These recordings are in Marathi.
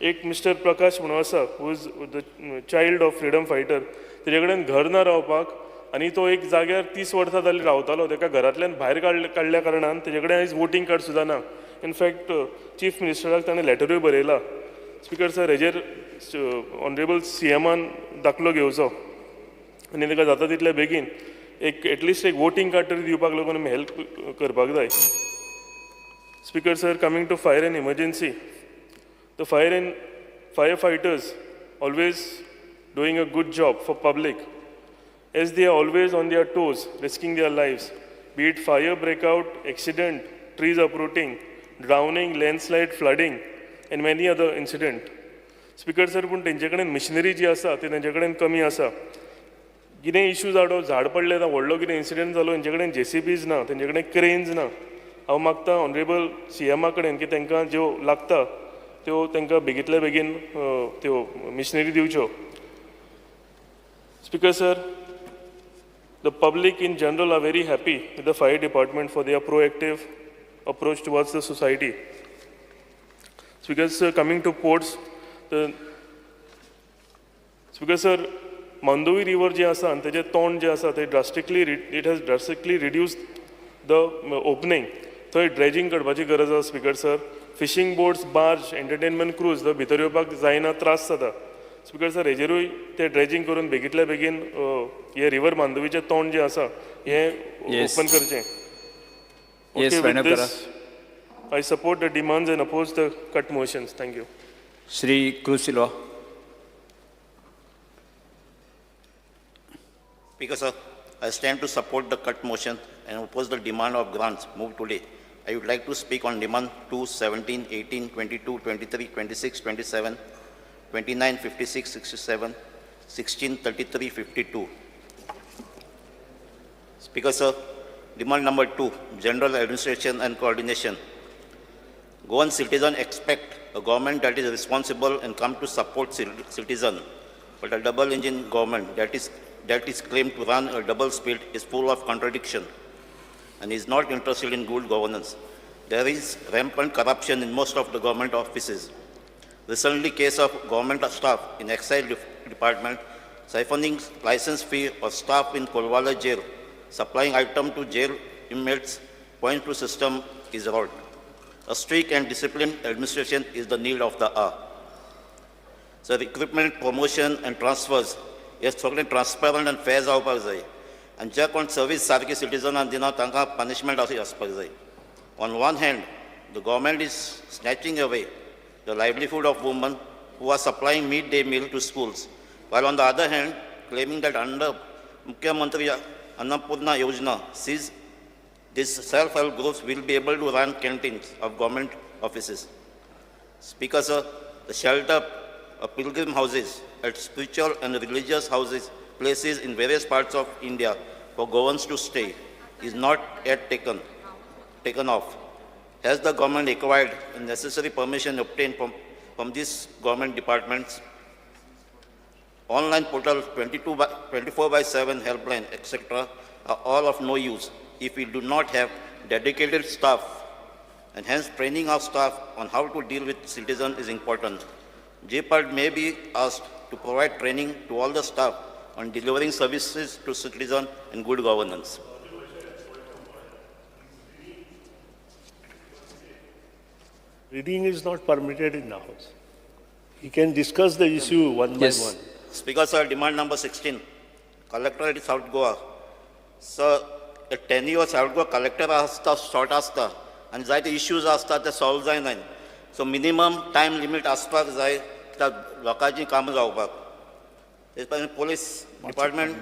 एक मिस्टर प्रकाश म्हणून आसा who is the child of freedom fighter, तेजे कडेन घर ना रावपाक आनी तो एक जाग्यार 30 वर्सां जाली रावतालो. ताका घरांतल्यान भायर काडल्या कारणान तेजे कडेन आयज वोटींग कार्ड सुद्दां ना. इनफॅक्ट चीफ मिनिस्टराक ताणें लेटरूय बरयला. स्पिकर सर, हेजेर ऑनरेबल CMान दाखलो घेवचो आनी ताका जाता तितले बेगीन एक एटलिस्ट एक वोटींग कार्ड तरी दिवपाक लागून आमी हेल्प करपाक जाय. Speaker sir, coming to fire and emergency, the firefighters always doing a good job for public, as they are always on their toes, risking their lives, be it fire breakout, accident, trees uprooting, drowning, landslide, flooding, and many other incidents. Speaker sir, पण तेंचे कडेन मिशनरी जी आसा ती तेंचे कडेन कमी आसा. कितें इश्यू जालो, झाड पडलें ना, व्हडलो कितें इन्सिडेंट जालो, तेंचे कडेन JCBs ना, तेंचे कडेन क्रेन्स ना. हांव मागता ऑनरेबल CMा कडेन की तांकां ज्यो लागता त्यो तांकां बेगींतल्या बेगीन त्यो मिशनरी दिवच्यो. Speaker sir, the public in general are very happy with the fire department for their proactive approach towards the society. Speaker sir, coming to ports, speaker sir, Mandovi river जे आसा आनी तेजें तोंड जें आसा तें it has drastically reduced the opening. थंय ड्रेजिंग करपाची गरज आसा. Speaker sir, fishing boats, barge, entertainment cruise भितर येवपाक जायना, त्रास जाता. स्पिकर सर, हेजेरूय ते ड्रेजिंग करून बेगींतल्या बेगीन हे रिवर मांदोवीचें तोंड जें आसा हें ओपन करचें. I support the demands and oppose the cut motions. Thank you. Shri Cruz Silva. Speaker sir, I stand to support the cut motion and oppose the demand of grants moved today. I would like to speak on demand 2, 17, 18, 22, 23, 26, 27, 29, 56, 67, 16, 33, 52. Speaker sir, demand number 2, general administration and coordination. Goan citizens expect a government that is responsible and come to support citizens, but a double-engine government that is claimed to run a double speed is full of contradiction and is not interested in good governance. There is rampant corruption in most of the government offices. Recently, case of government staff in excise department siphoning license fee of staff in Kolwala jail, supplying item to jail inmates, point to system is wrought. A strict and disciplined administration is the need of the hour. So recruitment, promotion and transfers is totally transparent and fair जावपाक जाय. And जे कोण सर्विस सारकी सिटीजनांक दिना तांकां punishment अशी आसपाक जाय. On one hand, the government is snatching away the livelihood of women who are supplying midday meal to schools, while on the other hand, claiming that under Mukhyamantri Annapurna Yojana, these self-help groups will be able to run canteens of government offices. Speaker sir, the shelter of pilgrim houses at spiritual and religious houses, places in various parts of India for Goans to stay is not yet taken off. Has the government acquired the necessary permission obtained from these government departments? Online portal 24/7 helpline, etc. are all of no use if we do not have dedicated staff, and hence training of staff on how to deal with citizens is important. JPAD may be asked to provide training to all the staff on delivering services to citizens and good governance. Reading is not permitted in the House. You can discuss the issue one by one. Speaker sir, demand number 16, Collector at South Goa. Sir, a 10 years South Goa collector asta, short asta, and the issues asta te solve जायना. So minimum time limit आसपाक जाय त्या लोकांची कामां जावपाक. Police department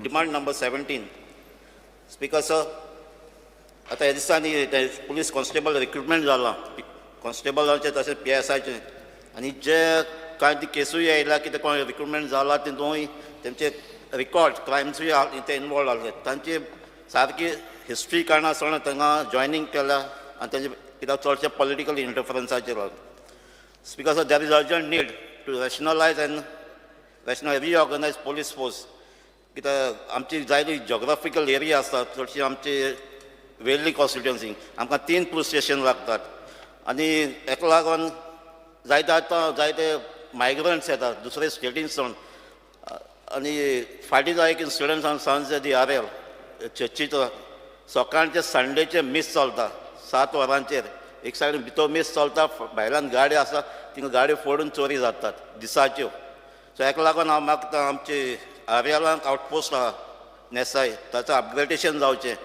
demand number 17. Speaker sir, आता ह्या दिसांनी police constable recruitment जाला. कॉन्स्टेबलांचे तशें PSIचे आनी जे कांय ती केसूय आयला की कोण रिक्रुटमेंट जाला तितूंय तेंचे रिकॉर्ड क्रायम्सूय ते इनवॉल्व जाले. तांची सारकी हिस्ट्री काणा आसतना तांकां जॉयनींग केल्या आनी तेंचे कित्याक चडशे पॉलिटिकल इंटरफरन्साचेर. Speaker sir, there is urgent need to rationalise and reorganise police force. कित्याक आमची जायती जॉग्राफिकल एरिया आसता चडशी आमची वेल्ली कॉन्स्टिट्युएन्सी, आमकां 3 पुलीस स्टेशन लागतात आनी हेका लागून जायते मायग्रंट्स येतात दुसरे स्टेटींतसून आनी फाटीं एक इन्सिडंट सांगचे दी आरेल चर्चीचो सकाळचे संडेचे मीस चलता 7 वरांचेर एक सायडीन भितर मीस चलता भायल्यान गाडी आसा थिंगा गाडी फोडून चोरी जातात दिसाच्यो सो हेका लागून हांव मागता आमचे आर्यालांक आउटपोस्ट आहा नेसाय ताचें अपग्रेडेशन जावचें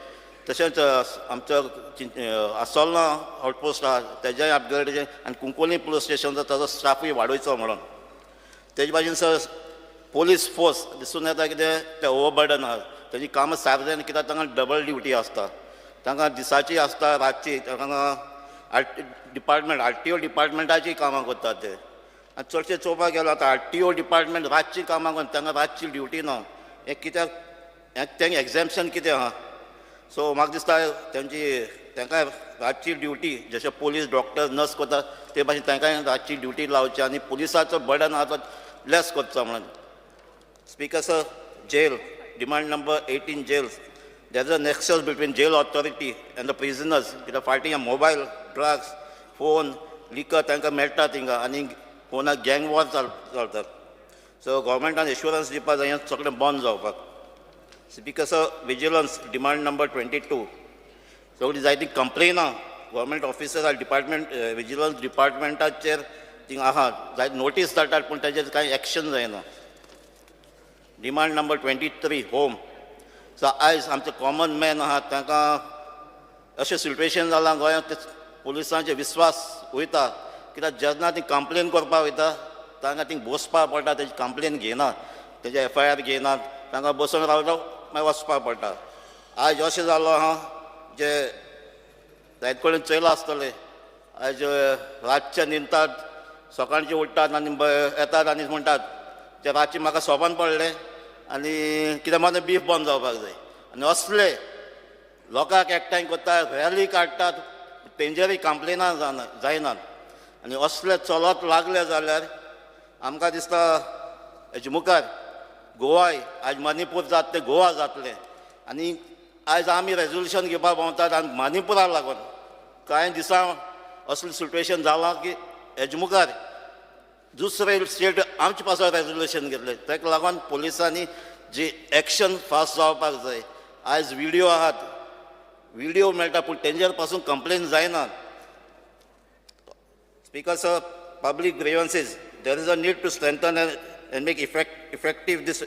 तशेंच आमचो आसोलना आउटपोस्ट आहा तेजेंय अपग्रेडेशन आनी कुंकोली पुलीस स्टेशनचो ताचो स्टाफूय वाडोवचो म्हणून तेजे भाशेन सर पोलीस फोर्स दिसून येता कितें ते ओवरबर्डन आहा तेजी कामां सारकें कित्याक तांकां डबल ड्युटी आसता तांकां दिसाची आसता रातची तांकां डिपार्टमेंट RTO डिपार्टमेंटाची कामां करतात ते आनी चडशे चोवपाक गेलो आतां RTO डिपार्टमेंट रातची कामां करून तांकां रातची ड्युटी ना हें कित्याक तेंगे एग्जेम्पशन कितें आहा सो म्हाका दिसता तांकां रातची ड्युटी जशें पोलीस डॉक्टर नर्स करता ते भाशेन तांकांय रातची ड्युटी लावची आनी पुलिसाचो बर्डन आहा तो लेस करचो म्हणून speaker sir jail demand number 18 jails there is a nexus between jail authority and the prisoners कित्याक फाटीं मोबायल ड्रग्स फोन लिकर तांकां मेळटा थिंगा आनी फोनाक गँग वॉर चलतात सो गव्हर्मेंटान एश्युरन्स दिवपाक जाय सगळें बंद जावपाक speaker sir vigilance demand number 22 सगळीं जायतीं कंप्लेनां गव्हर्मेंट ऑफिसर डिपार्टमेंट विजिलन्स डिपार्टमेंटाचेर थिंगा आहा जायत नोटीस धाडटात पूण ताचेर कांय एक्शन जायना डिमांड नंबर 23 होम सो आयज आमचे कॉमन मॅन आहात तांकां अशें सिट्युएशन जालां गोंयांत पुलिसांचे विस्वास वयता कित्याक जेन्ना ती कंप्लेन करपाक वयता तांकां थिंग बसपाक पडटा तेजी कंप्लेन घेयनात तेजे FIR घेयनात तांकां बसून रावलो मागीर वचपाक पडटा आयज अशें जालो आहा जे जायत कडेन चयलां आसतलें आयज रातचे न्हिदतात सकाळचे उठतात आनी येतात आनी म्हणटात ते रातचे म्हाका सोबन पडलें आनी कितें मात बीफ बंद जावपाक जाय आनी असले लोकांक एकठांय करतात रॅली काडटात तेंचेरय कंप्लेनां जायनात आनी असले चलत लागले जाल्यार आमकां दिसता हेजे मुखार गोवाय आयज मणिपूर जाता तें गोवा जातलें आनी आयज आमी रेजोल्युशन घेवपाक भोंवतात आनी मणिपुराक लागून कांय दिसां असलें सिट्युएशन जालां की हेजे मुखार दुसरे स्टेट आमचे पासून रेजोल्युशन घेतलें ताका लागून पुलिसांनी जी एक्शन फास्ट जावपाक जाय आयज व्हिडियो आहात व्हिडियो मेळटा पूण तेंचेर पासून कंप्लेन जायनात speaker sir public grievances there is a need to strengthen and make effective this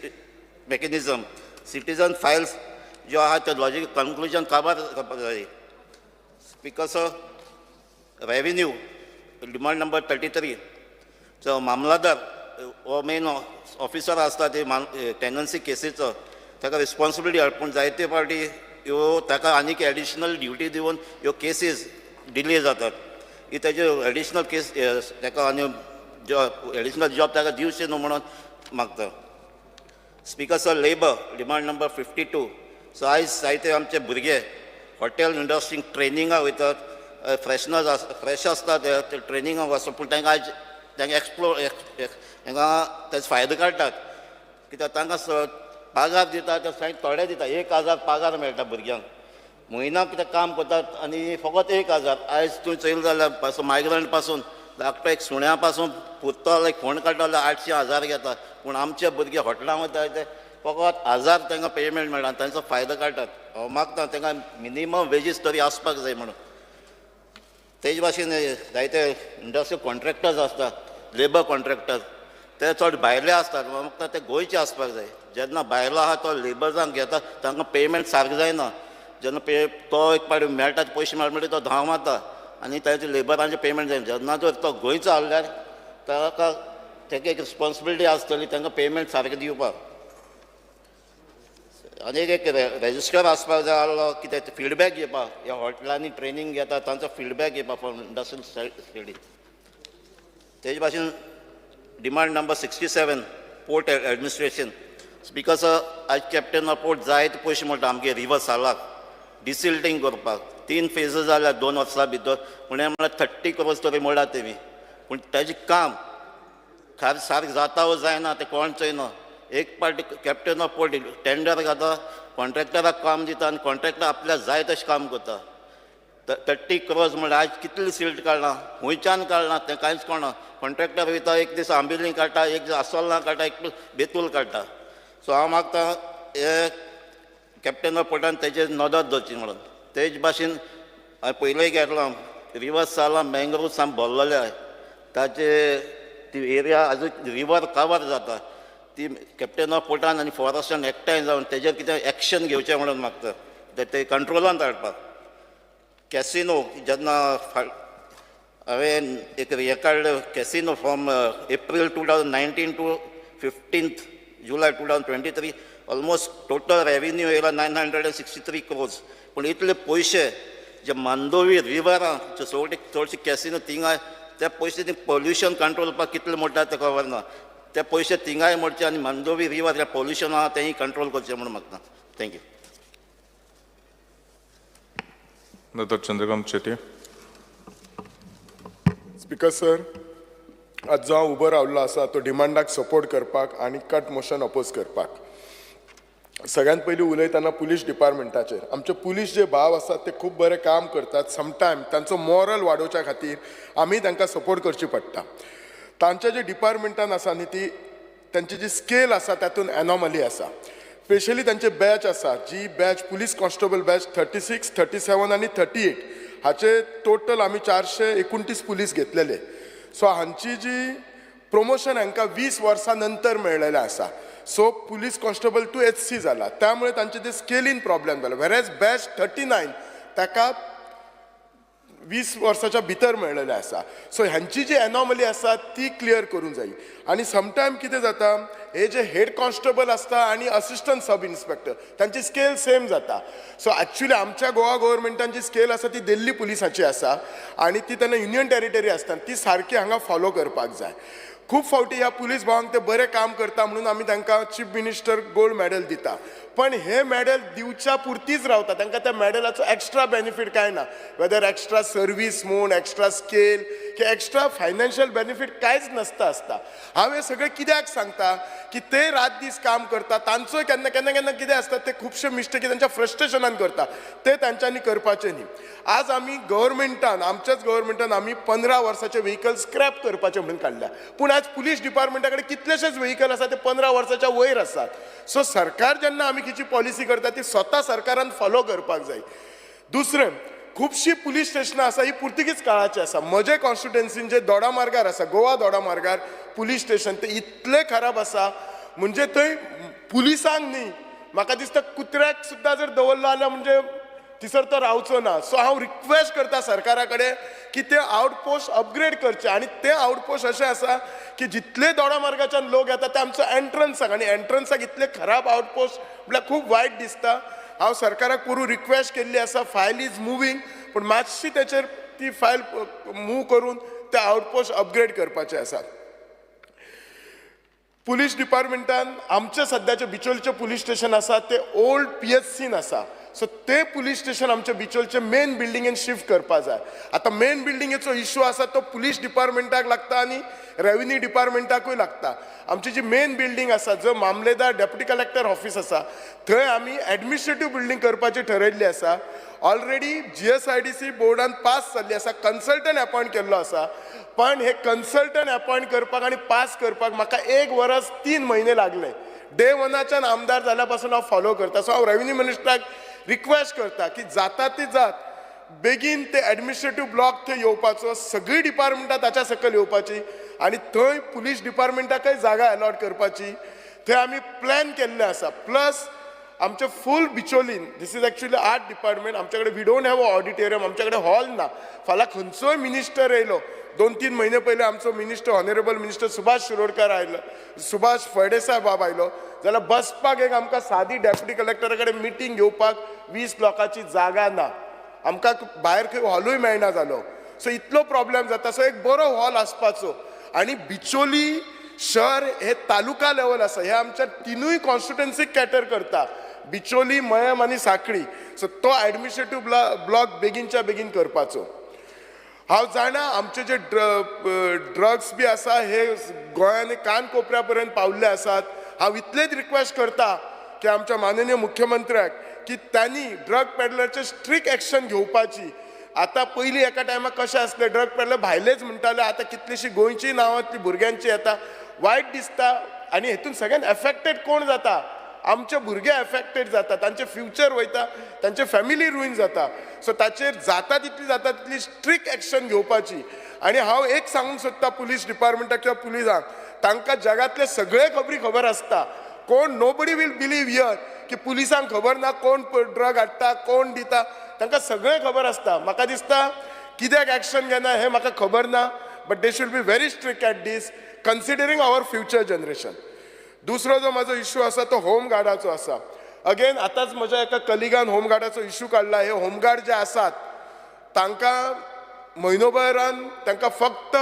mechanism citizen files ज्यो आहात ते लॉजीक कन्क्लुजन काबार करपाक जाय speaker sir revenue demand number 33 so mamlatdar हो मेन ऑफिसर आसता ते टेनन्सी केसीचो ताका रिस्पॉन्सिबिलिटी हाड पूण जायते फावटी ह्यो ताका आनीक एडिशनल ड्युटी दिवन ह्यो केसीस डिले जातात की तेजे एडिशनल केस ताका आनी एडिशनल जॉब ताका दिवचे न्हू म्हणून मागता speaker sir labour demand number 52 so आयज जायते आमचे भुरगे हॉटेल इंडस्ट्रीक ट्रेनिंगाक वयतात फ्रेश आसता ते ट्रेनिंगाक वचप पूण तांकां आयज तांकां तांकां तेजो फायदो काडटात कित्याक तांकां पगार दिता ते थोडे दिता 1000 पगार मेळटा भुरग्यांक म्हयन्याक कितें काम करतात आनी फकत 1000 आयज तूं चयलो जाल्यार पासून मायग्रंट पासून धाकटो एक सुण्या पासून पुत्तो एक फोंड काडटा जाल्यार 800,000 घेतात पूण आमचे भुरगे हॉटेलांत वता ते फकत 1000 तांकां पेमेंट मेळटा तांचो फायदो काडटात हांव मागता तांकां मिनिमम वेजीस तरी आसपाक जाय म्हणून तेजे भाशेन जायते इंडस्ट्रियल कॉन्ट्रॅक्टर्स आसतात लेबर कॉन्ट्रॅक्टर्स ते चड भायले आसतात म्हाका ते गोंयचे आसपाक जाय जेन्ना भायलो आहा तो लेबर्सांक घेता तांकां पेमेंट सारको जायना जेन्ना तो एक पावटी मेळटा पयशे मेळटा म्हणटा तो धांव मारता आनी ताचे लेबरांचे पेमेंट जायना जेन्ना जर तो गोंयचो आहल्यार ताका ताका एक रिस्पॉन्सिबिलिटी आसतली तांकां पेमेंट सारकें दिवपाक आनी एक रेजिस्टर आसपाक जाय आहलो कितें फिडबॅक घेवपाक ह्या हॉटेलांनी ट्रेनींग घेता तांचो फिडबॅक घेवपाक फ्रॉम इंडस्ट्रियल स्टडी तेजे भाशेन demand number 67 port administration speaker sir आयज कॅप्टन ऑफ पोर्ट जायते पयशे म्हणटा आमगे रिवर सालाक डिसिल्टींग करपाक 3 फेजीस जाल्यार 2 वर्सां भितर पुणे म्हळ्यार 30 crores तरी म्हणटा तेमी पूण ताजें काम सारकें जाता वो जायना तें कोण चोयना एक party captain of port tender घाता कॉन्ट्रॅक्टराक काम दिता आनी कॉन्ट्रॅक्टर आपल्याक जाय तशें काम करता 30 crores म्हणजे आज कितली सिल्ट काडला हुंयच्यान काडला तें कांयच कळना. कॉन्ट्रॅक्टर वयता एक दीस आंबिल्ली काडटा, एक दीस आसोलना काडटा, एक दीस बेतूल काडटा. सो हांव मागतां हे कॅप्टन ऑफ पोर्टान तेजेर नदर दवरची म्हणून. तेच भाशेन हांवें पयलें घेतलो रिवर्स जाला मँग्रोव साम भरलेले आहाय. ताचे ती एरिया आजून रिवर कवर जाता. ती कॅप्टन ऑफ पोर्टान आनी फॉरेस्टान एकठांय जावन तेजेर कितें एक्शन घेवचें म्हणून मागता ते कंट्रोलान हाडपाक. कॅसिनो जेन्ना हांवें एक हें काडलें casino from April 2019 to 15th July 2023 almost total revenue येयला 963 crores. पूण इतले पयशे जे मांदोवी रिवरां चडशे कॅसिनो थिंगाय ते पयशे ती पोल्युशन कंट्रोल करपाक कितले मोडटा ते खबर ना. ते पयशे थिंगाय मोडचे आनी मांदोवी रिवर जे पोल्युशन आहा तेंय कंट्रोल करचें म्हणून मागता. Thank you. Dr. Chandrakant Chetty. Speaker sir, आज जो हांव उबो रावल्लो आसा तो डिमांडाक सपोर्ट करपाक आनी कट मोशन अपोज करपाक. सगळ्यांत पयलीं उलयतना पुलीस डिपार्टमेंटाचेर. आमचे पुलीस जे भाव आसात ते खूब बरें काम करतात. समटायम तांचो मॉरल वाडोवच्या खातीर आमी तांकां सपोर्ट करची पडटा. तांचे जे डिपार्टमेंटान आसा न्ही ती तांची जी स्केल आसा तातूंत एनॉमली आसा. स्पेशली तांचे बॅच आसा जी बॅच पुलीस कॉन्स्टेबल बॅच 36, 37 आनी 38 हाचे टोटल आमी 429 पुलीस घेतलेले. सो हांची जी प्रमोशन हांकां 20 वर्सां नंतर मेळलेलें आसा. So police constable to HC जाला. त्यामुळे तांचे ते स्केलीन प्रॉब्लेम जालो. वेरेज बॅच 39 ताका 20 वर्साच्या भितर मेळलेलें आसा. सो हांची जी एनॉमली आसा ती क्लियर करूंक जाय. आनी समटायम कितें जाता हे जे हेड कॉन्स्टेबल आसता आनी असिस्टंट सब इन्स्पेक्टर तांची स्केल सेम जाता. सो एक्चुअली आमच्या गोवा गव्हर्मेंटान जी स्केल आसा ती दिल्ली पुलिसाची आसा आनी ती तेन्ना युनियन टेरिटरी आसता ती सारकी हांगा फॉलो करपाक जाय. खूब फावटी ह्या पुलीस भावांक ते बरें काम करता म्हणून आमी तांकां चीफ मिनिस्टर गोल्ड मॅडल दिता. पण हे मॅडल दिवच्या पुरतीच रावता. तांकां त्या मॅडलाचो एक्स्ट्रा बेनिफीट कांय ना. वेदर एक्स्ट्रा सर्वीस म्हूण एक्स्ट्रा स्केल की एक्स्ट्रा फायनान्शियल बेनिफीट कांयच नासता आसता. हांव हे सगळें कित्याक सांगता की ते रात दीस काम करता. तांचोय केन्ना केन्ना केन्ना कितें आसता ते खुबशे मिस्टेकी तांच्या फ्रस्ट्रेशनान करता ते तांच्यांनी करपाचें न्ही. आज आमी गव्हर्मेंटान आमच्याच गव्हर्मेंटान आमी 15 वर्साचे व्हेकल स्क्रॅप करपाचे म्हणून काडल्या. पूण आज पुलीस डिपार्टमेंटा कडेन कितलेशेच व्हेकल आसा ते 15 वर्साच्या वयर आसात. सो सरकार जेन्ना आमी खंयची पॉलिसी करता ती स्वता सरकारान फॉलो करपाक जाय. दुसरें खुबशीं पुलीस स्टेशनां आसा ही पुर्तुगीज काळाची आसा. म्हजे कॉन्स्टिट्युएन्सीन जे दोडामार्गार आसा गोवा दोडामार्गार पुलीस स्टेशन ते इतले खराब आसा म्हणजे थंय पुलिसांक न्ही म्हाका दिसता कुत्र्याक सुद्दां जर दवरलो जाल्यार म्हणजे थिसर तो रावचो ना. सो हांव रिक्वेस्ट करता सरकारा कडेन की ते आउटपोस्ट अपग्रेड करचे. आनी ते आउटपोस्ट अशें आसा की जितले दोडामार्गाच्यान लोक येता ते आमचो एंट्रन्साक आनी एंट्रन्साक इतले खराब आउटपोस्ट म्हळ्यार खूब वायट दिसता. हांव सरकाराक पुरू रिक्वेस्ट केल्ली आसा. फायल इज मुवींग पूण मातशी तेचेर ती फायल मूव करून ते आउटपोस्ट अपग्रेड करपाचे आसात. पुलीस डिपार्टमेंटान आमचे सद्याचे बिचोलचे पुलीस स्टेशन आसा ते ओल्ड PHCन आसा. सो ते पुलीस स्टेशन आमच्या बिचोलचे मेन बिल्डिंगेन शिफ्ट करपाक जाय. आतां मेन बिल्डिंगेचो इश्यू आसा तो पुलीस डिपार्टमेंटाक लागता आनी रेव्हेन्यू डिपार्टमेंटाकूय लागता. आमची जी मेन बिल्डिंग आसा जो मामलेदार डेप्युटी कलेक्टर ऑफिस आसा थंय आमी एडमिनिस्ट्रेटिव्ह बिल्डिंग करपाची ठरयल्ली आसा. ऑलरेडी GSIDC बोर्डान पास जाल्ली आसा. कन्सल्टंट अपॉयंट केल्लो आसा. पण हे कन्सल्टंट अपॉयंट करपाक आनी पास करपाक म्हाका 1 वर्स 3 म्हयने लागले. डे 1च्यान आमदार जाल्या पासून हांव फॉलो करता. सो हांव रेव्हेन्यू मिनिस्टराक रिक्वेस्ट करता की जाता ती जात बेगीन ते एडमिनिस्ट्रेटिव्ह ब्लॉक थंय येवपाचो. सगळी डिपार्टमेंटां ताच्या सकयल येवपाची आनी थंय पुलीस डिपार्टमेंटाकय जागा अलॉट करपाची. थंय आमी प्लॅन केल्ले आसा. प्लस आमचे full Bicholim this is actually art department. आमचे कडेन we don't have a auditorium. आमचे कडेन हॉल ना. फाल्यां खंयचोय मिनिस्टर येयलो 2-3 म्हयने पयलीं आमचो minister honourable minister Subhash Shirodkar आयलो सुभाष फळदेसाय बाब आयलो जाल्यार बसपाक एक आमकां सादी डेप्युटी कलेक्टरा कडेन मिटींग घेवपाक 20 लोकांची जागा ना. आमकां भायर खंय हॉलूय मेळना जालो. सो इतलो प्रॉब्लेम जाता. सो एक बरो हॉल आसपाचो. आनी बिचोली शहर हे तालुका लेवल आसा. हे आमच्या 3 कॉन्स्टिट्युएन्सीक कॅटर करता. बिचोली मयम आनी सांखळी. सो तो एडमिनिस्ट्रेटिव्ह ब्लॉक बेगीनच्या बेगीन करपाचो. हांव जाणा आमचे जे ड्रग्स बी आसा हे गोंयांनी कान कोपऱ्या पर्यंत पावल्ले आसात. हांव इतलेच रिक्वेस्ट करता की आमच्या माननीय मुख्यमंत्र्याक की त्यांनी ड्रग पेडलरचे स्ट्रिक्ट एक्शन घेवपाची. आतां पयलीं एका टायमार कशें आसलें ड्रग पेडलर भायलेच म्हणटाले, आतां कितलींशीं गोंयचीं नांवां भुरग्यांची येता. वायट दिसता. आनी हेतून सगळ्यान एफेक्टेड कोण जाता? आमचे भुरगे एफेक्टेड जाता, तांचे फ्युचर वयता, तांचे फॅमिली रुईन जाता. सो ताचेर जाता तितली स्ट्रिक्ट एक्शन घेवपाची. आनी हांव एक सांगूंक सोदता पुलीस डिपार्टमेंटाक किंवा पुलिसांक, तांकां जगातले सगळे खबर आसता. कोण नोबडी वील बिलीव हियर की पुलिसांक खबर ना कोण ड्रग हाडटा, कोण दिता, तांकां सगळें खबर आसता. म्हाका दिसता कित्याक एक्शन घेना हें म्हाका खबर ना, but they should be very strict at this considering our future generation. दुसरो जो म्हाजो इश्यू आसा तो होमगार्डाचो आसा. अगेन आतांच म्हज्या एका कलिगान होमगार्डाचो इश्यू काडला. हे होमगार्ड जे आसात तांकां म्हयनोभरान तांकां फक्त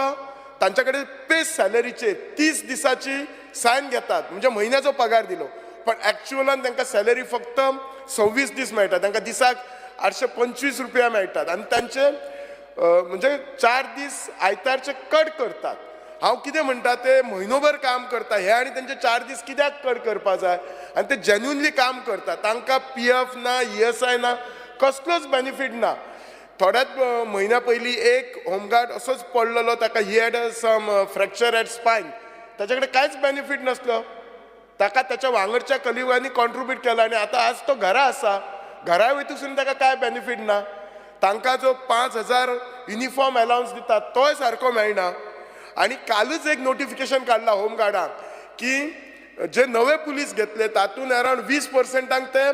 तांच्या कडेन पेस सॅलरीचेर 30 दिसाची सायन घेतात, म्हणजे म्हयन्याचो पगार दिलो, पण एक्चुअलान तांकां सॅलरी फक्त 26 दीस मेळटा. तांकां दिसाक 825 रुपया मेळटात आनी तांचे म्हणजे 4 दीस आयतारचे कट करतात. हांव कितें म्हणटा ते म्हयनोभर काम करता हे आनी तेंचे 4 दीस कित्याक कट करपा जाय? आनी ते जेन्युनली काम करता, तांकां PF ना, ESI ना, कसलोच बेनिफीट ना. थोड्याच म्हयन्या पयलीं एक होमगार्ड असोच पडलेलो, ताका he had some fracture at spine, ताचे कडेन कांयच बेनिफीट नासलो. ताका ताच्या वांगडच्या कलिगांनी कॉन्ट्रिब्यूट केला आनी आतां आज तो घरा आसा. घरा वयतसून ताका कांय बेनिफीट ना. तांकां जो 5,000 युनिफॉर्म अलावन्स दितात तोय सारको मेळना. आनी कालूच एक नोटिफिकेशन काडला होमगार्डाक की जे नवे पुलीस घेतले तातूंत अरावंड 20% ते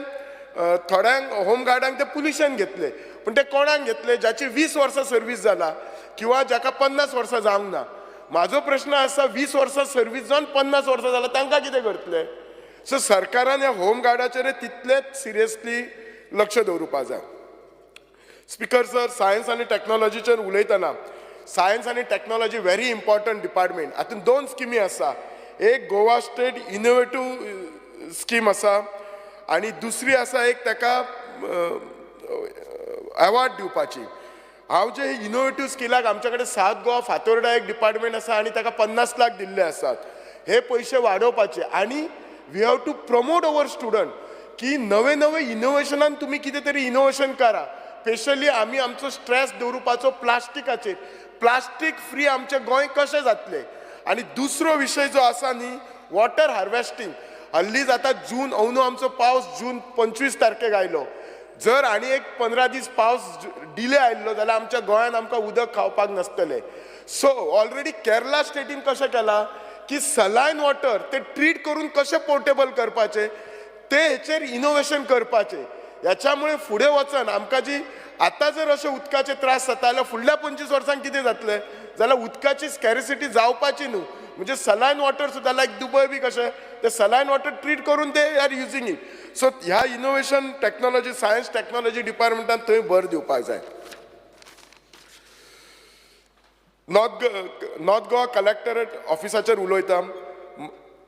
थोड्यांक होमगार्डांक ते पुलिशेन घेतले. पूण ते कोणाक घेतले? जाची 20 वर्सां सर्वीस जाला किंवा जाका 50 वर्सां जावंक ना. म्हाजो प्रश्न आसा 20 वर्सां सर्वीस जावन 50 वर्सां जालां तांकां कितें करतले? सो सरकारान ह्या होमगार्डाचेर तितलेच सिरियसली लक्ष दवरुपा जाय. स्पीकर सर, सायन्स आनी टॅक्नॉलॉजीचेर उलयतना, सायन्स आनी टॅक्नॉलॉजी व्हेरी इम्पॉर्टंट डिपार्टमेंट. हातूंत 2 स्किमी आसा. एक गोवा स्टेट इनोवेटीव स्कीम आसा आनी दुसरी आसा एक ताका अवॉर्ड दिवपाची. हांव जे इनोवेटीव स्किलाक आमचे कडेन सावथ गोवा फातोर्डा एक डिपार्टमेंट आसा आनी ताका 50 लाख दिल्ले आसात. हे पयशे वाडोवपाचे आनी we have to promote our student की नवे नवे इनोव्हेशनान तुमी कितें तरी इनोव्हेशन करा. स्पेशली आमी आमचो स्ट्रेस दवरुपाचो प्लास्टिकाचेर. प्लास्टीक फ्री आमचें गोंय कशें जातलें? आनी दुसरो विशय जो आसा न्ही, वॉटर हार्वेस्टींग. हल्लीच आतां जून अंदू आमचो पावस जून 25 तारखेक आयलो. जर आनी एक 15 दीस पावस डिले आयल्लो जाल्यार आमच्या गोंयांत आमकां उदक खावपाक नासतलें. सो ऑलरेडी केरला स्टेटीन कशें केलां की सलायन वॉटर ते ट्रीट करून कशें पोर्टेबल करपाचें ते हेचेर इनोव्हेशन करपाचें. ह्याच्यामुळे फुडें वचन आमकां जी आतां जर अशे उदकाचे त्रास जाता जाल्यार फुडल्या 25 वर्सांक कितें जातलें? जाल्यार उदकाची स्कॅरिसिटी जावपाची न्हू. म्हणजे सलायन वॉटर सुद्दां लायक दुबय बी कशें ते सलायन वॉटर ट्रीट करून they are using it. So ह्या इनोव्हेशन टॅक्नॉलॉजी सायन्स टॅक्नॉलॉजी डिपार्टमेंटान थंय भर दिवपाक जाय. नॉर्थ गोवा कलेक्टरेट ऑफिसाचेर उलयता.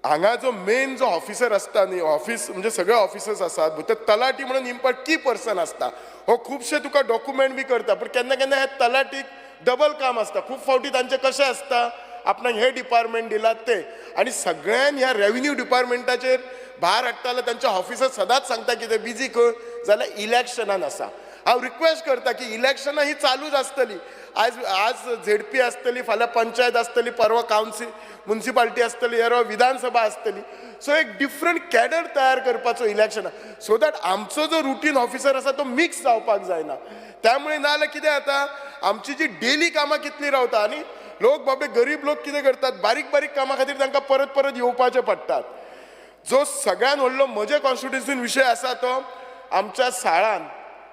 हांगा जो मेन जो ऑफिसर आसता न्ही, ऑफिस म्हणजे सगळे ऑफिसर्स आसात, भितर तलाटी म्हणून इम्पॉर्टंट की पर्सन आसता. हो खुबशे तुका डॉक्युमेंट बी करता, पूण केन्ना केन्ना हे तलाटीक डबल काम आसता. खूब फावटी तांचे कशें आसता, आपणाक हे डिपार्टमेंट दिलात ते, आनी सगळ्यान ह्या रेव्हेन्यू डिपार्टमेंटाचेर भार हाडटाले. तांचे ऑफिसर सदांच सांगता कितें बिजी खंय जाल्यार इलेक्शनान आसा. हांव रिक्वेस्ट करता की इलेक्शनां ही चालूच आसतली. आज झेडपी आसतली, फाल्यां पंचायत आसतली, परवा कावन्सील म्युनिसिपालिटी आसतली, ह्या विधानसभा आसतली. सो एक डिफरंट कॅडर तयार करपाचो इलेक्शनां, सो दॅट आमचो जो रुटीन ऑफिसर आसा तो मिक्स जावपाक जायना. त्यामुळे ना जाल्यार कितें जाता, आमची जी डेली कामां कितली रावता आनी लोक बाबे गरीब लोक कितें करतात, बारीक बारीक कामां खातीर तांकां परत परत येवपाचें पडटात. जो सगळ्यान व्हडलो म्हजे कॉन्स्टिट्युन्सीन विशय आसा तो आमच्या साळान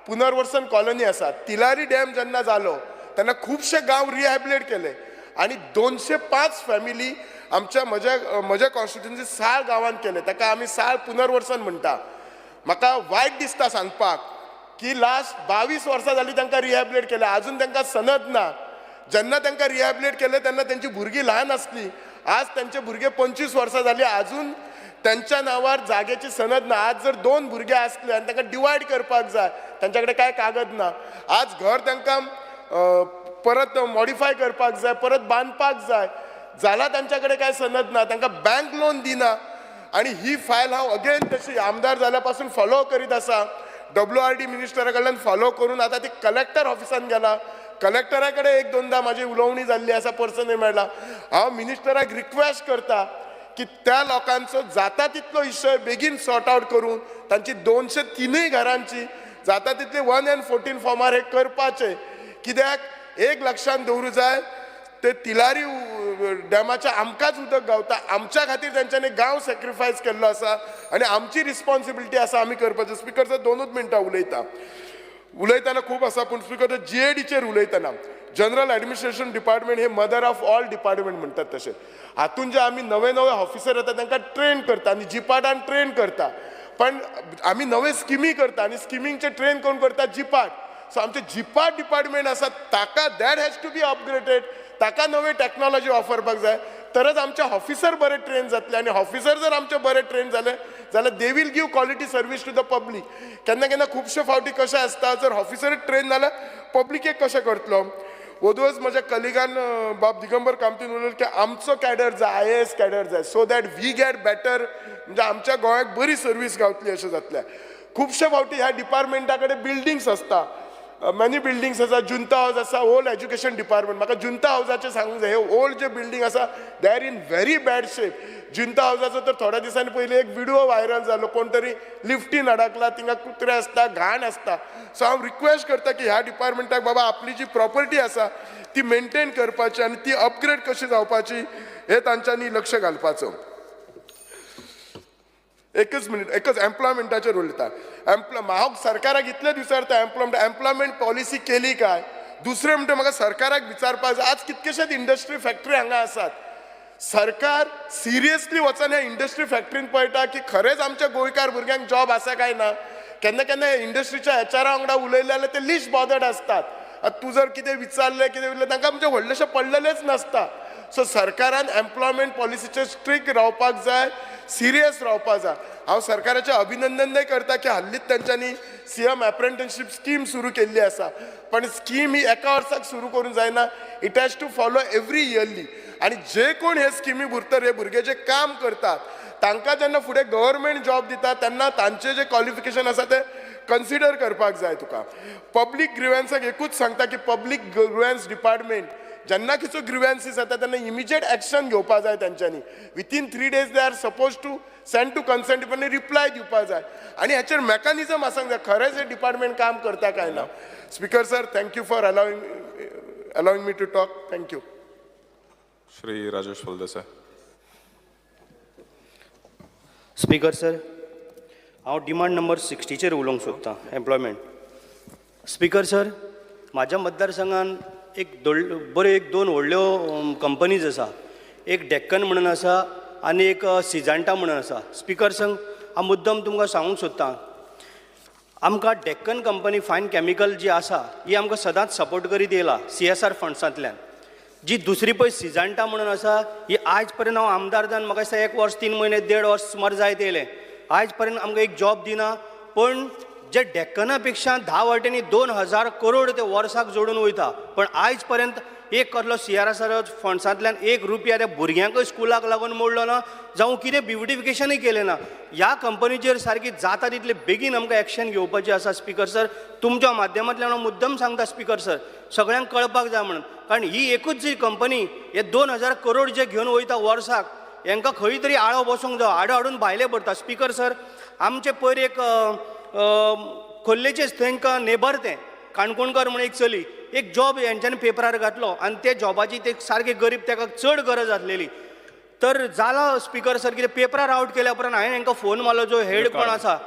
पुनर्वसन कॉलनी आसा. तिलारी डॅम जेन्ना जालो तेन्ना खुबशे गांव रिहॅबिलिट केले आनी 205 फॅमिली आमच्या म्हज्या कॉन्स्टिट्युन्सी साळ गांवांत केले. ताका आमी साळ पुनर्वसन म्हणटा. म्हाका वायट दिसता सांगपाक की लास्ट 22 वर्सां जालीं तांकां रिहॅबिलिट केले, आजून तांकां सनद ना. जेन्ना तांकां रिहॅबिलिट केले तेन्ना तेंची भुरगीं ल्हान आसलीं. आज तेंचे भुरगे 25 वर्सां जालीं, आजून त्यांच्या नावार जागेची सनद ना. आज जर 2 भुरगे असले आनी तांकां डिवायड करपाक जाय, तांच्या कडेन कांय कागद ना. आज घर तांकां परत मॉडिफाय करपाक जाय, परत बांदपाक जाय, जाल्यार तांच्या कडेन कांय सनद ना, तांकां बँक लोन दिना. आनी ही फायल हांव अगेन तशी आमदार जाल्या पासून फॉलो करीत आसा. WRD मिनिस्टरा कडल्यान फॉलो करून आता ती कलेक्टर ऑफिसान गेला. कलेक्टरा कडेन एक दोनदा म्हाजी उलोवणी जाल्ली आसा, पर्सनली मेळ्ळा. हांव मिनिस्टराक रिक्वेस्ट करता की त्या लोकांचो जाता तितलो इशय बेगीन सॉर्ट आउट करून तांची 203 घरांची जाता तितले 1 and 14 फॉर्मार हे करपाचे. कित्याक एक लक्षात दवरूं जाय, ते तिलारी डॅमाच्या आमकांच उदक गावता, आमच्या खातीर तेंच्यांनी गांव सॅक्रिफायस केल्लो आसा आनी आमची रिस्पॉन्सिबिलिटी आसा आमी करपाचें. स्पिकर सर 2 मिनटां उलयतना खूब आसा, पूण स्पिकर GADचेर उलयतना जनरल ॲडमिनिस्ट्रेशन डिपार्टमेंट हे मदर ऑफ ऑल डिपार्टमेंट म्हणटात तशें. हातून जे आमी नवे ऑफिसर येता तांकां ट्रेन करता आनी जिपार्टान ट्रेन करता, पण आमी नवे स्किमी करता आनी स्किमींगचे ट्रेन कोण करता? जिपार्ट. सो आमचे जिपार्ट डिपार्टमेंट आसा ताका that has to be upgraded, ताका नवी टॅक्नॉलॉजी वापरपाक जाय, तरच आमचे ऑफिसर बरे ट्रेन जातले. आनी ऑफिसर जर आमचे बरे ट्रेन जाले जाल्यार they will give quality service to the public. केन्ना केन्ना खुबशे फावटी कशें आसता, जर ऑफिसर ट्रेन जाल्यार पब्लिकेक कशें करतलो? वदूच म्हज्या कलिगान बाब दिगंबर कामतीन उलयलें की आमचो कॅडर जाय, IAS कॅडर जाय, so that we get better, म्हणजे आमच्या गोंयाक बरी सर्वीस गावतली अशें जातलें. खुबशे फावटी ह्या डिपार्टमेंटा कडेन बिल्डिंग्स आसता, मॅनी बिल्डिंग्स आसा, जुंता हाऊस आसा, ओल्ड एज्युकेशन डिपार्टमेंट. म्हाका जुंता हाऊसाचें सांगूंक जाय, हे ओल्ड जे बिल्डिंग आसा they are in very bad shape. जुंता हाऊसाचो तर थोड्या दिसांनी पयलीं एक व्हिडिओ व्हायरल जालो, कोण तरी लिफ्टीन अडकला, थिंगा कुत्रे आसता, घाण आसता. सो हांव रिक्वेस्ट करता की ह्या डिपार्टमेंटाक बाबा आपली जी प्रॉपर्टी आसा ती मेंटेन करपाची आनी ती अपग्रेड कशी जावपाची हे तांच्यांनी लक्ष घालपाचो. एकच मिनिट, एकच एम्प्लॉयमेंटाचेर उलयता. हांव सरकाराक इतले विचारता एम्प्लॉयमेंट पॉलिसी केली काय? दुसरें म्हणटा म्हाका सरकाराक विचारपाक जाय, आज कितकेशेच इंडस्ट्री फॅक्टरी हांगा आसात, सरकार सिरियसली वचून ह्या इंडस्ट्री फॅक्टरीन पळयता की खरेंच आमच्या गोंयकार भुरग्यांक जॉब आसा काय ना. केन्ना केन्ना इंडस्ट्रीच्या HR वांगडा उलयले जाल्यार ते लिस्ट बॉदर्ड आसतात. तूं जर कितें विचारलें कितें उरलें तांकां म्हणजे व्हडलेशें पडलेलेंच नासता. सो सरकारान एम्प्लॉयमेंट पॉलिसीचेर स्ट्रिक्ट रावपाक जाय, सिरियस रावपाक जाय. हांव सरकाराचें अभिनंदनय करता की हाल्लीच तांच्यांनी CM अप्रेंटिसशीप स्कीम सुरू केल्ली आसा, पण स्कीम ही एका वर्साक सुरू करूंक जायना, it has to follow every yearly. आनी जे कोण हे स्किमी भितर हे भुरगे जे काम करतात तांकां जेन्ना फुडें गव्हर्मेंट जॉब दिता तेन्ना तांचे जे क्वॉलिफिकेशन आसा ते कन्सिडर करपाक जाय. तुका पब्लीक ग्रिव्हन्साक एकूच सांगता की पब्लीक ग्रिव्हन्स डिपार्टमेंट जेन्ना खंयचो ग्रिव्हन्सीस येता तेन्ना इमिजिएट एक्शन घेवपाक जाय तांच्यांनी. Within 3 days they are suppose to send to concern department reply दिवपाक जाय आनी हेचेर मेकॅनिझम आसूंक जाय खरेंच हे डिपार्टमेंट काम करता काय ना. Speaker sir, thank you for allowing me to talk. Thank you. Shri Rajesh Phaldesai. Speaker sir, हांव डिमांड नंबर 60चेर उलोवंक सोदतां, एम्प्लॉयमेंट. स्पीकर सर, म्हाज्या मतदारसंघान एक दोन व्हडल्यो कंपनीज आसा. एक डेक्कन म्हणून आसा आनी एक सिजांटा म्हणून आसा. स्पीकर सर, हांव मुद्दम तुमकां सांगूंक सोदतां, आमकां डेक्कन कंपनी फायन केमिकल जी आसा ही आमकां सदांच सपोर्ट करीत येयला CSR फंड्सांतल्यान. जी दुसरी पळय सिजांटा म्हणून आसा ही आयज पर्यंत हांव आमदार जावन म्हाका दिसता 1 वर्स 3 म्हयने 1.5 वर्स सुमार जायत येयलें, आयज पर्यंत आमकां एक जॉब दिना. पण जे डेक्कना पेक्षा 10 वाटेंनी 2000 करोड ते वर्साक जोडून वयता, पण आयज पर्यंत एक कसलो CSR फंड्सांतल्यान 1 रुपया त्या भुरग्यांकय स्कुलाक लागून मोडलो ना, जावं कितें ब्युटिफिकेशनय केलें ना. ह्या कंपनीचेर सारकी जाता तितले बेगीन आमकां एक्शन घेवपाचें आसा. स्पीकर सर, तुमच्या माध्यमांतल्यान हांव मुद्दम सांगता स्पीकर सर, सगळ्यांक कळपाक जाय म्हणून, कारण ही एकूच जी कंपनी हे 2000 करोड जे घेवन वयता वर्साक, हांकां खंय तरी आळो बसूंक जाय, आडो हाडून भायले पडटा. स्पीकर सर, आमचे पयर एक खोल्लेचेच थंय नेबर तें काणकोणकर म्हणून एक चली, एक जॉब हेंच्यांनी पेपरार घातलो आनी ते जॉबाची ते सारके गरीब, ताका चड गरज आसलेली. तर जाला स्पीकर सर, कितें पेपरार आउट केल्या उपरांत हांवें हांकां फोन मारलो, जो हेड कोण आसा,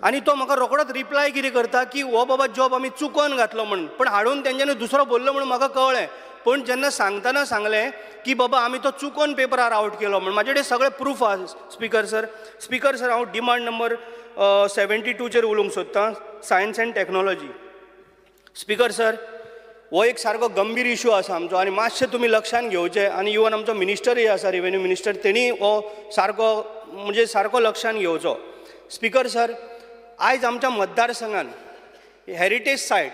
आनी तो म्हाका रोखडोच रिप्लाय कितें करता की हो बाबा जॉब आमी चुकोवन घातलो म्हणून, पण हाडून तेंच्यांनी दुसरो बोल्लो म्हणून म्हाका कळ्ळें. पण जेन्ना सांगतना सांगलें की बाबा आमी तो चुकोवन पेपरार आउट केलो म्हणून, म्हाजे कडेन सगळे प्रूफ आसा. स्पीकर सर, हांव डिमांड नंबर 72चेर उलोवंक सोदतां, science end technology. Speaker sir, हो एक सारको गंभीर इशू आसा आमचो आनी मातशें तुमी लक्षान घेवचें. आनी इवन आमचो मिनिस्टरय आसा, रेव्हेन्यू मिनिस्टर, तेणी हो सारको लक्षान घेवचो. स्पीकर सर, आयज आमच्या मतदारसंघान हेरिटेज सायट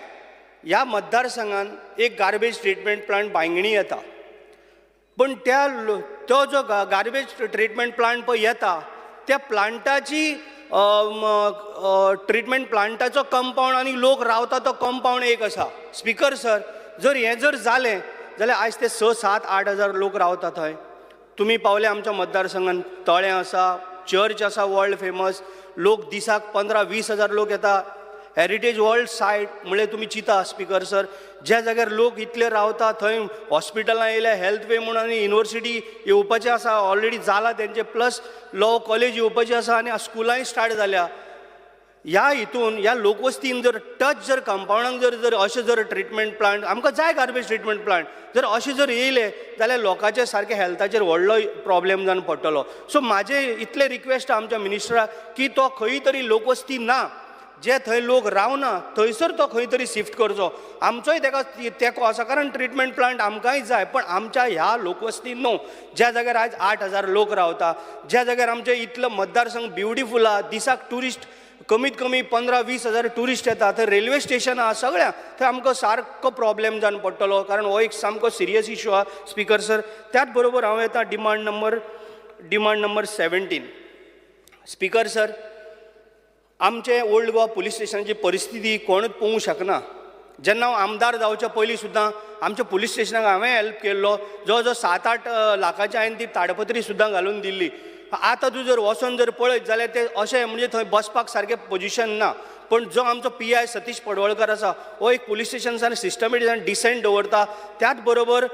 ह्या मतदारसंघान एक गार्बेज ट्रिटमेंट प्लांट बांयगणी येता, पण तो जो गार्बेज ट्रिटमेंट प्लांट पळय येता त्या प्लांटाची ट्रिटमेंट प्लांटाचो कंपाऊंड आनी लोक रावता तो कंपाऊंड एक आसा. स्पीकर सर, जर हें जर जालें जाल्यार आयज ते 6-7-8 हजार लोक रावता थंय. तुमी पावले आमच्या मतदारसंघान, तळें आसा, चर्च आसा वर्ल्ड फेमस, लोक दिसाक 15-20 हजार लोक येता. हेरिटेज वर्ल्ड सायट म्हणल्यार तुमी चिता स्पीकर सर, ज्या जाग्यार लोक इतले रावता थंय हॉस्पिटलां येयल्या, हेल्थ वे म्हणून आनी युनिवर्सिटी येवपाचें आसा, ऑलरेडी जाला तेंचे, प्लस लॉ कॉलेज येवपाचें आसा आनी स्कुलांय स्टार्ट जाल्या. ह्या हितून ह्या लोकवस्तीन जर टच जर कंपाऊंडाक जर अशें जर ट्रिटमेंट प्लांट, आमकां जाय गार्बेज ट्रिटमेंट प्लांट, जर अशें जर येयले जाल्यार लोकांचे सारके हेल्थाचेर व्हडलो प्रॉब्लेम जावन पडटलो. सो म्हाजें इतलें रिक्वेस्ट आमच्या मिनिस्टराक की तो खंय तरी लोकवस्ती ना, जे थंय लोक रावना थंयसर तो खंय तरी शिफ्ट करचो. आमचोय तेका तेको आसा, कारण ट्रिटमेंट प्लांट आमकांय जाय, पण आमच्या ह्या लोकवस्तीन न्हू, ज्या जाग्यार आयज 8 हजार लोक रावता, ज्या जाग्यार आमचे इतलो मतदारसंघ ब्युटिफूल आहा, दिसाक ट्युरिस्ट कमीत कमी 15-20 हजार ट्युरिस्ट येता, थंय रेल्वे स्टेशन आहा, सगळ्या थंय आमकां सारको प्रॉब्लेम जावन पडटलो, कारण हो एक सामको सिरियस इशू आहा स्पीकर सर. त्याच बरोबर हांव येता डिमांड नंबर 17. स्पीकर सर, आमचे ओल्ड गोवा पुलीस स्टेशनाची परिस्थिती कोणूच पळोवंक शकना. जेन्ना हांव आमदार जावच्या पयलीं सुद्दां आमच्या पुलीस स्टेशनाक हांवें हेल्प केल्लो, जवळ जवळ 7-8 लाखाची हांवें ती ताडपत्री सुद्दां घालून दिल्ली. आतां तूं जर वचोन जर पळयत जाल्यार ते अशें म्हणजे थंय बसपाक सारकें पोजिशन ना. पण जो आमचो PI सतीश पडवळकर आसा, हो एक पुलीस स्टेशन सिस्टमॅटीक आनी डिसेंट दवरता. त्याच बरोबर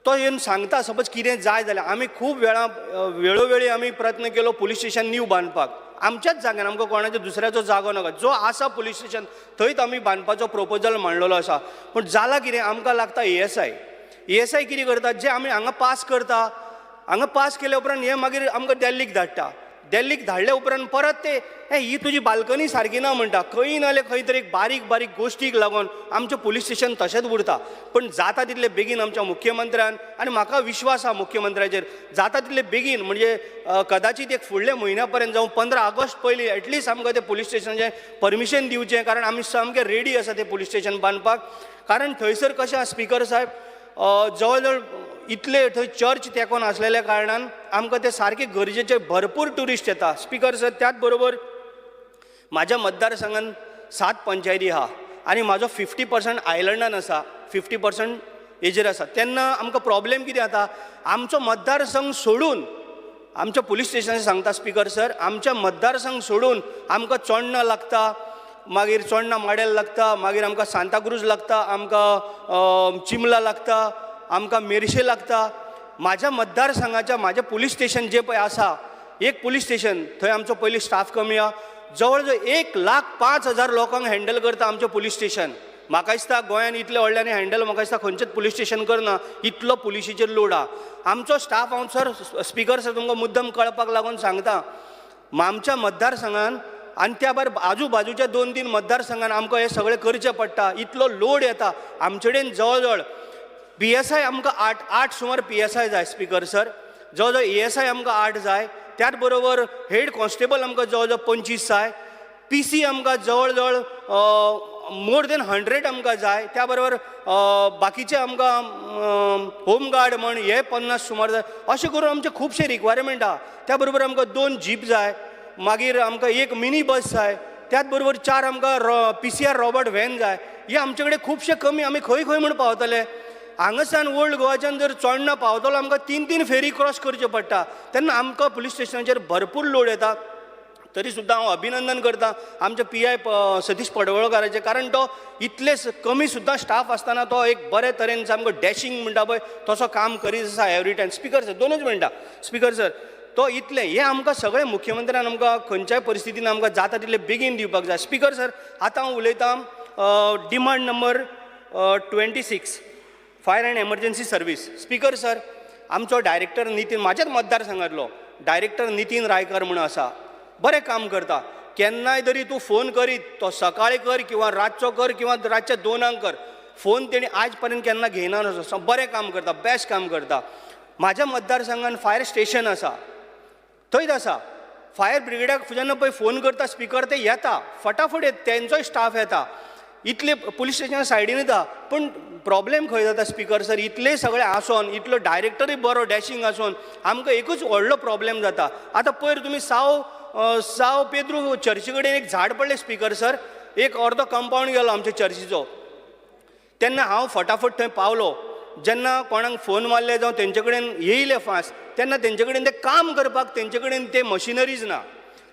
तो येवन सांगता सपोज कितें जाय जाल्यार. आमी खूब वेळोवेळी आमी प्रयत्न केलो पुलीस स्टेशन न्यू बांदपाक, आमच्याच जाग्यार, आमकां कोणाच्या दुसऱ्याचो जागो नाका, जो आसा पुलीस स्टेशन थंयच आमी बांदपाचो प्रोपोजल मांडलेलो आसा. पूण जाला कितें, आमकां लागता ASI कितें करता, जे आमी हांगा पास करता, हांगा पास केल्या उपरांत हे मागीर आमकां दिल्लीक धाडटा. दिल्लीक धाडल्या उपरांत परत ते ही तुजी बाल्कनी सारकी ना म्हणटा. खंय नाल्यार खंय तरी बारीक बारीक गोश्टीक लागून आमचें पुलीस स्टेशन तशेंच उरता. पण जाता तितले बेगीन आमच्या मुख्यमंत्र्यान, आनी म्हाका विश्वास आहा मुख्यमंत्र्याचेर, जाता तितले बेगीन म्हणजे कदाचित एक फुडल्या म्हयन्या पर्यंत जावं 15 ऑगस्ट पयलीं एटलीस्ट आमकां ते पुलीस स्टेशनाचें परमिशन दिवचें, कारण आमी सामके रेडी आसा ते पुलीस स्टेशन बांदपाक. कारण थंयसर कशें आसा स्पीकर साहेब, जवळ जवळ इतले थंय चर्च तेकोन आसलेल्या कारणान आमकां ते सारके गरजेचे भरपूर ट्युरिस्ट येता स्पीकर सर. त्याच बरोबर म्हाज्या मतदारसंघान 7 पंचायती आहा आनी म्हाजो 50% आयलंडान आसा, 50% हेजेर आसा. तेन्ना आमकां प्रॉब्लेम कितें जाता, आमचो मतदारसंघ सोडून आमच्या पुलीस स्टेशनाचें सांगता स्पीकर सर, आमच्या मतदारसंघ सोडून आमकां चोडणा लागता, मागीर चोडणा माडेल लागता, मागीर आमकां सांताक्रूज लागता, आमकां चिमला लागता, आमकां मेर्शे लागता. म्हाज्या मतदारसंघाच्या म्हाजें पुलीस स्टेशन जें पळय आसा, एक पुलीस स्टेशन, थंय आमचो पयलीं स्टाफ कमी आहा. जवळ जवळ 1,05,000 लोकांक हँडल करता आमचें पुलीस स्टेशन. म्हाका दिसता गोंयांत इतले व्हडल्यानी हँडल म्हाका दिसता खंयचेच पुलीस स्टेशन करना, इतलो पुलिशेचेर लोड आहा. आमचो स्टाफ, हांव सर स्पीकर सर तुमकां मुद्दम कळपाक लागून सांगता, आमच्या मतदारसंघान आनी त्या भायर आजूबाजूच्या 2-3 मतदारसंघान आमकां हें सगळें करचें पडटा, इतलो लोड येता. आमचे कडेन जवळ जवळ PSI आमकां 8 सुमार PSI जाय स्पीकर सर, जवळ जवळ ASI आमकां 8 जाय. त्याच बरोबर हेड कॉन्स्टेबल आमकां जवळ जवळ 25 जाय. PC आमकां जवळ जवळ मोर देन 100 आमकां जाय. त्या बरोबर बाकीचे आमकां होमगार्ड म्हण हे 50 सुमार जाय. अशें करून आमचे खुबशे रिक्वायरमेंट आहा. त्या बरोबर आमकां 2 जीप जाय, मागीर आमकां 1 मिनी बस जाय. त्याच बरोबर 4 आमकां PCR रॉबर्ट व्हॅन जाय. हे आमचे कडेन खुबशे कमी. आमी खंय खंय म्हण पावतले. हांगासान ओल्ड गोवाच्यान जर चोडणा पावतलो आमकां 3 फेरी क्रॉस करचे पडटा. तेन्ना आमकां पुलीस स्टेशनाचेर भरपूर लोड येता. तरी सुद्दां हांव अभिनंदन करता आमच्या PI सतीश पडवळकाराचें, कारण तो इतले कमी सुद्दां स्टाफ आसतना तो एक बरे तरेन सामको डॅशिंग म्हणटा पळय तसो काम करीत आसा एवरी टायम. स्पीकर सर 2च मिनटां स्पीकर सर, तो इतलें हें आमकां सगळें मुख्यमंत्र्यान आमकां खंयच्याय परिस्थितीन आमकां जाता तितले बेगीन दिवपाक जाय. स्पीकर सर, आतां हांव उलयतां demand number 26 fire and emergency service. Speaker sir, आमचो डायरेक्टर नितीन, म्हाज्याच मतदारसंघांतलो डायरेक्टर नितीन रायकर म्हणून आसा, बरें काम करता. केन्नाय तरी तूं फोन करीत, तो सकाळी कर किंवा रातचो कर किंवा रातच्या 2 कर, फोन तेणी आयज पर्यंत केन्ना घेयना नसो. बरें काम करता, बेस्ट काम करता. म्हाज्या मतदारसंघान फायर स्टेशन आसा, थंयच आसा. फायर ब्रिगेडाक जेन्ना पळय फोन करता स्पीकर, ते येता फटाफट येता, तेंचोय स्टाफ येता. इतले पुलीस स्टेशना सायडीन येता. पूण प्रॉब्लेम खंय जाता स्पीकर सर, इतले सगळे आसोन, इतलो डायरेक्टरूय बरो डॅशिंग आसोन आमकां एकूच व्हडलो प्रॉब्लेम जाता. आतां पयर तुमी साव साव पेद्रू चर्ची कडेन एक झाड पडलें स्पिकर सर, एक अर्दो कंपाऊंड गेलो आमच्या चर्चीचो. तेन्ना हांव फटाफट थंय पावलो. जेन्ना कोणाक फोन मारले जावं तेंचे कडेन येयले फास्ट, तेन्ना तेंचे कडेन ते काम करपाक तेंचे कडेन ते मशिनरीज ना.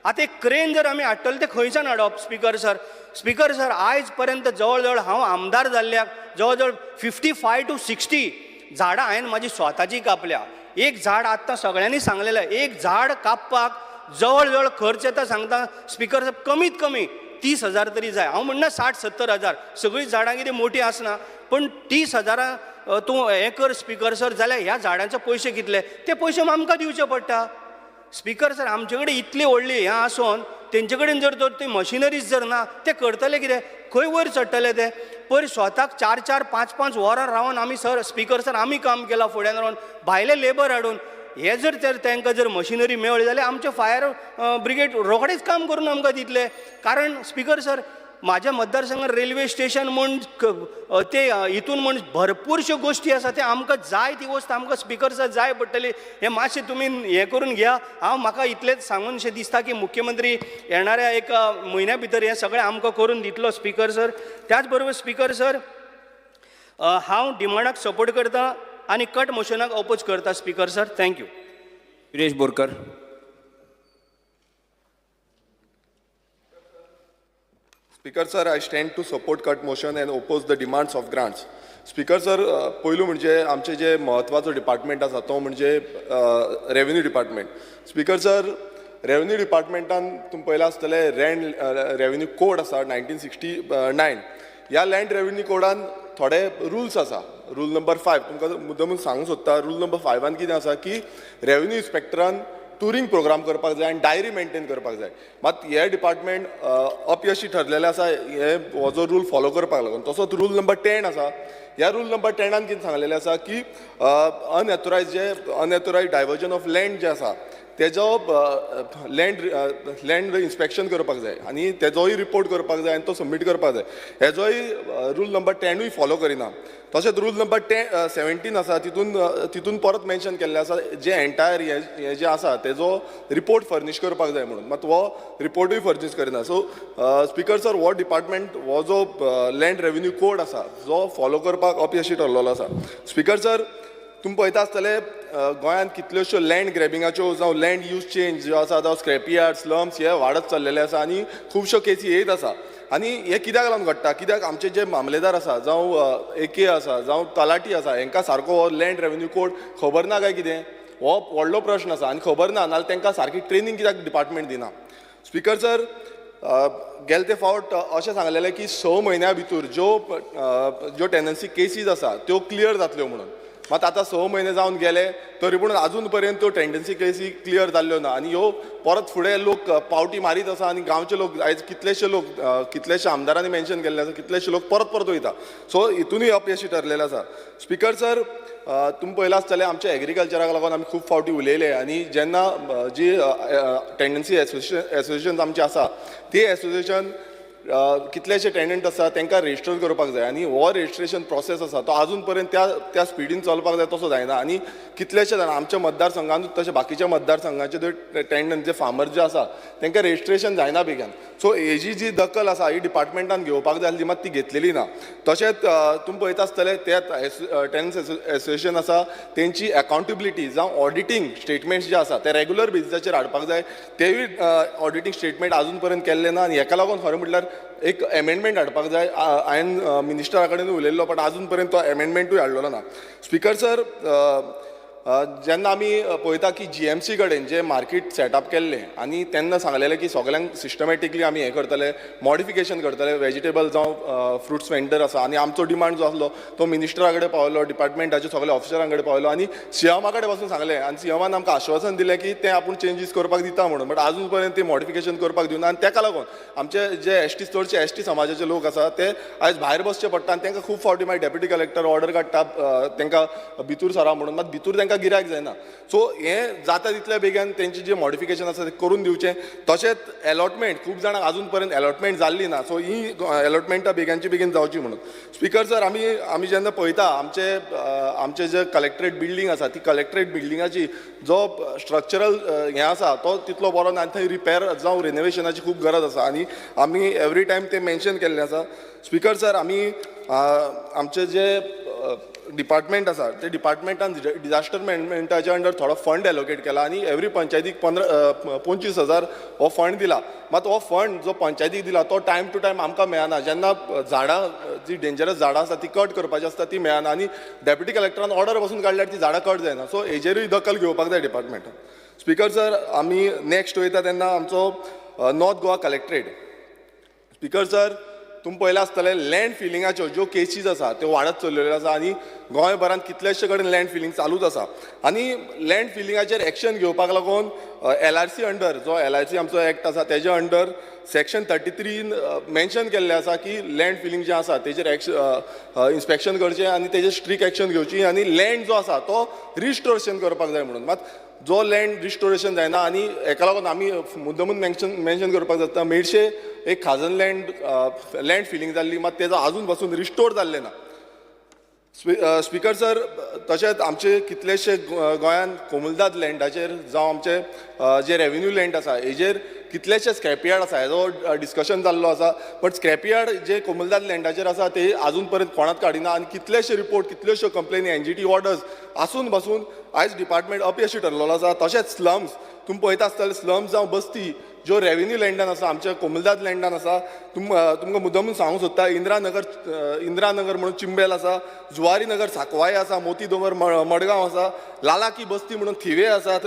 आतां एक क्रेन जर आमी हाडटले ते खंयच्यान हाडप स्पिकर सर? स्पिकर सर, आयज पर्यंत जवळ जवळ हांव आमदार जाल्ल्याक जवळ जवळ 55 to 60 झाडां हांवें म्हाजी स्वताची कापल्या. एक झाड आत्तां सगळ्यांनी सांगलेलें, एक झाड कापपाक जवळ जवळ खर्च येता सांगता स्पिकर सर कमीत कमी 30,000 तरी जाय. हांव म्हणना 60-70 हजार. सगळीं झाडां कितें मोठी आसना, पण 30,000 तूं हें कर स्पिकर सर, जाल्यार ह्या झाडांचे पयशे कितले? ते पयशे आमकां दिवचे पडटा. स्पिकर सर, आमचे कडेन इतली व्हडली हें आसोन तेंचे कडेन जर तर ती मशिनरीज जर ना, ते करतले कितें? खंय वयर चडटले ते? पयर स्वताक 4-4, 5-5 वरां रावन आमी सर स्पिकर सर आमी काम केलां फुड्यान रावन भायले लेबर हाडून. हे जर तर तांकां जर मशिनरी मेळ्ळी जाल्यार आमचे फायर ब्रिगेड रोखडेच काम करून आमकां दितले. कारण स्पिकर सर, माझ्या मतदारसंघात रेल्वे स्टेशन म्हण ते हितून म्हण भरपूरश्यो गोश्टी आसा, ते आमकां जाय ती वस्त आमकां स्पिकर सर जाय पडटली. हें मातशें तुमी हें करून घ्या. म्हाका इतलेंच सांगून शें दिसता की मुख्यमंत्री येणाऱ्या एक म्हयन्या भितर हें सगळें आमकां करून दितलो स्पिकर सर. त्याच बरोबर स्पिकर सर, हांव डिमांडाक सपोर्ट करता आनी कट मोशनाक अपोज करता speaker sir. Thank you. Suresh Borkar. Speaker sir, I stand to support cut motion and oppose the demands of grants. Speaker sir, पहिलो म्हणजे आमचे जे महत्वाचो डिपार्टमेंट आसा तो म्हणजे revenue department. Speaker sir, revenue डिपार्टमेंटान तुम्ही पळयलां आसतलें रेव्हेन्यू कोड आसा 1969. ह्या लँड रेव्हेन्यू कोडान थोडे रुल्स आसा. रूल नंबर 5 तुमकां मुद्दमून सांगूंक सोदता. रूल नंबर 5 कितें आसा की रेव्हेन्यू इन्स्पेक्टरान टुरींग प्रोग्राम करपाक जाय आनी डायरी मेंटेन करपाक जाय. मात हे डिपार्टमेंट अपयशी ठरलेले आसा हो जो रूल फॉलो करपाक लागून. तसोच रूल नंबर 10 आसा. ह्या रूल नंबर 10 कितें सांगलेलें आसा की अनएथोरायज डायवर्जन ऑफ लँड जे आसा तेजो लँड इन्स्पेक्शन करपाक जाय आनी तेजोय रिपोर्ट करपाक जाय आनी तो सबमीट करपाक जाय. हेजोय रूल नंबर 10 फॉलो करिना. तशेंच रूल नंबर 17 आसा तितून परत मेन्शन केल्लें आसा जे एंटायर हे जे आसा तेजो रिपोर्ट फर्निश करपाक जाय म्हणून. मात हो रिपोर्टूय फर्निश करिना. सो स्पीकर सर, हो डिपार्टमेंट हो जो लँड रेव्हेन्यू कोड आसा जो फॉलो करपाक अपयशी ठरलेलो आसा. स्पीकर सर, तुम्ही पळयता आसतले गोंयांत कितल्योश्यो लँड ग्रॅबिंगाच्यो जावं लँड यूज चेंज जो आसा जावं स्क्रॅप यार्ड स्लम्स हे वाडत चल्लेले आसा आनी खुबश्यो केसी येत आसा. आनी हे कित्याक लागून घडटा? कित्याक आमचे जे मामलेदार आसा जावं एके आसा जावं तलाटी आसा हांकां सारको हो लँड रेव्हेन्यू कोड खबर ना काय कितें? हो व्हडलो प्रश्न आसा आनी खबर ना नाल्यार तांकां सारकी ट्रेनिंग कित्याक डिपार्टमेंट दिना? स्पीकर सर, गेले ते फावट अशें सांगलेलें की 6 म्हयन्या भितर ज्यो टेनन्सी केसीस आसा त्यो क्लियर जातल्यो म्हणून. मात आतां 6 म्हयने जावन गेले तरी पूण आजून पर्यंत त्यो टेंडन्सी केसी क्लियर जाल्ल्यो ना आनी ह्यो परत फुडें लोक पावटी मारीत आसा आनी गांवचे लोक आयज कितलेशे आमदारांनी मेन्शन केल्ले आसा कितलेशे लोक परत वयता. सो हितूनय अपयशी ठरलेले आसा. स्पीकर सर, तुम्ही पळयलां आसतलें आमच्या एग्रीकल्चराक लागून आमी खूब फावटी उलयले आनी जेन्ना जी टेंडन्सी एसोसिएशन आमची आसा ती एसोसिएशन कितलेशे टेनंट आसा तांकां रजिस्टर करपाक जाय आनी हो रजिस्ट्रेशन प्रोसेस आसा तो आजून पर्यंत त्या स्पिडीन चलपाक जाय तसो जायना. आनी कितलेशे जाण आमच्या मतदारसंघांतूच तशें बाकीच्या मतदारसंघांचे जे टेनंट जे फार्मर जे आसा तांकां रजिस्ट्रेशन जायना बेगीन. सो हेजी जी दखल आसा ही डिपार्टमेंटान घेवपाक जाय आसली मात ती घेतलेली ना. तशेंच तुम्ही पळयता आसतले ते टेनन्स एसोसिएशन आसा तेंची अकाउंटेबिलिटी जावं ऑडिटींग स्टेटमेंट्स जे आसा ते रेग्युलर बेजिसाचेर हाडपाक जाय. तेवूय ऑडिटींग स्टेटमेंट आजून पर्यंत केल्ले ना आनी हेका लागून खरें म्हटल्यार एक एमेंडमेंट हाडपाक जाय. हांवें मिनिस्टरा कडेन उलयल्लो पण आजून पर्यंत तो एमेंडमेंटूय हाडलेलो ना. स्पीकर सर, जेन्ना आमी पळयता की GMC कडेन जे मार्केट सेटअप केल्लें आनी तेन्ना सांगलेलें की सगळ्यांक सिस्टमॅटिकली आमी हें करतले मॉडिफिकेशन करतले वेजिटेबल जावं फ्रुट्स वेंडर आसा आनी आमचो डिमांड जो आसलो तो मिनिस्टरा कडेन पावलो डिपार्टमेंटाच्या सगळ्या ऑफिसरां कडेन पावलो आनी CMA कडेन वचून सांगलें आनी CMAन आमकां आश्वासन दिलें की तें आपूण चेंजीस करपाक दिता म्हणून. बट आजून पर्यंत ते मॉडिफिकेशन करपाक दिवना आनी तेका लागून आमचे जे चडशे ST समाजाचे लोक आसा ते आयज भायर बसचे पडटा आनी तांकां खूब फावटी मागीर डेप्युटी कलेक्टर ऑर्डर काडटा तांकां भितूर सरा म्हणून. मात भितूर तांकां तांकां गिरायक जायना. सो हें जाता तितल्या बेगीन तेंचें जें मॉडिफिकेशन आसा तें करून दिवचें. तशेंच अलॉटमेंट खूब जाणांक अजून पर्यंत अलॉटमेंट जाल्ली ना, सो ही अलॉटमेंटां बेगीनची बेगीन जावची म्हणून. स्पिकर सर, आमी जेन्ना पळयता आमचे जे कलेक्टरेट बिल्डींग आसा ती कलेक्टरेट बिल्डिंगाची जो स्ट्रक्चरल हें आसा तो तितलो बरो ना, थंय रिपेर जावं रिनोवेशनाची खूब गरज आसा आनी आमी एवरी टायम तें मेन्शन केल्लें आसा. स्पिकर सर, आमी आमचे जे डिपार्टमेंट आसा ते डिपार्टमेंटान डिजास्टर मॅनेजमेंटाच्या अंडर थोडो फंड एलोकेट केला आनी एवरी पंचायतीक 25,000 हो फंड दिला. मात हो फंड जो पंचायतीक दिला तो टायम टू टायम आमकां मेळना. जेन्ना झाडां जी डेंजरस झाडां आसा ती कट करपाची आसता ती मेळना आनी डेप्युटी कलेक्टरान ऑर्डर बसून काडल्यार ती झाडां कट जायना. सो हेजेरूय दखल घेवपाक जाय डिपार्टमेंटान. स्पिकर सर, आमी नेक्स्ट वयता तेन्ना आमचो north Goa collectorate. Speaker sir, तुमी पळयला आसतलें लँड फिलिंगाच्यो ज्यो केसीस आसा त्यो वाडत चल्लेल्यो आसा आनी गोंयभरांत कितलेशे कडेन लँड फिलिंग चालूच आसा. आनी लँड फिलिंगाचेर एक्शन घेवपाक लागून LRC अंडर जो LRC आमचो एक्ट आसा तेजे अंडर सेक्शन 33 मेन्शन केल्लें आसा की लँड फिलिंग जें आसा तेजेर इन्स्पेक्शन करचें आनी तेजेर स्ट्रिक्ट एक्शन घेवची आनी लँड जो आसा तो रिस्टोरेशन करपाक जाय म्हणून. मात जो लँड रिस्टोरेशन जायना आनी हेका लागून आमी मुद्दमून मेन्शन करपाक जाता मेडशे एक खाजन लँड फिलिंग जाल्ली, मात तेजो आजून पासून रिस्टोर जाल्लें ना. स्पिकर सर, तशेंच आमचे कितलेशे गोंयांत कोमुलदाद लँडाचेर जावं आमचे जे रेव्हेन्यू लँड आसा हेजेर कितलेशे स्क्रॅपयार्ड आसा हेजो डिस्कशन जाल्लो आसा. बट स्क्रॅपयार्ड जे कोमुलदाद लँडाचेर आसा ते आजून पर्यंत कोणाच काडिना आनी कितलेशे रिपोर्ट कितल्योश्यो कंप्लेनी NGT ऑर्डर्स आसून पासून आयज डिपार्टमेंट अपयशी ठरलेलो आसा. तशेंच स्लम्स तुमी पळयता आसतले स्लम्स जावं बस्ती ज्यो रेव्हेन्यू लँडान आसा आमच्या कोमुलदाद लँडान आसा. तुमकां मुद्दमून सांगूंक सोदता इंदिरानगर म्हणून चिंबेल आसा, जुवारी नगर साकवाय आसा, मोती दोंगर मडगांव आसा, लालाकी बस्ती म्हणून थिवे आसा,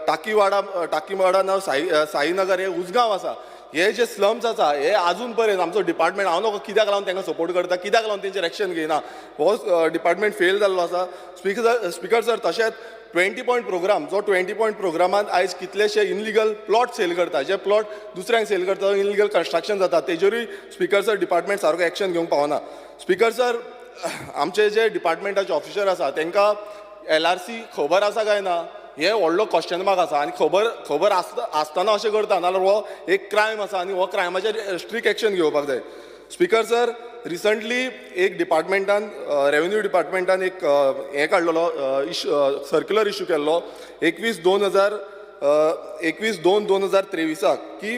टाकीवाडा नांव साईनगर हे उजगांव आसा. हे जे स्लम्स आसा हे आजून पर्यंत आमचो डिपार्टमेंट हांव नको कित्याक लागून तांकां सपोर्ट करता, कित्याक लागून तेंचेर एक्शन घेयना, हो डिपार्टमेंट फेल जाल्लो आसा. स्पिकर सर, तशेंच 20 पॉयंट प्रोग्राम जो 20 पॉयंट प्रोग्रामान आयज कितलेशे इनलिगल प्लॉट सेल करता, जे प्लॉट दुसऱ्यांक सेल करता, इनलिगल कन्स्ट्रक्शन जाता तेजेरूय स्पिकर सर डिपार्टमेंट सारको एक्शन घेवंक पावना. स्पिकर सर, आमचे जे डिपार्टमेंटाचे ऑफिसर आसा तांकां LRC खबर आसा काय ना हे व्हडलो क्वेश्चन मार्क आसा आनी खबर आसतना अशें करता नाल्यार हो एक क्रायम आसा आनी हो क्रायमाचेर स्ट्रिक्ट एक्शन घेवपाक जाय. स्पिकर सर, रिसंटली एक डिपार्टमेंटान रेव्हेन्यू डिपार्टमेंटान एक हें काडलेलो सर्क्युलर इश्यू केल्लो 21/2/2023 की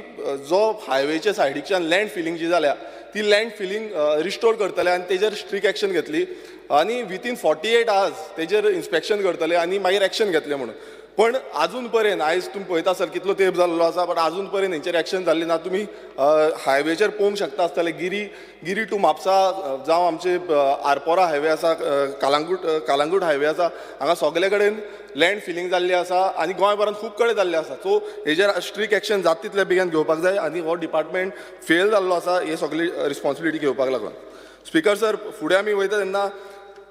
जो हायवेच्या सायडीच्यान लँड फिलिंग जी जाल्या ती लँड फिलिंग रिस्टोर करतले आनी तेजेर स्ट्रिक्ट एक्शन घेतली आनी विथीन 48 hours तेजेर इन्स्पेक्शन करतले आनी मागीर एक्शन घेतले म्हणून. पण आजून पर्यंत आयज तुमी पळयता आसतले कितलो तेंप जाल्लो आसा, बट आजून पर्यंत हेंचेर एक्शन जाल्ली ना. तुमी हायवेचेर पळोवंक शकता आसतले गिरी टू म्हापसा जावं आमचे आरपोरा हायवे आसा, कालांगूट हायवे आसा, हांगा सगळे कडेन लँड फिलिंग जाल्ली आसा आनी गोंयभरांत खूब कडेन जाल्लें आसा. सो हेजेर स्ट्रिक्ट एक्शन जाता तितले बेगीन घेवपाक जाय आनी हो डिपार्टमेंट फेल जाल्लो आसा हे सगळी रिस्पॉन्सिबिलिटी घेवपाक लागून. स्पिकर सर, फुडें आमी वयता तेन्ना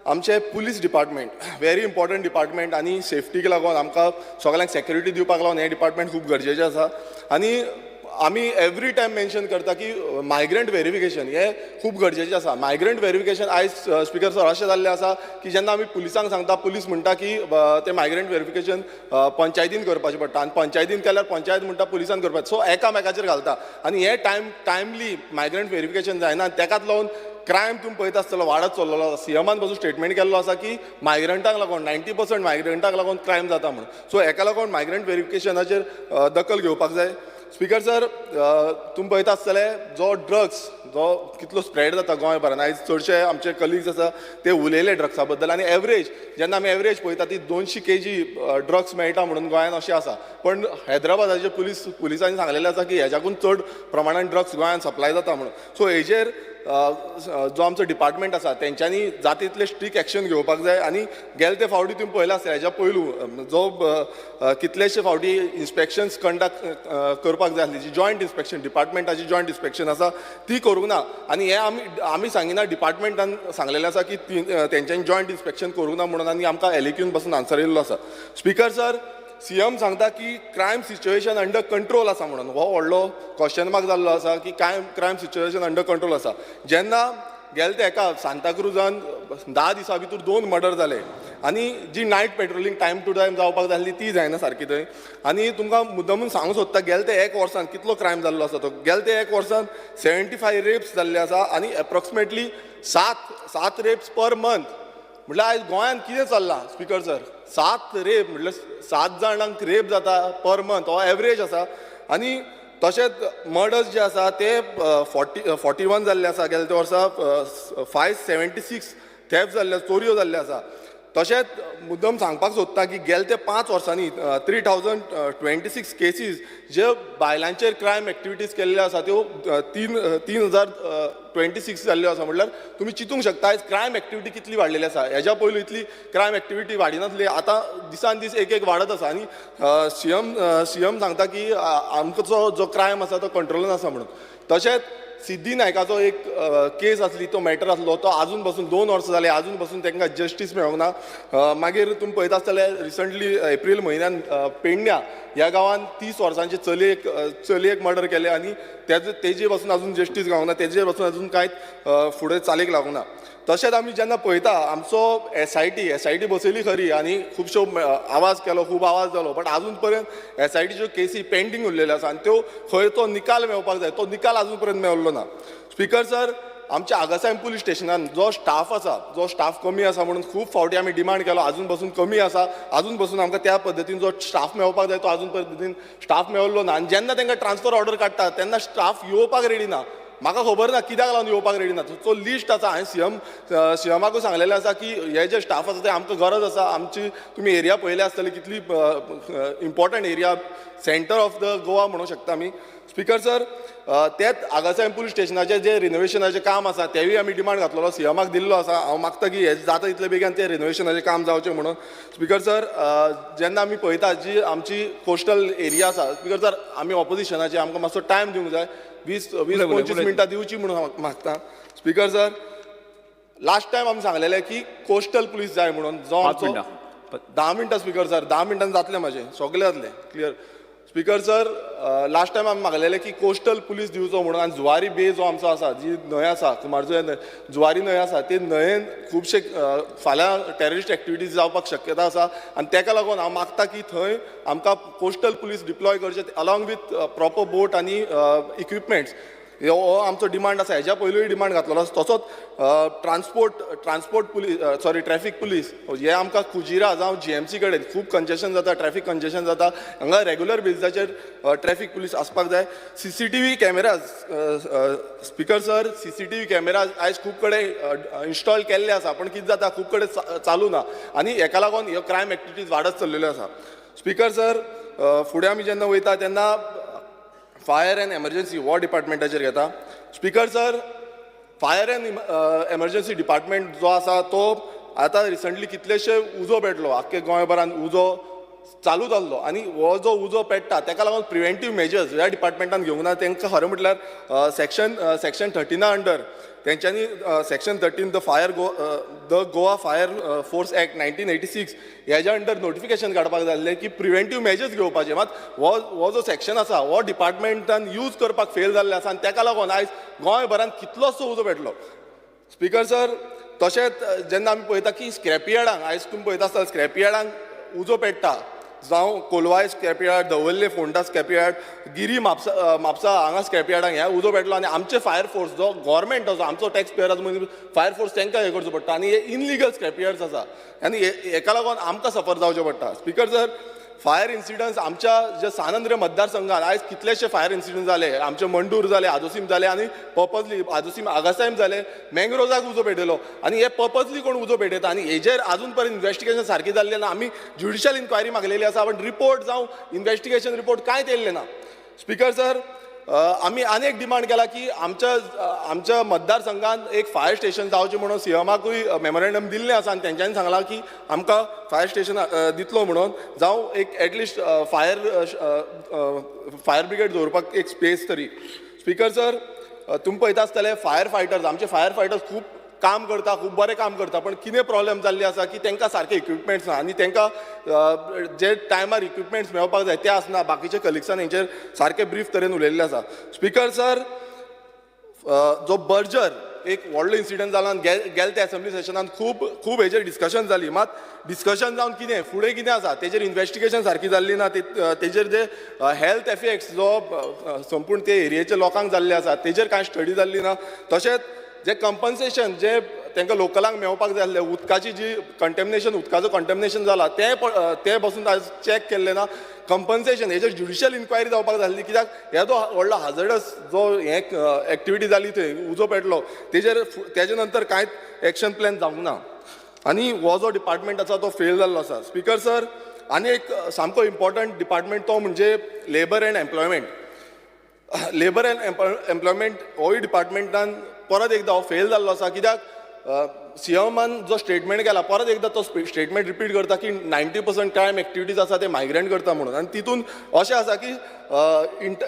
आमचे police department very important department आनी सेफ्टीक लागून आमकां सगळ्यांक सेक्युरिटी दिवपाक लागून हें डिपार्टमेंट खूब गरजेचें आसा. आनी आमी एवरी टायम मेन्शन करता की मायग्रंट व्हेरिफिकेशन हें खूब गरजेचें आसा. मायग्रंट व्हेरिफिकेशन आयज स्पिकर सर अशें जाल्लें आसा की जेन्ना आमी पुलिसांक सांगता पुलीस म्हणटा की तें मायग्रंट व्हेरिफिकेशन पंचायतीन करपाचें पडटा आनी पंचायतीन केल्यार पंचायत म्हणटा पुलिसान करपाचें. सो एकामेकाचेर घालता आनी हें टायमली मायग्रंट व्हेरिफिकेशन जायना. तेकाच लागून क्रायम तुमी पळयता आसतलो वाडत चल्लेलो आसा. CMान पासून स्टेटमेंट केल्लो आसा की मायग्रंटांक लागून 90% मायग्रंटांक लागून क्रायम जाता म्हणून. सो हेका लागून मायग्रंट व्हेरिफिकेशनाचेर दखल घेवपाक जाय. स्पिकर सर, तुमी पळयता आसतले जो ड्रग्स जो कितलो स्प्रेड जाता गोंयभरांत आयज चडशे आमचे कलिग्स आसा ते उलयले ड्रग्सा बद्दल आनी एवरेज जेन्ना आमी एवरेज पळयता ती 200 kg ड्रग्स मेळटा म्हणून गोंयांत अशें आसा. पण हैदराबादाचे पुलिसांनी सांगलेलें आसा की हेज्याकून चड प्रमाणान ड्रग्स गोंयांत सप्लाय जाता म्हणून. सो हेजेर जो आमचो डिपार्टमेंट आसा तेंच्यांनी जाता तितले स्ट्रिक्ट एक्शन घेवपाक जाय. आनी गेले ते फावटी तुमी पळयला आसतलें हेज्या पयलू जो कितलेशे फावटी इन्स्पेक्शन्स कंडक्ट करपाक जाय आसली जी जॉयंट इन्स्पेक्शन डिपार्टमेंटाची जॉयंट इन्स्पेक्शन आसा ती करूंक ना. आनी हें आमी सांगिना डिपार्टमेंटान सांगलेलें आसा की तेंच्यांनी जॉयंट इन्स्पेक्शन करूंक ना म्हणून आनी आमकां एलिक्यून पासून आन्सर येयल्लो आसा. स्पिकर सर, CM सांगता की क्रायम सिच्युएशन अंडर कंट्रोल आसा म्हणून. हो व्हडलो क्वेश्चन मार्क जाल्लो आसा की क्रायम सिच्युएशन अंडर कंट्रोल आसा. जेन्ना गेले ते एका सांताक्रुजान 10 दिसां भितर 2 मर्डर जाले आनी जी night patrolling time to time जावपाक जाय आसली ती जायना सारकी थंय. आनी तुमकां मुद्दमून सांगूंक सोदता गेले ते 1 वर्सान कितलो क्रायम जाल्लो आसा तो. गेले ते 1 वर्सान 75 रेप्स जाल्ले आसा आनी एप्रॉक्सिमेटली 7 रेप्स पर मंथ. म्हटल्यार आयज गोंयांत कितें चल्लां स्पिकर सर? 7 रेप म्हटल्यार 7 जाणांक रेप जाता पर मंथ हो एवरेज आसा. आनी तशेंच मर्डर्स जे आसा ते 41 जाल्ले आसा गेल्या त्या वर्सा. 576 थेफ्ट जाल्ले, चोरयो जाल्ले आसा. तशेंच मुद्दम सांगपाक सोदता की गेल्या ते 5 वर्सांनी 3026 केसीस जे बायलांचेर क्रायम एक्टिविटीज केल्ले आसा त्यो 3026 जाल्ल्यो आसा. म्हटल्यार तुमी चिंतूंक शकता आयज क्रायम एक्टिविटी कितली वाडलेली आसा. हेज्या पयलीं इतली क्रायम एक्टिविटी वाडिनासली, आतां दिसान दीस एक वाडत आसा. आनी सीएम सांगता की आमचो जो क्रायम आसा तो कंट्रोलान आसा म्हणून. तशेंच सिद्धी नायकाचो एक केस आसली, तो मॅटर आसलो, तो आजून पासून 2 वर्सां जाली आजून पासून तांकां जस्टीस मेळोंक ना. मागीर तुमी पळयता आसतले रिसंटली एप्रील म्हयन्यान पेडण्या ह्या गांवांत 30 वर्सांचे चलयेक मर्डर केले आनी तेजे पासून आजून जस्टीस गावंक ना, तेजे पासून आजून कांयच फुडें चालीक लागूंक ना. तशेंच आमी जेन्ना पळयता आमचो एसआयटी बसयली खरी आनी खुबश्यो आवाज केलो, खूब आवाज जालो, बट आजून पर्यंत एसआयटीच्यो केसी पेंडींग उरलेल्यो आसा आनी त्यो खंय तो निकाल मेळपाक जाय, तो निकाल आजून पर्यंत मेळिल्लो ना. स्पिकर सर, आमच्या आगासायम पुलीस स्टेशनान जो स्टाफ आसा, जो स्टाफ कमी आसा म्हणून खूब फावटी आमी डिमांड केलो, आजून पासून कमी आसा. आजून पासून आमकां त्या पद्दतीन जो स्टाफ मेळपाक जाय तो आजून पद्दतीन स्टाफ मेळिल्लो ना. आनी जेन्ना तांकां ट्रान्सफर ऑर्डर काडटा तेन्ना स्टाफ येवपाक रेडी ना. म्हाका खबर ना कित्याक लागून येवपाक रेडी ना. तो लिस्ट आसा, हांवें सीएमाकूय सांगलेलें आसा की हे जे स्टाफ आसा ते आमकां गरज आसा. आमची तुमी एरिया पळयले आसतले कितली important area, centre of the Goa म्हणूंक शकता आमी. स्पिकर सर, तेच आगासायम पुलीस स्टेशनाचें जे रिनोवेशनाचें काम आसा तेवूय आमी डिमांड घातलेलो, सीएमाक दिल्लो आसा. हांव मागता की हे जाता तितले बेगीन ते रिनोवेशनाचें काम जावचें म्हणून. स्पिकर सर, जेन्ना आमी पळयता जी आमची कोस्टल एरिया आसा, स्पिकर सर आमी ऑपोजिशनाचे आमकां मातसो टायम दिवंक जाय, 20-25 मिनटां दिवची म्हणून मागता. स्पिकर सर, लास्ट टायम आमी सांगलेलें की कोस्टल पुलीस जाय म्हणून, जो आमचो 10 मिनटां स्पिकर सर, 10 मिनटांनी जातलें म्हाजें, सगळें जातलें clear. Speaker sir, last time आमी मागलेलें की कोस्टल पुलीस दिवचो म्हणून. आनी जुवारी बे जो आमचो आसा, जी न्हंय आसा, कुमारजुव्यां जुवारी न्हंय आसा, ते न्हंयेन खुबशे फाल्यां टेररिस्ट एक्टिविटीज जावपाक शक्यता आसा. आनी ताका लागून हांव मागता की थंय आमकां कोस्टल पुलीस डिप्लॉय करचे, अलॉंग विथ प्रॉपर बोट आनी इक्विपमेंट्स. हो आमचो डिमांड आसा, हेज्या पयलूय डिमांड घातलेलो. तसोच transport police, sorry traffic police, हे आमकां कुजिरा जावं जीएमसी कडेन खूब कंजेशन जाता, ट्रॅफिक कंजेशन जाता, हांगा रेग्युलर बेजिसाचेर ट्रॅफिक पुलीस आसपाक जाय. CCTV cameras, speaker sir, CCTV cameras आयज खूब कडेन इन्स्टॉल केल्ले आसा, पण कितें जाता खूब कडेन चालू ना आनी हेका लागून ह्यो क्रायम एक्टिविटीज वाडत चल्लेल्यो आसा. स्पिकर सर, फुडें आमी जेन्ना वयता तेन्ना फायर एंड एमर्जन्सी हो डिपार्टमेंटाचेर घेता. Speaker sir, fire end emergency department जो आसा तो आतां रिसंटली कितलेशे उजो पेटलो, आख्खे गोंयभरान उजो चालू जाल्लो आनी हो जो उजो पेट्टा ताका लागून प्रिव्हेंटीव मेजर्स ह्या डिपार्टमेंटान घेवंक ना. तांकां खरें म्हटल्यार सेक्शन 13 अंडर तेंच्यांनी section 13 the Goa fire force act 1986 हेज्या अंडर नोटिफिकेशन काडपाक जाय आसलें की प्रिव्हेंटीव मेजर्स घेवपाचे. मात हो जो सेक्शन आसा हो डिपार्टमेंटान यूज करपाक फेल जाल्ले आसा आनी ताका लागून आयज गोंयभरान कितलोसो उजो पेटलो. स्पिकर सर, तशेंच जेन्ना आमी पळयता की स्क्रॅपयार्डांक, आयज तुमी पळयता आसतना स्क्रॅपयार्डांक उजो पेट्टा, जावं कोलवाय स्क्रॅपयार्ड, दवल्ले फोंडा स्क्रॅपयार्ड, गिरी म्हापसा हांगा स्क्रॅपयार्डांक ह्या उजो पेटलो आनी आमचे फायर फोर्स जो गव्हर्मेंट आसा, आमचो टॅक्स पेयर आसा मदीं फायर फोर्स तांकां हे करचो पडटा आनी हे इनलिगल स्क्रॅपयार्ड्स आसा आनी हेका लागून आमकां सफर जावचें पडटा. स्पिकर सर, फायर इन्सिडंट्स आमच्या जे सानंद्र मतदारसंघात आयज कितलेशे फायर इन्सिडंट जाले, आमचे मंडूर जाले, आदोसीम जाले आनी पर्पजली आदोसीम आगासायम जाले, मँग्रोजाक उजो पेटयलो आनी हे पर्पजली कोण उजो पेटयता आनी हेजेर आजून पर्यंत इन्व्हेस्टिगेशन सारकी जाल्लें ना. आमी ज्युडिशियल इन्क्वायरी मागलेली आसा पण रिपोर्ट जावं इन्व्हेस्टिगेशन रिपोर्ट कांयच येयल्लें ना. स्पिकर सर, आमी आनी एक डिमांड केला की आमच्या मतदारसंघान एक फायर स्टेशन जावचें म्हणून सीएमाकूय मेमोरेंडम दिल्लें आसा आनी तेंच्यांनी सांगलां की आमकां फायर स्टेशन दितलो म्हणून, जावं एक एटलिस्ट फायर ब्रिगेड दवरपाक एक स्पेस तरी. स्पिकर सर, तुमी पळयता आसतले फायर फायटर्स, आमचे फायर फायटर्स खूब काम करता, खूब बरें काम करता, पण कितें प्रॉब्लेम जाल्ली आसा की तांकां सारके इक्विपमेंट्स ना आनी तांकां जे टायमार इक्विपमेंट्स मेळपाक जाय ते आसना. बाकीचे कलिग्सान हेंचेर सारके ब्रीफ तरेन उलयल्ले आसा. स्पिकर सर, जो बर्जर एक व्हडलो इन्सिडंट जाला आनी गेल त्या असेंब्ली सेशनान खूब हेजेर डिस्कशन जाली. मात डिस्कशन जावन कितें फुडें कितें आसा तेजेर इन्व्हेस्टिगेशन सारकी जाल्ली ना. तेजेर जे हेल्थ एफेक्ट्स जो संपूर्ण ते एरियेच्या लोकांक जाल्ले आसा तेजेर कांय स्टडी जाल्ली ना. तशेंच जे कंपन्सेशन जे तांकां लोकलांक मेळपाक जाय आसलें उदकाची जी कंटेमिनेशन उदकाचो कंटेमिनेशन जाला ते बसून आज चॅक केल्ले ना. कंपन्सेशन हेजेर ज्युडिशियल इन्क्वायरी जावपाक जाय आसली. कित्याक हे जो व्हडलो हाजर्डस जो हे एक्टिविटी जाली थंय उजो पेटलो तेजे नंतर कांयच एक्शन प्लॅन जावंक ना. आनी हो जो डिपार्टमेंट आसा तो फेल जाल्लो आसा. स्पीकर सर, आनी एक सामको इम्पॉर्टंट डिपार्टमेंट तो म्हणजे labour end employment. Labour end employment होय डिपार्टमेंटान परत एकदां हो फेल जाल्लो आसा. कित्याक सीएमान जो स्टेटमेंट केला परत एकदा तो स्टेटमेंट रिपीट करता की 90% क्रायम एक्टिविटीज आसा ते मायग्रंट करता म्हणून. आनी तितून अशें आसा की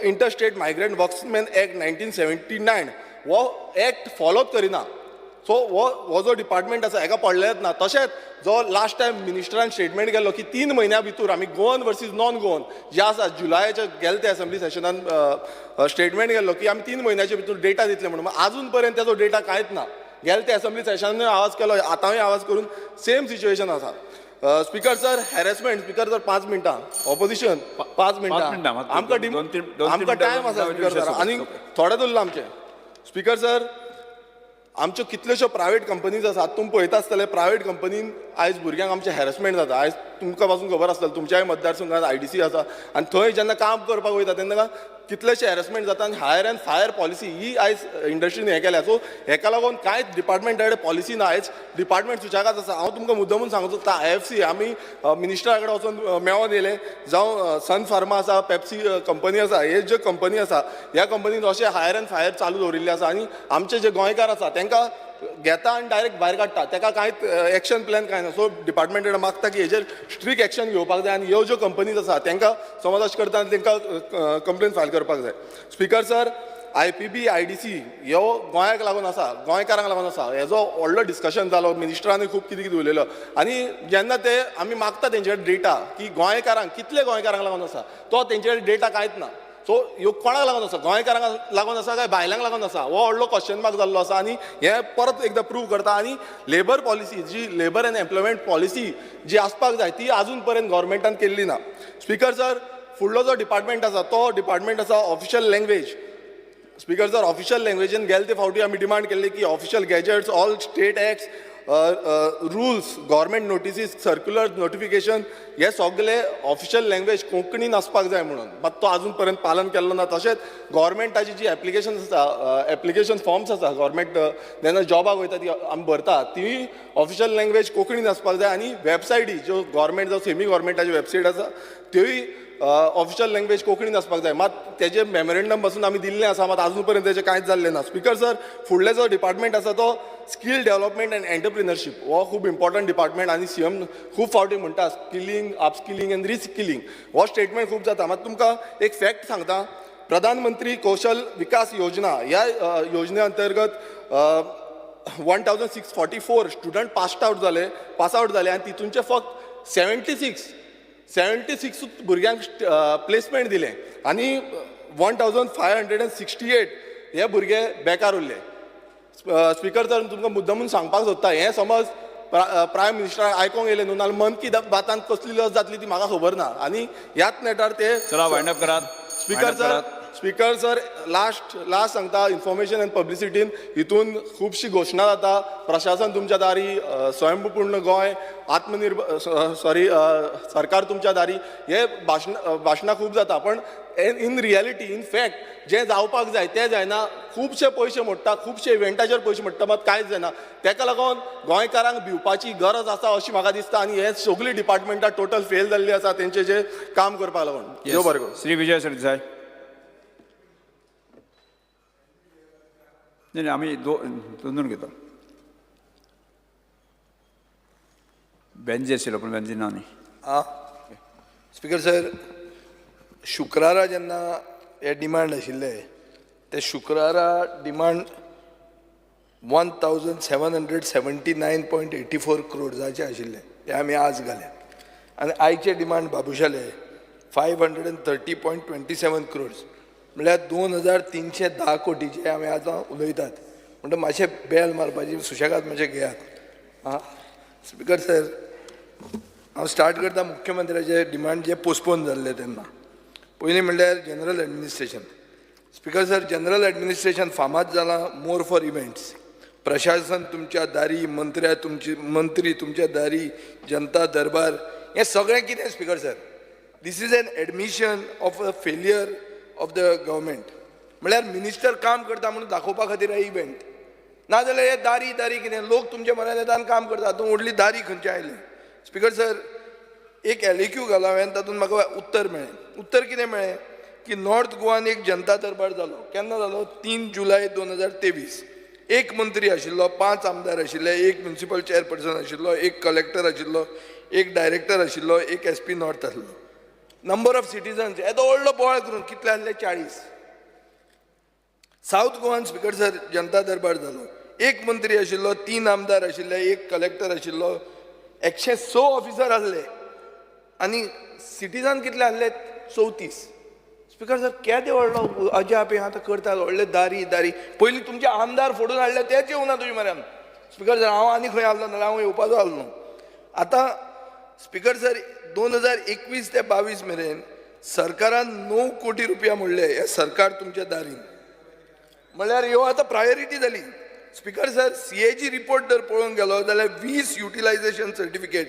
इंटरस्टेट मायग्रंट वर्क्समॅन एक्ट 1979 हो एक्ट फॉलोच करिना. सो हो जो डिपार्टमेंट आसा हेका पडलेच ना. तशेंच जो लास्ट टायम मिनिस्टरान स्टेटमेंट केल्लो की 3 म्हयन्या भितर आमी गोवन वर्सीस नॉन गोवन जे आसा जुलायाच्या गेल्या त्या असेंब्ली सेशनान स्टेटमेंट केल्लो की आमी 3 म्हयन्याच्या भितर डेटा दितले म्हणून. अजून पर्यंत तेजो डेटा कांयच ना. गेल्या त्या असेंब्ली सेशनान आवाज केलो, आतांय आवाज करून सेम सिच्युएशन आसा. Speaker sir, harassment. Speaker sir 5 मिनटां. ऑपोजिशन 5 मिनटां. आमकां टायम आसा स्पीकर सर आनी थोडेच उरला आमचे. स्पीकर सर, आमच्यो कितल्योश्यो प्रायवेट कंपनीज आसात. तुमी पळयता आसतले प्रायवेट कंपनीन आयज भुरग्यांक आमचे हॅरेसमेंट जाता. आयज तुमकां पासून खबर आसतलें तुमच्याय मतदारसंघात IDC आसा आनी थंय जेन्ना काम करपाक वयता तेन्ना कितलेशे हॅरेसमेंट जाता. आनी हायर एंड फायर पॉलिसी ही आयज इंडस्ट्रीन हें केल्या. सो हेका लागून कांयच डिपार्टमेंटा कडेन पॉलिसी ना. आयज डिपार्टमेंट सुशागाद आसा. हांव तुमकां मुद्दमून सांगूंक सोदता IFC आमी मिनिस्टरा कडेन वचून मेळोन येयले. जावं सन फार्मा आसा, पेप्सी कंपनी आसा, हे ज्यो कंपनी आसा ह्या कंपनीन अशें हायर एंड फायर चालू दवरिल्ले आसा. आनी आमचे जे गोंयकार आसा तांकां घेता आनी डायरेक्ट भायर काडटा. ताका कांयच एक्शन प्लॅन कांय ना. सो डिपार्टमेंटान मागता की हेजेर स्ट्रिक्ट एक्शन घेवपाक जाय आनी ह्यो ज्यो कंपनीज आसा तांकां समज अशें करता तांकां कंप्लेन फायल करपाक जाय. स्पीकर सर, IPB IDC ह्यो गोंयाक लागून आसा, गोंयकारांक लागून आसा. हेजो व्हडलो डिस्कशन जालो. मिनिस्टरांनी खूब कितें कितें उलयलो आनी जेन्ना ते आमी मागता तेंचे डेटा की गोंयकारांक कितले गोंयकारांक लागून आसा तो तेंचे डेटा कांयच ना. सो ह्यो कोणाक लागून आसा? गोंयकारांक लागून आसा काय भायल्यांक लागून आसा? हो व्हडलो क्वेश्चन मार्क जाल्लो आसा. आनी हें परत एकदां प्रूव करता. आनी लेबर पॉलिसी जी लेबर एंड एम्प्लॉयमेंट पॉलिसी जी आसपाक जाय ती आजून पर्यंत गव्हर्मेंटान केल्ली ना. स्पीकर सर, फुडलो जो डिपार्टमेंट आसा तो डिपार्टमेंट आसा official language. Speaker sir, official लँग्वेजीन गेले ते फावटी आमी डिमांड केल्ली की official gazettes, all state acts, rules, government notices, circular notification हे सगळे ऑफिशियल लँग्वेज कोंकणीन आसपाक जाय म्हणून. मात तो आजून पर्यंत पालन केल्लो ना. तशेंच गव्हर्मेंटाची जी एप्लिकेशन आसा, एप्लिकेशन फॉर्म्स आसा गव्हर्मेंट जेन्ना जॉबाक वयता ती आमी भरता ती ऑफिशियल लँग्वेज कोंकणीन आसपाक जाय. आनी वेबसायटी ज्यो गव्हर्मेंट जावं सेमी गव्हर्मेंटाच्यो वेबसायट आसा त्योय ऑफिशियल लँग्वेज कोंकणीन आसपाक जाय. मात तेजे मेमोरेंडम पासून आमी दिल्लें आसा मात आजून पर्यंत तेजें कांयच जाल्लें ना. स्पीकर सर, फुडले जो डिपार्टमेंट आसा तो स्कील डेव्हलपमेंट एंड एंटरप्रिनरशीप हो खूब इम्पॉर्टंट डिपार्टमेंट. आनी CM खूब फावटी म्हणटा स्किलिंग, अपस्किलिंग एंड रिस्किलिंग हो स्टेटमेंट खूब जाता. मात तुमकां एक फॅक्ट सांगता. प्रधानमंत्री कौशल विकास योजना ह्या योजने अंतर्गत 1644 स्टुडंट पास आउट जाले आनी तितूंचे फक्त 76 भुरग्यांक प्लेसमेंट दिले आनी 1568 हे भुरगे बेकार उरले. स्पीकर सर, तुमकां मुद्दमून सांगपाक सोदता हें समज प्रायम मिनिस्टराक आयकोंक येयलें न्हू नाल्यार मन की बातान कसली लस जातली ती म्हाका खबर ना. आनी ह्याच नेटार ते स्पीकर सर लास्ट सांगता इन्फॉर्मेशन एंड पब्लिसिटीन हितून खुबशी घोशणा जाता. प्रशासन तुमच्या दारी, स्वयंपूर्ण गोंय, आत्मनिर्भर सरकार तुमच्या दारी हे भाशणां खूब जाता. पण इन रियलिटी इन फॅक्ट जें जावपाक जाय तें जायना. खुबशे पयशे मोडटा, खुबशे इव्हेंटाचेर पयशे मोडटा मात कांयच जायना. ताका लागून गोंयकारांक भिवपाची गरज आसा अशी म्हाका दिसता. आनी हे सगळी डिपार्टमेंटां टोटल फेल जाल्ली आसा तेंचे जे काम करपाक लागून. देव बरें करूं. श्री विजय सरदेसाय. नाही आम्ही दोन घेतो. बेंजी आशिल्लो पण बेंजी ना न्ही. स्पीकर सर, शुक्रारा जेन्ना हे डिमांड आशिल्ले ते शुक्रारा डिमांड 1779.84 crores आशिल्ले ते आमी आज घाले. आनी आयचे डिमांड बाबुशाले 530.27 crores. म्हळ्यार 2310 कोटीचे आमी आतां उलयतात. म्हणटा मातशें बेल मारपाची सुशेगाद मातशें घेयात आं स्पिकर सर हांव स्टार्ट करता मुख्यमंत्र्याचे डिमांड जे पोस्टपोन जाल्ले तेन्ना पयलीं म्हणल्यार general administration speaker sir general administration फामाद जालां मोर फॉर इव्हेंट्स प्रशासन तुमच्या दारी मंत्री तुमच्या दारी जनता दरबार हें सगळें कितें speaker sir this is an admission of a failure of the government म्हळ्यार मिनिस्टर काम करता म्हणून दाखोवपा खातीर हे इव्हेंट नाजाल्यार हे दारी कितें लोक तुमच्या मनान येता आनी काम करता तूं व्हडली दारी खंयचे आयली स्पिकर सर एक एलएक्यू घालो हांवें तातूंत म्हाका उत्तर मेळ्ळें उत्तर कितें मेळ्ळें की नॉर्थ गोवान एक जनता दरबार जालो केन्ना जालो 3 जुलय 2023 एक मंत्री आशिल्लो 5 आमदार आशिल्ले एक म्युनिसिपल चेअरपर्सन आशिल्लो एक कलेक्टर आशिल्लो एक डायरेक्टर आशिल्लो एक SP नॉर्थ आशिल्लो नंबर ऑफ सिटिजन्स येदो व्हडलो बोवाळ करून कितले आसले 40 साऊथ गोवान स्पिकर सर जनता दरबार जालो एक मंत्री आशिल्लो 3 आमदार आशिल्ले एक कलेक्टर आशिल्लो 106 ऑफिसर आसले आनी सिटिजन कितले आसले 34 स्पिकर सर केदें व्हडलो अजाप हें आतां करता व्हडले दारी पयलीं तुमचे आमदार फोडून हाडले तेच येवना तुजे म्हऱ्यान स्पिकर सर हांव आनी खंय आसलो नाल्यार हांव येवपाचो आसलो न्हू आतां स्पिकर सर 2021 ते 22 मेरेन सरकारान 9 कोटी रुपया मोडले हे सरकार तुमच्या दारीन म्हळ्यार ह्यो आतां प्रायोरिटी जाली स्पिकर सर CAG रिपोर्ट जर पळोवंक गेलो जाल्यार 20 युटिलायझेशन सर्टिफिकेट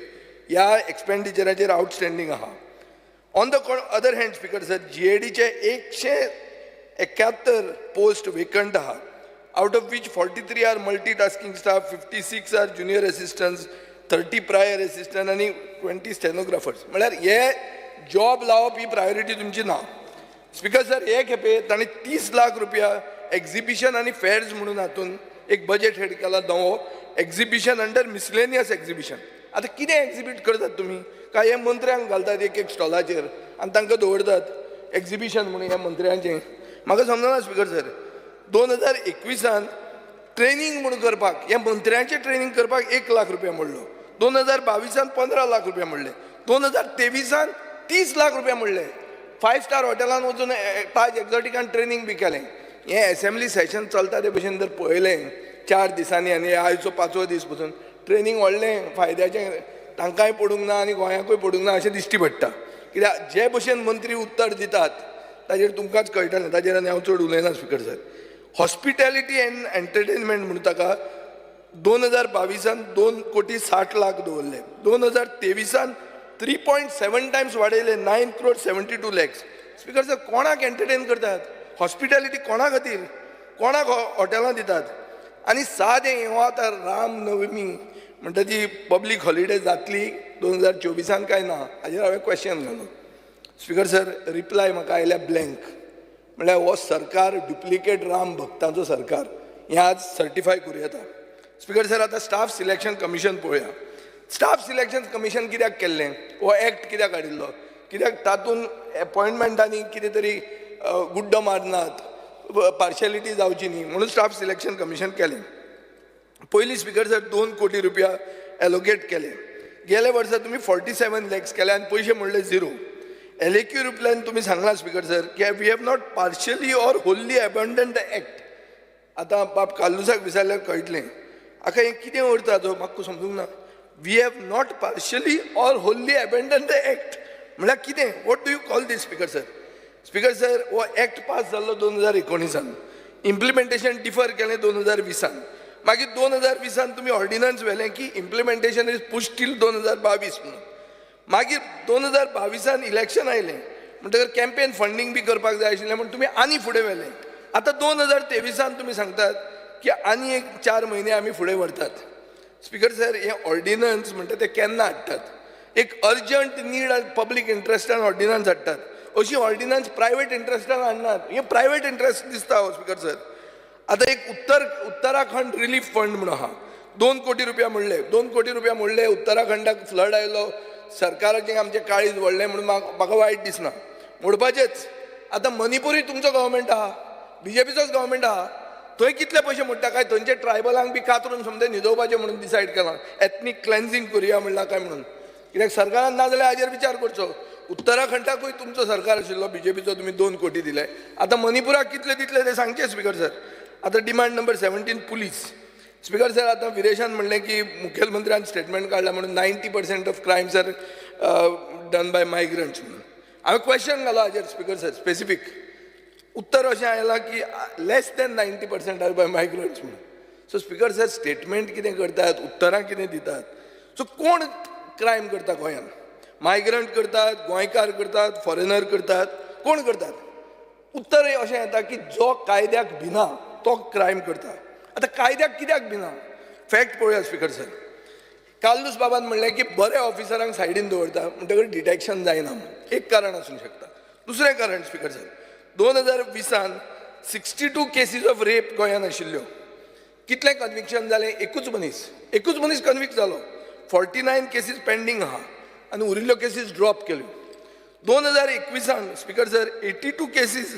ह्या एक्सपेंडिचराचेर आउटस्टँडींग आहा on the other hand speaker sir GADचे 171 पोस्ट वेकंट आहा out of which 43 are multitasking staff 56 are junior assistants 30 prior assistant आनी 20 स्टेनोग्राफर्स म्हळ्यार हे जॉब लावप ही प्रायोरिटी तुमची ना स्पिकर सर हे खेपे ताणें 30 लाख रुपया एक्झिबिशन आनी फेर्स म्हणून हातूंत एक बजेट हेड केला नवो एक्झिबिशन अंडर मिसलेनियस एक्झिबिशन आतां कितें एक्झिबीट करतात तुमी काय हे मंत्र्यांक घालतात एक स्टॉलाचेर आनी तांकां दवरतात एक्झिबिशन म्हणून ह्या मंत्र्यांचें म्हाका समजना स्पिकर सर 2021 ट्रेनिंग म्हणून करपाक ह्या मंत्र्यांचें ट्रेनिंग करपाक 1 लाख रुपया मोडलो 2022 15 लाख रुपया मोडले 2023 30 लाख रुपया मोडले 5 स्टार हॉटेलान वचून ताज एक्झॉटिकान ट्रेनिंग बी केलें हें असेंब्ली सेशन चलता ते भशेन जर पळयलें 4 दिसांनी आनी आयचो 5वो दीस पसून ट्रेनिंग व्हडलें फायद्याचें तांकांय पडूंक ना आनी गोंयाकूय पडूंक ना अशें दिश्टी पडटा कित्याक जे भशेन मंत्री उत्तर दितात ताजेर तुमकांच कळटलें ताजेर आनी हांव चड उलयना speaker sir hospitality end entertainment म्हणून ताका 2022 2 कोटी 60 लाख दवरले 2023 3.7 टायम्स वाडयले 9 crore 72 lakhs स्पिकर सर कोणाक एंटरटेन करतात हॉस्पिटॅलिटी कोणा खातीर कोणाक हॉटेलां दितात आनी सादें हो आतां राम नवमी म्हणटा ती पब्लीक हॉलिडे जातली 2024 काय ना हाजेर हांवें क्वेश्चन घालो स्पिकर सर रिप्लाय म्हाका आयल्या ब्लँक म्हळ्यार हो सरकार डुप्लिकेट राम भक्तांचो सरकार हें आज सर्टिफाय करूं येता स्पिकर सर आतां स्टाफ सिलेक्शन कमिशन पळोवया स्टाफ सिलेक्शन कमिशन कित्याक केल्लें हो एक्ट कित्याक हाडिल्लो कित्याक तातूंत अपॉयंटमेंटांनी कितें तरी गुड्ड मारनात पार्शलिटी जावची न्ही म्हणून स्टाफ सिलेक्शन कमिशन केलें पयलीं स्पिकर सर 2 कोटी रुपया एलोकेट केले गेल्या वर्सा तुमी 47 lakhs केले आनी पयशे म्हणले 0 एलएक्यू रिप्लायन तुमी सांगला स्पिकर सर की we have not partially or wholly abandon the act आतां बाब कालुसाक विचारल्यार कळटलें आतां हें कितें उरता तो म्हाका समजूंक ना we have not partially or wholly abandon the act म्हळ्यार कितें what do you call this speaker sir हो एक्ट पास जाल्लो 2019 इम्प्लिमेंटेशन डिफर केलें 2020 मागीर 2020 तुमी ऑर्डिनन्स व्हेलें की इम्प्लिमेंटेशन इज पुश टील 2022 म्हणून मागीर 2022 इलेक्शन आयलें म्हणटकर कॅम्पेन फंडींग बी करपाक जाय आशिल्लें म्हणून तुमी आनी फुडें व्हेलें आतां 2023 तुमी सांगतात की आनी एक 4 म्हयने आमी फुडें व्हरतात स्पिकर सर हे ऑर्डिनन्स म्हणटा ते केन्ना हाडटात एक अर्जंट नीड आनी पब्लीक इंट्रस्टान ऑर्डिनन्स हाडटात अशी ऑर्डिनन्स प्रायवेट इंट्रस्टान हाडनात हे प्रायवेट इंट्रस्ट दिसता स्पिकर सर आतां एक उत्तराखंड रिलीफ फंड म्हणून आहा 2 कोटी रुपया मोडले 2 कोटी रुपया मोडले उत्तराखंडाक फ्लड आयलो सरकाराचें आमचें काळीज व्हडलें म्हणून म्हाका वायट दिसना मोडपाचेच आतां मणिपूरूय तुमचो गव्हर्मेंट आहा BJPचोच गव्हर्मेंट आहा थंय कितले पयशे मोडटा काय थंयचे ट्रायबलांक बी कातरून समजा न्हिदोवपाचें म्हणून डिसायड केलां एथनीक क्लेन्झिंग करुया म्हणलां काय म्हणून कित्याक सरकारान ना जाल्यार हाजेर विचार करचो उत्तराखंडाकूय तुमचो सरकार आशिल्लो BJPचो तुमी 2 कोटी दिले आतां मणिपुराक कितले दितले ते सांगचे स्पिकर सर आतां demand number 17 police. Speaker sir, आतां विरेशान म्हणलें की मुखेलमंत्र्यान स्टेटमेंट काडला म्हणून 90% of crimes are done by migrants म्हणून. हांवें क्वेश्चन घालो हाजेर स्पीकर सर स्पेसिफीक. उत्तर अशें आयलां की लेस दॅन 90% आर बाय मायग्रंट्स म्हणून. सो स्पीकर सर, स्टेटमेंट कितें करतात, उतरां कितें दितात, सो कोण क्रायम करता गोंयांत? मायग्रंट करतात, गोंयकार करतात, फॉरेनर करतात, कोण करतात? उत्तर अशें येता की जो कायद्याक भिना तो क्रायम करता. आतां कायद्याक कित्याक भिना? फॅक्ट पळोवया स्पीकर सर. काल्लूस बाबान म्हणलें की बरे ऑफिसरांक सायडीन दवरता म्हणटकच डिटेक्शन जायना म्हणून. एक कारण आसूंक शकता. दुसरें कारण speaker sir, 2020 62 cases of rape गोंयांत आशिल्ल्यो. कितले कन्विक्शन जाले? एकूच मनीस कन्विक्ट जालो. 49 केसीस पेंडींग आहा आनी उरिल्ल्यो केसीस ड्रॉप केल्यो. 2021 स्पीकर सर 82 केसीस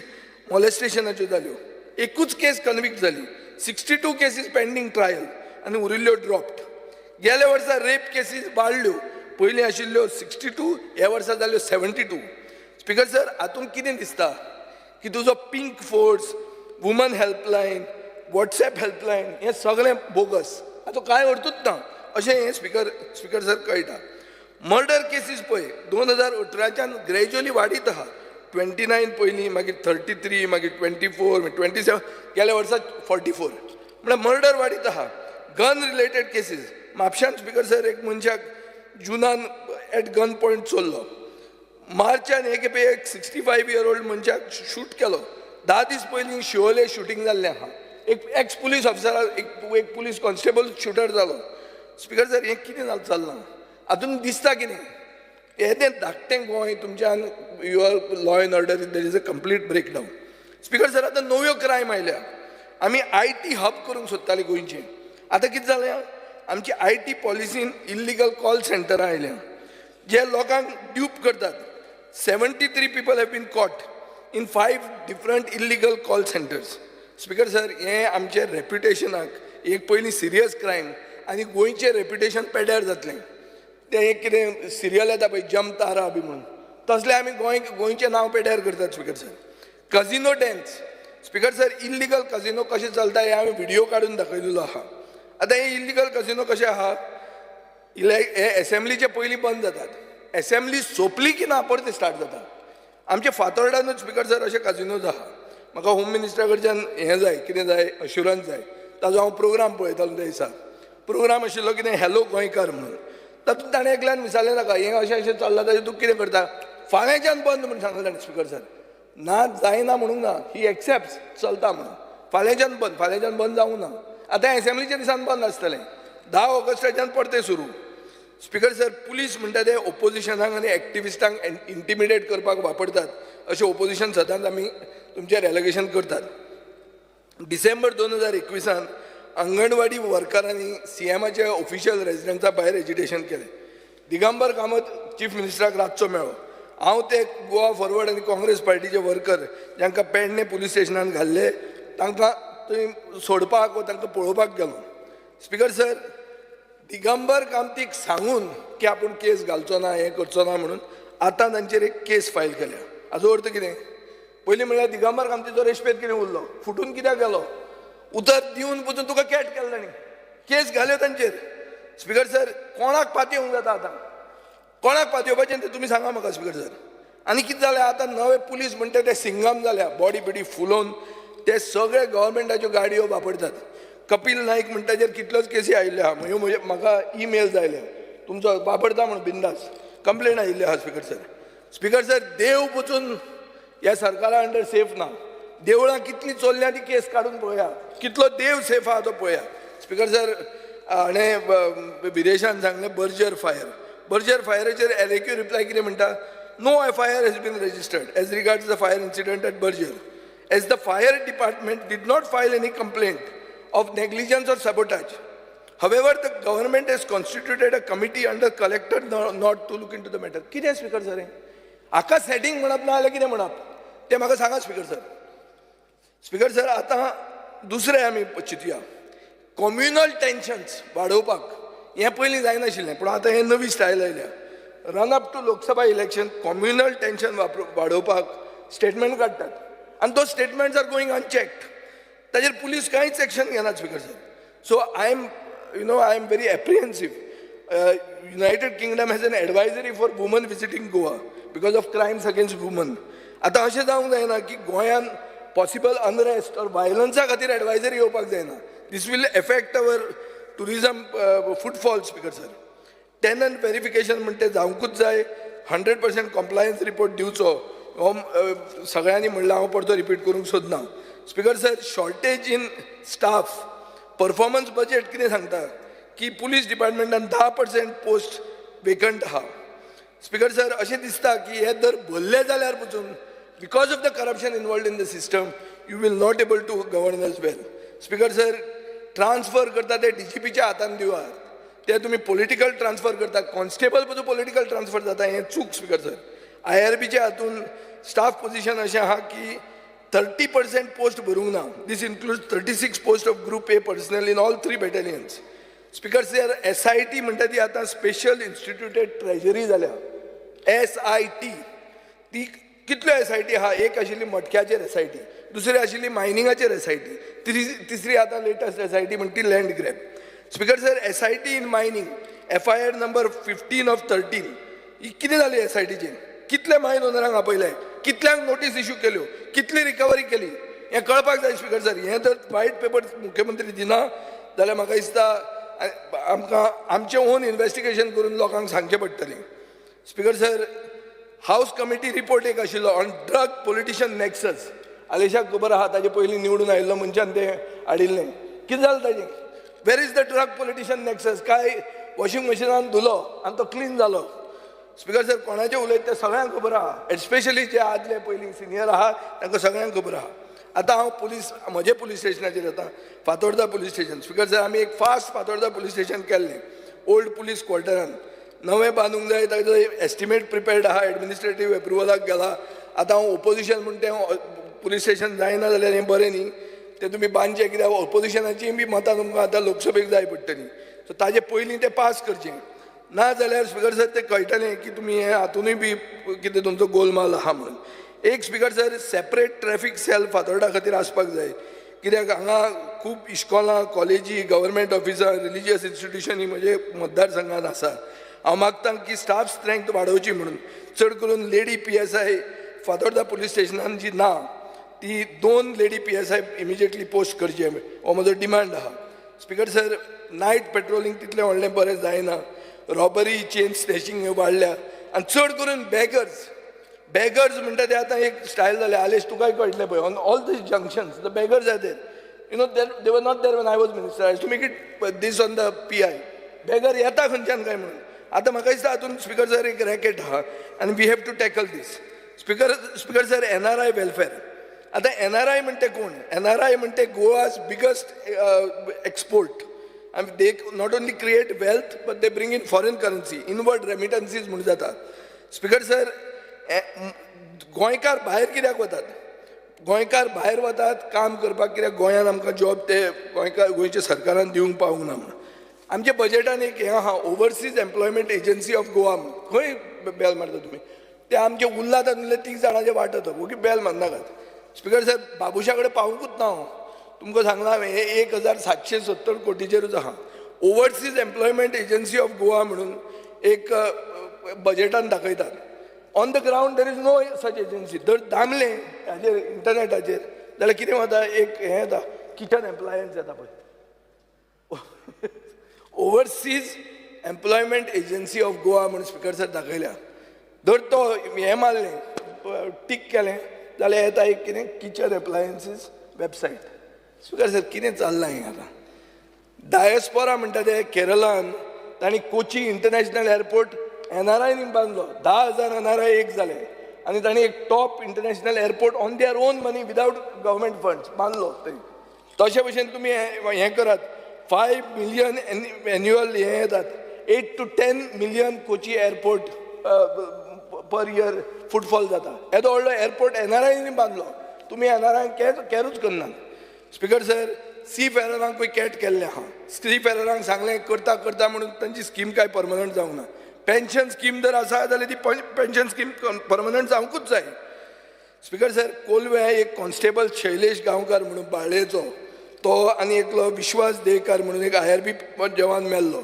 मॉलेस्टेशनाच्यो जाल्यो. एकूच केस कन्विक्ट जाली. 62 केसीस पेंडींग ट्रायल आनी उरिल्ल्यो ड्रॉप्ड. गेल्या वर्सा रेप केसीस वाडल्यो. पयलीं आशिल्ल्यो 62, ह्या वर्सा जाल्यो 72. स्पीकर सर, हातूंत कितें दिसता की तुजो pink force, woman helpline, WhatsApp helpline हें सगळें बोगस, हातूंत कांय अर्थूच ना अशें हें स्पीकर सर कळटा. मर्डर केसीस पळय 2018च्यान ग्रॅज्युअली वाडीत आहा. 29 पयलीं, मागीर 33, मागीर 24, मागीर 27, गेल्या वर्सा 44. म्हळ्यार मर्डर वाडीत आहा. गन रिलेटेड केसीस म्हापशान स्पीकर सर एक मनशाक जुनान एट गन पॉयंट चोरलो. मार्चान एक 65 year old मनशाक शूट केलो. 10 दीस पयलीं शिवोले शूटिंग जाल्लें आहा. एक एक्स पुलीस ऑफिसर, एक पुलीस कॉन्स्टेबल शूटर जालो. स्पीकर सर, हें कितें चल्लां? हातूंत दिसता कितें? हें तें धाकटें गोंय तुमच्यान your law and order there is a complete breakdown. Speaker sir, आतां नव्यो क्रायम आयल्या. आमी IT हब करूंक सोदतालीं गोंयचें. आतां कितें जालें? आमची IT पॉलिसीन इल्लिगल कॉल सेंटरां आयल्या जे लोकांक ड्यूप करतात. 73 people have been caught in 5 different illegal call centers. Speaker sir, हें आमचे रेप्युटेशनाक एक पयलीं सिरियस क्रायम आनी गोंयचें रेप्युटेशन पेड्यार जातलें. तें एक कितें सिरियल येता पळय जमतारा बी म्हणून, तसलें आमी गोंयचें नांव पेड्यार करतात. Speaker sir, casino dance. Speaker sir, illegal casino कशें चलता हें हांवें व्हिडियो काडून दाखयलेलो आहा. आतां हे इल्लिगल कजिनो कशें आहा? हे एसेंब्लीचे पयलीं बंद जातात. एसेंब्ली सोंपली की ना परते स्टार्ट जाता. आमच्या फातोर्डानूच स्पीकर सर अशे कजिनोज आहा. म्हाका होम मिनिस्टरा कडच्यान हें जाय, कितें जाय, अश्युरन्स जाय. ताजो हांव प्रोग्राम पळयतालो त्या दिसा. प्रोग्राम आशिल्लो कितें हॅलो गोंयकार म्हणून. तातूंत ताणें एकल्यान विचारलें नाका हें अशें चल्लां ताजें तूं कितें करता? फाल्यांच्यान बंद म्हणून सांगलें ताणें. स्पीकर सर, ना जायना म्हणूंक ना, ही एक्सेप्ट चलता म्हणून. फाल्यांच्यान बंद जावंक ना. आतां एसेंब्लीच्या दिसान बंद आसतलें. 10 ऑगस्टाच्यान परते सुरू. स्पीकर सर, पुलीस म्हणटा ते ओपोजिशनाक आनी एक्टिविस्टांक इंटिमिडेट करपाक वापरतात अशें ओपोजिशन सदांच आमी तुमचेर एलिगेशन करतात. डिसेंबर 2021 अंगणवाडी वर्करांनी CMच्या ऑफिशियल रेजिडेंसा भायर एजिटेशन केलें. दिगंबर कामत चीफ मिनिस्टराक रातचो मेळ्ळो. हांव ते गोवा फॉरवर्ड आनी काँग्रेस पार्टीचे वर्कर जांकां पेडणे पुलीस स्टेशनान घाल्ले तांकां थंय सोडपाक वा तांकां पळोवपाक गेलो. स्पीकर सर, दिगंबर कामतीक सांगून की आपूण केस घालचो ना, हें करचो ना म्हणून आतां तांचेर एक केस फायल केल्या. हाजो अर्थ कितें? पयलीं म्हणल्यार दिगंबर कामतीचो रेस्पेद कितें उरलो, फुटून कित्याक गेलो? उतर दिवन पसून तुका कॅट केलो तांणी, केस घाल्यो तांचेर. स्पीकर सर, कोणाक पातयेवंक जाता आतां? कोणाक पातयेवपाचें तें तुमी सांगा म्हाका स्पीकर सर. आनी कितें जालें आतां? नवे पुलीस म्हणटा ते सिंगम जाल्या, बॉडी बिडी फुलोवन ते सगळे गव्हर्मेंटाच्यो गाडयो वापरतात. कपिल नाईक म्हणटा ताचेर कितल्योच केसी आयिल्ल्यो आहा. म्हणजे म्हाका ईमेल्स आयले तुमचो वापरता म्हणून बिंदास. कंप्लेन आयिल्ल्यो आहा स्पीकर सर. स्पीकर सर, देव पसून ह्या सरकारा अंडर सेफ ना. देवळां कितलीं चोरल्या ती केस काडून पळया, कितलो देव सेफ आहा तो पळया. स्पीकर सर, हाणें विदेशान सांगलें बर्जर फायराचेर एलएक्यू रिप्लाय कितें म्हणटा? No FIR has been registered as regards the fire incident at Berger, as the fire department did not file any complaint of negligence or sabotage. However, the government has constituted a committee under collector not to look into the matter. कितें स्पीकर सर? हाका सेटिंग म्हणप ना जाल्यार कितें म्हणप तें म्हाका सांगा स्पीकर सर. स्पीकर सर, आतां दुसरें आमी चिंतुया. कम्युनल टेन्शन्स वाडोवपाक हें पयलीं जायनाशिल्लें, पूण आतां हें नवी स्टायल आयल्या. Run up to Lok Sabha election communal tension वाडोवपाक स्टेटमेंट काडटात आनी those statements are going unchecked. ताजेर पुलीस कांयच एक्शन घेनात speaker sir. So I am very apprehensive. United Kingdom has an advisory for women visiting Goa because of crimes against women. आतां अशें जावंक जायना की गोंयांत पॉसिबल अनरेस्ट ऑर वायलन्सा खातीर एडवायझरी येवपाक जायना. This will affect our tourism footfall speaker sir. Tenant verification म्हणटा तें जावंकूच जाय. 100% कॉम्प्लायन्स रिपोर्ट दिवचो हो सगळ्यांनी म्हणलां, हांव परतो रिपीट करूंक सोदना. Speaker sir, shortage in staff, performance budget कितें सांगता की पुलीस डिपार्टमेंटान 10% पोस्ट वेकंट आहा. स्पीकर सर, अशें दिसता की हे दर भरले जाल्यार पसून because of the corruption involved in the system you will not able to govern as well. Speaker sir, transfer करता ते DGPच्या हातान दिवात, ते तुम्ही पॉलिटिकल ट्रान्सफर करता. कॉन्स्टेबल पसून पॉलिटिकल ट्रान्सफर जाता, हें चूक स्पीकर सर. IRBच्या हातून स्टाफ पोजिशन अशें आहा की 30% पोस्ट भरूंक ना. This includes 36 post of group A personnel in all 3 battalions. Speaker sir, SIT म्हणटा ती आतां स्पेशल इन्स्टिट्यूटेड ट्रेजरी जाल्या. SIT ती कितल्यो SIT आहा? एक आशिल्ली मटक्याचेर SIT, दुसरी आशिल्ली मायनिंगाचेर SIT, तिसरी आतां लेटस्ट SIT म्हणटा ती land grab. Speaker sir, SIT in mining FIR number 15 of 13 ही कितें जाली SITचेर? कितले मायन ओनरांक आपयले, कितल्यांक नोटीस इश्यू केल्यो, कितली रिकवरी केली, हें कळपाक जाय स्पीकर सर. हें जर वायट पेपर मुख्यमंत्री दिना जाल्यार म्हाका दिसता आमकां आमचें ओन इन्व्हेस्टिगेशन करून लोकांक सांगचें पडटलें. Speaker sir, house committee report एक आशिल्लो ऑन ड्रग पॉलिटिशियन नेक्सस. आलेशाक खबर आहा, ताजे पयलीं निवडून आयिल्लो मनशान तें हाडिल्लें. कितें जालें ताजें? Where is the drug politician nexus? काय वॉशिंग मशिनान धुलो आनी तो क्लीन जालो? स्पीकर सर, कोणाचें उलयता तें सगळ्यांक खबर आहा, एस्पेशली जे आदले पयलीं सिनियर आहा तांकां सगळ्यांक खबर आहा. आतां हांव म्हजे पुलीस स्टेशनाचेर येता, Fatorda police station. Speaker sir, आमी एक फास्ट फातोर्डा पुलीस स्टेशन केल्लें ओल्ड पुलीस क्वॉर्टरान. नवें बांदूंक जाय, ताजो एस्टिमेट प्रिपेर्ड आहा, एडमिनिस्ट्रेटीव एप्रुवलाक गेला. आतां हांव ओपोजिशन म्हणटा तें पुलीस स्टेशन जायना जाल्यार हें बरें न्ही. तें तुमी बांदचें, कित्याक ओपोजिशनाचीं बी मतां तुमकां आतां लोकसभेक जाय पडटलीं. सो ताजे पयलीं तें पास करचें. ना जाल्यार स्पीकर सर तें कळटलें की तुमी हें हातूनय बी कितें तुमचो गोलमाल आहा म्हणून. एक speaker sir, separate traffic cell Fatorda खातीर आसपाक जाय, कित्याक हांगा खूब इश्कोलां, कॉलेजी, गव्हर्मेंट ऑफिसां, रिलिजियस इन्स्टिट्यूशनी म्हजे मतदारसंघात आसा. हांव मागतां की स्टाफ स्ट्रेंथ वाडोवची म्हणून. चड करून लेडी PSI फातोर्डा पुलीस स्टेशनान जी ना ती 2 लेडी PSI इमिजिएटली पोस्ट करचे हो म्हजो डिमांड आहा. स्पीकर सर, नायट पेट्रोलिंग तितलें व्हडलें बरें जायना. रॉबरी, चेन स्नॅचिंग हे वाडल्या आनी चड करून बेगर्स म्हणटा ते आतां एक स्टायल जालें. आलेश तुकाय कळटलें पळय, on all these junctions the beggars are there. They were not there when I was minister. I used to make it this on the PI. Beggar येता खंयच्यान काय म्हणून. आतां म्हाका दिसता हातून स्पीकर सर एक रॅकेट आहा आनी we have to tackle this. Speaker sir, NRI welfare. आतां NRI म्हणटे कोण? NRI म्हणटे Goa's biggest export. And they not only create wealth, but they bring in foreign currency, inward remittances म्हणून जाता. स्पीकर सर, गोंयकार भायर कित्याक वतात? गोंयकार भायर वतात काम करपाक, कित्याक गोंयांत आमकां जॉब ते गोंयच्या सरकारान दिवंक पावूंक ना म्हणून. आमच्या बजेटान एक हें आहा, overseas employment agency of Goa म्हणून. खंय बेल मारता तुमी? ते आमचे उरला तातूंतले 30 जाणांचे वाटत ओके बेल मारनाकात. स्पीकर सर, बाबुशा कडेन पावूंकूच ना हांव. तुमकां सांगलां हांवें, हे 1770 कोटीचेरूच आहा. Overseas employment agency of Goa म्हणून एक बजेटान दाखयतात. On the ground there is no such agency. जर दामलें हाजेर इंटरनेटाचेर जाल्यार कितें वता, एक हें येता, किचन एम्प्लॉयन्स येता पळय. Overseas employment agency of Goa म्हणून स्पीकर सर दाखयल्या. जर तो हें मारलें, टीक केलें जाल्यार येता एक कितें, kitchen appliances website. Speaker sir, कितें चल्लां हें आतां? डायस्पोरा म्हणटा ते केरळान तांणी कोची इंटरनॅशनल एअरपोर्ट NRIनी बांदलो. 10,000 NRI एक जाले आनी तांणी एक top international airport on their own money without government funds बांदलो. तशे भशेन तुमी हें करात, 5 मिलियन एन्युअल हें येतात, 8 to 10 million Kochi airport per year footfall जाता. येदो व्हडलो एअरपोर्ट NRIनी बांदलो, तुमी NRIक कॅरूच करनात. स्पीकर सर, सी फेररांकूय कॅट केल्लें आहा. सी फेररांक सांगलें करता म्हणून तांची स्कीम काय परमनंट जावंक ना. पेन्शन स्कीम जर आसा जाल्यार ती पेन्शन स्कीम परमनंट जावंकूच जाय. स्पीकर सर, कोलवे एक कॉन्स्टेबल शैलेश गांवकार म्हणून बाळ्ळेचो तो आनी एकलो विश्वास देयकार म्हणून एक IRB जवान मेल्लो,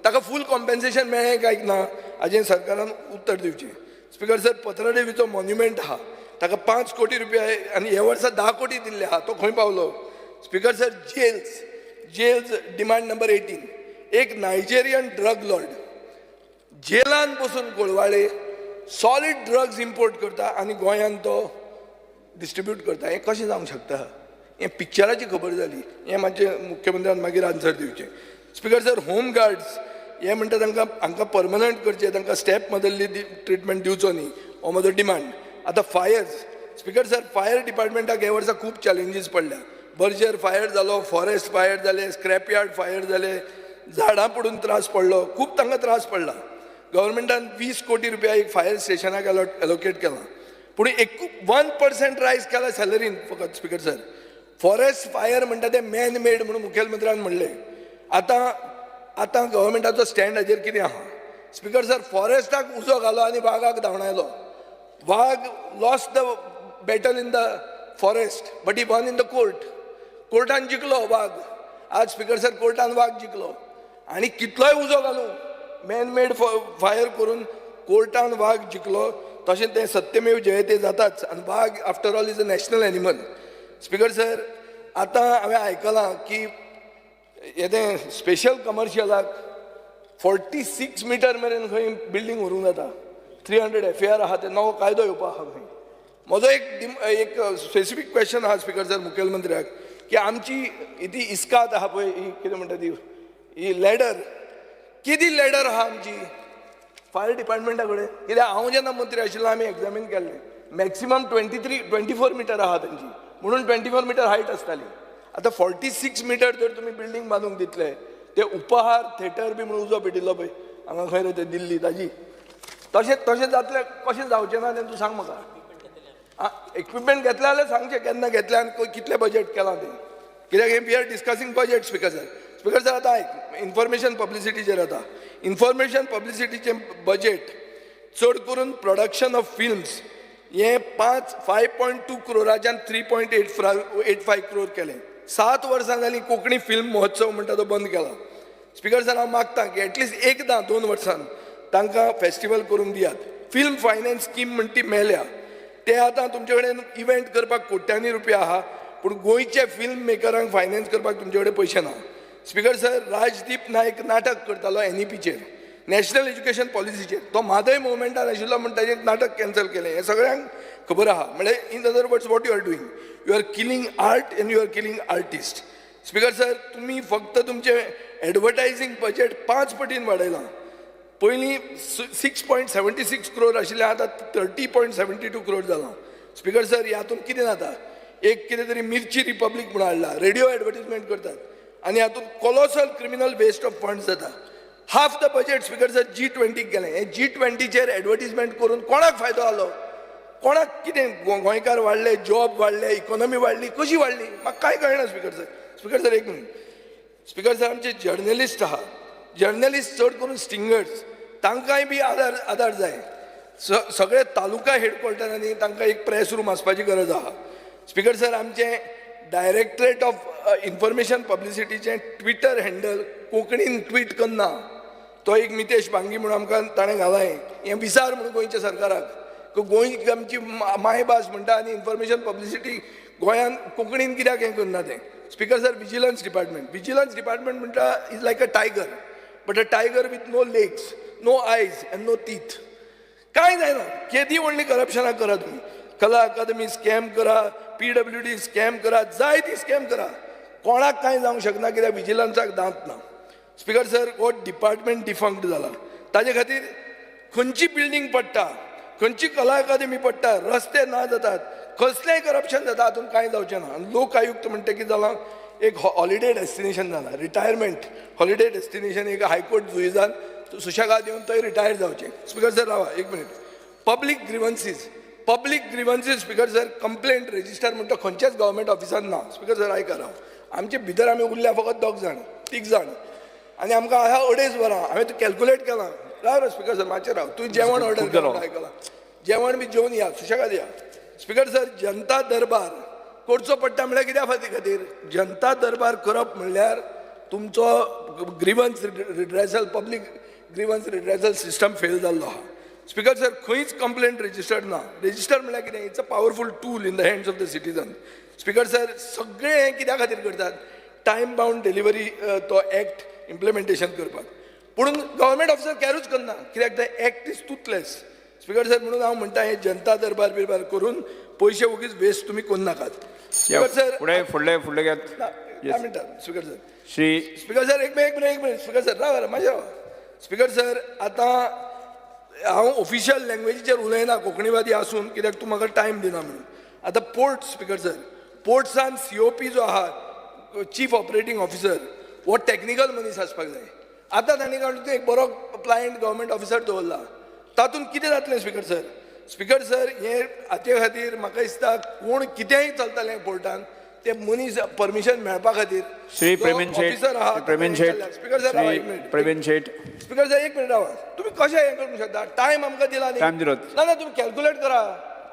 ताका फूल कॉम्पेन्सेशन मेळ्ळें काय ना हाजें सरकारान उत्तर दिवचें. स्पीकर सर, पत्रादेवीचो मॉन्युमेंट आहा ताका 5 कोटी रुपया आनी हे वर्सा 10 कोटी दिल्ले आहा, तो खंय पावलो? Speaker sir, jails demand number 18. एक नायजेरियन ड्रग लॉर्ड जेलान बसून गोळवाळे सॉलिड ड्रग्स इम्पोर्ट करता आनी गोंयांत तो डिस्ट्रिब्यूट करता. हें कशें जावंक शकता? हें पिक्चराची खबर जाली. हें मातशें मुख्यमंत्र्यान मागीर आन्सर दिवचें. स्पीकर सर, होम गार्ड्स हे म्हणटा तांकां हांकां परमनंट करचें, तांकां स्टेप मदल्ली ट्रिटमेंट दिवचो न्ही, हो म्हजो डिमांड. आतां फायर्स, स्पीकर सर, फायर डिपार्टमेंटाक हे वर्सा खूब चॅलेंजीस पडल्या. बर्जर फायर जालो, फॉरेस्ट फायर जाले, स्क्रॅप यार्ड फायर जाले, झाडां पडून त्रास पडलो, खूब तांकां त्रास पडला. गव्हर्मेंटान 20 कोटी रुपया एक फायर स्टेशनाक एलोकेट केला, पूण 1% रायज केला सॅलरीन फकत. स्पीकर सर, फॉरेस्ट फायर म्हणटा ते मॅन मेड म्हणून मुखेलमंत्र्यान म्हणलें. आतां गव्हर्मेंटाचो स्टँड हाजेर कितें आहा? स्पीकर सर, फॉरेस्टाक उजो घालो आनी वाघाक धांवडायलो. वाघ lost the battle in the forest but he won in the court. कोर्टान जिखलो वाघ. आज स्पीकर सर, कोर्टान वाघ जिखलो आनी कितलोय उजो घालूं मॅन मेड फायर करून कोर्टान वाघ जिखलो. तशें तें सत्यमेव जयते जाताच आनी वाघ after all is a national animal. Speaker sir, आतां हांवें आयकलां की येदें स्पेशल कमर्शियलाक 46 मिटर मेरेन खंय बिल्डींग व्हरूंक जाता. 300 FAR आहा, ते नवो कायदो येवपा आहा खंय. म्हजो एक स्पेसिफीक क्वेश्चन आहा स्पीकर सर मुखेलमंत्र्याक, की आमची ती इस्कात आहा पळय, ही कितें म्हणटा ती, ही लॅडर, कितें लॅडर आहा आमची फायर डिपार्टमेंटा कडेन? कित्याक हांव जेन्ना मंत्री आशिल्लो आमी एग्जामीन केल्लें, मॅक्सिमम 24 मिटर आहा तांची, म्हणून 24 मिटर हायट आसताली. आतां 46 मिटर जर तुमी बिल्डींग बांदूंक दितले, ते उपहार थिएटर बी म्हणून उजो पेटिल्लो पळय हांगा खंय रे ते दिल्ली, ताजी तशें जातलें कशें जावचें ना तें तूं सांग म्हाका. इक्विपमेंट घेतले जाल्यार सांगचें केन्ना घेतलें आनी कितलें बजेट केलां तें, कित्याक we are discussing budget. Speaker sir, speaker sir, आतां आयक, इन्फॉर्मेशन पब्लिसिटीचेर आतां इन्फॉर्मेशन पब्लिसिटीचें बजेट चड करून प्रोडक्शन ऑफ फिल्म्स हें 5.2 करोराच्यान 3.85 करोर केलें. 7 वर्सां जालीं कोंकणी फिल्म महोत्सव म्हणटा तो बंद केला. स्पीकर सर, हांव मागतां की एटलिस्ट एकदां 2 वर्सान तांकां फेस्टिवल करून दियात. फिल्म फायनान्स स्कीम म्हणटा ती मेल्या, ते आतां तुमचे कडेन इव्हेंट करपाक कोट्यांनी रुपया आहा, पूण गोंयच्या फिल्म मेकरांक फायनान्स करपाक तुमचे कडेन पयशे ना. स्पीकर सर, राजदीप नायक नाटक करतालो NEPचेर, नॅशनल एज्युकेशन पॉलिसीचेर. तो म्हादय मुवमेंटान आशिल्लो म्हण ताजें नाटक कॅन्सल केलें, हें सगळ्यांक खबर आहा. म्हणजे in other words what you are doing, you are killing art and you are killing artist. Speaker sir, तुमी फक्त तुमचें एडवर्टायझींग बजेट 5 पटीन वाडयलां. पयलीं 6.76 करोर आशिल्लें आतां 30.72 करोर जालां. स्पीकर सर, हातूंत कितें जाता, एक कितें तरी मिर्ची रिपब्लीक म्हणून हाडला, रेडिओ एडवर्टिजमेंट करतात आनी हातूंत colossal criminal waste of funds जाता. Half the budget speaker sir G20 गेलें. हे G20चेर एडवर्टिजमेंट करून कोणाक फायदो जालो? कोणाक कितें गोंयकार वाडले, जॉब वाडले, इकॉनॉमी वाडली, कशी वाडली? म्हाका कांय कळना. स्पीकर सर, स्पीकर सर, एक मिनीट. स्पीकर सर, आमचे जर्नलिस्ट आहा, जर्नलिस्ट चड करून स्टिंगर्स, तांकांय बी आदार जाय. सगळे तालुका हेडक्वॉर्टरांनी तांकां एक प्रेस रूम आसपाची गरज आहा. स्पीकर सर, आमचें डायरेक्टरेट ऑफ इन्फॉर्मेशन पब्लिसिटीचें ट्विटर हँडल कोंकणीन ट्वीट करना, तो एक मितेश भांगी म्हणून आमकां ताणें घालाय. हें विचार म्हणून गोंयच्या सरकाराक, गोंय आमची मायभास म्हणटा आनी इन्फॉर्मेशन पब्लिसिटी गोंयांत कोंकणीन कित्याक हें करना तें. स्पीकर सर, विजिलन्स डिपार्टमेंट म्हणटा is like a tiger, but a tiger with no legs, no eyes and no teeth. कांय जायना. केदी व्हडली करप्शनां करा तुमी, कला अकादमी स्कॅम करा, PWD स्कॅम करा, जाय ती स्कॅम करा, कोणाक कांय जावंक शकना, कित्याक विजिलन्साक दांत ना. स्पीकर सर, हो डिपार्टमेंट डिफंक्ट जाला. ताजे खातीर खंयची बिल्डींग पडटा, खंयची कला अकादमी पडटा, रस्ते ना जातात, कसलेंय करप्शन जाता, हातूंत कांय जावचें ना. आनी लोक आयुक्त म्हणटा कितें जालां, एक हॉलिडे डेस्टिनेशन जाला, रिटायरमेंट हॉलिडे डेस्टिनेशन एक हायकोर्ट जुईजान सुशेगाद येवन थंय रिटायर जावचें. स्पीकर सर, रावा एक minute. Public grievances speaker sir, complaint register म्हणटा खंयच्याच गव्हर्मेंट ऑफिसान ना. स्पीकर सर, आयका राव, आमचे भितर आमी उरल्या फकत 3 जाण आनी आमकां आहा 2.5 वरां. हांवें तूं कॅल्कुलेट केलां. राव स्पीकर सर, मातशें राव, तूं जेवण ऑर्डर केलां, आयकलां, जेवण बी जेवन या, सुशेगाद या. स्पीकर सर, जनता दरबार करचो पडटा म्हणल्यार कित्या खातीर? जनता दरबार करप म्हणल्यार तुमचो grievance redressal, public grievance redressal system fail जाल्लो आहा. स्पीकर सर, खंयच कंप्लेंट रजिस्टर्ड ना. रजिस्टर म्हणल्यार कितें? It's a powerful tool in the hands of the citizen. Speaker sir, सगळे हे कित्या खातीर करतात? टायम बाउंड डिलिव्हरी तो एक्ट इम्प्लिमेंटेशन करपाक. पूण गव्हर्मेंट ऑफिसर कॅरूच करना, कित्याक the act is toothless. Speaker sir, म्हणून हांव म्हणटा हे जनता दरबार बिरबार करून पयशे उगीच वेस्ट तुमी कोन्न नाकात. स्पीकर सर, फुडले घेत. Speaker sir, Shri speaker sir, एक मिनिट स्पीकर सर, राव माझ्या स्पीकर सर, आतां हांव ऑफिशियल लँग्वेजीचेर उलयना कोंकणीवादी आसून, कित्याक तूं म्हाका टायम दिना म्हणून. आतां पोर्ट, स्पीकर सर, पोर्ट्सान COP जो आहा, चीफ ऑपरेटींग ऑफिसर, हो टॅक्निकल मनीस आसपाक जाय. आतां तांणी काडून एक बरो प्लायंट गव्हर्मेंट ऑफिसर दवरला. तातूंत कितें जातलें स्पीकर सर? स्पीकर सर, हे हाचे खातीर म्हाका दिसता कोण कितेंय चलतलें पोर्टान, ते मनीस परमिशन मेळपा खातीर श्री प्रवीण शेट, ऑफिसर आहा. प्रवीण शेट, स्पीकर सर, राव एक मिनिट. प्रवीण शेट. स्पीकर सर, एक मिनिट रावा. तुम्ही कशें हें करूंक शकता? टायम आमकां दिला न्ही. टायम दिलो. ना तुम्ही कॅल्क्युलेट करा.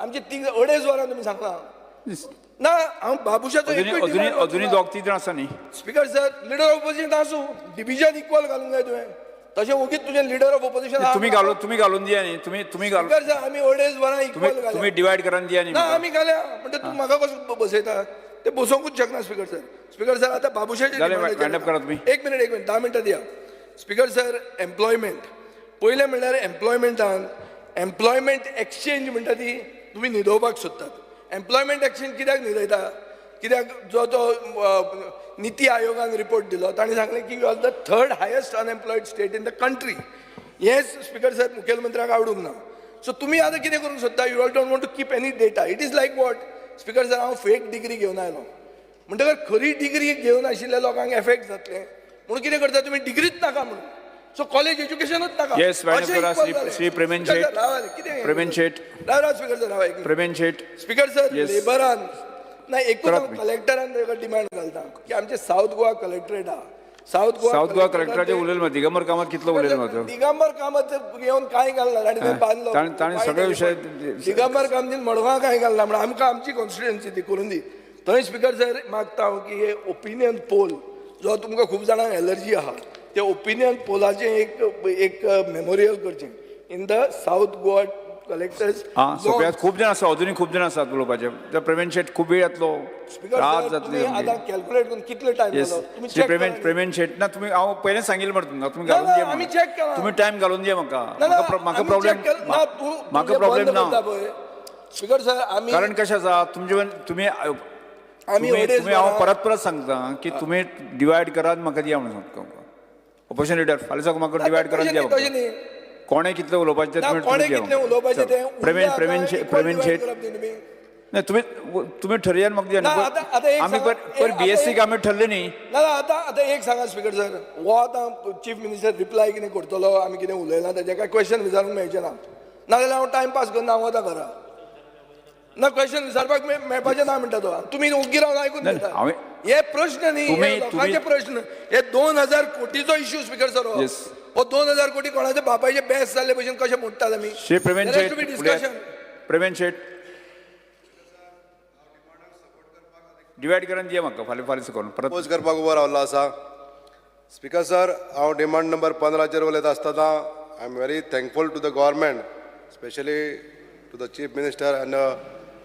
आमची 2.5 वरां तुम्ही सांगला ना. हांव बाबुशाचो अजूनही 2-3 जाण आसा न्ही. Speaker sir, leader of opposition आसूं, डिव्हिजन इक्वल घालूंक जाय तुवें. तशें ओगीच तुजें लिडर ऑफ ऑपोजिशन तुम्ही घालून दिया न्ही. तुम्ही घालून. स्पीकर सर, आमी 2.5 वरां इक्वल घाल्या. तुम्ही डिवायड करून दिया न्ही. ना आमी घाल्या म्हणजे तूं म्हाका कसो बसयता? ते बसोवंकूच शकना. स्पीकर सर, स्पीकर सर, आतां बाबुशाचे वाइंड अप करा तुम्ही. एक मिनिट 10 मिनटां दिया. स्पीकर सर, एम्प्लॉयमेंट पयलें म्हणल्यार एम्प्लॉयमेंटान एम्प्लॉयमेंट एक्सचेंज म्हणटा ती तुमी न्हिदोवपाक सोदतात. एम्प्लॉयमेंट एक्सचेंज कित्याक न्हिदयता? कित्याक जो तो निती आयोगान रिपोर्ट दिलो, तांणी सांगलें की you are the 3rd highest unemployed state in the country. हेंच स्पीकर सर मुखेलमंत्र्याक आवडूंक ना. सो तुमी आतां कितें करूंक सोदता? You all don't want to keep any data. It is like what? Speaker sir, हांव फेक डिग्री घेवन आयलो म्हणटकर खरी डिग्री घेवन आशिल्ल्या लोकांक एफेक्ट जातले म्हणून कितें करता तुमी? डिग्रीच नाका म्हणून. सो कॉलेज एज्युकेशनूच नाका. येस, श्री प्रवीण शेट. प्रवीण शेट. स्पीकर सर, प्रवीण शेट. स्पीकर सर, लेबरान ना एकूच कलेक्टरान डिमांड घालता की आमचे साऊथ गोवा कलेक्टरेट आहा. साऊथ गोवा कलेक्टराचे उलयले मग दिगंबर कामत कितलो उलयले मग दिगंबर कामत घेवन कांय घालना. ताणें बांदलो. ताणें सगळे विशय दिगंबर कामतीन मडगांव कांय घालना म्हणून आमकां आमची कॉन्स्टिट्युएन्सी ती करून दी. थंय स्पीकर सर मागता हांव की हे ओपिनियन पोल जो तुमकां खूब जाणांक एलर्जी आहा, ते ओपिनियन पोलाचें एक मेमोरियल करचें in the south Goa collectors. सोप्यात खूप जण आसा, अजूनही खूप जण आसात उलोवपाचे. त्या प्रवीण शेट खूप वेळ येतलो, रात जातली. आतां कॅल्क्युलेट करून कितलो टायम जालो तुमी श्री प्रवीण शेट ना, तुम्ही हांव पयलें सांगिल्लें मरे तुमकां, तुमी घालून दिया. आमी चॅक केला. तुम्ही टायम घालून दिया म्हाका प्रॉब्लेम ना. स्पीकर सर, आमी कारण कशें आसा तुम्ही हांव परत सांगता की तुम्ही डिवायड करात म्हाका दिया म्हणून सांगता. ऑपोजिशन लिडर फाल्यां साकून म्हाका डिवायड करून दिया. कोणे कितले उलोवपाचें प्रवीण शेट नाही तुम्ही ठरयान म्हाका दिया. आमी पर BSc आमी ठरले न्ही. ना आतां एक सांगा स्पीकर सर, हो आतां चीफ मिनिस्टर रिप्लाय कितें करतलो, आमी कितें उलयला ताजें काय क्वेश्चन विचारूंक मेळचें ना. नाजाल्यार हांव टायम पास करना, हांव वता घरा. ना क्वेश्चन विचारपाक मेळपाचें ना म्हणटा तो. तुमी ओगी रावन आयकून घेता. हे प्रश्न न्ही, लोकांचे प्रश्न. हे 2000 कोटीचो इश्यू स्पीकर सर. हो 2000 कोटी कोणाचे बापायचे बेस जाल्ले भशेन कशें मोडटात आमी? श्री प्रवीण शेट डिवायड करून दिया म्हाका फाल्यां साकून परत प्रपोज करपाक उबो रावल्लो आसा. स्पीकर सर, हांव डिमांड नंबर 15 उलयता आसतना I am very thankful to the government, specially to the chief minister and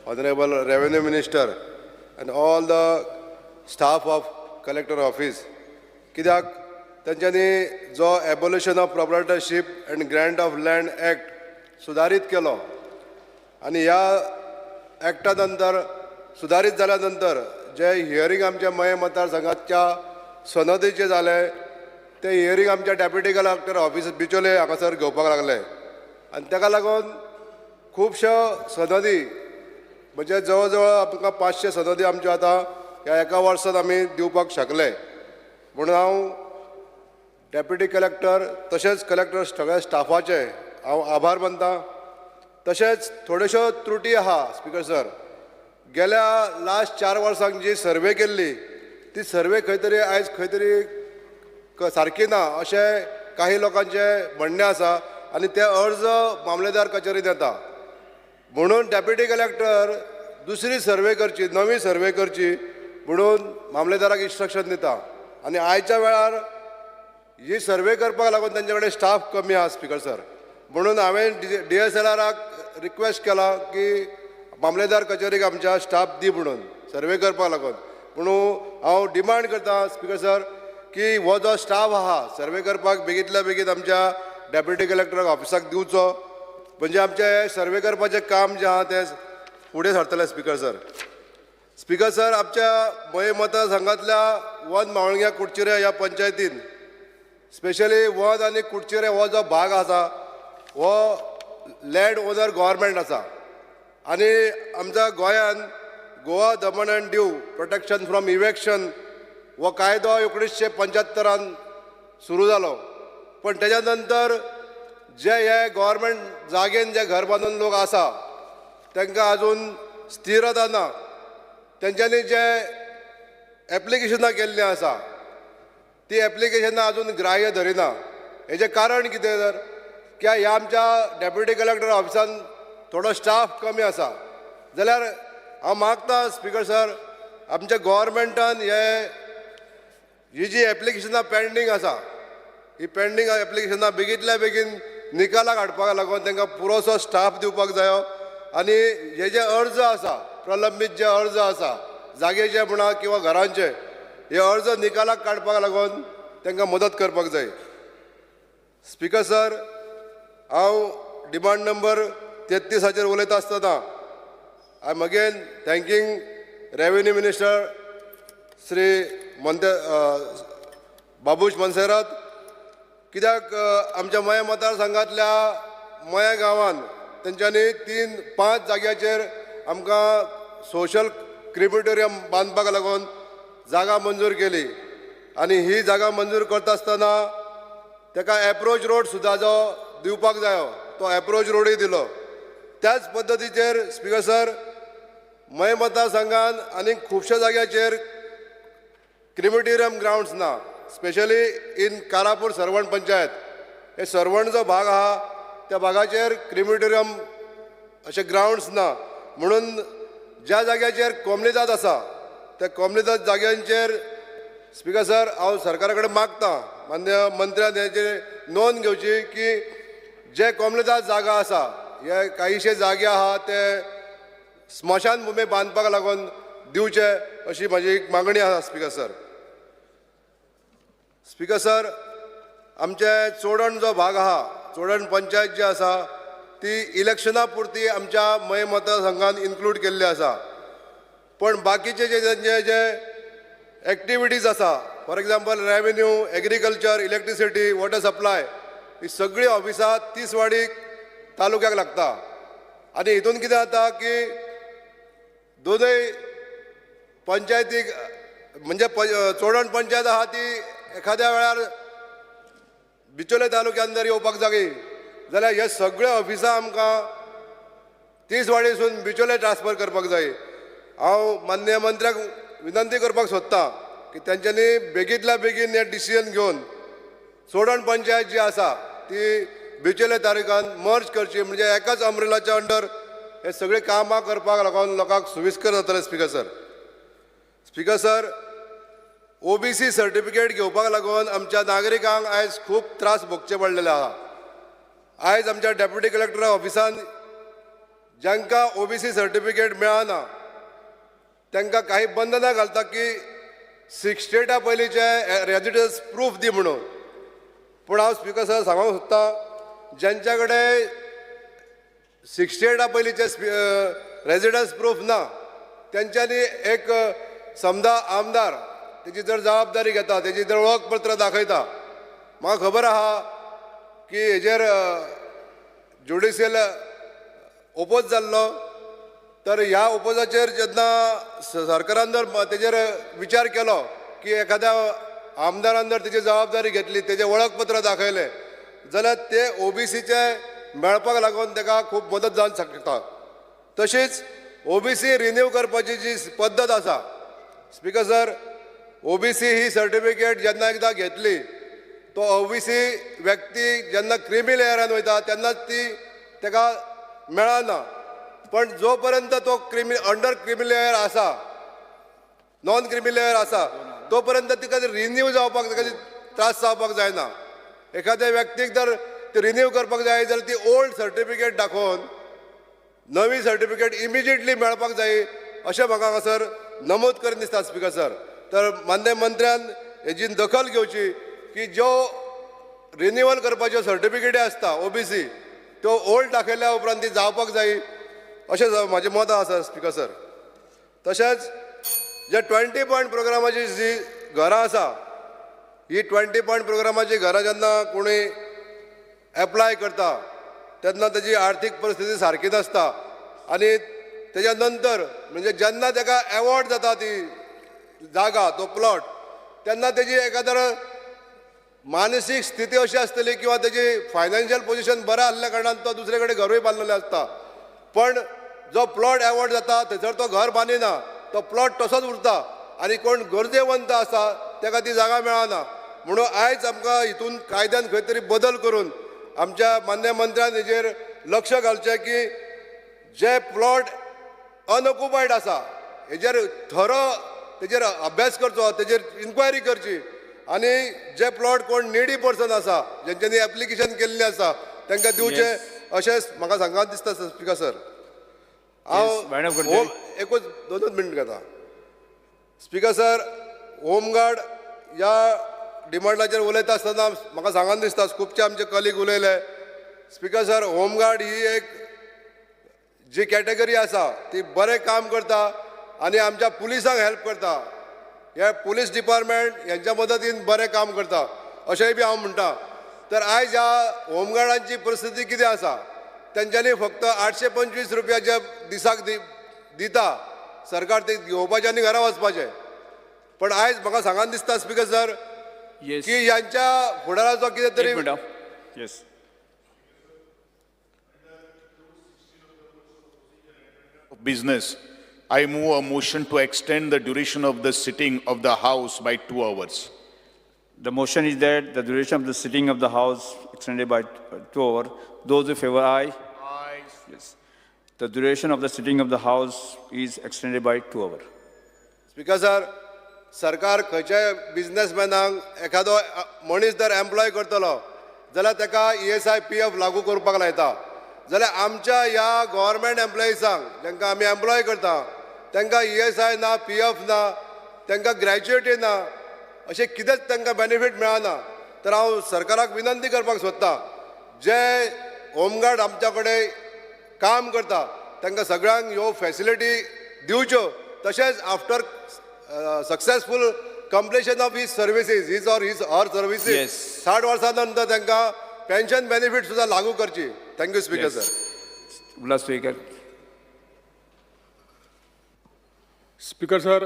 honourable revenue minister and all the staff of collector office. कित्याक तांच्यांनी जो abolition of proprietorship and grant of land act सुदारीत केलो आनी ह्या एक्टा नंतर सुदारीत जाल्या नंतर जे हियरींग आमच्या मये मतदारसंघाच्या सनदीचे जाले ते हियरींग आमच्या डेप्युटी कलेक्टर ऑफिस बिचोले हांगासर घेवपाक लागले आनी ताका लागून खुबश्यो सनदी म्हणजे जवळ जवळ आमकां 500 सनदी आमच्यो आतां ह्या एका वर्सांत आमी दिवपाक शकले. म्हणून हांव डेप्युटी कलेक्टर तशेंच कलेक्टर सगळ्या स्टाफाचे हांव आभार मानता. तशेंच थोड्योश्यो त्रुटी आहा स्पीकर सर. गेल्या लास्ट 4 वर्सांक जी सर्वे केल्ली ती सर्वे खंय तरी आयज खंय तरी सारकी ना अशें काही लोकांचें म्हणणें आसा आनी ते अर्ज मामलेदार कचेरीत येता. म्हणून डेप्युटी कलेक्टर दुसरी सर्वे करची, नवी सर्वे करची म्हणून मामलेदाराक इन्स्ट्रक्शन दिता. आनी आयच्या वेळार ही सर्वे करपाक लागून तांचे कडेन स्टाफ कमी आहा स्पीकर सर. म्हणून हांवें DSLRाक रिक्वेस्ट केला की मामलेदार कचेरीक आमच्या स्टाफ दी म्हणून सर्वे करपाक लागून. म्हणून हांव डिमांड करता स्पीकर सर की हो जो स्टाफ आहा सर्वे करपाक बेगींतल्या बेगीन आमच्या डेप्युटी कलेक्टराक ऑफिसाक दिवचो, म्हणजे आमचें सर्वे करपाचें काम जें आहा तें फुडें सरतलें स्पीकर सर. स्पीकर सर, आमच्या मये मतदारसंघांतल्या वन मावळग्या कुडचिरे ह्या पंचायतीन स्पेशली वन आनी कुडचिरे हो जो भाग आसा हो लँड ओनर गव्हर्मेंट आसा. आनी आमच्या गोंयान गोवा दमन अँड दीव प्रोटेक्शन फ्रॉम इवेक्शन हो कायदो 1975 सुरू जालो. पण तेच्या नंतर जे हे गव्हर्मेंट जागेन जे घर बांदून लोक आसा तांकां आजून स्थिरता ना. तेंच्यांनी जे एप्लिकेशनां केल्लीं आसा ती एप्लिकेशनां आजून ग्राह्य धरिना. हेजें कारण कितें तर ह्या आमच्या डेप्युटी कलेक्टर ऑफिसान थोडो स्टाफ कमी आसा. जाल्यार हांव मागता स्पीकर सर, आमच्या गव्हर्मेंटान ही जी एप्लिकेशनां पेंडींग आसा ही पेंडींग एप्लिकेशनां बेगींतल्या बेगीन निकालाक हाडपाक लागून तांकां पुरोसो स्टाफ दिवपाक जायो. आनी हे जे अर्ज आसा प्रलंबीत जे अर्ज आसा जागेचे म्हणा किंवा घरांचे, हे अर्ज निकालाक काडपाक लागून तांकां मदत करपाक जाय. स्पीकर सर, हांव डिमांड नंबर 33 उलयता आसतना I am again thanking revenue minister Shri Babush Monserrate, कित्याक आमच्या मया मतदारसंघांतल्या मया गांवांत तेंच्यांनी 3-5 जाग्याचेर आमकां सोशल क्रिमिटोरियम बांदपाक लागून जागा मंजूर केली. आनी ही जागा मंजूर करता आसतना ताका एप्रोच रोड सुद्दां जो दिवपाक जायो तो एप्रोच रोडूय दिलो. त्याच पद्दतीचेर स्पीकर सर, मय मतदारसंघान आनी खुबश्या जाग्याचेर क्रिमिटोरियम ग्राउंड्स ना. स्पेशली इन कारापूर सरवण पंचायत, हे सरवण जो भाग आहा त्या भागाचेर क्रिमिटोरियम अशे ग्राउंड्स ना. म्हणून ज्या जाग्याचेर कोमलीदाद आसा त्या कोमलीदाद जाग्यांचेर स्पीकर सर हांव सरकारा कडेन मागता, मान्य मंत्र्यान हेचेर नोंद घेवची की जे कोमलीदाद जागा आसा हे काहीशे जागे आहा ते स्मशान भुमी बांदपाक लागून दिवचे अशी म्हाजी एक मागणी आसा स्पीकर सर. स्पीकर सर, आमचे चोडण जो भाग आहा, चोडण पंचायत जी आसा ती इलेक्शना पुरती आमच्या मय मतदारसंघान इन्क्लूड केल्ली आसा. पण बाकीचे जे तेंचे जे एक्टिविटीज आसा, for example revenue, agriculture, electricity, water supply, ही सगळी ऑफिसां तिसवाडी तालुक्याक लागता. आनी हितून कितें जाता की दोनूय पंचायतीक म्हणजे चोडण पंचायत आहा ती एखाद्या वेळार बिचोले तालुक्यान जर येवपाक जागी जाल्यार हे सगळे ऑफिसां आमकां तिसवाडीसून बिचोले ट्रान्सफर करपाक जाय. हांव मान्य मंत्र्याक विनंती करपाक सोदतां की तेंच्यांनी बेगींतल्या बेगीन हे डिसिजन घेवन चोडण पंचायत जी आसा ती बिचोले तालुक्यान मर्ज करची, म्हणजे एकाच अम्ब्रेलाच्या अंडर हे सगळे कामां करपाक लागून लोकांक सुविस्कर जातले. Speaker sir, speaker sir, OBC certificate घेवपाक लागून आमच्या नागरिकांक आयज खूब त्रास भोगचे पडलेले आहा. आयज आमच्या डेप्युटी कलेक्टर ऑफिसान जांकां OBC सर्टिफिकेट मेळना तांकां काही बंधनां घालता की 6 स्टेटा पयलींचे रेजिडन्स प्रूफ दी म्हणून. पूण हांव स्पीकर सर सांगूंक सोदतां, ज्यांच्या कडेन 6 स्टेटा पयलींचे रेजिडन्स प्रूफ ना तेंच्यांनी एक समजा आमदार तेजी जर जबाबदारी घेता, तेजी जर वळखपत्र दाखयता, म्हाका खबर आहा की हेजेर ज्युडिशियल ओपोज जाल्लो, तर ह्या ओपोजाचेर जेन्ना सरकारान जर तेजेर विचार केलो की एखाद्या आमदारान जर तेजी जबाबदारी घेतली, तेजें वळखपत्र दाखयलें जाल्यार ते OBCचे मेळपाक लागून ताका खूब मदत जावंक शकता. तशीच OBC रिन्यू करपाची जी पद्दत आसा स्पीकर सर, OBC ही सर्टिफिकेट जेन्ना एकदां घेतली तो OBC व्यक्ती जेन्ना क्रिमी लेयरान वयता तेन्नाच ती ताका मेळना. पण जोपर्यंत तो अंडर क्रिमी लेयर आसा नॉन क्रिमी लेयर आसा तोपर्यंत तिका रिन्यू जावपाक ताका त्रास जावपाक जायना. एखाद्या व्यक्तीक जर ती रिन्यू करपाक जाय जाल्यार ती ओल्ड सर्टिफिकेट दाखोवन नवी सर्टिफिकेट इमिजिएटली मेळपाक जाय अशें म्हाका हांगासर नमूद करून दिसता स्पीकर सर. तर मान्य मंत्र्यान हेजी दखल घेवची की ज्यो रिन्यूवल करपाच्यो सर्टिफिकेटी आसता ओबीसी त्यो ओल्ड दाखयल्या उपरांत ती जावपाक जाय अशें म्हाजें मत आसा स्पीकर सर. तशेंच जे 20 पॉयंट प्रोग्रामाची जी घरां आसा ही 20 पॉयंट प्रोग्रामाची घरां जेन्ना कोणी एप्लाय करता तेन्ना तेजी आर्थीक परिस्थिती सारकी नासता आनी तेज्या नंतर म्हणजे जेन्ना ताका एवॉर्ड जाता ती जागा तो प्लॉट तेन्ना तेजी एखादर मानसीक स्थिती अशी आसतली किंवा तेजी फायनान्शियल पोजिशन बरें आसल्या कारणान तो दुसरे कडेन घरूय बांदलेलें आसता. पण जो प्लॉट एवॉर्ड जाता थंयसर तो घर बांदिना तो प्लॉट तसोच उरता आनी कोण गरजेवंत आसा ताका ती जागा मेळना. म्हणून आयज आमकां हितून कायद्यान खंय तरी बदल करून आमच्या मान्य मंत्र्यान हेजेर लक्ष घालचें की जे प्लॉट अनऑक्युपायड आसा हेजेर तेजेर अभ्यास करचो तेजेर इन्क्वायरी करची आनी जे प्लॉट कोण निडी पर्सन आसा जेंच्यांनी एप्लिकेशन केल्लें आसा तांकां दिवचे अशें म्हाका सांगात दिसता स्पीकर सर. हांव एकूच 2 मिनट घेता स्पीकर सर. होमगार्ड ह्या डिमांडाचेर उलयता आसतना म्हाका सांगात दिसता खुबशे आमचे कलीग उलयले स्पीकर सर. होमगार्ड ही एक जी कॅटेगरी आसा ती बरें काम करता आनी आमच्या पुलिसांक हेल्प करता. हे पुलीस डिपार्टमेंट हेंच्या मदतीन बरें काम करता अशेंय बी हांव म्हणटा. तर आयज ह्या होमगार्डांची परिस्थिती कितें आसा तेंच्यांनी फक्त 825 रुपया जे दिसाक दिता सरकार ते घेवपाचें आनी घरा वचपाचें. पण आयज म्हाका सांगात दिसता स्पीकर सर की ह्यांच्या फुडाराचो कितें तरी business, I move a motion to extend the duration of the sitting of the House by 2 hours. The motion is that the duration of the sitting of the House extended by 2 hours. Those in favor, aye. Aye. Yes. The duration of the sitting of the House is extended by 2 hours. Speaker sir, सरकार खंयच्याय बिझनेसमॅनाक एखादो मनीस जर एम्प्लॉय करतलो जाल्यार ताका ESI PF लागू करपाक लायता. जाल्यार आमच्या ह्या गव्हर्मेंट एम्प्लॉईसांक जांकां आमी एम्प्लॉय करता तांकां ESI ना PF ना तांकां ग्रॅज्युएटी ना अशें कितेंच तांकां बेनिफीट मेळना. तर हांव सरकाराक विनंती करपाक सोदतां जे होमगार्ड आमच्या कडेन काम करता तांकां सगळ्यांक ह्यो फॅसिलिटी दिवच्यो. तशेंच after successful completion of his services his or her services 60 वर्सां नंतर तांकां पेन्शन बेनिफीट सुद्दां लागू करची. Thank you speaker sir. Speaker. Speaker sir,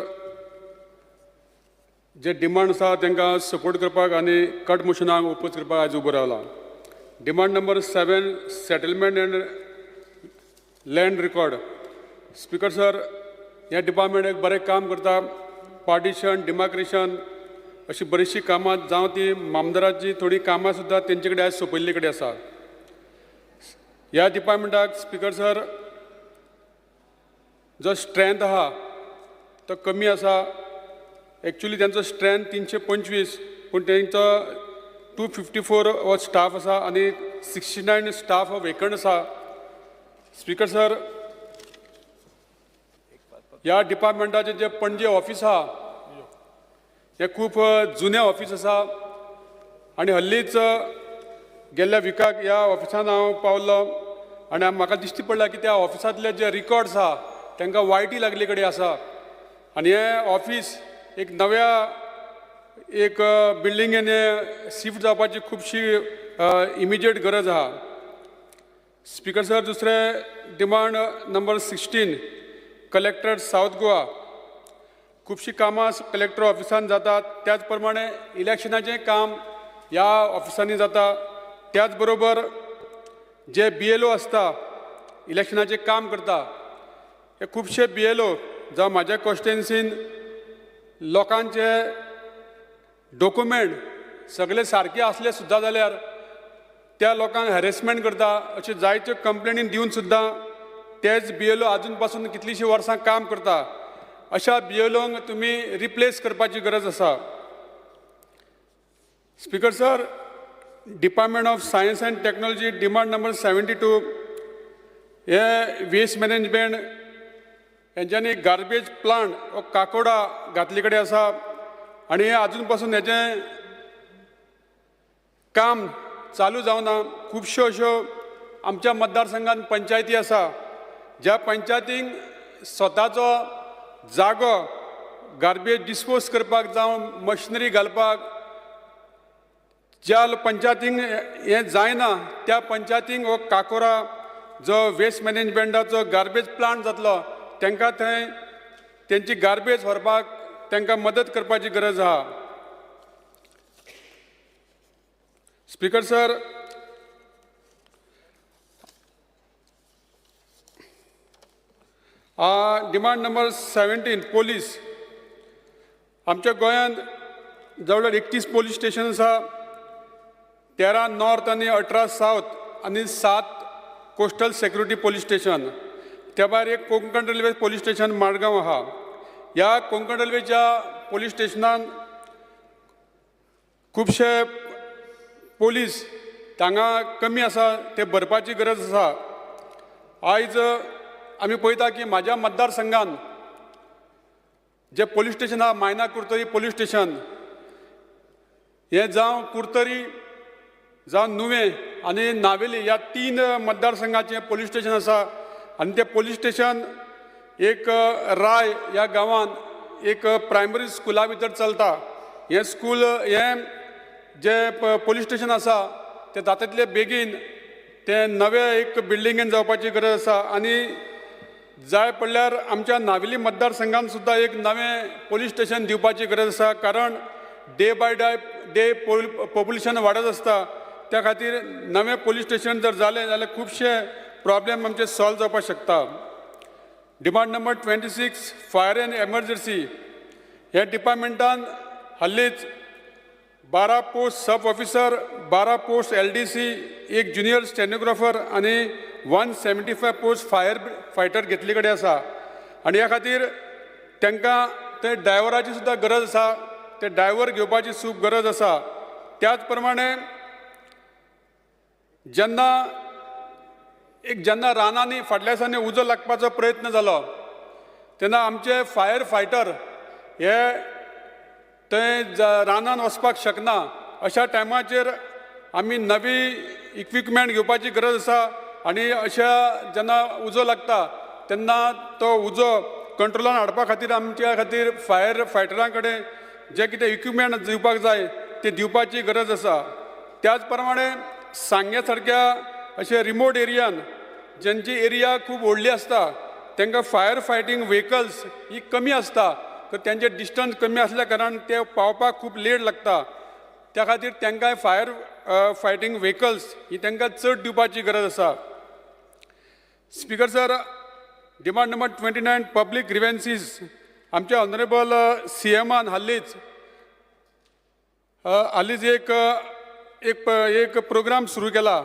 जे डिमांड आसा तांकां सपोर्ट करपाक आनी कट मोशनाक ओपोज करपाक आयज उबो रावला. Demand number 7 settlement and land record. Speaker sir, ह्या डिपार्टमेंट एक बरें काम करता. पार्टिशन डिमार्केशन अशी बरीचशी कामां जावं ती मामदाराची थोडी कामां सुद्दां तेंचे कडेन आयज सोंपयल्ले कडेन आसा. ह्या डिपार्टमेंटाक स्पीकर सर जो स्ट्रेंथ आहा तो कमी आसा. एक्चुली त्यांचो स्ट्रेंथ 325 पूण तेंचो 254 हो स्टाफ आसा आनी 69 स्टाफ हो वेकंट आसा. स्पीकर सर, ह्या डिपार्टमेंटाचे जे पणजे ऑफिस आहा हे खूब जुने ऑफिस आसा आनी हल्लीच गेल्ल्या विकाक ह्या ऑफिसान हांव पावलो आनी म्हाका दिश्टी पडला की त्या ऑफिसांतले जे रिकॉर्ड्स आहा तांकां वायटी लागले कडेन आसा आनी हे ऑफिस एक नव्या एक बिल्डिंगेन शिफ्ट जावपाची खुबशी इमिजिएट गरज आहा. स्पीकर सर, दुसरें demand number 16 collector south Goa. खुबशीं कामां कलेक्टर ऑफिसान जातात. त्याच प्रमाणे इलेक्शनाचें काम ह्या ऑफिसांनी जाता. त्याच बरोबर जे BLO आसता इलेक्शनाचें काम करता हे खुबशे BLO जावं म्हाज्या कॉन्स्टिट्युएन्सीन लोकांचे डॉक्युमेंट सगळे सारके आसले सुद्दां जाल्यार त्या लोकांक हॅरेसमेंट करता अशें जायत्यो कंप्लेनी दिवन सुद्दां तेच BLO अजून पासून कितलींशीं वर्सां काम करता अशा BLOंक तुम्ही रिप्लेस करपाची गरज आसा. Speaker sir, department of science and technology demand number 72 हे वेस्ट मॅनेजमेंट हेंच्यांनी गार्बेज प्लांट हो काकोडा घातले कडेन आसा आनी अजून पासून हेचें काम चालू जावना. खुबश्यो अश्यो आमच्या मतदारसंघात पंचायती आसा ज्या पंचायतींक स्वताचो जागो गार्बेज डिस्पोज करपाक जावं मशिनरी घालपाक ज्या पंचायतींक हें जायना त्या पंचायतींक हो काकोरा जो वेस्ट मॅनेजमेंटाचो गार्बेज प्लांट जातलो तांकां थंय तेंची गार्बेज व्हरपाक तांकां मदत करपाची गरज आहा. Speaker sir, demand number 17 police. आमच्या गोंयांत जवळ 31 पोलीस स्टेशन आसा. 13 नॉर्थ आनी 18 सावथ आनी 7 कोस्टल सेक्युरिटी पोलीस स्टेशन. त्या भायर एक कोंकण रेल्वे पोलीस स्टेशन माडगांव आहा. ह्या कोंकण रेल्वेच्या पोलीस स्टेशनान खुबशे पोलीस हांगा कमी आसा ते भरपाची गरज आसा. आयज आमी पळयता की म्हाज्या मतदारसंघान जे पोलीस स्टेशन आहा मायना कुर्तरी पोलीस स्टेशन हें जावं कुर्तरी जावं नुवें आनी नावेली ह्या 3 मतदारसंघाचें पोलीस स्टेशन आसा. आनी तें पोलीस स्टेशन एक राय ह्या गांवांत एक प्रायमरी स्कुला भितर चलता. हें स्कूल हें जे पोलीस स्टेशन आसा तें जाता तितले बेगीन तें नवें एक बिल्डिंगेन जावपाची गरज आसा. आनी जाय पडल्यार आमच्या नावेली मतदारसंघान सुद्दां एक नवें पोलीस स्टेशन दिवपाची गरज आसा. कारण डे बाय डे पॉप्युलेशन वाडत आसता. त्या खातीर नवें पोलीस स्टेशन जर जालें जाल्यार खुबशे प्रॉब्लेम आमचे सॉल्व जावपाक शकता. Demand number 26 fire end emergency. ह्या डिपार्टमेंटान हालींच 12 पोस्ट सब ऑफिसर, 12 पोस्ट LDC, एक ज्युनियर स्टेनोग्राफर आनी 175 पोस्ट फायर फायटर घेतले कडेन आसा. आनी ह्या खातीर तांकां ते ड्रायव्हराची सुद्दां गरज आसा. ते ड्रायव्हर घेवपाची खूब गरज आसा. त्याच प्रमाणे जेन्ना रानांनी फाटल्या दिसांनी उजो लागपाचो प्रयत्न जालो तेन्ना आमचे फायर फायटर हे थंय रानान वचपाक शकना. अशा टायमाचेर आमी नवी इक्विपमेंट घेवपाची गरज आसा. आनी अशा जेन्ना उजो लागता तेन्ना तो उजो कंट्रोलान हाडपा खातीर आमच्या खातीर फायर फायटरां कडेन जे कितें इक्विपमेंट दिवपाक जाय ते दिवपाची गरज आसा. त्याच प्रमाणे सांग्या सारक्या अशे रिमोट एरियान ज्यांची एरिया खूब व्हडली आसता तांकां फायर फायटींग व्हेकल्स ही कमी आसता. तर त्यांचे डिस्टन्स कमी असल्या कारण ते पावपाक खूब लेट लागता. त्या खातीर तांकां फायर फायटींग व्हेकल्स ही तांकां चड दिवपाची गरज आसा. Speaker sir, demand number 29 public grievances. आमच्या ऑनरेबल CMान हालींच एक प्रोग्राम सुरू केला.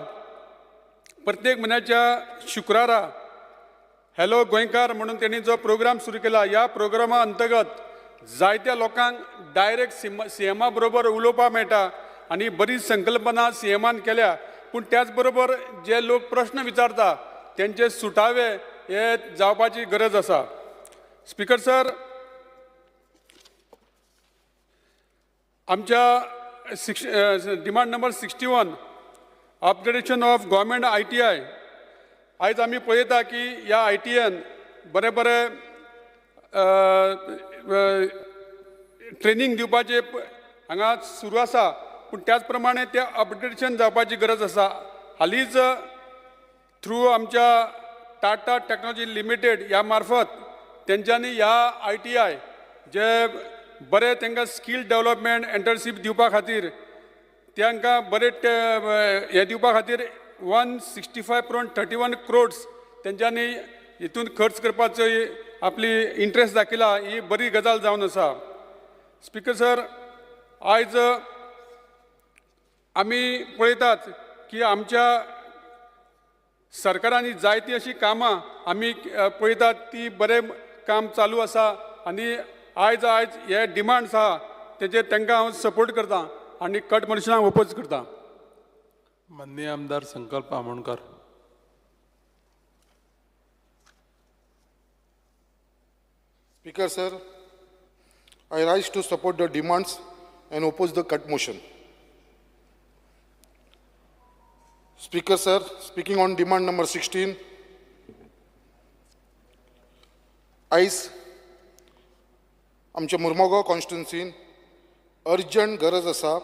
प्रत्येक म्हयन्याच्या शुक्रारा हॅलो गोंयकार म्हणून त्यांनी जो प्रोग्राम सुरू केला. ह्या प्रोग्रामा अंतर्गत जायत्या लोकांक डायरेक्ट CMा बरोबर उलोवपाक मेळटा आनी बरीच संकल्पना CMान केल्या. पूण त्याच बरोबर जे लोक प्रश्न विचारता त्यांचे सुटावे हे जावपाची गरज आसा. स्पीकर सर, आमच्या demand number 61 upgradation of government ITI. आयज आमी पळयता की ह्या ITIन बरे ट्रेनिंग दिवपाचे हांगा सुरू आसा. पूण त्याच प्रमाणे ते अपग्रेडेशन जावपाची गरज आसा. हालींच थ्रू आमच्या टाटा टेक्नॉलॉजी लिमिटेड ह्या मार्फत तेंच्यांनी ह्या ITI जे बरे तांकां स्कील डेव्हलपमेंट एंटरशिप दिवपा खातीर तांकां बरे हे दिवपा खातीर 165.31 crores तेंच्यांनी हितून खर्च करपाचो आपली इंट्रस्ट दाखयला. ही बरी गजाल जावन आसा. स्पीकर सर, आयज आमी पळयतात की आमच्या सरकारांनी जायती अशी कामां आमी पळयतात ती बरें काम चालू आसा आनी आयज हे डिमांड्स आहा तेजेर तांकां हांव सपोर्ट करतां आनी कट मोशनाक ओपोज करतां. माननीय आमदार संकल्प Amonkar. Speaker, sir, I rise to support the demands and oppose the cut motion. Speaker, sir, speaking on demand number 16, आयज आमच्या मुर्मुगांव कॉन्स्टिट्युन्सीन अर्जंट गरज आसा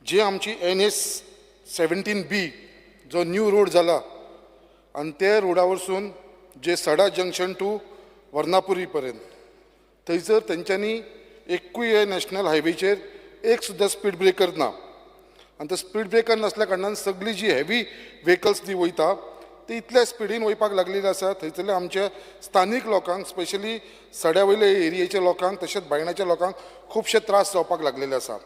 जी आमची NH17B जो न्यू रोड जाला आनी ते रोडा वरसून जे सडा जंक्शन टू वर्नापुरी पर्यंत थंयसर तेंच्यांनी एकूय हे नॅशनल हायवेचेर एक सुद्दां स्पीड ब्रेकर ना आनी तो स्पीड ब्रेकर नासल्या कारणान सगळी जी हेवी व्हेकल्स ती वयता ती इतल्या स्पिडीन वयपाक लागलेली आसा थंयसरल्या आमच्या स्थानीक लोकांक स्पेशली सड्या वयल्या एरियेच्या लोकांक तशेंच बायणाच्या लोकांक खुबशे त्रास जावपाक लागलेले आसा.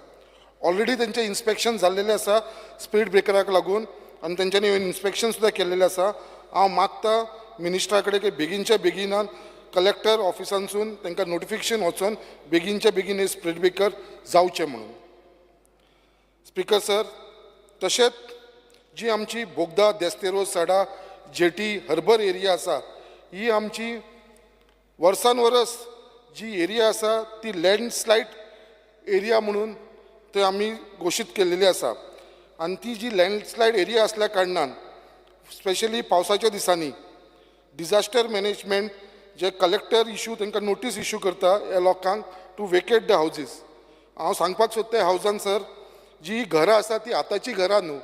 ऑलरेडी तेंचें इन्स्पेक्शन जाल्लेलें आसा स्पीड ब्रेकराक लागून आनी तेंच्यांनी इन्स्पेक्शन सुद्दां केल्लेलें आसा. हांव मागतां मिनिस्टरा कडेन की बेगीनच्या बेगिनान कलेक्टर ऑफिसांसून तांकां नोटिफिकेशन वचून बेगीनच्या बेगीन हे स्पीड ब्रेकर जावचे म्हणून. स्पीकर सर, तशेंच जी आमची बोगदा देस्तेरो सडा जेटी हर्बर एरिया आसा ही आमची वर्सान वरस जी एरिया आसा ती लँडस्लायड एरिया म्हणून थंय आमी घोशीत केल्लेली आसा आनी ती जी लँडस्लायड एरिया असल्या कारणान स्पेशली पावसाच्या दिसांनी डिजास्टर मॅनेजमेंट जे कलेक्टर इश्यू तांकां नोटीस इश्यू करता ह्या लोकांक टू वेकेट द हावजीस. हांव सांगपाक सोदता हावजान सर जी घरां आसा ती आतांची घरां न्हू,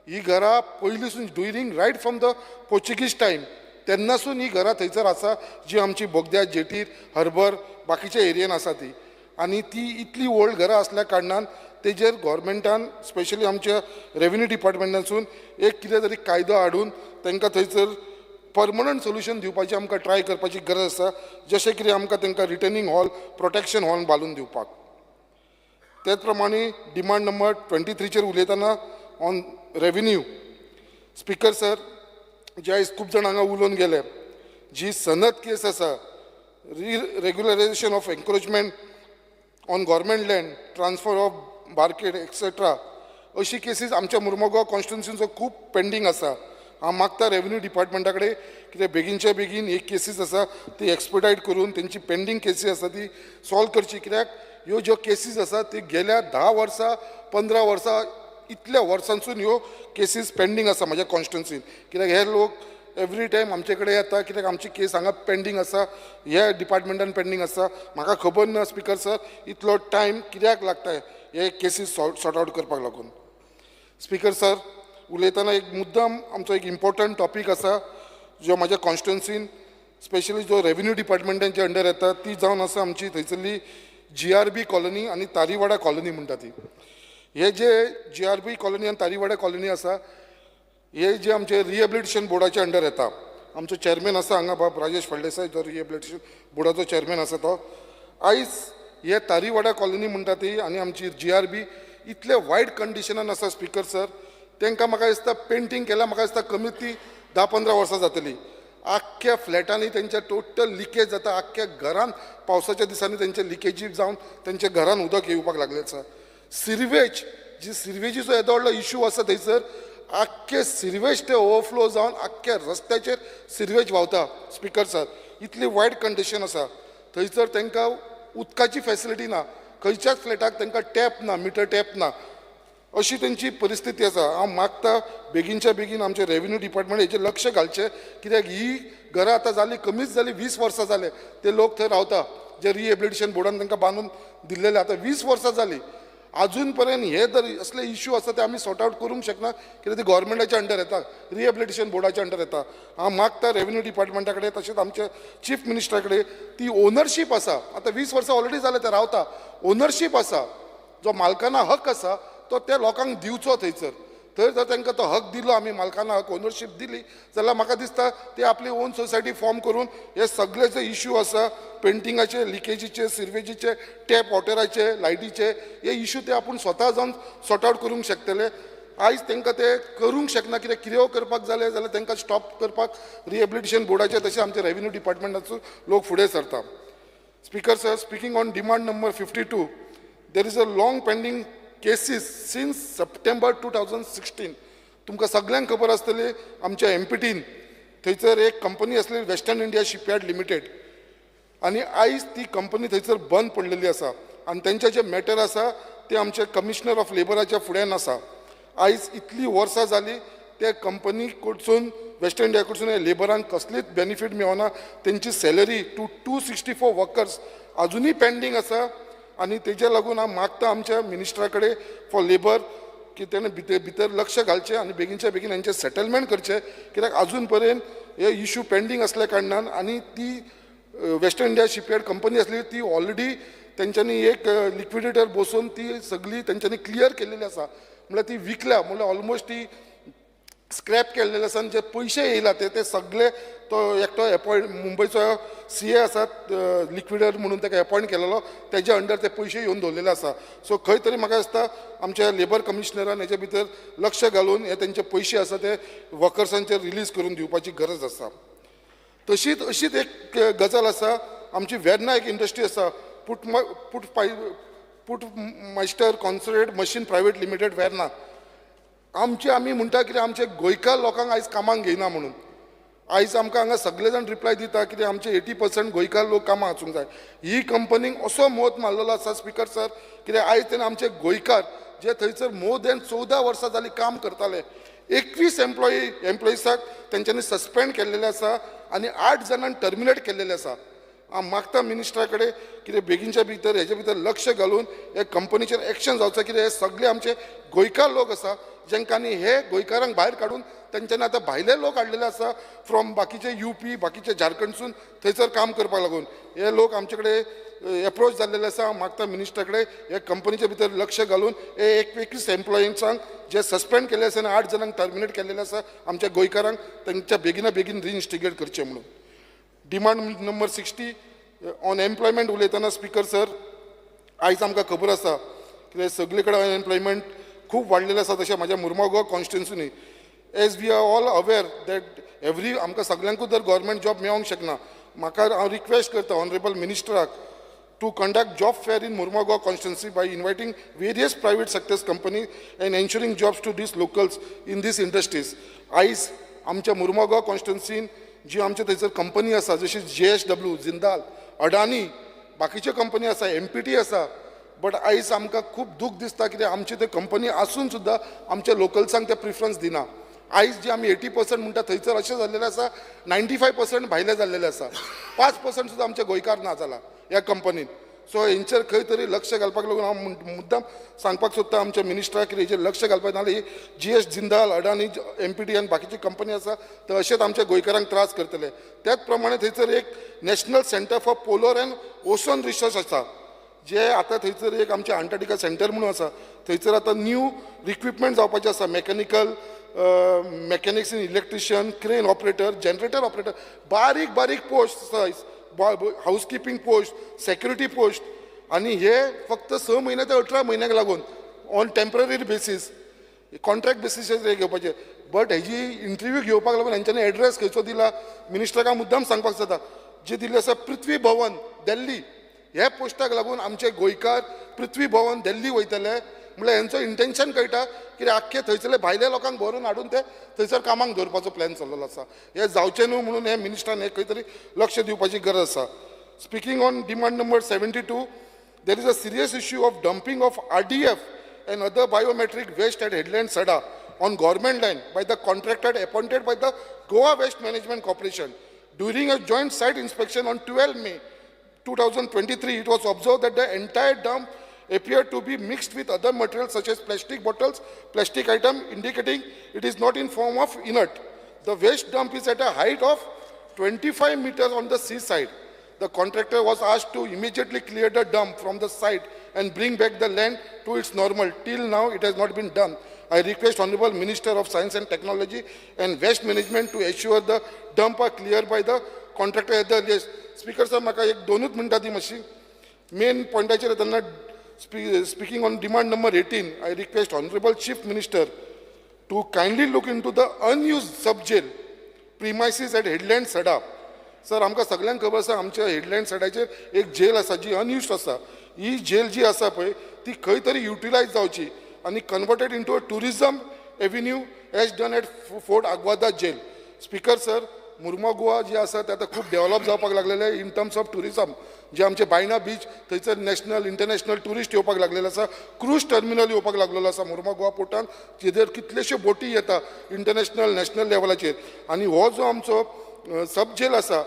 ही घरां पयलींसून during right from the Portuguese time तेन्नासून ही घरां थंयसर आसा जी आमची बोगद्या जेटीर हर्बर बाकीच्या एरियेन आसा ती आनी ती इतली ओल्ड घरां असल्या कारणान तेजेर गोवोरमेंटान स्पेशली आमच्या रेव्हेन्यू डिपार्टमेंटासून एक कितें तरी कायदो हाडून तांकां थंयसर परमनंट सोल्युशन दिवपाची आमकां ट्राय करपाची गरज आसा जशें कितें आमकां तांकां रिटर्निंग हॉल प्रोटेक्शन हॉल बांदून दिवपाक. तेच प्रमाणे डिमांड नंबर 23चेर उलयतना ऑन रेव्हेन्यू. स्पीकर सर, जे आयज खूब जाण हांगा उलोवन गेले जी सनत केस आसा regularisation of encroachment on government land transfer of market etcetera अशी केसीस आमच्या मुर्मुगांव कॉन्स्टिट्युन्सीचो खूब पेंडींग आसा. हांव मागता रेव्हेन्यू डिपार्टमेंटा कडेन कितें बेगीनच्या बेगीन एक केसीस आसा ती एक्सपर्टायट करून तेंची पेंडींग केसीस आसा ती सॉल्व करची. कित्याक ह्यो ज्यो केसीस आसा ती गेल्या 10 वर्सां 15 वर्सां इतल्या वर्सांसून ह्यो केसीस पेंडींग आसा म्हाज्या कॉन्स्टिट्युन्सीन. कित्याक हे लोक एवरी टायम आमचे कडेन येता कित्याक आमची केस हांगा पेंडींग आसा ह्या डिपार्टमेंटान पेंडींग आसा. म्हाका खबर ना स्पीकर सर इतलो टायम कित्याक लागता हे केसीस सॉर्ट आउट करपाक लागून. स्पीकर सर, उलयतना एक मुद्दम आमचो एक इम्पॉर्टंट टॉपीक आसा जो म्हाज्या कॉन्स्टिट्युन्सीन स्पेशली जो रेव्हेन्यू डिपार्टमेंटाचे अंडर येता ती जावन आसा आमची थंयसरली GRB कॉलनी आनी तारीवाडा कॉलनी म्हणटा ती. हे जे GRB कॉलनी आनी तारीवाडा कॉलनी आसा हे जे आमचे रिहेबिलिटेशन बोर्डाचे अंडर येता. आमचो चेअरमॅन आसा हांगा बाब राजेश फळदेसाय जो रिहेबिलिटेशन बोर्डाचो चेअरमॅन आसा तो. आयज हे तारीवाडा कॉलनी म्हणटा ती आनी आमची GRB इतले वायट कंडिशनान आसा स्पीकर सर. तांकां म्हाका दिसता पेंटींग केल्यार म्हाका दिसता कमीत ती 10-15 वर्सां जातली. आख्ख्या फ्लॅटांनी तेंच्या टोटल लिकेज जाता. आख्ख्या घरान पावसाच्या दिसांनी तेंचे लिकेजी जावन तेंच्या घरान उदक येवपाक लागलें आसा. सिरवेज जी सिरवेजीचो येदो व्हडलो इश्यू आसा थंयसर आख्खे सिरवेज ते ओवरफ्लो जावन आख्ख्या रस्त्याचेर सिरवेज व्हांवता. स्पीकर सर, इतली वायट कंडिशन आसा थंयसर. तांकां उदकाची फॅसिलिटी ना, खंयच्याच फ्लॅटाक तांकां टॅप ना, मिटर टॅप ना, अशी तेंची परिस्थिती आसा. हांव मागता बेगीनच्या बेगीन आमचे रेव्हेन्यू डिपार्टमेंट हेचेर लक्ष घालचें. कित्याक ही घरां आतां जाली कमीच जाली 20 वर्सां जाले ते लोक थंय रावता जे रिहेबिलिटेशन बोर्डान तांकां बांदून दिल्लेले आतां 20 वर्सां जाली. अजून पर्यंत हे जर असले इश्यू आसा ते आमी सॉर्ट आउट करूंक शकना कित्याक ते गव्हर्मेंटाच्या अंडर येता, रिहेबिलिटेशन बोर्डाच्या अंडर येता. हांव मागता रेव्हेन्यू डिपार्टमेंटा कडेन तशेंच आमच्या चीफ मिनिस्टरा कडेन ती ओनरशीप आसा. आतां 20 वर्सां ऑलरेडी जाले ते रावता. ओनरशीप आसा जो मालकाना हक आसा तो त्या लोकांक दिवचो थंयसर. थंय जर तांकां तो हक दिलो आमी मालकाना हक ओनरशीप दिली जाल्यार म्हाका दिसता ते आपली ओन सोसायटी फॉर्म करून हे सगळे जे इश्यू आसा पेंटिंगाचे, लिकेजीचे, सिरवेजीचे, टॅप वॉटराचे, लायटीचे हे इश्यू ते आपूण स्वता जावन सॉर्ट आउट करूंक शकतले. आयज तांकां ते करूंक शकना कित्याक कितें करपाक जालें जाल्यार तांकां स्टॉप करपाक रिहेबिलिटेशन बोर्डाचे तशें आमचे रेव्हेन्यू डिपार्टमेंटाचो लोक फुडें सरता. Speaker sir, speaking on demand number 52, there is a long pending cases since September 2016. तुमकां सगळ्यांक खबर आसतली आमच्या एमपीटीन थंयसर एक कंपनी आसली वेस्टर्न इंडिया शिपयार्ड लिमिटेड, आनी आयज ती कंपनी थंयसर बंद पडलेली आसा आनी तेंचे जे मॅटर आसा ते आमचे कमिशनर ऑफ लेबराच्या फुड्यान आसा. आयज इतली वर्सां जाली ते कंपनी कडसून वेस्टर्न इंडिया कडसून लेबरांक कसलीच बेनिफीट मेळना. तेंची सॅलरी टू 264 वर्कर्स अजुनूय पेंडींग आसा आनी तेजे लागून हांव मागता आमच्या मिनिस्टरा कडेन फॉर लेबर की तेणें भितर लक्ष घालचें आनी बेगीनच्या बेगीन हेंचें सेटलमेंट करचें, कित्याक अजून पर्यंत हे इश्यू पेंडींग असल्या कारणान आनी ती वेस्टर्न इंडिया शिपयार्ड कंपनी आसली ती ऑलरेडी तेंच्यांनी एक लिक्विडेटर बसोवन ती सगळी तेंच्यांनी क्लियर केलेली आसा. म्हळ्यार ती विकल्या, म्हळ्यार ऑलमोस्ट ती स्क्रॅप केल्लेले आसा. जे पयशे येयला ते सगळे तो एकटो अपॉयंट मुंबयचो CA आसा लिक्विडेटर म्हणून ताका अपॉयंट केलेलो, तेज्या अंडर ते पयशे येवन दवरलेले आसा. सो खंय तरी म्हाका दिसता आमच्या लेबर कमिशनरान हेजे भितर लक्ष घालून हे तेंचे पयशे आसा ते वर्कर्सांचेर रिलीज करून दिवपाची गरज आसा. अशीच एक गजाल आसा, आमची वेर्ना एक इंडस्ट्री आसा put master concentrate machine private limited Verna. आमी म्हणटा कितें आमचे गोंयकार लोकांक आयज कामाक घेयना म्हणून. आयज आमकां हांगा सगळे जाण रिप्लाय दिता कितें आमचे 80% गोंयकार लोक कामाक वचूंक जाय. ही कंपनीक असो मोत मारलेलो आसा स्पीकर सर, कित्याक आयज तेणें आमचे गोंयकार जे थंयसर मोर देन 14 वर्सां जालीं काम करताले 21 एम्प्लॉईसाक तेंच्यांनी सस्पेंड केल्लेले आसा आनी 8 जाणांक टर्मिनेट केल्लेले आसा. हांव मागता मिनिस्टरा कडेन कितें बेगीनच्या भितर हेजे भितर लक्ष घालून हे कंपनीचेर एक्शन जावचें, कितें हे सगळे आमचे गोंयकार लोक आसा जेंकांनी हे गोंयकारांक भायर काडून तेंच्यांनी आतां भायले लोक हाडलेले आसा फ्रॉम बाकीचे UP बाकीचे झारखंडसून थंयसर काम करपाक लागून. हे लोक आमचे कडेन एप्रोच जाल्लेले आसा. हांव मागता मिनिस्टरा कडेन हे कंपनीचे भितर लक्ष घालून हे 21 एम्प्लॉईंसांक जे सस्पेंड केल्ले आसा आनी 8 जाणांक टर्मिनेट केल्लेले आसा आमच्या गोंयकारांक तेंच्या बेगिना बेगीन रिइन्स्टिगेट करचें म्हणून. डिमांड नंबर 60 ऑन एम्प्लॉयमेंट उलयतना स्पीकर सर, आयज आमकां खबर आसा की सगळे कडेन अनएम्प्लॉयमेंट खूब वाडलेलें आसा. तशें म्हाज्या मुर्मुगांव कॉन्स्टिट्युन्सीनी as we are all aware that आमकां सगळ्यांकूच जर गव्हर्मेंट जॉब मेळोंक शकना. म्हाका हांव रिक्वेस्ट करता ऑनरेबल मिनिस्टराक to conduct job fair in Mormugao constituency by inviting various private sectors company and ensuring jobs to these locals in these industries. आयज आमच्या मुर्मुगांव कॉन्स्टिट्युन्सीन जी आमच्या थंयसर कंपनी आसा जशी JSW, जिंदाल, अडानी, बाकीच्यो कंपनी आसा, MPT आसा, बट आयज आमकां खूब दूख दिसता कित्याक आमची ते कंपनी आसून सुद्दां आमच्या लोकल्सांक ते प्रिफरन्स दिना. आयज जे आमी 80% म्हणटा थंयसर अशें जाल्लेलें आसा 95% भायले जाल्लेले आसा. 5% सुद्दां आमचे गोंयकार ना जाला ह्या कंपनीन. सो हेंचेर खंय तरी लक्ष घालपाक लागून हांव मुद्दाम सांगपाक सोदता आमच्या मिनिस्टराक की हेचेर लक्ष घालपाक नाल्यार GS जिंदाल, अडानी, MPT आनी बाकीची कंपनी आसा ते अशेंच आमच्या गोंयकारांक त्रास करतले. त्याच प्रमाणे थंयसर एक national centre for polar end ocean research आसा जे आतां थंयसर एक आमचे अंटार्टिका सेंटर म्हणून आसा. थंयसर आतां न्यू रिक्विपमेंट जावपाचें आसा. Mechanics in electrician, crane operator, generator operator, बारीक बारीक पोस्ट आसा, हाऊसकीपिंग पोस्ट, सेक्युरिटी पोस्ट, आनी हे फक्त 6 महिने ते 18 म्हयन्याक लागून ऑन टेम्पररी बेसीस कॉन्ट्रॅक्ट बेसीसचेर घेवपाचे. बट हेजी इंटरव्यू घेवपाक लागून हेंच्यांनी एड्रेस खंयचो दिला मिनिस्टराक हांव मुद्दाम सांगपाक सोदता. जे दिल्ले आसा पृथ्वी भवन दिल्ली, ह्या पोस्टाक लागून आमचे गोंयकार पृथ्वी भवन दिल्ली वयतले. म्हळ्यार हेंचो इंटेन्शन कळटा कित्याक आख्खे थंयसरले भायल्या लोकांक भरून हाडून ते थंयसर कामाक दवरपाचो प्लॅन चल्लेलो आसा. हे जावचें न्हू म्हणून हे मिनिस्टरान हे खंय तरी लक्ष दिवपाची गरज आसा. Speaking on demand number 72, there is a serious issue of dumping of RDF and other biometric waste at headland Sada on government land by the contractor appointed by the GOA Waste Management Corporation. During a joint site inspection on 12 May 2023, it was observed that the entire dump appeared to be mixed with other materials such as plastic bottles, plastic item, indicating it is not in form of inert. The waste dump is at a height of 25 meters on the seaside. The contractor was asked to immediately clear the dump from the site and bring back the land to its normal. Till now, it has not been done. I request Honorable Minister of Science and Technology and Waste Management to ensure the dump are cleared by the contractor at the earliest. Speaker sir, म्हाका एक 2 मिनटां दी मातशी. मेन पॉयंटाचेर येतना speaking on demand number 18, I request Honorable Chief Minister to kindly look into the unused sub-jail premises at Headland Sada. Sir आमकां सगळ्यांक खबर आसा आमच्या हेडलायन सायडाचेर एक जेल आसा जी अनयुज्ड आसा. ही जेल जी आसा पळय ती खंय तरी युटिलायज जावची आनी converted into a tourism avenue as done at fort Aguada jail. Speaker sir, Mormugao Goa जी आसा ते आतां खूब डेव्हलप जावपाक लागलेले इन टर्म्स ऑफ टुरिझम. जे आमचे बायना बीच थंयसर नॅशनल इंटरनॅशनल टुरिस्ट येवपाक लागलेले आसा. क्रूज टर्मिनल येवपाक लागलेलो आसा मुर्मगांव गोवा पोर्टान, जेचेर कितलेश्यो बोटी येता इंटरनॅशनल नॅशनल लेवलाचेर. आनी हो जो आमचो सब जेल आसा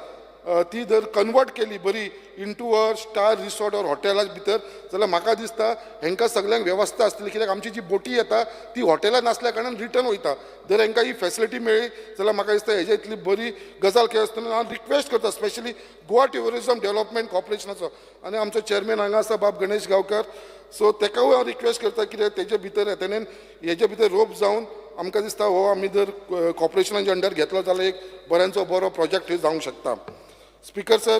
ती जर कन्वर्ट केली बरी into a star resort or हॉटेला भितर जाल्यार म्हाका दिसता हेंकां सगळ्यांक वेवस्था आसतली. कित्याक आमची जी बोटी येता ती हॉटेलान आसल्या कारणान रिटर्न वयता. जर हेंकां ही फॅसिलिटी मेळ्ळी जाल्यार म्हाका दिसता हेजे इतली बरी गजाल केली आसतना हांव रिक्वेस्ट करता स्पेशली गोवा टुरिझम डेव्हलपमेंट कॉर्पोरेशनाचो आनी आमचो चेअरमॅन हांगा आसा बाब गणेश गांवकर. सो तेकाय हांव रिक्वेस्ट करता कित्याक तेजे भितर येतेने हेजे भितर रोप जावन आमकां दिसता हो आमी जर कॉर्पोरेशनाच्या अंडर घेतलो जाल्यार एक बऱ्यांचो बरो प्रोजेक्ट जावंक शकता. स्पीकर सर,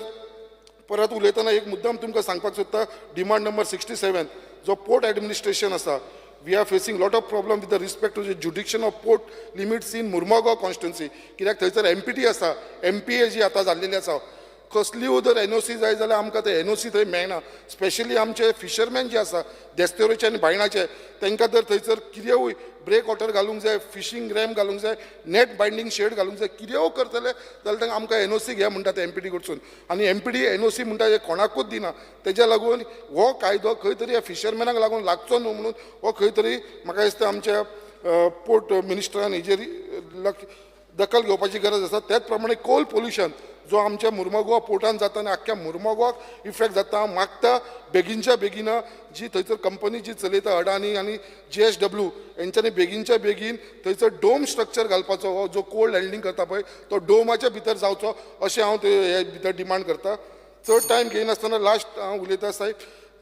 परत उलयतना एक मुद्दाम तुमकां सांगपाक सोदता. डिमांड नंबर 67 जो पोर्ट एडमिनिस्ट्रेशन आसा, we are facing lot of problem with the respect to the jurisdiction of port limits in Mormugao constituency. कित्याक थंयसर MPT आसा, MPA जी आतां जाल्लेली आसा. कसलीय जर NOC जाय जाल्यार आमकां ते NOC थंय मेळना. स्पेशली आमचे फिशरमॅन जे आसा देस्तेरोचे आनी बायणाचे, तांकां जर थंयसर कितेंय ब्रेक वॉटर घालूंक जाय, फिशींग रॅम्प घालूंक जाय, नेट बायंडींग शेड घालूंक जाय, कितेंय करतले जाल्यार तांकां आमकां NOC घे म्हणटा ते MPT कडसून. आनी MPT NOC म्हणटा ते कोणाकूच दिना. तेज्या लागून हो कायदो खंय तरी ह्या फिशरमॅनाक लागून लागचो न्हू म्हणून हो खंय तरी म्हाका दिसता आमच्या पोर्ट मिनिस्टरान हेजेर दखल घेवपाची गरज आसा. त्याच प्रमाणे कोल पोल्युशन जो आमच्या मुर्मगांव पोर्टान जाता आनी आख्ख्या मुर्मगांवाक इफेक्ट जाता. मागता बेगीनच्या बेगिना जी थंयसर कंपनी जी चलयता अडानी आनी JSW हेंच्यांनी बेगीनच्या बेगीन थंयसर डोम स्ट्रक्चर घालपाचो, हो जो कोल्ड हँडलिंग करता पळय तो डोमाच्या भितर जावचो अशें हांव हे भितर डिमांड करता. चड टायम घेयनासतना लास्ट हांव उलयता साहेब,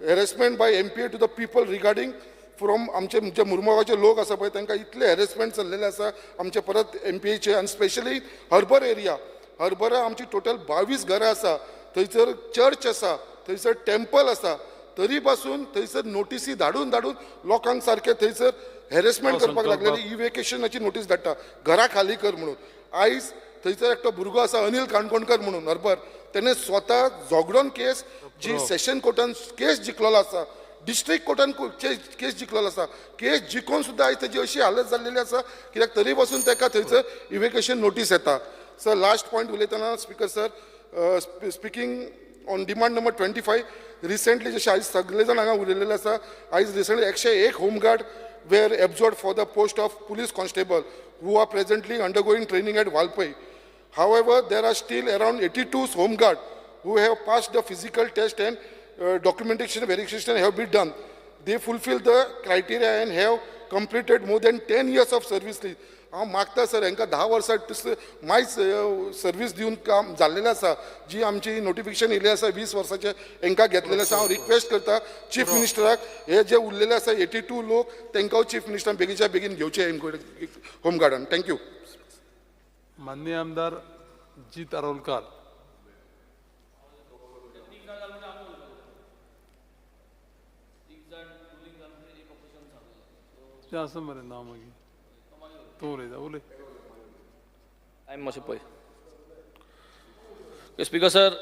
harassment by MPA to the people regarding from आमचे जे मुर्मगांवचे लोक आसा पळय तांकां इतले हॅरेसमेंट चल्लेले आसा आमचे परत MPAचे. आनी स्पेशली हर्बर एरिया, हर्बरा आमची टोटल 22 घरां आसा. थंयसर चर्च आसा, थंयसर टेम्पल आसा, तरी पासून थंयसर नोटिसी धाडून धाडून लोकांक सारखे थंयसर हॅरेसमेंट करपाक लागलेली. इव्हॅक्युएशनाची नोटीस धाडटा घरा खाली कर म्हणून. आयज थंयसर एकटो भुरगो आसा अनिल काणकोणकर म्हणून हर्बर, तेणें स्वता झगडून केस जी सेशन कोर्टान केस जिखलेलो आसा, डिस्ट्रिक्ट कोर्टान केस जिखलेलो आसा, केस जिखून सुद्दां आयज तेजी अशी हालत जाल्लेली आसा कित्याक तरी पासून ताका थंयसर इव्हॅक्युएशन नोटीस येता. सर लास्ट पॉयंट उलयतना speaker sir, speaking on demand number 25 recently जशें आयज सगळे जाण हांगा उलयलेले आसा, आयज recently 101 home guard were absorbed for the post of police constable who are presently undergoing training at Valpai. However, there are still around 82 homeguard who have passed the physical test and documentation verification have been done. They fulfill the criteria and have completed more than 10 years of service. हांव मागता सर हांकां 10 वर्सां मायज सर्वीस दिवन काम जाल्लेलें आसा. जी आमची नोटिफिकेशन येयल्ली आसा 20 वर्साचे हांकां घेतलेलें आसा. हांव रिक्वेस्ट करता चीफ मिनिस्टराक हे जे उरलेले आसा 82 लोक तांकां चीफ मिनिस्टरान बेगीनच्या बेगीन घेवचे होमगार्डान. थँक्यू. माननीय आमदार जीत आरोलकर. ते असं मरे नाव मागीर Speaker sir,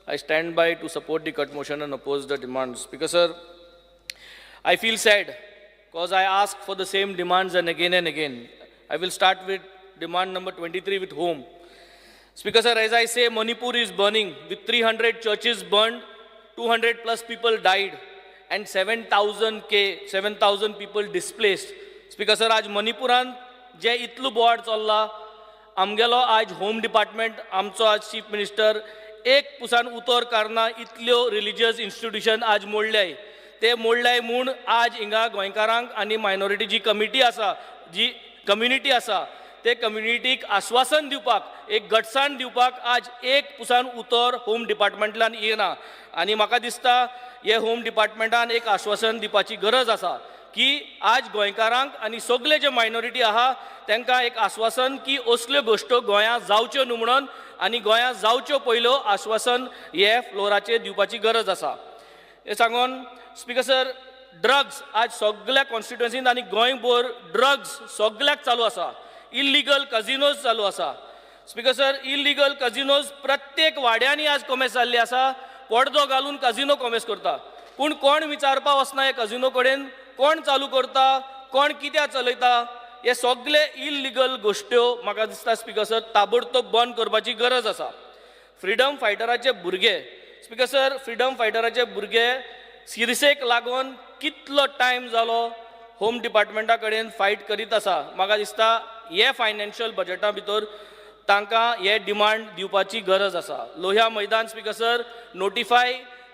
I stand by to support the cut motion and oppose the demands. Speaker sir, I feel sad because I ask for the same demands and again. I will start with demand number 23 with home. Speaker sir, as I say, Manipur is burning with 300 churches burned, 200 plus people died and 7,000 people displaced. Speaker sir, आज मणिपुरान जे इतलो बोवाड चल्ला, आमगेलो आज होम डिपार्टमेंट, आमचो आज चीफ मिनिस्टर एक पुसान उतर करना इतल्यो रिलिजियस इन्स्टिट्यूशन आज मोडल्याय. ते मोडल्याय म्हूण आज हिंगा गोंयकारांक आनी मायनॉरिटी जी कमिटी आसा, जी कम्युनिटी आसा, ते कम्युनिटीक आश्वासन दिवपाक, एक गटसाण दिवपाक आज एक पुसान उतर होम डिपार्टमेंटलान येना. आनी म्हाका दिसता हे होम डिपार्टमेंटान एक आश्वासन दिवपाची गरज आसा की आज गोंयकारांक आनी सगळे जे मायनॉरिटी आहा तांकां एक आश्वासन की असल्यो गोश्टो गोंयांत जावच्यो न्हू म्हणून, आनी गोंयांत जावच्यो पयलो आश्वासन हे फ्लोराचेर दिवपाची गरज आसा. हे सांगून स्पीकर सर, ड्रग्स आज सगळ्या कॉन्स्टिट्युएन्सीन आनी गोंयभर ड्रग्स सगळ्याक चालू आसा. इल्लिगल कझिनोज चालू आसा. स्पीकर सर, इल्लिगल कझिनोज प्रत्येक वाड्यांनी आज कॉमेस जाल्ली आसा. पडदो घालून कझिनो कॉमेस करता. पूण कोण विचारपा वचना हे कझिनो कडेन, कोण चालू करता, कोण कित्याक चलयता, हे सगळे इल्लिगल गोश्ट्यो म्हाका दिसता स्पीकर सर ताबडतोब बंद करपाची गरज आसा. फ्रिडम फायटराचे भुरगे, स्पीकर सर, फ्रिडम फायटराचे भुरगे सिरसेक लागून कितलो टायम जालो होम डिपार्टमेंटा कडेन फायट करीत आसा. म्हाका दिसता हे फायनान्शियल बजेटा भितर तांकां हे डिमांड दिवपाची गरज आसा. लोह्या मैदान स्पीकर सर नोटिफाय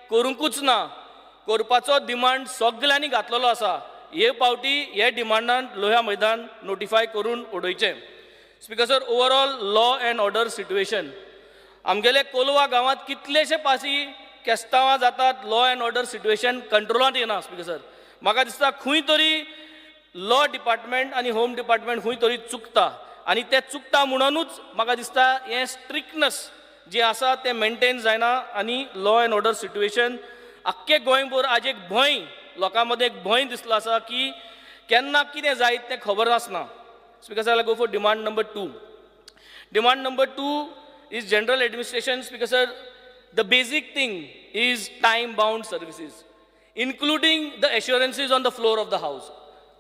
करूंकूच ना, करपाचो डिमांड सगळ्यांनी घातलेलो आसा. हे पावटी हे डिमांडान लोह्या मैदान नोटिफाय करून उडोवचें. Speaker sir, overall law and order situation आमगेले कोलवा गांवांत कितलेशे पासी केस्तांवां जातात. लॉ अँड ऑर्डर सिट्युएशन कंट्रोलांत येना. स्पीकर सर, म्हाका दिसता खंय तरी लॉ डिपार्टमेंट आनी होम डिपार्टमेंट खंय तरी चुकता. आनी ते चुकता म्हणूनच म्हाका दिसता हें स्ट्रिक्टनेस जें आसा तें मेंटेन जायना. आनी लॉ अँड ऑर्डर सिट्युएशन आख्खे गोंयभर आज एक भंय, लोकां मदें एक भंय दिसलो आसा की केन्ना कितें जायत तें खबर आसना. Speaker sir, go for demand number 2. Demand number 2 is general administration. Speaker sir, the basic thing is time bound services, including the assurances on the floor of the house.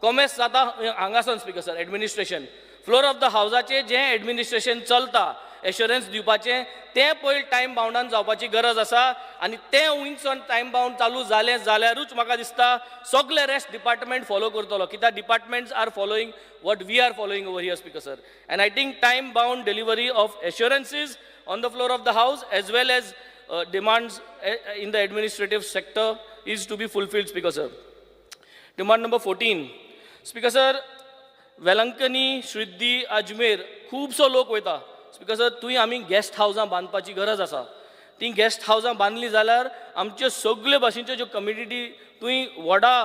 Commerce jata hangason speaker sir, administration floor of the house चे जे administration चलता एश्युरन्स दिवपाचें तें पयलीं टायम बाउंडान जावपाची गरज आसा. आनी तें हुंयसून टायम बाउंड चालू जालें जाल्यारूच म्हाका दिसता सगळे रेस्ट डिपार्टमेंट फॉलो करतलो. कित्याक departments are following what we are following over here, Speaker sir. And I think time bound delivery of assurances on the floor of the house as well as demands in the administrative sector is to be fulfilled, Speaker sir. Demand number 14. Speaker sir, Velankanni, श्रीद्दी, Ajmer खुबसो लोक वयता. स्पीकर सर, थंय आमी गेस्ट हावसां बांदपाची गरज आसा. ती गेस्ट हावसां बांदली जाल्यार आमच्यो सगळ्यो भाशेच्यो ज्यो कम्युनिटी थंय व्हडा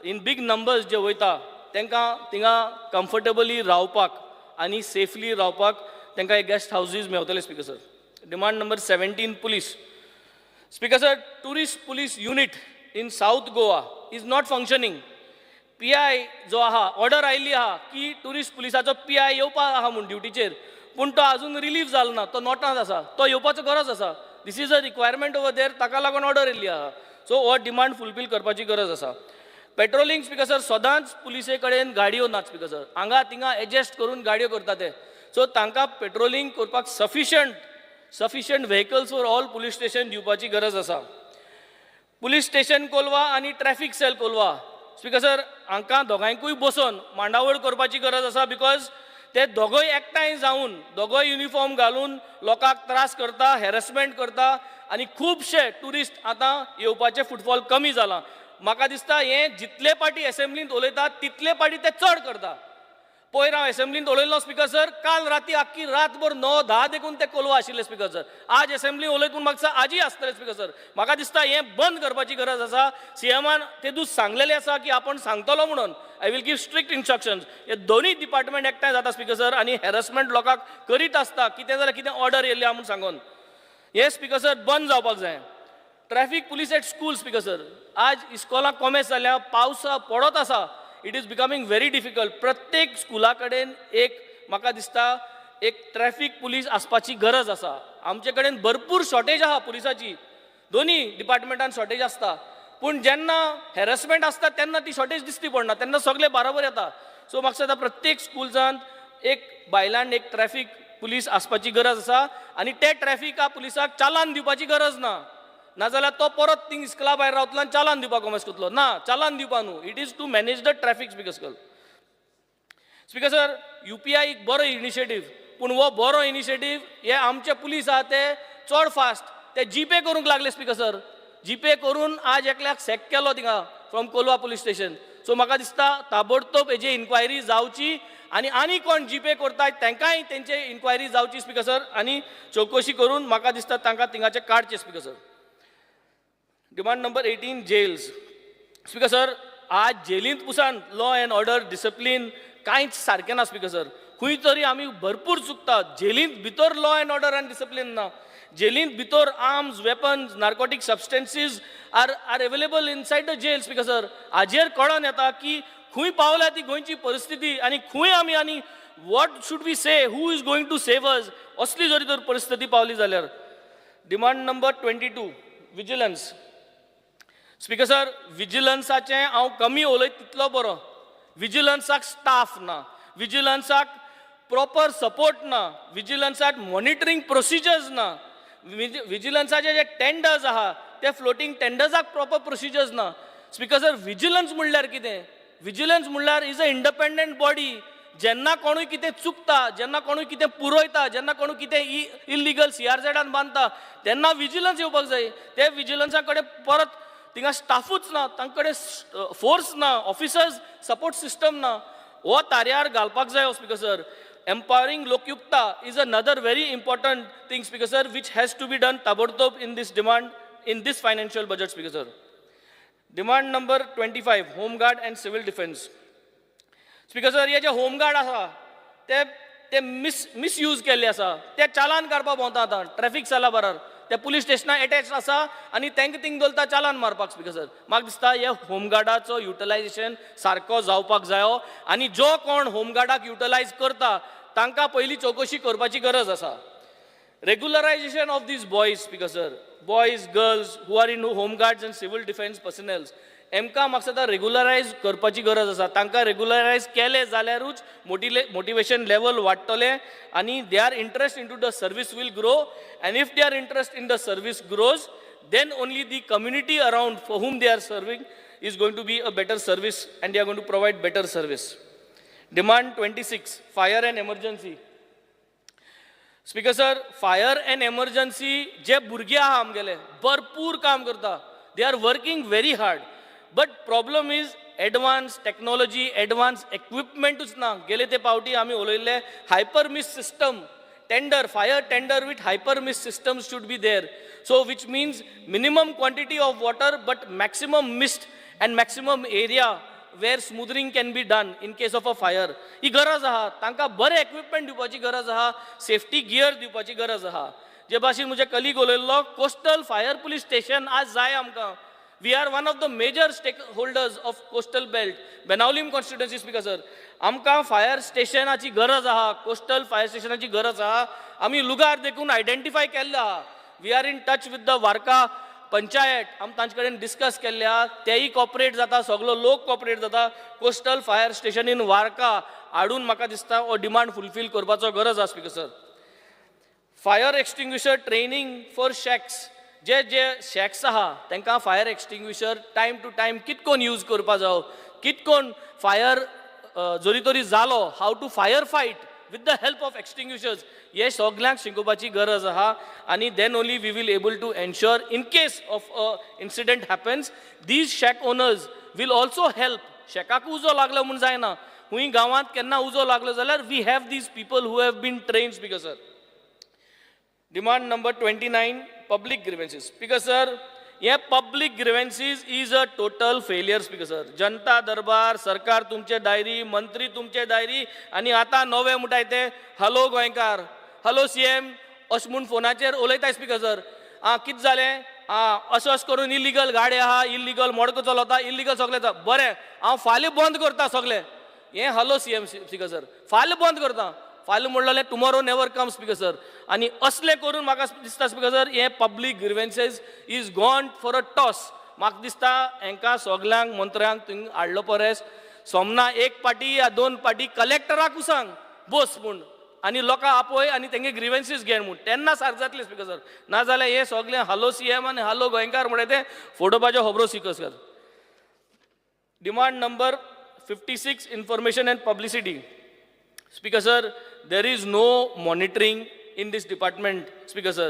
इन बीग नंबर्स जे वयता तांकां थिंगा कम्फर्टेबली रावपाक आनी सेफली रावपाक तांकां हे गेस्ट हावजीस मेळटले. Speaker sir. Demand number 17 police. Speaker sir, tourist police unit in south Goa is not functioning. PI जो आहा ऑर्डर आयिल्ली आहा की टुरिस्ट पुलिसाचो PI येवपा आहा म्हूण ड्युटीचेर, पूण तो आजून रिलीफ जालो ना, तो नॉटांत आसा. तो येवपाचो गरज आसा. This is a requirement over there, ताका लागून ऑर्डर येयल्ली आहा. सो हो डिमांड फुलफील करपाची गरज आसा. पेट्रोलिंग स्पीकर सर, सदांच पुलिसे कडेन गाडयो नात स्पीकर सर. हांगा थिंगा एडजस्ट करून गाडयो करता ते. सो तांकां पेट्रोलिंग करपाक sufficient vehicles for all police station दिवपाची गरज आसा. पुलीस स्टेशन कोलवा आनी traffic cell Colva speaker sir, हांकां दोगांयकूय बसून मांडावळ करपाची गरज आसा. बिकॉज ते दोगोय एकठांय जावन दोगोय युनिफॉर्म घालून लोकांक त्रास करता, हॅरेसमेंट करता आनी खुबशे टुरिस्ट आतां येवपाचे फुटफॉल कमी जाला. म्हाका दिसता हें जितले पाटी एसेंब्लींत उलयतात तितले पाटी ते चड करता. पयर हांव एसेंब्लींत उलयल्लो स्पीकर सर, काल राती आख्खी रातभर 9-10 देखून ते कोलवा आशिल्ले स्पीकर सर. आज एसेंब्ली उलयतून म्हाका आजी आसतले स्पीकर सर. म्हाका दिसता हें बंद करपाची गरज आसा. सीएमान ते दीस सांगलेलें आसा की आपण सांगतलो म्हणून. I will give strict instructions. हे दोनूय डिपार्टमेंट एकठांय जाता स्पीकर सर आनी हॅरेसमेंट लोकांक करीत आसता कितें जाल्यार कितें ऑर्डर येयल्ली आहा म्हूण सांगून. हे स्पीकर सर बंद जावपाक जाय. Traffic police at school speaker sir, आज इस्कॉलाक कॉमेस जाल्या, पावस पडत आसा. It is becoming very difficult. प्रत्येक स्कुला कडेन एक म्हाका दिसता एक ट्रॅफिक पुलीस आसपाची गरज आसा. आमचे कडेन भरपूर शॉर्टेज आहा पुलिसाची. दोनी डिपार्टमेंटान शॉर्टेज आसता. पूण जेन्ना हॅरेसमेंट आसता तेन्ना ती शॉर्टेज दिसती पडना, तेन्ना सगळे बरोबर येता. सो म्हाका दिसता प्रत्येक स्कुल्सांत एक बायलांड एक ट्रॅफिक पुलीस आसपाची गरज आसा. आनी ते ट्रॅफिका पुलिसाक चालान दिवपाची गरज ना. नाजाल्यार तो परत थिंग इस्कला भायर रावतलो आनी चालान दिवपाक कॉमेस करतलो. ना, चालान दिवपा न्हू. It is to manage the traffic speaker sir. Speaker sir, UPI एक बरो इनिशिएटीव, पूण हो बरो इनिशिएटीव हे आमचे पुलीस आहा ते चड फास्ट ते जीपे करूंक लागले स्पीकर सर. जीपे करून आज एकल्याक सॅक केलो थिंगा from Kolwa police station. So म्हाका दिसता ताबडतोब हेजी इन्क्वायरी जावची आनी कोण जीपे करतात तांकांय तेंचे इन्क्वायरी जावची स्पीकर सर. आनी चवकशी करून म्हाका दिसता तांकां थिंगाचे काडचे speaker sir. Demand number 18 jails. Speaker sir, आज जेलींत पुसान लॉ अँड ऑर्डर डिसिप्लीन कांयच सारकें ना स्पीकर सर. खंय तरी आमी भरपूर चुकतात. जेलींत भितर लॉ अँड ऑर्डर आनी डिसिप्लीन ना. जेलींत भितर arms, weapons, narcotic substances are available inside the jails speaker sir. हाजेर कळोन येता की खंय पावल्या ती गोंयची परिस्थिती आनी खंय आमी आनी what should we say, who is going to save us, असली जरी तर परिस्थिती पावली जाल्यार. Demand number 22 vigilance. Speaker sir, विजिलन्साचें हांव कमी उलयत तितलो बरो. विजिलन्साक स्टाफ ना, विजिलन्साक प्रॉपर सपोर्ट ना, विजिलन्साक मॉनिटरींग प्रोसिजर्स ना, विजिलन्साचे जे टेंडर्स आहा ते फ्लोटींग टेंडर्साक प्रॉपर प्रोसिजर्स ना. स्पीकर सर, विजिलन्स म्हणल्यार कितें? विजिलन्स म्हणल्यार इज अ इंडिपेंडंट बॉडी. जेन्ना कोणूय कितें चुकता, जेन्ना कोणूय कितें पुरयता, जेन्ना कोणूय कितें इल्लिगल CRZ बांदता, तेन्ना विजिलन्स येवपाक जाय. ते विजिलन्सा कडेन परत थिंगा स्टाफूच ना, तांचे कडेन फोर्स ना, ऑफिसर्स सपोर्ट सिस्टम ना. हो तार्यार घालपाक जाय speaker sir. Empowering लोकयुक्ता is another very important thing, Speaker sir, which has to be done tabortob in this demand, in this financial budget, Speaker sir. Demand number 25, Home Guard and Civil Defence. Speaker sir, हे जे Home Guard आसा ते मिसयूज केल्ले आसा. ते चालान काडपाक भोंवता आतां ट्रॅफिक साला बराबर. ते पुलीस स्टेशनाक अटॅच आसा आनी तांकां थिंग दवरता चालान मारपाक. स्पीकर सर, म्हाका दिसता हे होमगार्डाचो युटिलायझेशन सारको जावपाक जायो आनी जो कोण होमगार्डाक युटिलायज करता तांकां पयली चवकशी करपाची गरज आसा. Regularisation of these boys, speaker sir, boys, girls who are in home guards and civil defence personnels, एमकां म्हाका दिसता रेग्युलरायज करपाची गरज आसा. तांकां रेग्युलरायज केले जाल्यारूच मोटिवेशन लेवल वाडटलें आनी their interest in to the service will grow. And if their interest in the service grows, then only the community around for whom they are serving is going to be a better service and they are going to provide better service. Demand 26, fire and emergency. Speaker sir, fire and emergency, जे भुरगे आहा आमगेले भरपूर काम करता. They are working very hard. But problem is advanced technology, advanced equipment ना. गेले ते पावटी आमी उलयल्ले hyper mist system. Fire tender with hyper mist systems should be there. So which means minimum quantity of water but maximum mist and maximum area where smoothing can be done in case of a fire. ही गरज आहा. तांकां बरे इक्विपमेंट दिवपाची गरज आहा, सेफ्टी गियर दिवपाची गरज आहा. जे भाशेन म्हजे कलीग उलयल्लो कोस्टल फायर पुलीस स्टेशन आज जाय आमकां. We are one of the major stakeholders of coastal belt, Benaulim constituency, Speaker sir. आमकां फायर स्टेशनाची गरज आहा, कोस्टल फायर स्टेशनाची गरज आहा. आमी लुगार देखून आयडेंटिफाय केल्ले आहा. We are in touch with the Varca panchayat. आमी तांचे कडेन डिस्कस केल्ले आहा. तेय कॉपरेट जाता, सगळो लोक कॉपरेट जाता. Coastal fire station in Varca हाडून म्हाका दिसता हो डिमांड फुलफील करपाचो गरज आहा. Speaker sir, fire extinguisher training for shacks. जे शॅक्स आहा तांकां fire extinguisher time to time कितकोन यूज करपा जावो, कितकोन फायर जरी तरी जालो, how to fire fight with the help of extinguishers, हे सगळ्यांक शिकोवपाची गरज आहा. आनी then only we will able to ensure in case of a incident happens, these shack owners will also help. शॅकाक उजो लागलो म्हूण जायना, खूंय गांवांत केन्ना उजो लागलो जाल्यार we have these people who have been trained. Speaker sir, demand number 29, public grievances. Speaker sir, ये public grievances is a total failure. Speaker sir, जनता दरबार, सरकार तुमचे दायरी, मंत्री तुमचे दायरी आनी आतां नवे म्हणटाय ते हॅलो गोंयकार, हॅलो CM अश म्हूण फोनाचेर उलयताय. स्पीकर सर, कितें जालें, अशें करून इल्लिगल गाडी आहा, इल्लिगल मोडको चलता, इल्लिगल सगळें बरें, हांव फाल्यां बंद करता सगळें. हें हॅलो CM. स्पीकर सर, फाल्यां बंद करता. फाल्यां म्हणलें tomorrow never come. Speaker sir, आनी असले करून म्हाका दिसता स्पीकर सर हे public grievances is gone for a toss. म्हाका दिसता हांकां सगळ्यांक मंत्र्यांक थंय हाडलो परस सोमना एक पाटी या 2 पाटी कलेक्टराकू सांग बस म्हूण आनी लोकां आपय आनी तेंगे ग्रिव्हन्सेस घेण म्हूण, तेन्ना सारक जातलें. स्पीकर सर, नाजाल्यार हे सगळें हॅलो CM आनी हॅलो गोंयकार म्हणटा ते फोडोवपाच्यो खबरो. Speaker sir, demand number 56, information and publicity. Speaker sir, there is no monitoring in this department. Speaker sir,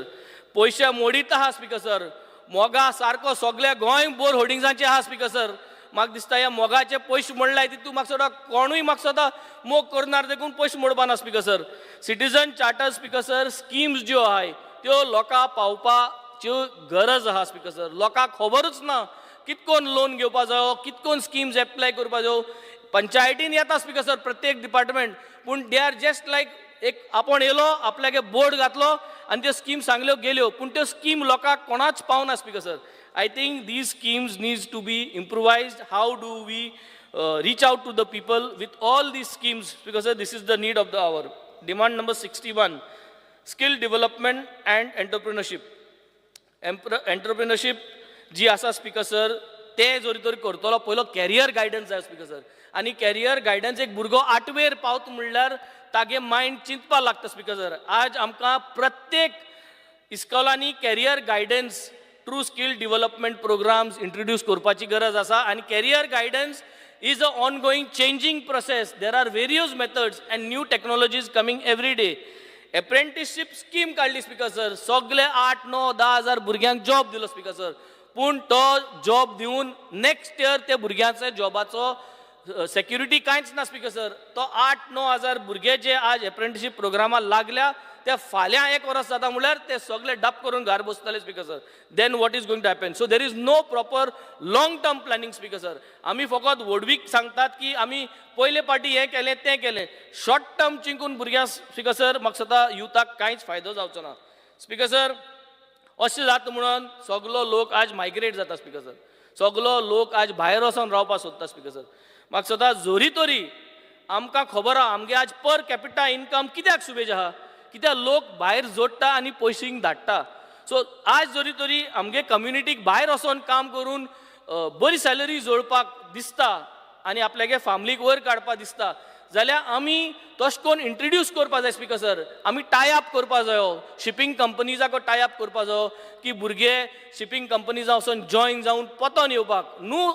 पैसे मोडीत आहा. स्पीकर सर, मोगा सारको सगळ्या गोंय बोर होर्डिंग्सांचे आहा. स्पीकर सर, म्हाका दिसता ह्या मोगाचे पयशे मोडलाय तितू म्हाका सोदा कोणूय म्हाका सोदा मोग करणार देखून पयशे मोडपाना. Speaker sir, citizen charter. Speaker sir, schemes ज्यो आहाय त्यो लोकां पावपाच्यो गरज आहा. स्पीकर सर, लोकांक खबरूच ना कितकोन लोन घेवपा जायो, कितकोन स्किम्स एप्लाय करपा जायो. पंचायतीन येता. स्पीकर सर, प्रत्येक डिपार्टमेंट पूण दे आर जस्ट लायक एक आपण येलो आपल्यागे बोर्ड घातलो आनी त्यो स्कीम सांगल्यो गेल्यो पूण त्यो स्कीम लोकांक कोणाच पावना speaker sir. I think these schemes needs to be improvised. How do we reach out to the people with all these schemes? Because this is the need of the hour. Demand number 61, skill development and entrepreneurship. Entrepreneurship जी आसा स्पीकर सर ते जोरी तोरी करतलो पयलो कॅरियर गायडन्स जाय स्पीकर सर. आनी कॅरियर गायडन्स एक भुरगो 8वेर पावत म्हणल्यार तागे मायंड चिंतपाक लागता स्पीकर सर. आज आमकां प्रत्येक इस्कॉलांनी career guidance through skill development programmes introduce करपाची गरज आसा. आनी career guidance is an ongoing changing process. There are various methods and new technologies coming every day. Apprenticeship scheme काढली स्पीकर सर. सगळे 8, 9, 10 हजार भुरग्यांक जॉब दिलो स्पीकर सर. पूण तो जॉब दिवन नेक्स्ट इयर त्या भुरग्यांचे जॉबाचो सेक्युरिटी कांयच ना स्पीकर सर. तो 8, 9 हजार भुरगे जे आज अप्रेंटिसशीप प्रोग्रामाक लागल्या ते फाल्यां 1 वर्स जाता म्हळ्यार ते सगळे डप करून घरा बसतले speaker sir. Then what is going to happen? So there is no proper long term planning speaker sir. आमी फकत वडवीक सांगतात की आमी पयले पाटी हें केलें तें केलें. शॉर्ट टर्म चिंकून भुरग्यांक स्पीकर सर म्हाका सदां युथाक कांयच फायदो जावचो ना स्पीकर सर. अशें जाता म्हणून सगलो लोक आज मायग्रेट जाता स्पीकर सर. सगलो लोक आज भायर वचून रावपाक सोदता स्पीकर सर. म्हाका सदां जोरी तोरी आमकां खबर आहा आमगे आज पर कॅपिटा इनकम कित्याक सुबेज आहा कित्याक लोक भायर जोडटा आनी पयशे धाडटा. सो आज जोरी तोरी आमगे कम्युनिटीक भायर वचोन काम करून बरी सॅलरी जोडपाक दिसता आनी आपल्यागे फॅमिलीक वयर काडपाक दिसता जाल्यार आमी तशें करून इंट्रोड्यूस करपाक जाय स्पीकर सर. आमी टाय अप करपाक जायो. शिपींग कंपनीजाक टाय अप करपाक जायो की भुरगे शिपींग कंपनीजा वचोन जॉयन जावन पोतोन येवपाक न्हू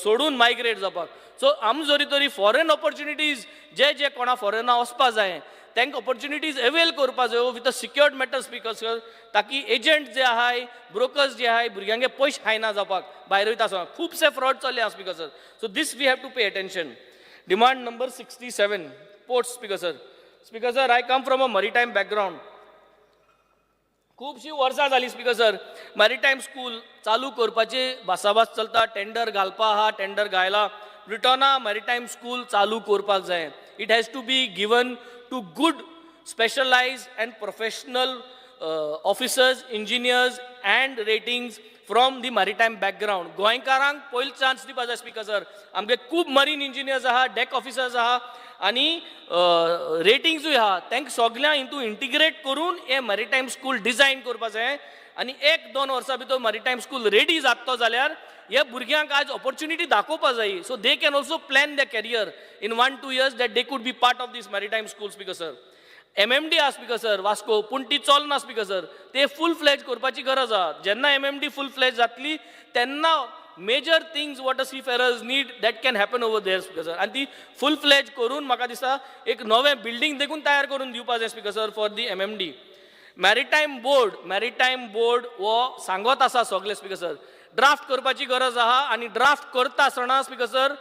सोडून मायग्रेट जावपाक. सो आमी जोरी तोरी फॉरेन ऑपॉर्च्युनिटीज जे कोणा फॉरेना वचपाक जाय तांकां ऑपॉर्च्युनिटीज अवेल करपाक जायो with a secured matter speaker sir. ताकी एजंट जे आहाय ब्रोकर्स जे आहाय भुरग्यांगे पयशे खायना जावपाक भायर वयता आसतना खुबशे फ्रॉड चल्ले आहा speaker sir. So this we have to pay attention. Demand number 67, ports speaker sir. Speaker sir I come from a maritime background. खुबशीं वर्सां जालीं स्पीकर सर मॅरिटायम स्कूल चालू करपाची भासाभास चलता. टेंडर घालपा आहा टेंडर घायला. ब्रिटना मॅरिटायम स्कूल चालू करपाक जाय. It has to be given to good specialized and professional officers, engineers and ratings from the maritime background. गोंयकारांक पयलो चान्स दिवपाक जाय स्पीकर सर. आमगे खूब मरीन इंजिनियर्स आहा डेक ऑफिसर्स आहा आनी रेटिंग्सूय आहा तांकां सगळ्यांक हितू इंटिग्रेट करून हे मॅरिटायम स्कूल डिझायन करपाक जाय. आनी 1-2 वर्सां भितर मॅरिटायम स्कूल रेडी जाता जाल्यार ह्या भुरग्यांक आज ऑपॉर्च्युनिटी दाखोवपाक जाय. So they can also plan the career in 1-2 years that they could be part of this maritime school speaker sir. MMD आहा स्पीकर सर वास्को पूण ती चलना स्पीकर सर. ते फूल फ्लेज करपाची गरज आहा. जेन्ना MMD फूल फ्लेज जातली तेन्ना major things what a seafarers need that can happen over there speaker sir. आनी ती फूल फ्लेज करून म्हाका दिसता एक नवें बिल्डींग देखून तयार करून दिवपाक जाय speaker sir for the MMD. Maritime board हो सांगत आसा सगळे स्पीकर सर. ड्राफ्ट करपाची गरज आहा आनी ड्राफ्ट करता आसतना speaker sir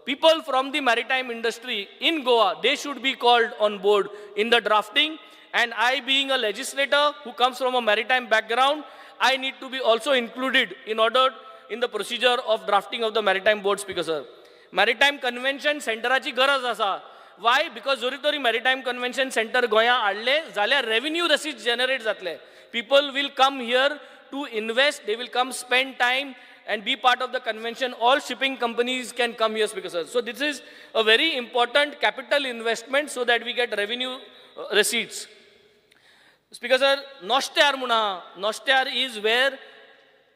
people from the maritime industry in Goa, they should be called on board in the drafting. And I, being a legislator who comes from a maritime background, I need to be also included in the procedure of drafting of the maritime board speaker sir. Maritime convention centeraची गरज आसा. Why? Because जोरी तोरी maritime convention center गोंया हाडले जाल्यार revenue receipts generate जातले. People will come here to invest, they will come spend time and be part of the convention. All shipping companies can come here speaker sir. So this is a very important capital investment so that we get revenue receipts. Speaker sir, Noshtyar Muna. Noshtyar is where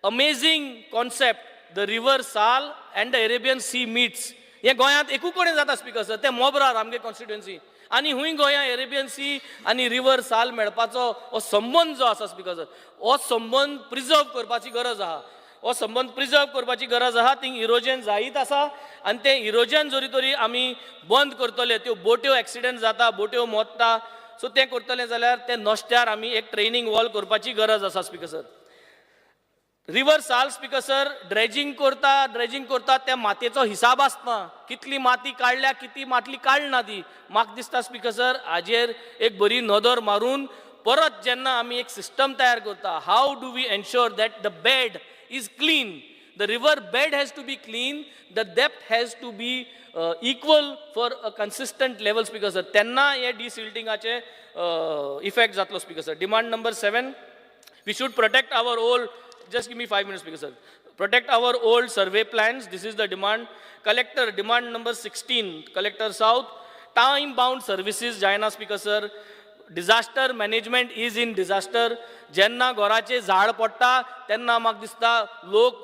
amazing concept, the river Sal and the Arabian Sea meets. हे गोंयांत एकू कडेन जाता स्पीकर सर. ते मोबरार आमगे कॉन्स्टिट्युएन्सी आनी हुंय गोंया एरेबियन सी आनी रिवर साल मेळपाचो हो संबंध जो आसा स्पीकर सर हो संबंध प्रिजर्व करपाची गरज आहा. हो संबंध प्रिजर्व करपाची गरज आहा. थिंग इरोजन जायत आसा आनी ते इरोजन जोरी तोरी आमी बंद करतले. त्यो बोट्यो एक्सिडेंट जाता बोट्यो मोडटा. सो ते करतले जाल्यार ते नोश्त्यार आमी एक ट्रेनिंग वॉल करपाची गरज आसा स्पीकर सर. रिवर साल स्पीकर सर ड्रेजिंग करता त्या मातयेचो हिसाब आसना. कितली माती काडल्या कितली मातली काडना ती. म्हाका दिसता स्पीकर सर हाजेर एक बरी नदर मारून परत जेन्ना आमी एक सिस्टम तयार करता how do we ensure that the bed is clean. the river bed has to be clean, the depth has to be equal for a consistent level, speaker sir. Tenna ye desiltingache effect zatlo, speaker sir. Demand number 7, we should protect our old, just give me 5 minutes, speaker sir. Protect our old survey plans, this is the demand. Collector, demand number 16, Collector South, time-bound services, Jaina, speaker sir. Disaster management is in disaster. जेन्ना घराचे झाड पडटा तेन्ना म्हाका दिसता लोक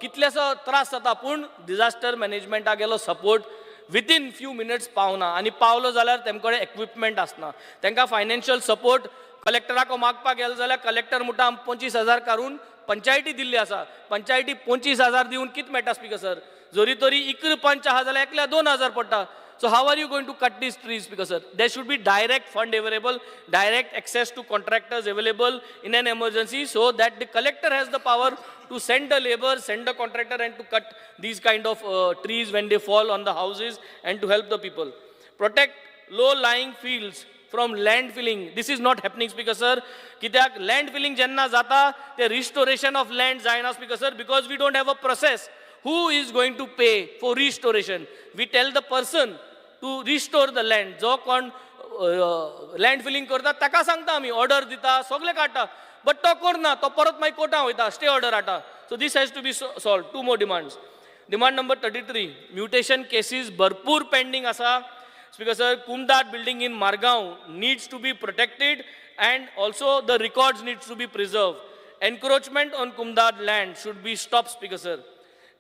कितलेसो त्रास जाता, पूण डिजास्टर मॅनेजमेंटाक गेलो सपोर्ट विथीन फ्यू मिनिट्स पावना, आनी पावलो जाल्यार तेमचे कडेन इक्विपमेंट आसना. तांकां फायनान्शियल सपोर्ट कलेक्टराक मागपाक गेलो जाल्यार कलेक्टर म्हणटा आमी 25,000 काडून पंचायती दिल्ली आसा. पंचायती 25,000 दिवन कितें मेळटा, स्पीकर सर? जोरी तोरी इकरा पंच आहा जाल्यार एकल्या 2,000 पडटा. So how are you going to cut these trees, speaker sir? There should be direct fund available, direct access to contractors available in an emergency, so that the collector has the power to send the labor, send the contractor, and to cut these kind of trees when they fall on the houses, and to help the people. Protect low-lying fields from land filling. This is not happening, speaker sir. Kityak land filling jenna jata, the restoration of land zaina, speaker sir, because we don't have a process. Who is going to pay for restoration? We tell the person to restore the land. जो कोण land filling करता ताका सांगता आमी, ऑर्डर दिता, सगळे काडटा, बट तो करना, तो परत मागीर कोर्टां वयता, स्टे ऑर्डर हाडटा. So this has to be solved. 2 more demands. Demand number 33, mutation cases भरपूर pending आसा. Speaker sir, Kumdat building in Margaon needs to be protected, and also the records needs to be preserved. Encroachment on Kumdat land should be stopped, speaker sir.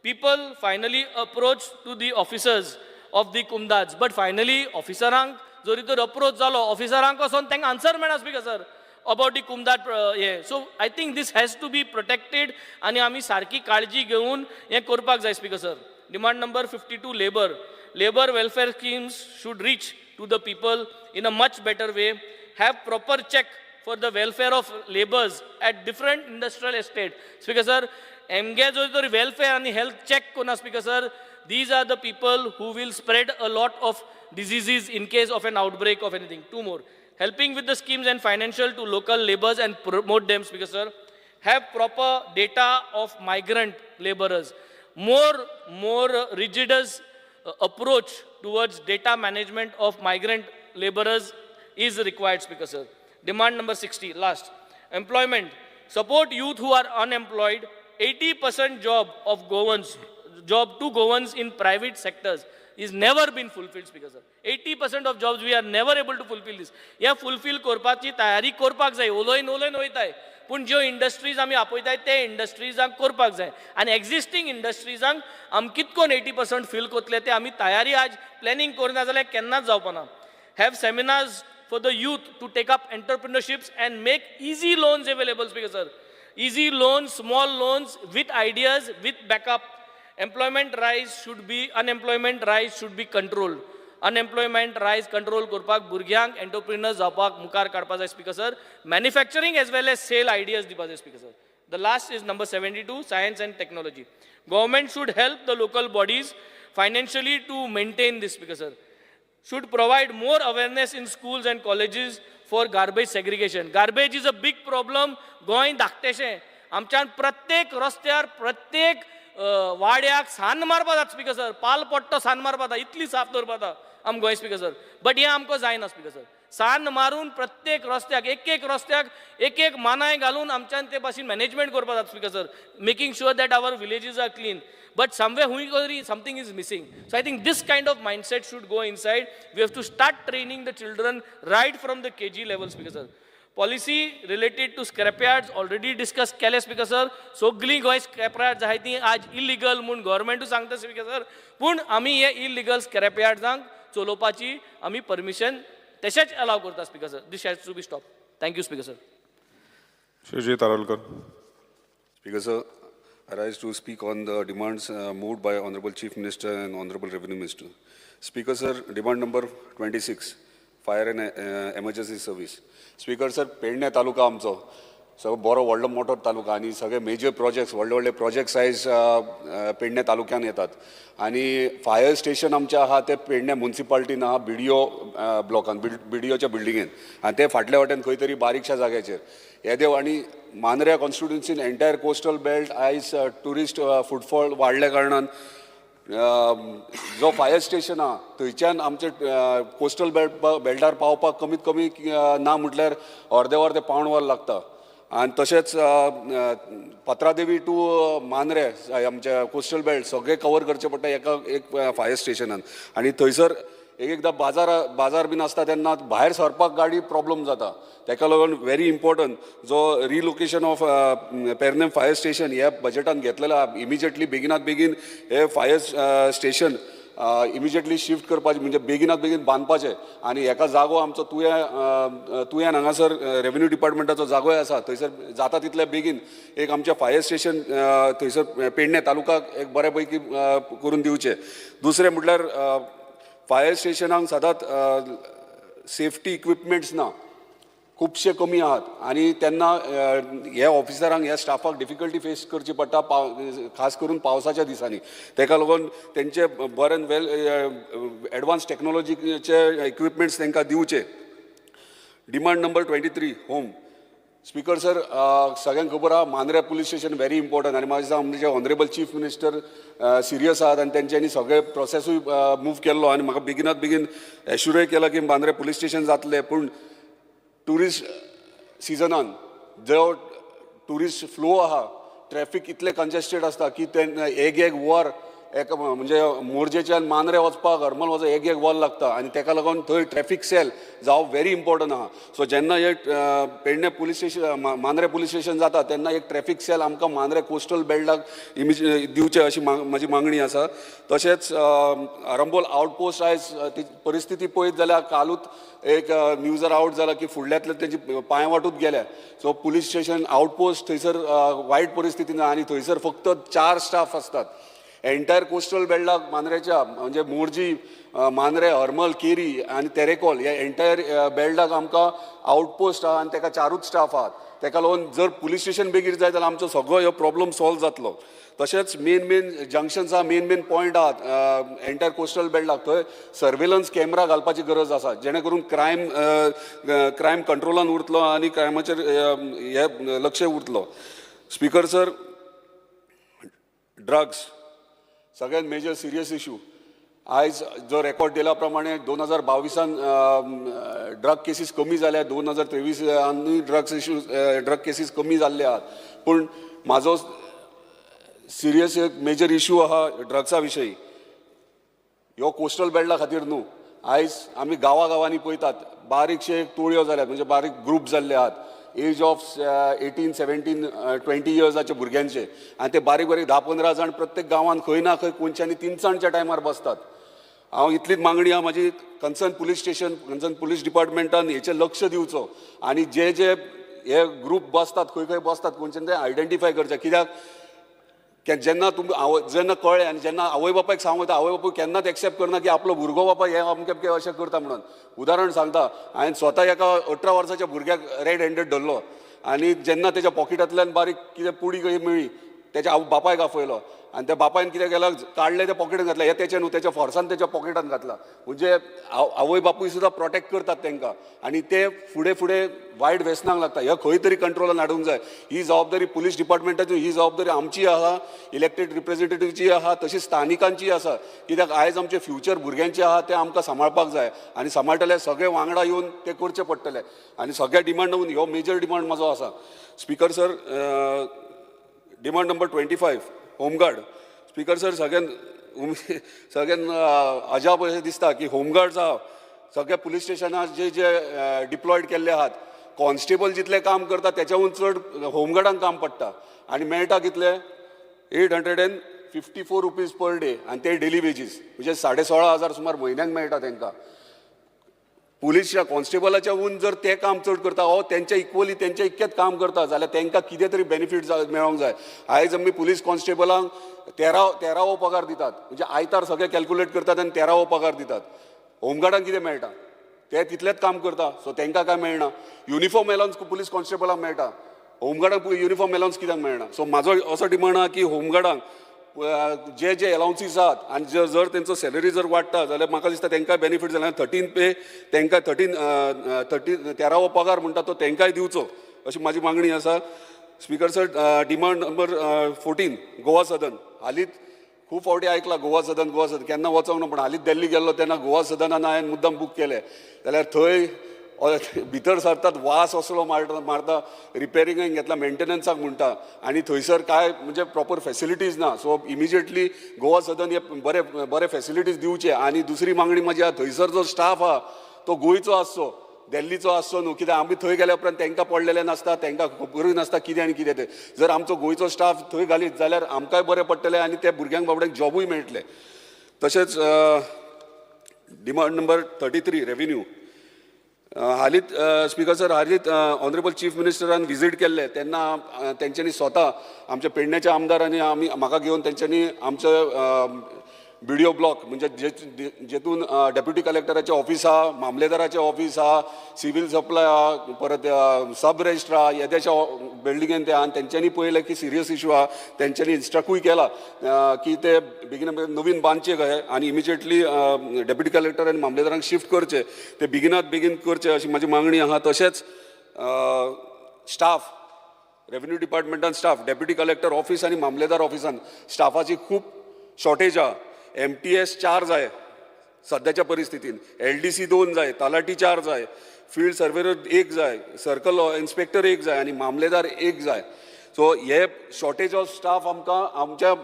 People finally approach to the officers of the Kumdats, but finally officerank jori tor approach jalo, officerank pasun thank answer mena, speaker sir, about the Kumdat So I think this has to be protected, ani ami sarki kalji घेऊन हे करपाक जाय, speaker sir. Demand number 52, labor welfare schemes should reach to the people in a much better way. Have proper check for the welfare of laborers at different industrial estate, speaker sir. Engage with welfare and health check kona, speaker sir. These are the people who will spread a lot of diseases in case of an outbreak of anything. 2 more. Helping with the schemes and financial to local laborers and promote them, speaker sir. Have proper data of migrant laborers. More rigorous approach towards data management of migrant laborers is required, speaker sir. Demand number 60, last. Employment. Support youth who are unemployed. 80% job to Goans in private sectors is never been fulfilled, speaker sir. 80% of jobs we are never able to fulfill this. Yeah, fulfill korpaची तयारी korpak जाय. Oloin वयताय. पूण ज्यो इंडस्ट्रीज आमी आपयताय ते इंडस्ट्रीजांक करपाक जाय, आनी एक्झिस्टिंग इंडस्ट्रीजांक आमी कितकोन 80% फील कोतले ते आमी तयारी आज प्लॅनिंग करना जाल्यार केन्नाच जावपाना. Have seminars for the youth to take up entrepreneurships and make easy loans available, speaker sir. Easy loans, small loans with ideas, with backup. Unemployment rise should be controlled. Unemployment rise control korpak burgyank entrepreneurs जावपाक मुखार काडपाक जाय, speaker sir. Manufacturing as well as sale ideas दिवपाक जाय, speaker sir. The last is number 72, science and technology. Government should help the local bodies financially to maintain this, speaker sir. Should provide more awareness in schools and colleges for garbage segregation. Garbage is a big problem. Goa धाकटेशें. आमच्यान प्रत्येक रस्त्यार प्रत्येक वाड्याक सान मारपा जाता, स्पीकर सर. पाल पडटो सान मारपा जाता, इतली साफ दवरपा जाता आम गोंय, स्पीकर सर. बट हें आमकां जायना, स्पीकर सर. सान मारून प्रत्येक रस्त्याक एक मानाय घालून आमच्यान ते भाशेन मॅनेजमेंट करपा जाता, speaker sir. Making sure that our villages are clean. But somewhere something is missing. So I think this kind of mindset should go inside. We have to start training the children right from the KG level, speaker sir. Policy related to scrapyards already discussed केले, speaker sir. सगळी गोंय scrapyards आहाय ती आज illegal म्हणून government सांगता, speaker sir. पूण आमी हे illegal scrapyardsank चलोवपाची आमी permission तशेंच allow करता, speaker sir. This has to be stopped. Thank you, speaker sir. Shri Tarolkar. Speaker sir, I rise to speak on the demands moved by Honorable Chief Minister and Honorable Revenue Minister. Speaker sir, demand number 26, Fire and Emergency Service. Speaker sir, Pedne तालुका आमचो सगळो बरो व्हडलो मोठो तालुका आनी सगळे मेजर प्रोजेक्ट्स व्हडले प्रोजेक्ट सायज पेडणे तालुक्यान येतात. आनी फायर स्टेशन आमचे आहा ते पेडणे म्युनिसिपालिटीन आहा, BDO ब्लॉकान, BDOच्या बिल्डिंगेन, आनी ते फाटल्या वाटेन खंय तरी बारीकशा जाग्याचेर. हे देव आनी मांद्र्या कॉन्स्टिट्युन्सीन एंटायर कोस्टल बेल्ट आयज ट्युरिस्ट फुटफॉल वाडल्या कारणान जो फायर स्टेशन आहा थंयच्यान आमचे कोस्टल बेल्टार पावपाक कमीत कमी ना म्हटल्यार अर्दे पावण वर लागता. आनी तशेंच पात्रादेवी टू मांद्रे आमच्या कोस्टल बेल्ट सगळे कवर करचे पडटा एक फायर स्टेशनान. आनी थंयसर एकदां बाजार बीन आसता तेन्ना भायर सरपाक गाडी प्रॉब्लम जाता. ताका लागून व्हेरी इम्पॉर्टंट जो relocation of Pernem fire station ह्या बजेटान घेतलेलो आहा. इमिजिएटली बेगिनात बेगीन हे फायर स्टेशन इमिजिएटली शिफ्ट करपाचें म्हणजे बेगिनात बेगीन बांदपाचें. आनी हेका जागो आमचो तुयेन हांगासर रेव्हेन्यू डिपार्टमेंटाचो जागोय आसा. थंयसर जाता तितले बेगीन एक आमचें फायर स्टेशन थंयसर पेडणे तालुकाक एक बरे पैकी करून दिवचें. दुसरें म्हटल्यार फायर स्टेशनाक सदांच सेफ्टी इक्विपमेंट्स ना, खुबशे कमी आहात आनी तेन्ना ह्या ऑफिसरांक ह्या स्टाफाक डिफिकल्टी फेस करची पडटा खास करून पावसाच्या दिसांनी. ताका लागून तेंचे बरें वेल एडवान्स टेक्नॉलॉजीचे इक्विपमेंट्स तांकां दिवचे. Demand number 23 home. Speaker sir, सगळ्यांक खबर आहा Mandrem police station very important आनी म्हाका दिसता आमचे ऑनरेबल चीफ मिनिस्टर सिरियस आहात आनी तेंच्यांनी सगळे प्रोसेसूय मूव केल्लो आनी म्हाका बेगिनात बेगीन एश्युरूय केला की मांद्रे पुलीस स्टेशन जातलें. पूण टुरिस्ट सिजनान जो टुरिस्ट फ्लो आहा ट्रॅफिक इतले कंजेस्टेड आसता की ते एक वर म्हणजे मोरजेच्यान मांद्रे वचपाक हरमल वचपाक एक वर लागता आनी ताका लागून थंय ट्रॅफिक सेल जावप व्हेरी इम्पॉर्टंट आहा. सो जेन्ना हे Pedne police station Mandrem police station जाता तेन्ना एक ट्रॅफिक सेल आमकां मांद्रे कोस्टल बेल्टाक दिवचे अशी म्हाजी मागणी आसा. तशेंच आरंबोल आउटपोस्ट आयज परिस्थिती पळयत जाल्यार कालूच एक न्यूजार आउट जाला की फुडल्यांतले तेजी पांयवाटूच गेल्या. सो पुलीस स्टेशन आउटपोस्ट थंयसर वायट परिस्थितीन आनी थंयसर फक्त 4 स्टाफ आसतात. एंटायर कोस्टल बेल्टाक मांद्रेच्या म्हणजे मोरजी, मांद्रे, हरमल, केरी आनी तेरेकोल ह्या एंटायर बेल्टाक आमकां आउटपोस्ट आहा आनी ताका 4च स्टाफ आहात. ताका लागून जर पुलीस स्टेशन बेगीन जाय जाल्यार आमचो सगळो हो प्रॉब्लम सॉल्व जातलो. तशेंच मेन जंक्शन्स आहा, मेन पॉयंट आहात एंटायर कोस्टल बेल्टाक थंय सर्वेलन्स कॅमेरा घालपाची गरज आसा जेणे करून क्रायम कंट्रोलान उरतलो आनी क्रायमाचेर हे लक्ष उरतलो. स्पीकर सर, ड्रग्स सगळ्यात मेजर सिरियस इशू. आयज जो रेकॉर्ड दिला प्रमाणे 2022 ड्रग केसीस कमी जाल्या, 2023 ड्रग केसीस कमी जाल्ले आहात. पूण म्हाजो सिरियस एक मेजर इशू आहा ड्रग्सा विशयी. ह्यो कोस्टल बेल्टा खातीर न्हू, आयज आमी गांवांनी पळयतात बारीकशे टोळयो जाल्यात म्हणजे बारीक ग्रुप जाल्ले आहात एज ऑफ 18, 17, 20 इयर्साचे भुरग्यांचे आनी ते बारीक 10-15 जाण प्रत्येक गांवांत खंय ना खंय कोणच्यानी 3 टायमार बसतात. हांव इतलीच मागणी आहा म्हाजी concern police station, concern police डिपार्टमेंटान हेचेर लक्ष दिवचो आनी जे हे ग्रुप बसतात खंय बसतात कोणच्यानी ते आयडेंटिफाय करचे. कित्याक जेन्ना जेन्ना कळ्ळें आनी जेन्ना आवय बापायक सांगूं येता आवय बापूय केन्नाच एक्सेप्ट करना की आपलो भुरगो बापा हे अमकें अशें करता म्हणून. उदाहरण सांगता, हांवें स्वता एका 18 वर्साच्या भुरग्याक रेड हँडेड धरलो आनी जेन्ना तेच्या पॉकेटांतल्यान बारीक कितें पुडी कशी मेळ्ळी तेच्या बापायक आफयलो आनी त्या बापायन कितें केलां काडलें त्या पॉकेटान घातलें. हे तेचें न्हू, तेच्या फोर्सान तेच्या पॉकेटान घातला. म्हणजे आवय बापूय सुद्दां प्रोटेक्ट करतात तांकां आनी ते फुडें वायट व्यसनाक लागता. हे खंय तरी कंट्रोलान हाडूंक जाय. ही जबाबदारी पुलीस डिपार्टमेंटाची, ही जबाबदारी आमची आहा, इलेक्टेड रिप्रेझेंटेटिव्हची आहा, तशी स्थानिकांची आसा. कित्याक आयज आमचे फ्युचर भुरग्यांचे आहा ते आमकां सांबाळपाक जाय आनी सांबाळटले सगळे वांगडा येवन ते करचे पडटले. आनी सगळ्या डिमांडांत ह्यो मेजर डिमांड म्हाजो आसा. Speaker sir, demand number 25 home guard. Speaker sir, सगळ्यान अजाप अशें दिसता की होमगार्ड्स आहा सगळ्या पुलीस स्टेशनार जे डिप्लॉयड केल्ले आहात, कॉन्स्टेबल जितले काम करता त्याच्याहून चड होमगार्डांक काम पडटा आनी मेळटा कितले 854 रुपीज पर डे आनी ते डेली वेजीस म्हणजे 16,500 सुमार म्हयन्याक मेळटा तांकां. पुलीसच्या कॉन्स्टेबलाच्या हून जर ते काम चड करता हो तेंच्या इक्वली तेंच्या इतकेंच काम करता जाल्यार तांकां कितें तरी बेनिफीट मेळोंक जाय. आयज आमी पुलीस कॉन्स्टेबलांक 13वो पगार दितात म्हणजे आयतार सगळे कॅल्क्युलेट करतात आनी 13वो पगार दितात. होमगार्डांक कितें मेळटा? ते तितलेंच काम करता सो तांकां काय मेळना. युनिफॉर्म एलावन्स पुलीस कॉन्स्टेबलांक मेळटा, होमगार्डांक युनिफॉर्म एलावन्स कित्याक मेळना? सो म्हाजो असो डिमांड आहा की होमगार्डांक जे एलावन्सीस आहात आनी जर तेंचो सॅलरी जर वाडटा जाल्यार म्हाका दिसता तांकां बेनिफीट जाल्यार 13 पे तांकां 13वो पगार म्हणटा तो तांकांय दिवचो अशी माझी मागणी आसा. Speaker sir, demand number 14 Goa Sadan. हालींच खूब फावटी आयकला गोवा सदन केन्ना वचोंक ना, पण हालींच दिल्ली गेल्लो तेन्ना गोवा सदनान हांवें मुद्दाम बूक केलें. जाल्यार थंय भितर सरतात वास असलो मारता, रिपेरिंगाक घेतला, मेंटेनन्साक म्हणटा, आनी थंयसर काय म्हणजे प्रॉपर फेसिलिटीज ना. सो इमिजिएटली गोवा सदन हे बरे फेसिलिटीज दिवचे. आनी दुसरी मागणी म्हजी आहा, थंयसर जो स्टाफ आहा तो गोंयचो आसचो, दिल्लीचो आसचो न्हू. कित्याक आमी थंय गेल्या उपरांत तांकां पडलेले नासता, तांकां खबरूय नासता कितें आनी कितें तें. जर आमचो गोंयचो स्टाफ थंय घालीत जाल्यार आमकांय बरें पडटलें आनी त्या भुरग्यांक बाबड्यांक जॉबूय मेळटले. तशेंच डिमांड नंबर 33 रेव्हेन्यू. हालींच स्पीकर सर, हालींच ऑनरेबल चीफ मिनिस्टरान विजीट केल्ले तेन्ना तेंच्यांनी स्वता आमच्या पेडण्याच्या आमदारांनी म्हाका घेवन तेंच्यांनी आमचं व्हिडिओ ब्लॉक म्हणजे जेतून डेप्युटी कलेक्टराचें ऑफिस आहा, मामलेदाराचें ऑफिस आहा, सिव्हील सप्लाय आहा, परत सब रजिस्ट्र आहा, येद्याच्या बिल्डिंगेन ते आहा. आनी तेंच्यांनी पळयलें की सिरियस इशू आहा. तेंच्यांनी इन्स्ट्रक्टूय केला की ते बेगिना नवीन बांदचे कशे आनी इमिजिएटली डेप्युटी कलेक्टर आनी मामलेदारांक शिफ्ट करचे, ते बेगीन करचे अशी म्हाजी मागणी आहा. तशेंच स्टाफ, रेव्हेन्यू डिपार्टमेंटान स्टाफ, डेप्युटी कलेक्टर ऑफिस आनी मामलेदार ऑफिसान स्टाफाची खूब शॉर्टेज आहा. MTS 4 जाय सद्याच्या परिस्थितीन, LDC 2 जाय, तलाटी 4 जाय, फील्ड सर्वेयर 1 जाय, सर्कल इन्स्पेक्टर 1 जाय आनी मामलेदार 1 जाय. सो हे शॉर्टेज ऑफ स्टाफ आमकां आमच्या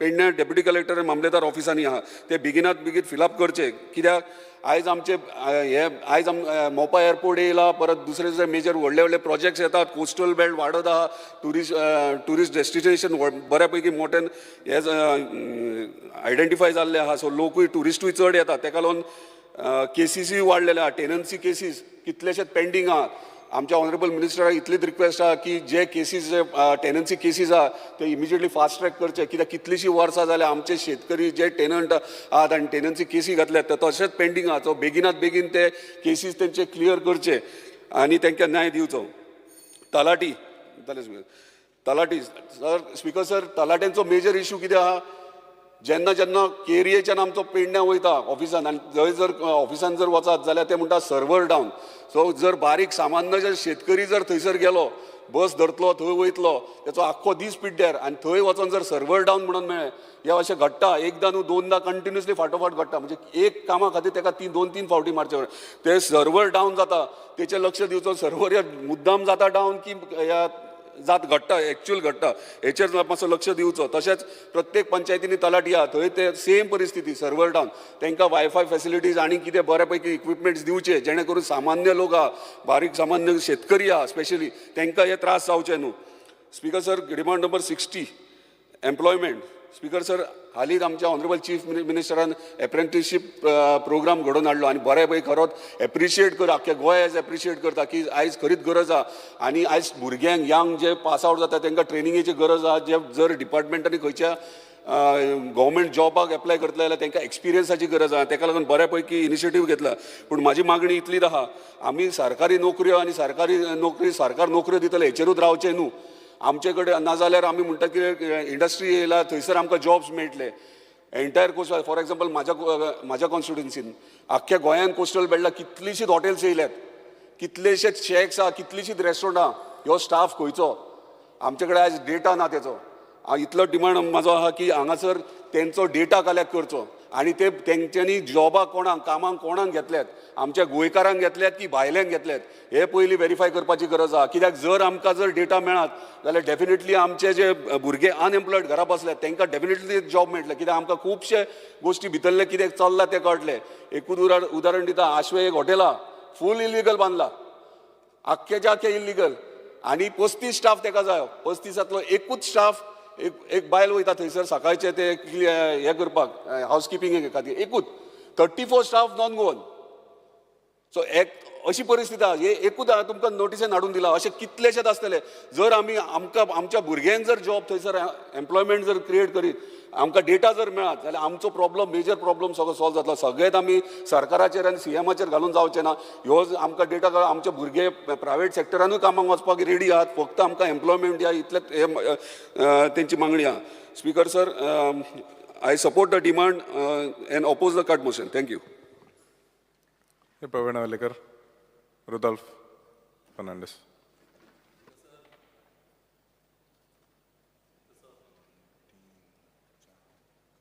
पेडण्या डेप्युटी कलेक्टर आनी मामलेदार ऑफिसांनी आहा, ते बेगीन फिलअप करचे. कित्याक आयज आमचे आयज मोपा एअरपोर्ट येयला, परत दुसरे मेजर व्हडले प्रोजेक्ट्स येतात, कोस्टल बेल्ट वाडत आहा, टुरिस्ट डेस्टिनेशन बऱ्यापैकी मोठ्यान हे आयडेंटिफाय जाल्ले आहा. सो लोकूय टुरिस्टूय चड येतात, ताका लागून केसीसूय वाडलेले आहा. टेनन्सी केसीस कितलेशेच पेंडींग आहा. आमच्या ऑनरेबल मिनिस्टराक इतलीच रिक्वेस्ट आहा की जे केसीस जे टेनन्सी केसीस आहा ते इमिजिएटली फास्ट ट्रॅक करचे. कित्याक कितलीशीं वर्सां जाल्यार आमचे शेतकरी जे टेनंट आहात आनी टेनन्सी केसी घातल्यात ते तशेंच पेंडींग आहा. सो बेगीनात बेगीन ते केसीस तेंचे क्लियर करचे आनी तांकां न्याय दिवचो. तलाटी सर, स्पीकर सर, तलाट्यांचो मेजर इशू कितें आहा, जेन्ना केरियेच्यान आमचो पेडण्या वयता ऑफिसान आनी थंय जर ऑफिसान जर वचात जाल्यार ते म्हणटा सर्वर डावन. सो जर बारीक सामान्य जर शेतकरी जर थंयसर गेलो, बस धरतलो, थंय वयतलो, त्याचो आख्खो दीस पिड्ड्यार आनी थंय वचोन जर सर्वर डावन म्हणून मेळ्ळें, हे अशें घडटा. एकदां न्हू दोनदां कंटिन्युअसली फाटोफाट घडटा. म्हणजे एक कामा खातीर ताका 2-3 फावटी मारचे. ते सर्वर डावन जाता, तेचेर लक्ष दिवचो. सर्वर या मुद्दाम जाता डावन की ह्या घडटा, एक्च्युअल घडटा, हेचेर मातसो लक्ष दिवचो. तशेंच प्रत्येक पंचायतींनी तलाटी आहा थंय ते सेम परिस्थिती, सर्वर डावन. तांकां वायफाय फेसिलिटीज आनी कितें बऱ्यापैकी इक्विपमेंट्स दिवचे, जेणे करून सामान्य लोक आहा, बारीक सामान्य शेतकरी आहा स्पेशली, तांकां हे त्रास जावचे न्हू. Speaker sir, demand number 60 employment. Speaker sir, हालींच आमच्या ऑनरेबल चीफ मिनिस्टरान एप्रेंटिसशीप प्रोग्राम घडोवन हाडलो आनी बऱ्यापैकी खरोच एप्रिशिएट कर, आख्ख्या गोंय एप्रिशिएट करता की आयज खरीच गरज आहा. आनी आयज भुरग्यांक यंग जे पास आवट जाता तांकां ट्रेनिंगेची गरज आहा. जे जर डिपार्टमेंटांनी खंयच्या गव्हर्मेंट जॉबाक एप्लाय करतले जाल्यार तांकां एक्सपिरियन्साची गरज आहा. ताका लागून बऱ्यापैकी इनिशिएटीव घेतला. पूण म्हाजी मागणी इतलीच आहा, आमी सरकारी नोकऱ्यो आनी सरकार नोकऱ्यो दितले हेचेरूच रावचे न्हू. आमचे कडेन नाजाल्यार आमी म्हणटा की इंडस्ट्री येयला थंयसर आमकां जॉब्स मेळटले. एंटायर कोस्ट, फॉर एग्जाम्पल म्हाज्या कॉन्स्टिट्युन्सीन आख्ख्या गोंयान कोस्टल बेल्टाक कितलीशींच हॉटेल्स येयल्यात, कितलेशेच शेक्स आहा, कितलीशींच रेस्टॉरंटां. ह्यो स्टाफ खंयचो? आमचे कडेन आयज डेटा ना तेचो. इतलो डिमांड म्हाजो आहा की हांगासर तेंचो डेटा कलेक्ट करचो आनी ते तेंच्यांनी जॉबाक कामाक कोणाक घेतल्यात, आमच्या गोंयकारांक घेतल्यात की भायल्यांक घेतल्यात, हे पयलीं व्हेरीफाय करपाची गरज आहा. कित्याक जर आमकां जर डेटा मेळत जाल्यार डेफिनेटली आमचे जे भुरगे अनएम्प्लॉयड घरा बसल्यात तांकां डेफिनेटली जॉब मेळटले. कित्याक आमकां खुबशे गोश्टी भितरले कितें चल्ला तें कळटलें. एकूच उदाहरण दिता, आश्वे एक हॉटेल आहा, फूल इलिगल बांदला, आख्खेच्या आख्खे इलिगल, आनी 35 स्टाफ ताका जाय. 35 एकूच स्टाफ, एक बायल वयता थंयसर सकाळचे ते हे करपाक हावजकिपींग खातीर, एकूच 34 स्टाफ नॉन गोवन. सो अशी परिस्थिती आहा. हे एकूच तुमकां नोटिसेन हाडून दिला. अशे कितलेशेच आसतले. जर आमी आमच्या भुरग्यांक जर जॉब थंयसर एम्प्लॉयमेंट जर क्रिएट करीत, आमकां डेटा जर मेळत जाल्यार आमचो प्रॉब्लम, मेजर प्रॉब्लम सगळो सॉल्व जातलो. सगळेच आमी सरकाराचेर आनी सीएमाचेर घालून जावचे ना. ह्यो आमकां डेटा, आमचे भुरगे प्रायवेट सेक्टरानूय कामाक वचपाक रेडी आहात, फक्त आमकां एम्प्लॉयमेंट दिया, इतलेंच हे तेंची मागणी आहा. Speaker sir, I support the demand and oppose the cut motion. Thank you. Pravin Avelekar, Rudolf Fernandes.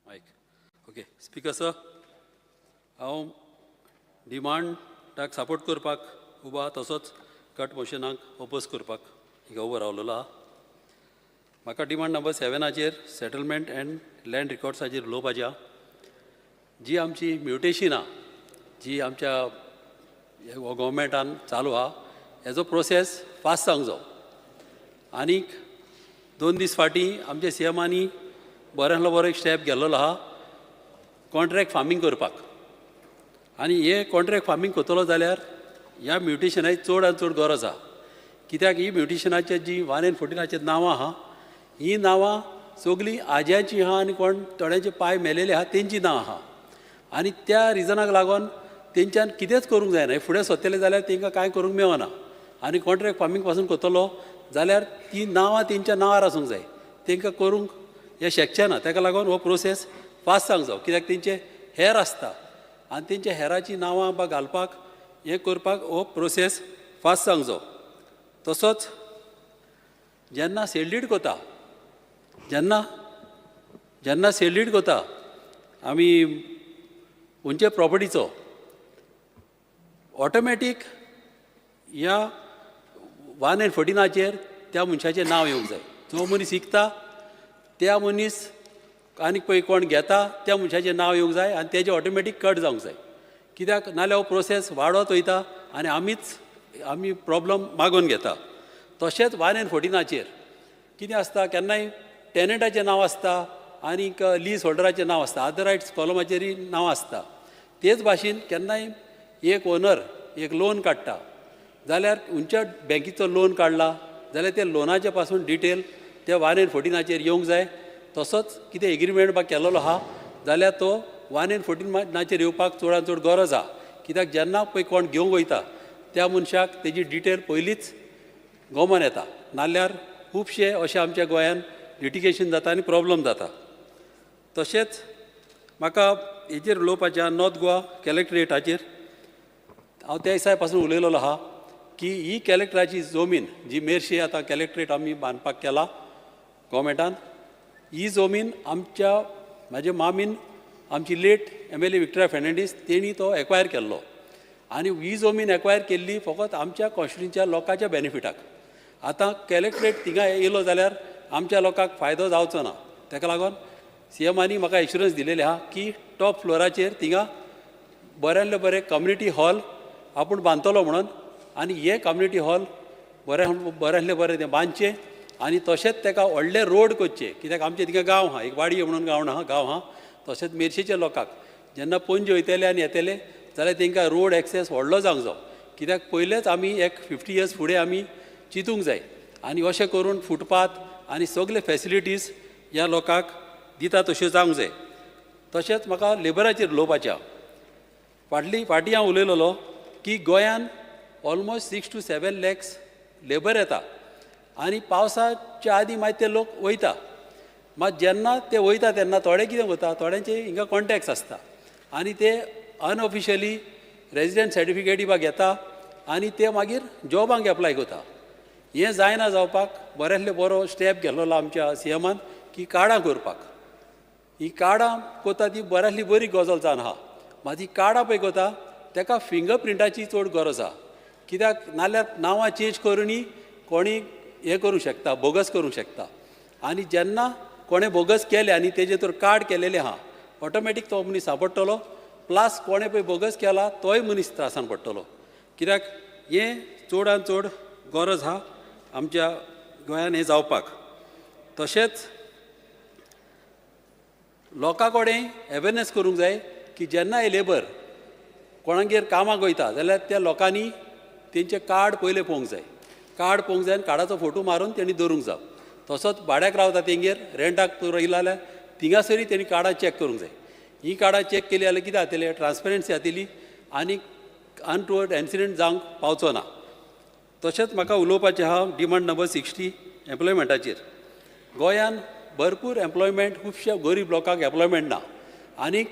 Okay speaker sir, हांव डिमांडाक सपोर्ट करपाक उबो आहा, तसोच कट मोशनाक ओपोज करपाक हिंगा उबो रावलेलो आहा. म्हाका demand number 7 settlement and land रिकॉर्ड्साचेर उलोवपाचें आहा. जी आमची म्युटेशन आहा, जी आमच्या गव्हर्मेंटान चालू आहा, हेजो प्रोसेस फास्ट जावंक जायो. आनीक 2 दीस फाटीं आमच्या सीएमानी बऱ्यांतलो बरो एक स्टेप घेल्लो आहा कॉन्ट्रॅक्ट फार्मींग करपाक. आनी हे कॉन्ट्रॅक्ट फार्मींग करतलो जाल्यार ह्या म्युटेशनाची चड आनी चड गरज आहा. कित्याक ही म्युटेशनाची जी 114 नांवां आहा, ही नांवां सगलीं आज्याची आहा आनी कोण थोड्यांचे पाय मेलेले आहा तेंची नांव आहा. आनी त्या रिजनाक लागून तेंच्यान कितेंच करूंक जायना. फुडें सोदतले जाल्यार तेंकां कांय करूंक मेळना. आनी कॉन्ट्रॅक्ट फार्मींग पासून करतलो जाल्यार ती नांवां तेंच्या नांवार आसूंक जाय. तेंकां करूंक हें शक्य ना. ताका लागून हो प्रोसेस फास्ट जावंक जायो. कित्याक तेंचे हेर आसता आनी तेंच्या हेराची नांवां घालपाक हें करपाक हो प्रोसेस फास्ट जावंक जायो. तसोच जेन्ना सेल कोता जेन्ना सेल कोता आमी खंयचे प्रॉपर्टीचो ऑटोमॅटीक ह्या 114 त्या मनशाचें नांव येवंक जाय. जो मनीस विकता त्या मनीस आनीक पळय कोण घेता त्या मनशाचें नांव येवंक जाय आनी तेजें ऑटोमॅटीक कट जावंक जाय. कित्याक नाल्यार हो प्रोसेस वाडत वयता आनी आमी प्रॉब्लम मागून घेता. तशेंच 114 कितें आसता, केन्नाय टॅनंटाचें नांव आसता आनीक लीज होल्डराचें नांव आसता, अदर रायट्स कॉलमाचेरय नांव आसता. तेच भाशेन केन्नाय एक ओनर एक लोन काडटा जाल्यार खंयच्या बँकेचो लोन काडला जाल्यार त्या लोनाचे पासून डिटेल त्या 114 येवंक जाय. तसोच कितें एग्रीमेंट केल्लो आहा जाल्यार तो 114 येवपाक चडांत चड गरज आहा. कित्याक जेन्ना पळय कोण घेवंक वयता त्या मनशाक तेजी डिटेल पयलींच गोमन येता. नाल्यार खुबशे अशें आमच्या गोंयांत लिटिगेशन जाता आनी प्रॉब्लम जाता. तशेंच म्हाका हेचेर उलोवपाचें नॉर्थ गोवा कलेक्टरेटाचेर. हांव त्या दिसा पासून उलयलोलो आहा की ही कलेक्टराची जमीन जी मेरशी आतां कलेक्टरेट आमी बांदपाक केला गोवमेंटान, ही जमीन म्हाजे मामीन आमची लेट MLA विक्टोरिया फेर्नांडीस तेणी तो एक्वायर केल्लो. आनी ही जमीन एक्वायर केल्ली फकत आमच्या कॉन्स्टिट्युन्सीच्या लोकांच्या बेनिफिटाक. आतां कलेक्टरेट थिंगा येयलो जाल्यार आमच्या लोकांक फायदो जावचो ना. ताका लागून सीएमानी म्हाका एश्युरन्स दिलेले आहा की टॉप फ्लोराचेर थिंगा बऱ्यांतले बरे कम्युनिटी हॉल आपूण बांदतलो म्हणून. आनी हे कम्युनिटी हॉल बऱ्यांतले बरे ते बांदचे आनी तशेंच ताका व्हडले रोड करचे. कित्याक आमचे थिंगा गांव आहा, एक वाडी म्हणून गांव आहा. तशेंच मेरशेच्या लोकांक जेन्ना पणजे वयतले आनी येतले जाल्यार तांकां रोड एक्सेस व्हडलो जावंक जायो. कित्याक पयलेच आमी एक 50 years फुडें आमी चिंतूंक जाय आनी अशें करून फुटपाथ आनी सगळे फॅसिलिटीज ह्या लोकांक दिता तश्यो जावंक जाय. तशेंच म्हाका लेबराचेर उलोवपाचें आहा. फाटीं हांव उलयलोलो की गोंयान ऑलमोस्ट 6 to 7 lakhs लेबर येता आनी पावसाच्या आदीं मागीर ते लोक वयता. मात जेन्ना ते वयता तेन्ना थोडे कितें करता, थोड्यांचे हिंगा कॉन्टॅक्ट्स आसता आनी ते अनऑफिशियली रेजिडेंट सर्टिफिकेटी घेता आनी ते मागीर जॉबांक एप्लाय करता. हें जायना जावपाक बऱ्यांतले बरो स्टेप घेल्लो आमच्या सीएमान की कार्डां करपाक. ही कार्डां करता ती बऱ्यांतली बरी गजाल जावन आहा. मात ही कार्डां पळय करता ताका फिंगरप्रिंटाची चड गरज आहा. कित्याक नाल्यार नांवां चेंज करूनय कोणी हें करूंक शकता, बोगस करूंक शकता. आनी जेन्ना कोणें बोगस केले आनी तेजे तर कार्ड केलेलें आहा ऑटोमॅटीक तो मनीस सांपडटलो. प्लस कोणें पळय बोगस केला तोय मनीस त्रासान पडटलो. कित्याक हें चडांत चड गरज आहा आमच्या गोंयान हें जावपाक. तशेंच लोकां कडेन अवेरनेस करूंक जाय की जेन्ना हे लेबर कोणागेर कामाक वयता जाल्यार त्या लोकांनी तेंचें कार्ड पयलें पळोवंक जाय. कार्ड पळोवंक जाय आनी कार्डाचो फोटो मारून तेणी दवरूंक जाय. तसोच भाड्याक रावता तेंगेर रेंटाक रावला जाल्यार थिंगासरी तेणी कार्डां चॅक करूंक जाय. ही कार्डां चॅक केली जाल्यार कितें जातलें, ट्रान्सपरन्सी जातली आनी अनटुवर्ड इन्सिडंट जावंक पावचो ना. तशेंच म्हाका उलोवपाचें आहा डिमांड नंबर 60 एम्प्लॉयमेंटाचेर. गोंयान भरपूर एम्प्लॉयमेंट खुबश्या गरीब लोकांक एम्प्लॉयमेंट ना. आनीक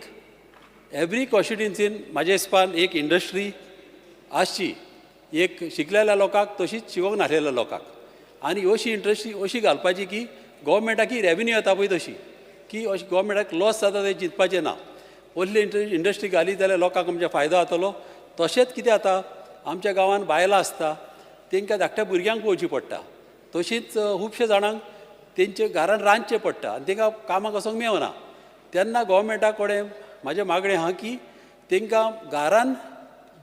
एवरी कॉन्स्टिट्युन्सीन म्हाज्या हिसपान एक इंडस्ट्री आसची, एक शिकलेल्या लोकांक तशीच शिकोंक नासलेल्या लोकांक. आनी अशी इंडस्ट्री अशी घालपाची की गव्हर्मेंटाकी रेवेन्यू येता पळय तशी. की अशें गोवोरमेंटाक लॉस जाता तें चिंतपाचें ना. व्हडली इंडस्ट्री घाली जाल्यार लोकांक आमच्या फायदो जातलो. तशेंच कितें जाता आमच्या गांवांत बायलां आसता तांकां धाकट्या भुरग्यांक पळोवची पडटा. तशींच खुबशे जाणांक तेंचे घरान रांदचें पडटा आनी तांकां कामाक वचोंक मेळना. तेन्ना गोवोरमेंटा कडेन म्हाजें मागणें आहा की तांकां घरान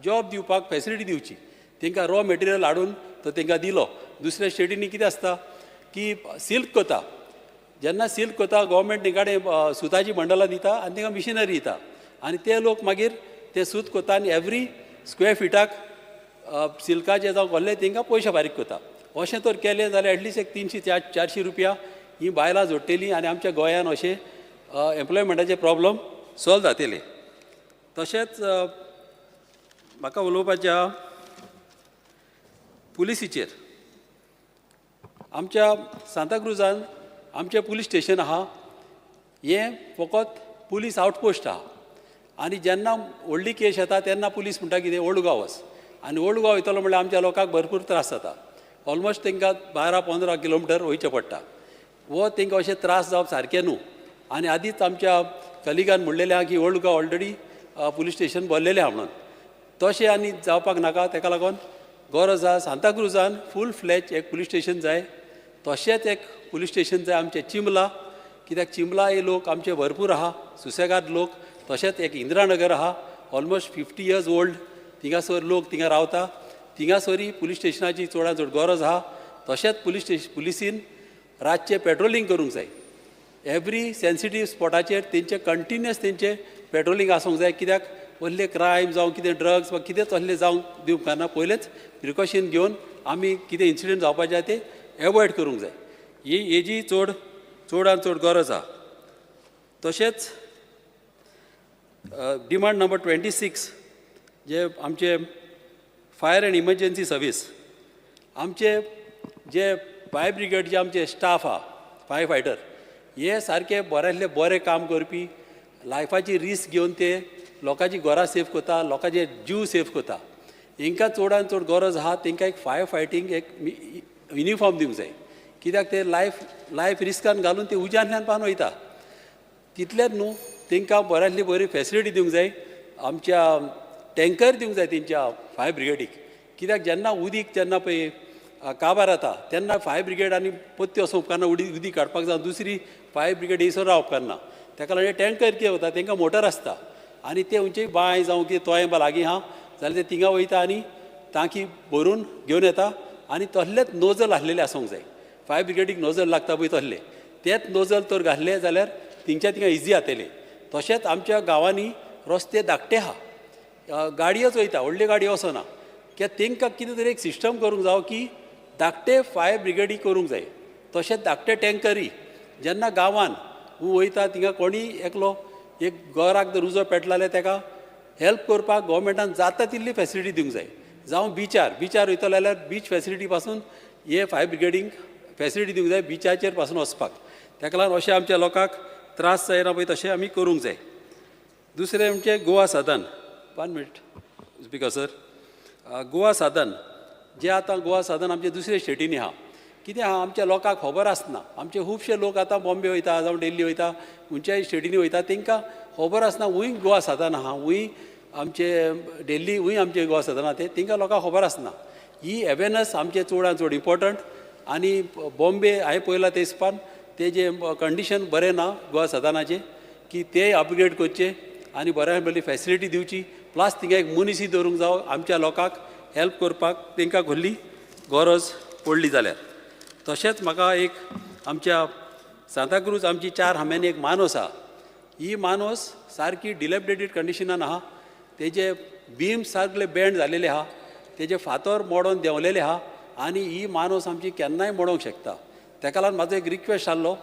जॉब दिवपाक फॅसिलिटी दिवची. तांकां रॉ मटेरियल हाडून तो तांकां दिलो. दुसऱ्या स्टेटींनी कितें आसता की सिल्क कोता, जेन्ना सिल्क कोता गोवोरमेंट तेंकाडे सुताची बंडलां दिता आनी तांकां मिशिनरी दिता आनी ते लोक मागीर ते सूत कोता आनी एवरी स्क्वेअर फिटाक सिल्काचे जावं व्हडले तांकां पयशे फारीक कोता. अशें तर केलें जाल्यार एटलिस्ट एक 300-400 रुपया ही बायलां जोडटलीं आनी आमच्या गोंयांत अशें एम्प्लॉयमेंटाचे प्रॉब्लम सॉल्व जातले. तशेंच म्हाका उलोवपाचें आहा पुलिसीचेर. आमच्या सांताक्रुजान आमचें पुलीस स्टेशन आहा, हें फकत पुलीस आउटपोस्ट आहा आनी जेन्ना व्हडली केस येता तेन्ना पुलीस म्हणटा कितें ओल्ड गोवा वच आनी ओल्ड गोवा वयतलो म्हणल्यार आमच्या लोकांक भरपूर त्रास जाता. ऑलमोस्ट तांकां 12-15 किलोमिटर वयचें पडटा. वो तांकां अशें त्रास जावप सारकें न्हू. आनी आदींच आमच्या कलिगान म्हणलेलें आहा की old Goa already police station भरलेलें आहा म्हणून. तशें आनी जावपाक नाका. ताका लागून गरज आहा सांताक्रुजान फूल फ्लॅज एक पुलीस स्टेशन जाय. तशेंच एक पुलीस स्टेशन जाय आमचें चिंबला, कित्याक चिंबला हे लोक आमचे भरपूर आहा सुसेगाद लोक. तशेंच एक इंदिरानगर आहा ऑलमोस्ट 50 इयर्स ओल्ड, थिंगासर लोक थिंगा रावता. थिंगासरी पुलीस स्टेशनाची चडांत चड गरज आहा. तशेंच पुलिसीन रातचें पेट्रोलिंग करूंक जाय. एवरी सेन्सिटीव स्पॉटाचेर तेंचे कंटिन्युअस तेंचे पेट्रोलिंग आसूंक जाय. कित्याक व्हडले क्रायम जावं कितें ड्रग्स वा कितें तसलें जावंक दिवंक उपकारना. पयलेंच प्रिकॉशन घेवन आमी कितें इन्सिडंट जावपाचे ते एवॉयड करूंक जाय. हेजी चडांत चड गरज आहा. तशेंच डिमांड नंबर 26 जे आमचे फायर एंड इमर्जन्सी सर्वीस, आमचे जे फायर ब्रिगेडचे आमचे स्टाफ आहा फायर फायटर हे सारके बऱ्यांतले बरें काम करपी, लायफाची रिस्क घेवन ते लोकांची घरां सेफ करता, लोकांचे जीव सेफ करता. हांकां चडांत चड गरज आहा तांकां एक फायर फायटींग एक युनिफॉर्म दिवंक जाय. कित्याक ते लायफ रिस्कान घालून ते उज्यांतल्यान पावन वयता. तितलेंच न्हू, तांकां बऱ्यांतली बरी फॅसिलिटी दिवंक जाय. आमच्या टँकर दिवंक जाय तेंच्या फायर ब्रिगेडीक. कित्याक जेन्ना उदीक जेन्ना पळय काबार जाता तेन्ना फायर ब्रिगेड आनी पत्त्यो वचूंक उपकारना. उदीक काडपाक जावं दुसरी फायर ब्रिगेड येयसर रावप उपकारना. ताका लागून टँकर कितें वता तांकां मोटर आसता आनी ते खंयचीय बांय जावं कितें तोय लागीं आहा जाल्यार ते थिंगा वयता आनी टांकी भरून घेवन येता. आनी तसलेच नोजल आसलेले आसूंक जाय. फायर ब्रिगेडीक नोजल लागता पळय तसले तेच नोजल तर घातले जाल्यार थिंगच्या थिंगा इजी जातले. तशेंच आमच्या गांवांनी रस्ते धाकटे आहा, गाडयोच वयता, व्हडल्यो गाडयो वचना. कित्याक तांकां कितें तरी एक सिस्टम करूंक जावं की धाकटे फायर ब्रिगेडी करूंक जाय. तशेंच धाकटे टँकरी जेन्ना गांवान वयता थिंगा कोणी एकलो एक घराक जर उजो पेटला ताका हेल्प करपाक गोवोरमेंटान जाता तितली फॅसिलिटी दिवंक जाय. जावं बिचार वयतलो जाल्यार बीच फॅसिलिटी पासून हे फायर ब्रिगेडींक फॅसिलिटी दिवंक जाय बिचाचेर पासून वचपाक. ताका लागून अशें आमच्या लोकांक त्रास जायना पळय तशें आमी करूंक जाय. दुसरें म्हणजे गोवा सदन. 1 मिनट स्पिकर सर. गोवा सदन जे आतां गोवा सदन आमच्या दुसऱ्या स्टेटींनी आहा. कितें आहा आमच्या लोकांक खबर आसना. आमचे खुबशे लोक आतां बॉम्बे वयता जावं दिल्ली वयता खंयच्याय स्टेटींनी वयता तांकां खबर आसना हूंय गोवा सदन आहा, हूंय आमचे दिल्ली हूंय आमचे गोवा सदन आहा. तांकां लोकांक खबर आसना. ही अवेरनस आमचे चडांत चड इम्पॉर्टंट. आनी बॉम्बे हांवें पळयलां ते हिसपान तेजे कंडिशन बरें ना गोवा सदनाचे की ते अपग्रेड करचे आनी बऱ्या बरी फॅसिलिटी दिवची. प्लस थिंगा एक मुनिसी दवरूंक जावं आमच्या लोकांक हेल्प करपाक तांकां व्हडली गरज पडली जाल्यार. तशेंच म्हाका एक आमच्या सांताक्रूज आमची 4 हांब्यांनी एक मानोस आहा. ही मानोस सारकी डिलेबरेटेड कंडिशनान आहा. तेजे बीम सगळे बेंड जालेले आहा, तेजे फातर मोडोन देंवलेले आहा आनी ही मानोस आमची केन्नाय मोडोंक शकता. ताका लागून म्हाजो एक रिक्वेस्ट आसलो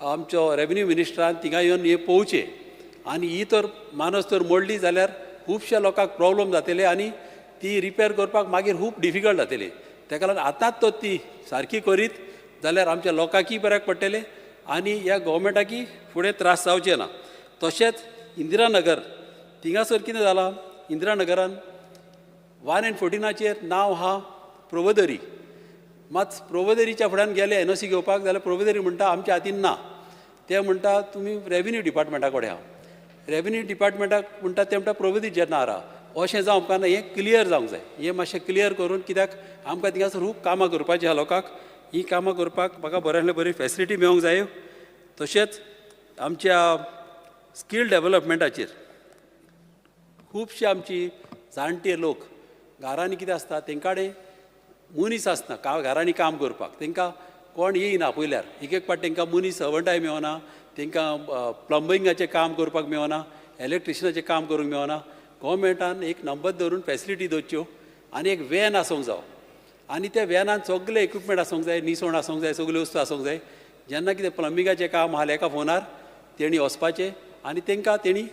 आमचो रेव्हेन्यू मिनिस्टरान थिंगा येवन हे पळोवचें. आनी ही तर मानोस तर मोडली जाल्यार खुबश्या लोकांक प्रॉब्लम जातले आनी ती रिपेर करपाक मागीर खूब डिफिकल्ट जातली. ताका लागून आतांच तो ती सारकी करीत जाल्यार आमच्या लोकांकय बऱ्याक पडटले आनी ह्या गोवोरमेंटाकी फुडें त्रास जावचे ना. तशेंच इंदिरानगर थिंगासर कितें जालां, इंदिरानगरान 114 नांव आहा प्रोवोदरी. मात प्रोवोदरीच्या फुड्यान गेले NOC घेवपाक जाल्यार प्रोवोदरी म्हणटा आमच्या हातीन ना. ते म्हणटा तुमी रेव्हेन्यू डिपार्टमेंटा कडेन हा रेव्हेन्यू डिपार्टमेंटाक म्हणटा ते म्हणटा प्रगती जेन्ना हारा अशें जावं उपकारना हें क्लियर जावंक जाय हें मातशें क्लियर करून कित्याक आमकां थिंगासर खूब कामां करपाची आहा लोकांक ही कामां करपाक म्हाका बऱ्यांतल्या बरी फॅसिलिटी मेळोंक जाय तशेंच आमच्या स्कील डेव्हलपमेंटाचेर खुबशे आमची जाणटे लोक घरांनी कितें आसता तेंका कडेन मनीस आसना घरांनी काम करपाक तांकां कोण येयना पयल्यार एक पाट तांकां मनीस सर्वंटाय मेळना तांकां प्लंबिंगाचें काम करपाक मेळना इलेक्ट्रिशनाचें काम करूंक मेळना गव्हर्मेंटान एक नंबर धरून फॅसिलिटी दवरच्यो आनी एक वॅन आसूंक जावो आनी त्या वॅनान सगळे इक्विपमेंट आसूंक जाय निसवण आसूंक जाय सगल्यो वस्तू आसूंक जाय जेन्ना कितें प्लंबिंगाचें काम आहा एका फोनार तेणी वचपाचें आनी तांकां तेणी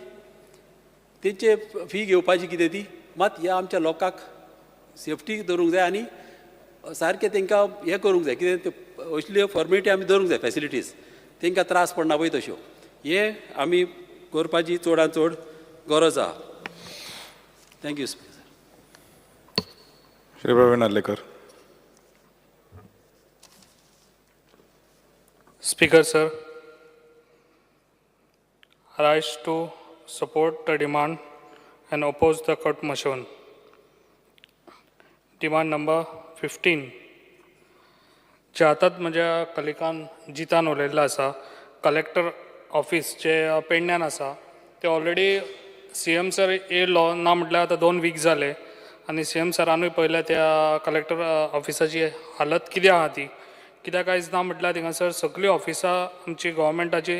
तेंचे फी घेवपाची कितें ती मात ह्या आमच्या लोकांक सेफ्टी दवरूंक जाय आनी सारकें तांकां हें करूंक जाय कितें असल्यो फॉर्मेलिटी आमी दवरूंक जाय फॅसिलिटीज तांकां त्रास पडना पळय तश्यो हे आमी करपाची चडांत चड गरज आहा thank you speaker Shri Pravin Narlekar. Speaker sir, I rise to support the demand and oppose the court motion. Demand number 15. जे आतांच म्हज्या कलिकान जितान उलयल्लो आसा कलेक्टर ऑफिस जे पेडण्यान आसा ते ऑलरेडी CM सर येयलो ना म्हटल्यार आतां 2 वीक जाले आनी CM सरानूय पळयल्या त्या कलेक्टर ऑफिसाची हालत कितें आहा ती कित्याक आयज ना म्हटल्यार थिंगासर सगळीं ऑफिसां आमची गव्हर्मेंटाची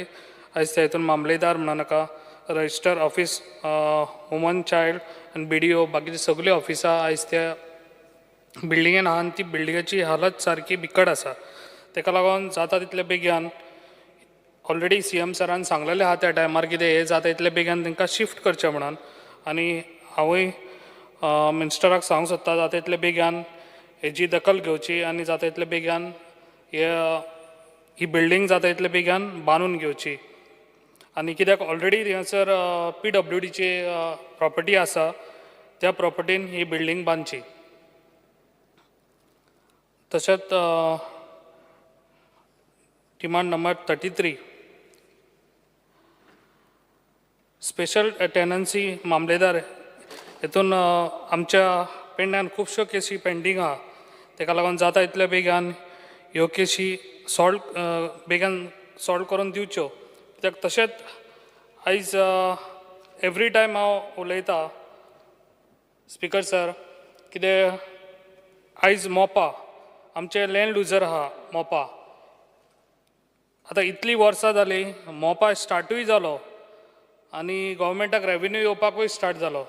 आयज त्या हितून मामलेदार म्हणा नाका रजिस्टर ऑफिस वुमन चायल्ड आनी BDO बाकीची सगळीं ऑफिसां आयज त्या बिल्डिंगेन आहा आनी ती बिल्डिंगेची हालत सारकी बिकट आसा ताका लागून जाता तितले बेगीन ऑलरेडी CM सरान सांगलेलें आहा त्या टायमार कितें हें जाता इतले बेगीन तांकां शिफ्ट करचें म्हणून आनी हांवूय मिनिस्टराक सांगूंक सोदता जाता इतले बेगीन हेजी दखल घेवची आनी जाता इतले बेगीन ही बिल्डींग जाता इतले बेगीन बांदून घेवची आनी कित्याक ऑलरेडी थिंगासर PWDची प्रॉपर्टी आसा त्या प्रॉपर्टीन ही बिल्डींग बांदची तशेंच डिमांड नंबर 33 स्पेशल टेनन्सी मामलेदार हितून आमच्या पेडण्यान खुबश्यो केसी पेंडींग आहा ताका लागून जाता इतले बेगीन ह्यो केसी बेगीन सॉल्व करून दिवच्यो कित्याक तशेंच आयज एवरी टायम हांव उलयतां स्पीकर सर कितें आयज मोपा आमचे लँड लुजर आहा मोपा आतां इतलीं वर्सां जालीं मोपा स्टार्टूय जालो आनी गव्हर्मेंटाक रेव्हेन्यू येवपाकूय स्टार्ट जालो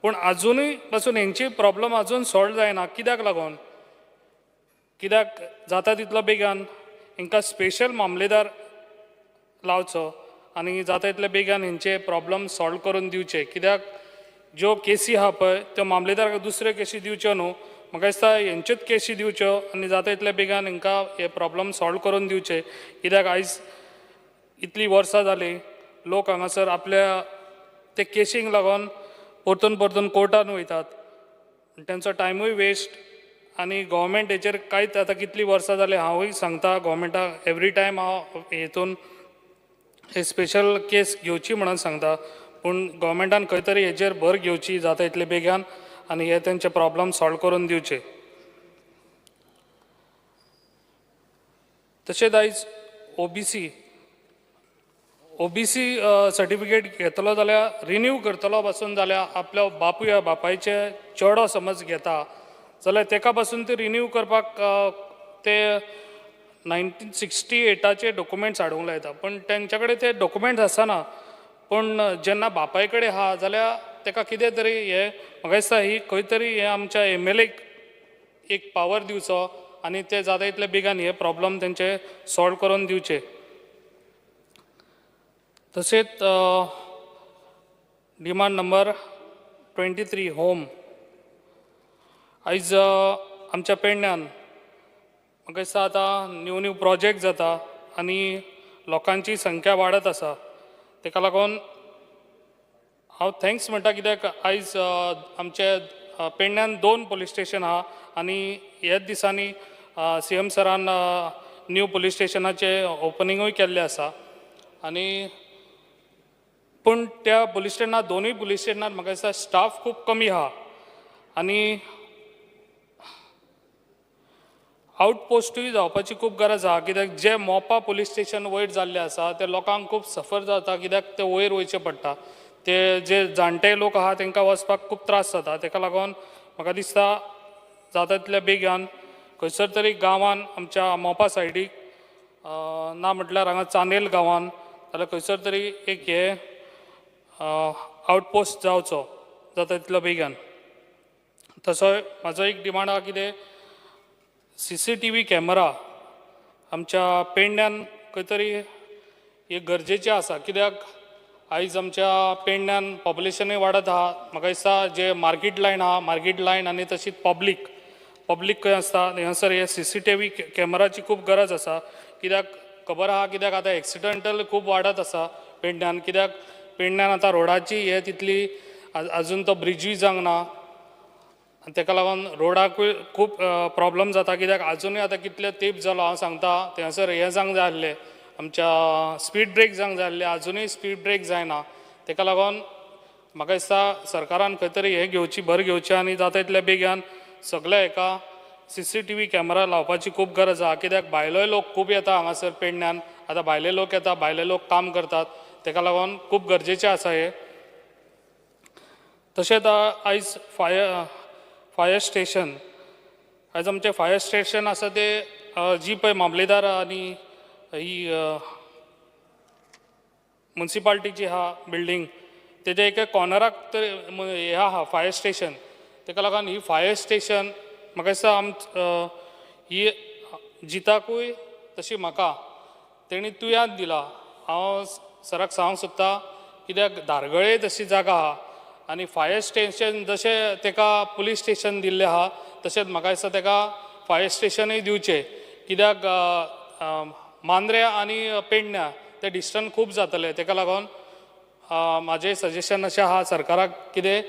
पूण आजुनूय पासून हेंची प्रॉब्लम आजून सॉल्व जायना कित्याक लागून कित्याक जाता तितलो बेगीन हांकां स्पेशल मामलेदार लावचो आनी जाता तितले बेगीन हेंचे प्रॉब्लम सॉल्व करून दिवचे कित्याक ज्यो केसी आहा पळय त्यो मामलेदाराक दुसऱ्यो केसी दिवच्यो न्हू म्हाका दिसता हेंच्योच केसी दिवच्यो आनी जाता तितले बेगीन हांकां हे प्रॉब्लम सॉल्व करून दिवचे कित्याक आयज इतलीं वर्सां जालीं लोक हांगासर आपल्या ते केसींक लागून परतून परतून कोर्टान वयतात तांचो टायमूय वेस्ट आनी गव्हर्मेंट हेचेर कांयच आतां कितलीं वर्सां जालीं हांवूय सांगता गव्हर्मेंटाक एवरी टायम हांव हेतून हे स्पेशल केस घेवची म्हणून सांगता पूण गव्हर्मेंटान खंय तरी हेचेर भर घेवची जाता इतले बेगीन आनी हे तेंचे प्रॉब्लम सॉल्व करून दिवचे तशेंच आयज ओबीसी सर्टिफिकेट घेतलो जाल्यार रिन्यू करतलो पासून जाल्यार आपल्या बापायचे चेडो समज घेता जाल्यार तेका पासून ते रिन्यू करपाक ते 1968चे डॉक्युमेंट्स हाडूंक लायता पूण तेंच्या कडेन ते डॉक्युमेंट्स आसना पूण जेन्ना बापाय कडेन आहा जाल्यार तेका कितें तरी हे म्हाका दिसता ही खंय तरी हे आमच्या MLAक एक पावर दिवचो आनी ते जाता इतले बेगीन हे प्रॉब्लम तेंचे सॉल्व करून दिवचे तशेंच डिमांड नंबर 23 होम आयज आमच्या पेडण्यान म्हाका दिसता आतां न्यू प्रोजेक्ट जाता आनी लोकांची संख्या वाडत आसा ताका लागून हांव थँक्स म्हणटा कित्याक आयज आमचे पेडण्यान 2 पुलीस स्टेशन आहा आनी ह्याच दिसांनी CM सरान न्यू पुलीस स्टेशनाचे ओपनिंगूय केल्लें आसा आनी पूण त्या पुलीस स्टेशनार दोनूय पुलीस स्टेशनार म्हाका दिसता स्टाफ खूब कमी आहा आनी आउटपोस्टूय जावपाची खूब गरज आहा कित्याक जे मोपा पुलीस स्टेशन वयर जाल्ले आसा ते लोकांक खूब सफर जाता कित्याक ते वयर वयचे पडटा ते जे जाणटे लोक आहा तांकां वचपाक खूब त्रास जाता ताका लागून म्हाका दिसता जाता तितल्या बेगीन खंयसर तरी गांवान आमच्या मोपा सायडीक ना म्हटल्यार हांगा चांदेल गांवान जाल्यार खंयसर तरी एक हे आउटपोस्ट जावचो जाता तितलो बेगीन. तसोय म्हाजो एक डिमांड आहा कितें CCTV कॅमेरा आमच्या पेडण्यान खंय तरी एक गरजेचें आसा कित्याक आयज आमच्या पेडण्यान पॉप्युलेशनूय वाडत आहा म्हाका दिसता जे मार्केट लायन आनी तशीच पब्लीक खंय आसता थंयसर हे CCTV कॅमेराची खूब गरज आसा कित्याक खबर आहा कित्याक आतां एक्सिडेंटल खूब वाडत आसा पेडण्यान कित्याक पेडण्यान आतां रोडाची हे तितली आजून तो ब्रिजूय जावंक ना ताका लागून रोडाकूय खूब प्रॉब्लम जाता कित्याक आजुनूय आतां कितले तेंप जालो हांव सांगता थंयसर हें जावंक जाय आसलें आमच्या स्पीड ब्रेक जावंक जाय आसलें आजुनूय स्पीड ब्रेक जायना ताका लागून म्हाका दिसता सरकारान खंय तरी हे घेवची भर घेवची आनी जाता तितल्या बेगीन सगळ्या हाका CCTV कॅमेरा लावपाची खूब गरज आहा कित्याक भायलोय लोक खूब येता हांगासर पेडण्यान आतां भायले लोक येता भायले लोक काम करतात ताका लागून खूब गरजेचें आसा हें. तशेंच आयज फायर स्टेशन आयज आमचें फायर स्टेशन आसा ते जी पळय मामलेदार आनी ही मुन्सिपाल्टीची आहा बिल्डींग तेज्या एका कॉर्नराक तर हे आहा फायर स्टेशन ताका लागून ही फायर स्टेशन म्हाका दिसता ही जिताकूय तशी म्हाका तेणी तुयात दिला हांव सराक सांगूंक सोदता कित्याक धारगळे तशी जागा आहा आनी फायर स्टेशन जशें ताका पुलीस स्टेशन दिल्लें आहा तशेंच म्हाका दिसता ताका फायर स्टेशनूय दिवचें कित्याक मांद्र्या आनी पेडण्यां ते डिस्टन्स खूब जातले ताका लागून म्हाजें सजेशन अशें आहा सरकाराक कितें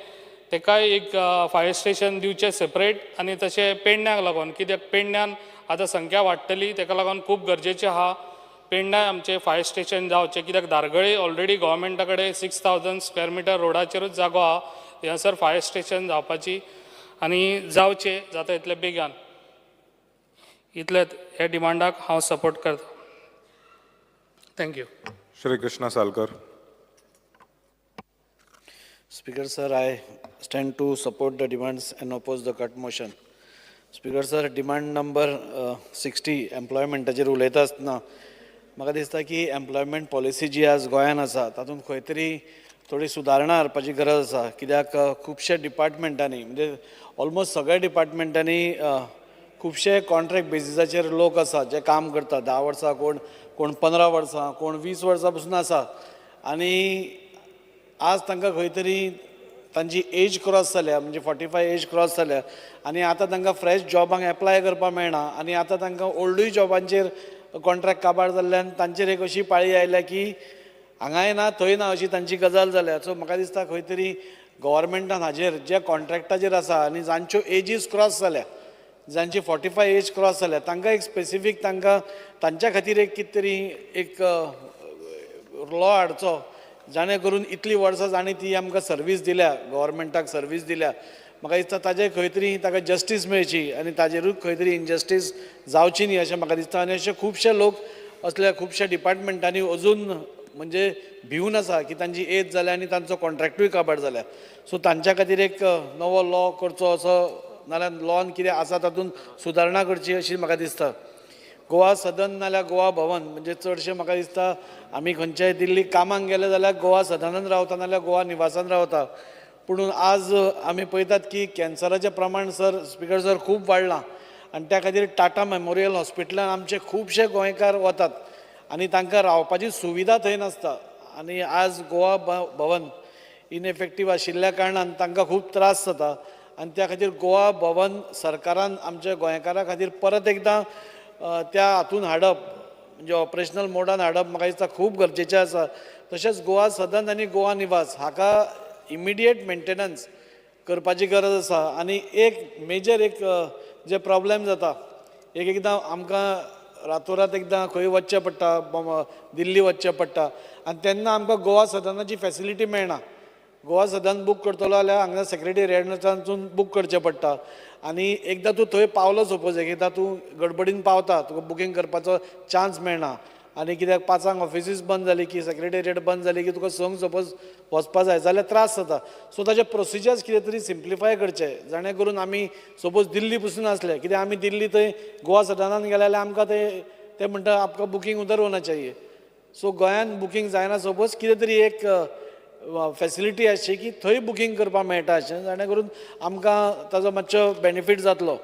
ताकाय एक फायर स्टेशन दिवचें सेपरेट आनी तशें पेडण्याक लागून कित्याक पेडण्यान आतां संख्या वाडटली ताका लागून खूब गरजेचें आहा पेडण्यां आमचें फायर स्टेशन जावचें कित्याक धारगळे ऑलरेडी गोवोरमेंटा कडेन 6000 स्क्वेअर मिटर रोडाचेरूच जागो आहा थंयसर फायर स्टेशन जावपाची आनी जावचें जाता इतले बेगीन इतलेंच ह्या डिमांडाक हांव सपोर्ट करता. Thank you. Shri Krishna Salkar. Speaker sir, I stand to support the demands and oppose the cut motion. Speaker sir, demand number 60 employment उलयता आसतना म्हाका दिसता की एम्प्लॉयमेंट पॉलिसी जी आज गोंयान आसा तातूंत खंय तरी थोडी सुदारणा हाडपाची गरज आसा कित्याक खुबशे डिपार्टमेंटांनी म्हणजे ऑलमोस्ट सगळ्या डिपार्टमेंटांनी खुबशे कॉन्ट्रॅक्ट बेसिसाचेर लोक आसा जे काम करता 10 वर्सां कोण 15 वर्सां कोण 20 वर्सां पासून आसा आनी आज तांकां खंय तरी तांची एज क्रॉस जाल्या म्हणजे 45 एज क्रॉस जाल्या आनी आतां तांकां फ्रेश जॉबांक एप्लाय करपाक मेळना आनी आतां तांकां ओल्डूय जॉबांचेर कॉन्ट्रॅक्ट काबार जाल्ल्यान तांचेर एक अशी पाळी आयल्या की हांगाय ना थंय ना अशी तांची गजाल जाल्या. सो म्हाका दिसता खंय तरी गव्हर्मेंटान हाजेर जे कॉन्ट्रॅक्टाचेर आसा आनी जांच्यो एजीस क्रॉस जाल्या जांची 45 एज क्रॉस जाल्या तांकां एक स्पेसिफीक तांच्या खातीर एक कितें तरी एक लॉ हाडचो जाणे करून इतली वर्सां जाणी ती आमकां सर्वीस दिल्या गव्हर्मेंटाक सर्वीस दिल्या म्हाका दिसता ताजे खंय तरी ताका जस्टीस मेळची आनी ताजेरूच खंय तरी इनजस्टीस जावची न्ही अशें म्हाका दिसता आनी अशे खुबशे लोक असल्या खुबशा डिपार्टमेंटांनी अजून म्हणजे भिवन आसा की तांची एज जाल्या आनी तांचो कॉन्ट्रॅक्टूय काबार जाल्या. सो तांच्या खातीर एक नवो लॉ करचो असो नाल्यार लॉन कितें आसा तातूंत सुदारणा करची अशी म्हाका दिसता. गोवा सदन नाल्यार गोवा भवन म्हणजे चडशे म्हाका दिसता आमी खंयच्याय दिल्लीक कामाक गेले जाल्यार गोवा सदनान रावता नाल्यार गोवा निवासान रावता पूण आज आमी पळयतात की कॅन्सराचें प्रमाण स्पीकर सर खूब वाडलां आनी त्या खातीर टाटा मेमोरियल हॉस्पिटलान आमचे खुबशे गोंयकार वतात आनी तांकां रावपाची सुविधा थंय नासता आनी आज गोवा भवन इनएफेक्टीव आशिल्ल्या कारणान तांकां खूब त्रास जाता आनी त्या खातीर गोवा भवन सरकारान आमच्या गोंयकारां खातीर परत एकदां त्या हातून हाडप म्हणजे ऑपरेशनल मोडान हाडप म्हाका दिसता खूब गरजेचें आसा. तशेंच गोवा सदन आनी गोवा निवास हाका इमिडिएट मेंटेनन्स करपाची गरज आसा आनी एक मेजर एक जे प्रॉब्लेम जाता एकदां आमकां रातोरात एकदां खंय वचचें पडटा, दिल्ली वचचें पडटा आनी तेन्ना आमकां गोवा सदनाची फॅसिलिटी मेळना. गोवा सदन बूक करतलो जाल्यार हांगा सेक्रेटेरिएटांतसून बूक करचें पडटा आनी एकदां तूं थंय पावलो सपोज एकदां तूं गडबडीन पावता, तुका बुकींग करपाचो चान्स मेळना आनी कित्याक 5 ऑफिसीस बंद जाली की सेक्रेटेरिएट बंद जाली की तुका संक सपोज वचपा जाय जाल्यार त्रास जाता. सो ताचे प्रोसिजर्स कितें तरी सिम्प्लिफाय करचे जाणे करून आमी सपोज दिल्ली पसून आसले कित्याक आमी दिल्ली थंय गोवा सदनान गेले जाल्यार आमकां ते म्हणटा आपका बुकींग उधर होना चाहिए. सो गोंयान बुकींग जायना सपोज कितें तरी एक फॅसिलिटी आसची की थंय बुकींग करपाक मेळटा अशें जाणे करून आमकां ताजो मातसो बेनिफीट जातलो.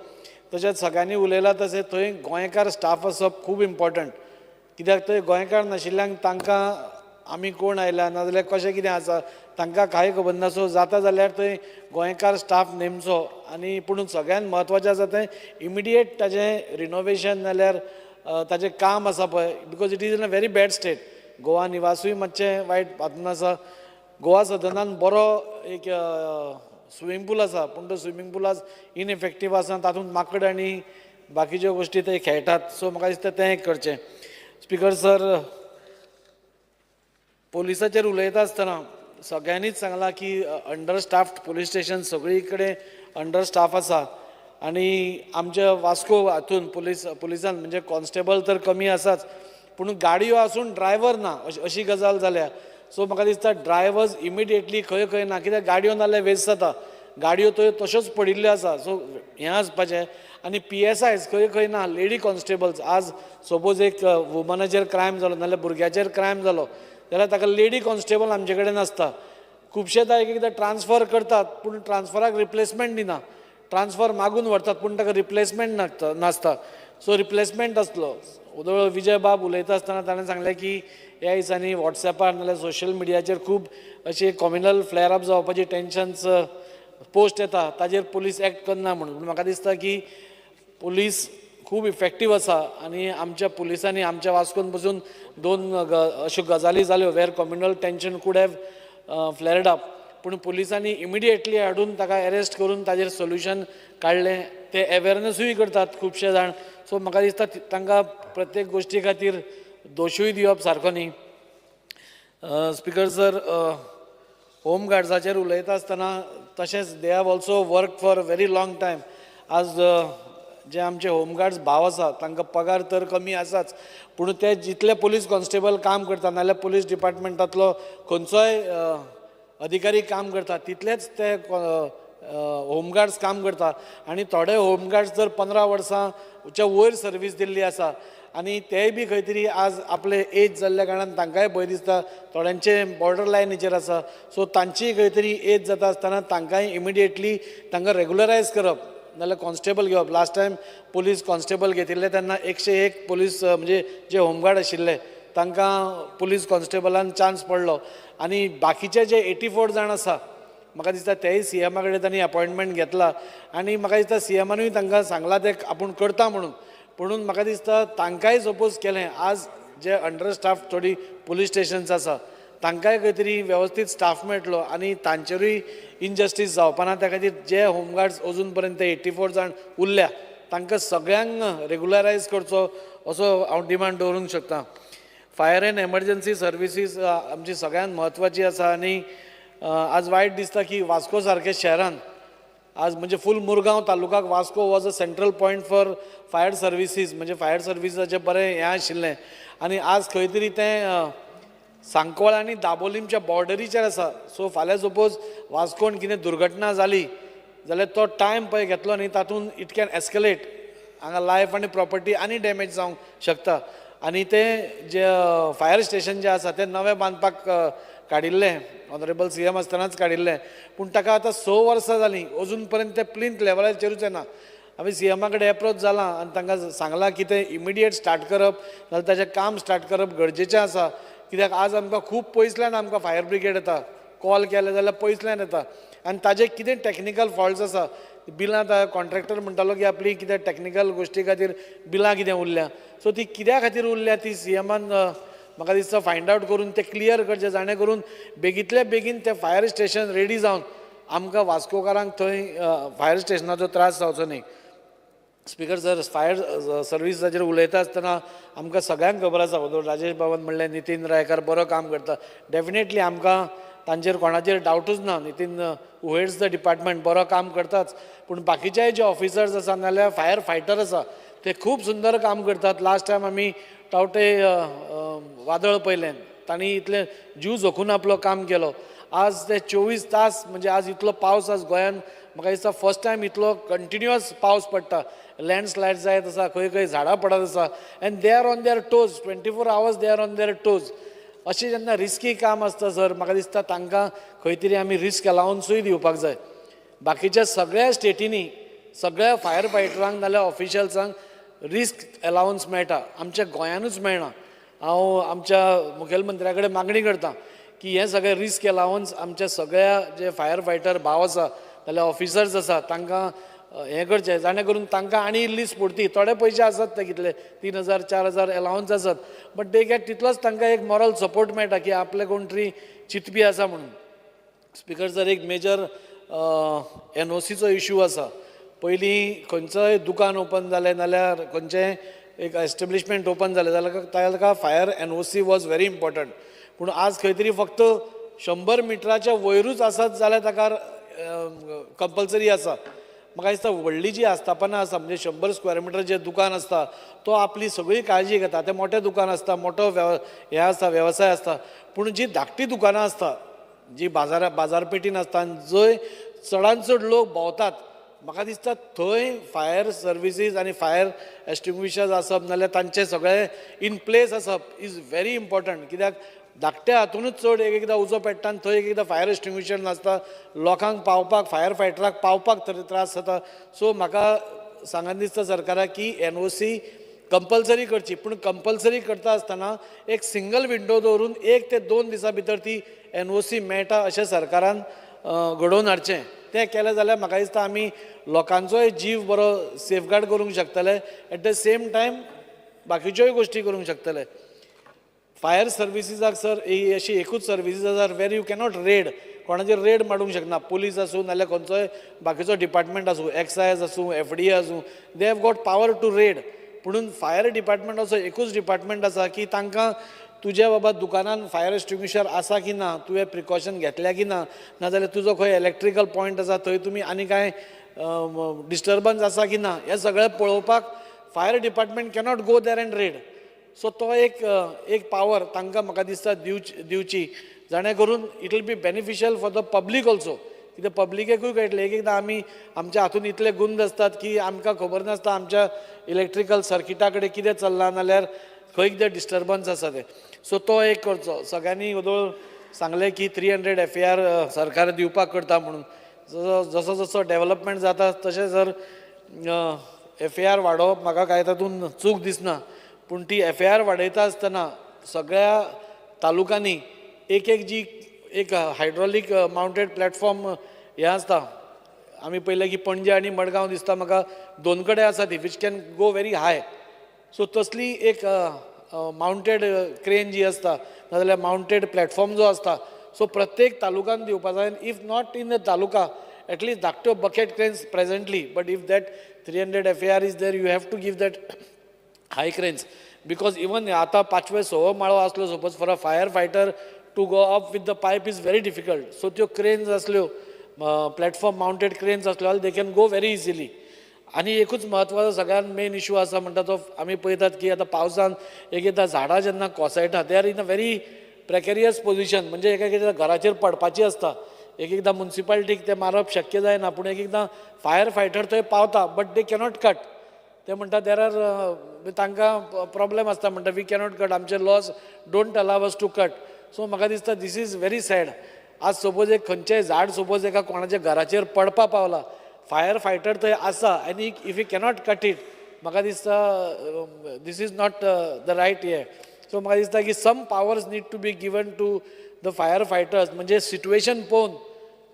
तशेंच सगळ्यांनी उलयलां तशें थंय गोंयकार स्टाफ आसप खूब इम्पॉर्टंट कित्याक थंय गोंयकार नाशिल्ल्यांक तांकां आमी कोण आयल्या नाजाल्यार कशें कितें आसा तांकां कांय खबर ना. सो जाता जाल्यार थंय गोंयकार स्टाफ नेमचो आनी पूण सगळ्यान म्हत्वाचें आसा तें इमिडिएट ताजें रिनोवेशन नाल्यार ताजें काम आसा पळय because it is in a very bad state. Goa निवासूय मातशें वायट हातून आसा. गोवा सदनान बरो एक स्विमींग पूल आसा पूण तो स्विमींग पूल आज इनइफेक्टीव आसा, तातूंत माकड आनी बाकीच्यो गोश्टी ते खेळटात. सो म्हाका दिसता तें एक करचें. स्पिकर सर, पोलिसाचेर उलयता आसतना सगळ्यांनीच सांगलां की अंडर स्टाफ्ड पुलीस स्टेशन सगळी कडेन अंडर स्टाफ आसा आनी आमच्या वास्को हातून पुलिसान म्हणजे कॉन्स्टेबल तर कमी आसाच पूण गाडयो आसून ड्रायव्हर ना अशी गजाल जाल्या. सो म्हाका दिसता ड्रायव्हर्स इमिडिएटली खंय खंय ना कित्याक गाडयो नाल्यार वेस्ट जाता. गाडयो थंय तश्योच पडिल्ल्यो आसा. सो हें आसपाचें आनी PSIs खंय खंय ना लेडी कॉन्स्टेबल्स. आज सपोज एक वुमनाचेर क्रायम जालो नाल्यार भुरग्याचेर क्रायम जालो जाल्यार ताका लेडी कॉन्स्टेबल आमचे कडेन आसता. खुबशेदां एक एकदां ट्रान्सफर करतात पूण ट्रान्सफराक रिप्लेसमेंट दिना. ट्रान्सफर मागून व्हरतात पूण ताका रिप्लेसमेंट नासता. सो रिप्लेसमेंट आसलो. उदळ विजय बाब उलयता आसतना ताणें सांगलें की ह्या दिसांनी वॉट्सॅपार नाल्यार सोशल मिडियाचेर खूब अशे कॉम्युनल फ्लेअर अप जावपाची टेन्शन्स पोस्ट येता ताजेर पुलीस एक्ट करना म्हणून. म्हाका दिसता की पुलीस खूब इफेक्टीव आसा आनी आमच्या पुलिसांनी आमच्या वास्कोन पसून 2 अश्यो गजाली जाल्यो where communal tension could have flared up पूण पुलिसांनी इमिडिएटली हाडून ताका अरेस्ट करून ताजेर सोल्युशन काडलें. ते अवेरनसूय करतात खुबशे जाण. सो म्हाका दिसता तांकां प्रत्येक गोश्टी खातीर दोशूय दिवप सारको न्ही. स्पिकर सर, होम गार्ड्साचेर उलयता आसतना तशेंच they have also work for very long time. आज जे आमचे होमगार्ड्स भाव आसा तांकां पगार तर कमी आसाच पूण ते जितले पुलीस कॉन्स्टेबल काम करता नाल्यार पुलीस डिपार्टमेंटांतलो खंयचोय अधिकारी काम करता तितलेच ते होमगार्ड्स काम करता आनी थोडे होमगार्ड्स जर 15 वर्सांच्या वयर सर्वीस दिल्ली आसा आनी तेय बी खंय तरी आज आपले एज जाल्ल्या कारणान तांकांय भंय दिसता. थोड्यांचे बॉर्डर लायनीचेर आसा. सो तांची खंय तरी एज जाता आसतना तांकांय इमिडिएटली तांकां रेगुलरायज करप नाल्यार कॉन्स्टेबल घेवप. लास्ट टायम पुलीस कॉन्स्टेबल घेतिल्ले तेन्ना 101 पुलीस म्हणजे जे होमगार्ड आशिल्ले तांकां पुलीस कॉन्स्टेबलान चान्स पडलो आनी बाकीचे जे 84 जाण आसा म्हाका दिसता तेय CMा कडेन तांणी अपॉयंटमेंट घेतला आनी म्हाका दिसता CMानूय तांकां सांगलां ते आपूण करता म्हणून. म्हणून म्हाका दिसता तांकांय सपोज केलें आज जे अंडर स्टाफ थोडी पुलीस स्टेशन्स आसा तांकांय खंय तरी वेवस्थीत स्टाफ मेळटलो आनी तांचेरूय इनजस्टीस जावपा ना. त्या खातीर जे होमगार्ड्स अजून पर्यंत 84 जाण उरल्या तांकां सगळ्यांक रेगुलरायज करचो असो हांव डिमांड दवरूंक शकता. फायर एंड एमर्जन्सी सर्विसीस आमची सगळ्यांत म्हत्वाची आसा आनी आज वायट दिसता की वास्को सारके शहरान आज म्हणजे फूल मुरगांव तालुकाक Vasco was a central point for fire services म्हणजे फायर सर्विसाचें बरें हें आशिल्लें आनी आज खंय तरी तें सांकवाळ आनी दाबोलीमच्या बॉर्डरीचेर आसा. सो फाल्यां सपोज वास्कोन कितें दुर्घटना जाली जाल्यार तो टायम पळय घेतलो न्ही तातूंत इट कॅन एस्केलेट. हांगा लायफ आनी प्रॉपर्टी आनी डॅमेज जावंक शकता आनी तें जे फायर स्टेशन जें आसा तें नवें बांदपाक काडिल्लें ऑनरेबल CM आसतनाच काडिल्लें पूण ताका आतां 6 वर्सां जालीं अजून पर्यंत तें प्लिंथ लेवलाचेरूच येना. आमी CMा कडेन एप्रोच जालां आनी तांकां सांगलां की तें इमिडिएट स्टार्ट करप नाजाल्यार ताचें काम स्टार्ट करप गरजेचें आसा. कित्याक आज आमकां खूब पयसल्यान आमकां फायर ब्रिगेड येता. कॉल केले जाल्यार पयसल्यान येता आनी ताजें कितें टॅक्निकल फॉल्ट्स आसा बिलां कॉन्ट्रॅक्टर म्हणटालो की आपली कितें टॅक्निकल गोश्टी खातीर बिलां कितें उरल्या. सो ती कित्या खातीर उरल्या ती CMान म्हाका दिसता फायंड आवट करून ते क्लियर करचे जाणे करून बेगींतल्या बेगीन ते फायर स्टेशन रेडी जावन आमकां वास्कोकारांक थंय फायर स्टेशनाचो त्रास जावचो न्ही. स्पीकर सर, फायर सर्विसाचेर उलयता आसतना आमकां सगळ्यांक खबर आसा, राजेश बाबन म्हणलें नितीन रायकार बरो काम करता. डेफिनेटली आमकां तांचेर कोणाचेर डावटूच ना. नितीन हू हेड्स द डिपार्टमेंट बरो काम करताच. पूण बाकीचे जे ऑफिसर्स आसा नाजाल्यार फायर फायटर आसा ते खूब सुंदर काम करतात. लास्ट टायम आमी टावटे वादळ पयलें, तांणी इतले जीव जोखून आपलो काम केलो. आज ते 24 तास म्हणजे आज इतलो पावस आज गोंयान म्हाका दिसता फर्स्ट टायम इतलो कंटिन्युअस पावस पडटा. लँडस्लायड जायत आसा, खंय खंय झाडां पडत आसा and they are on their toes 24 hours they are on their toes. अशें जेन्ना रिस्की काम आसता सर, म्हाका दिसता तांकां खंय तरी आमी रिस्क अलावन्सूय दिवपाक जाय. बाकीच्या सगळ्या स्टेटींनी सगळ्या फायर फायटरांक नाल्यार ऑफिशियल्सांक रिस्क अलावन्स मेळटा, आमच्या गोंयानूच मेळना. हांव आमच्या मुखेलमंत्र्या कडेन मागणी करतां की हे सगळे रिस्क अलावन्स आमच्या सगळ्या जे फायर फायटर भाव आसा नाल्यार ऑफिसर्स आसा तांकां हें करचें, जाणे करून तांकां आनी इल्ली स्फूर्ती. थोडे पयशे आसात ते कितले 3000 4000 अलावन्स आसात, बट दे गेट तितलोच तांकां एक मॉरल सपोर्ट मेळटा की आपले कोण तरी चिंतपी आसा म्हणून. स्पीकर सर, एक मेजर NOCचो इश्यू आसा. पयलीं खंयचोय दुकान ओपन जालें नाल्यार खंयचेंय एक एस्टेब्लिशमेंट ओपन जालें जाल्यार ताका fire NOC was very important. पूण आज खंय तरी फक्त 100 मिटराच्या वयरूच आसत जाल्यार ताका कंपल्सरी आसा. म्हाका दिसता व्हडली जी आस्थापना आसा म्हणजे 100 स्क्वेअर मिटर जे दुकान आसता तो आपली सगळी काळजी घेता. ते मोठे दुकान आसता, मोठो हे आसता, वेवसाय आसता. पूण जी धाकटी दुकानां आसता, जी बाजारपेठीन आसता आनी जंय चडांत चड लोक भोंवतात, म्हाका दिसता थंय फायर सर्विसीस आनी फायर एक्सटिंग्विशर्स आसप नाल्यार तांचे सगळे इन प्लेस आसप इज व्हेरी इम्पॉर्टंट. कित्याक धाकट्या हातूनच चड एक एकदां उजो पेट्टा आनी थंय एक एकदां फायर एक्सटिंग्विशर नासता, लोकांक पावपाक फायर फायटराक पावपाक तरी त्रास जाता. सो म्हाका सांगन दिसता सरकाराक की NOC कंपल्सरी करची, पूण कंपल्सरी करता आसतना एक सिंगल विंडो दवरून 1 ते 2 दिसां भितर ती NOC मेळटा अशें सरकारान घडोवन हाडचें. तें केलें जाल्यार म्हाका दिसता आमी लोकांचोय जीव बरो सेफगार्ड करूंक शकतले, एट द सेम टायम बाकीच्योय गोश्टी करूंक शकतले. फायर सर्विसीसाक सर ही अशी एकूच सर्विसीस आसा वेर यू कॅनॉट रेड, कोणाचेर रेड मारूंक शकना. पुलीस आसूं नाल्यार खंयचोय बाकीचो डिपार्टमेंट आसूं, एक्सायज आसूं, FDA आसूं, they have got power to raid. पुणून फायर डिपार्टमेंट असो एकूच डिपार्टमेंट आसा की तांकां तुज्या बाबा दुकानान फायर एक्सटिंग्विशर आसा की ना, तुवें प्रिकॉशन घेतल्या की ना, नाजाल्यार तुजो खंय इलेक्ट्रिकल पॉयंट आसा थंय तुमी आनी कांय डिस्टर्बन्स आसा की ना, हें सगळें पळोवपाक fire department cannot go there and red. So तो एक पावर तांकां म्हाका दिसता दिवची, जाणे करून it will be beneficial for the public also. कित्याक पब्लिकेकूय कळटलें एक एकदां आमी आमच्या हातून इतले गुंद आसतात की आमकां खबर नासता आमच्या इलेक्ट्रिकल सर्किटा कडेन कितें चल्लां नाल्यार खंय कितें डिस्टर्बन्स आसा ते. सो तो एक करचो. सगळ्यांनी वदळ सांगलें की 300 FAR सरकार दिवपाक करता म्हणून. जसो जसो डेव्हलपमेंट जाता तशें जर FAR वाडोवप म्हाका कांय तातूंत चूक दिसना. पूण ती FAR वाडयता आसतना सगळ्या तालुकांनी एक जी एक हायड्रॉलीक माउंटेड प्लॅटफॉर्म हें आसता. आमी पळयलें की पणजे आनी मडगांव दिसता म्हाका 2 कडेन आसा ती which can go very high. So तसली एक माउंटेड क्रेन जी आसता नाजाल्यार माउंटेड प्लॅटफॉर्म जो आसता, सो प्रत्येक तालुकान दिवपा जाय. If not in the taluka at least धाकट्यो bucket cranes presently, but if that 300 FAR is there you have to give that high cranes. Because even आतां 5वे 6वो माळो आसलो suppose for a fire fighter to go up with the pipe is very difficult. So त्यो क्रेन्स आसल्यो प्लॅटफॉर्म माउंटेड क्रेन्स आसल्यो जाल्यार they can go very easily. आनी एकूच म्हत्वाचो सगळ्यान मेन इशू आसा म्हणटा तो आमी पळयतात की आतां पावसान एक एकदां झाडां जेन्ना कोसळटा they are in a very precarious position. म्हणजे एक एकदां घराचेर पडपाची आसता, एक एकदां मुन्सिपालिटीक तें मारप शक्य जायना, पूण एक एकदां फायर फायटर थंय पावता बट दे कॅनॉट कट. ते म्हणटा देर आर तांकां प्रॉब्लेम आसता, म्हणटा वी कॅनॉट कट, आमचे laws don't allow us to cut. So म्हाका दिसता दीस इज व्हेरी सॅड. आज सपोज एक खंयचेय झाड सपोज एका कोणाच्या घराचेर पडपा पावला, फायर फायटर थंय आसा आनी if you cannot cut it, म्हाका दिसता this is not the right हे. सो म्हाका दिसता की some powers need to be given to the fire fighters. म्हणजे सिट्युएशन पळोवन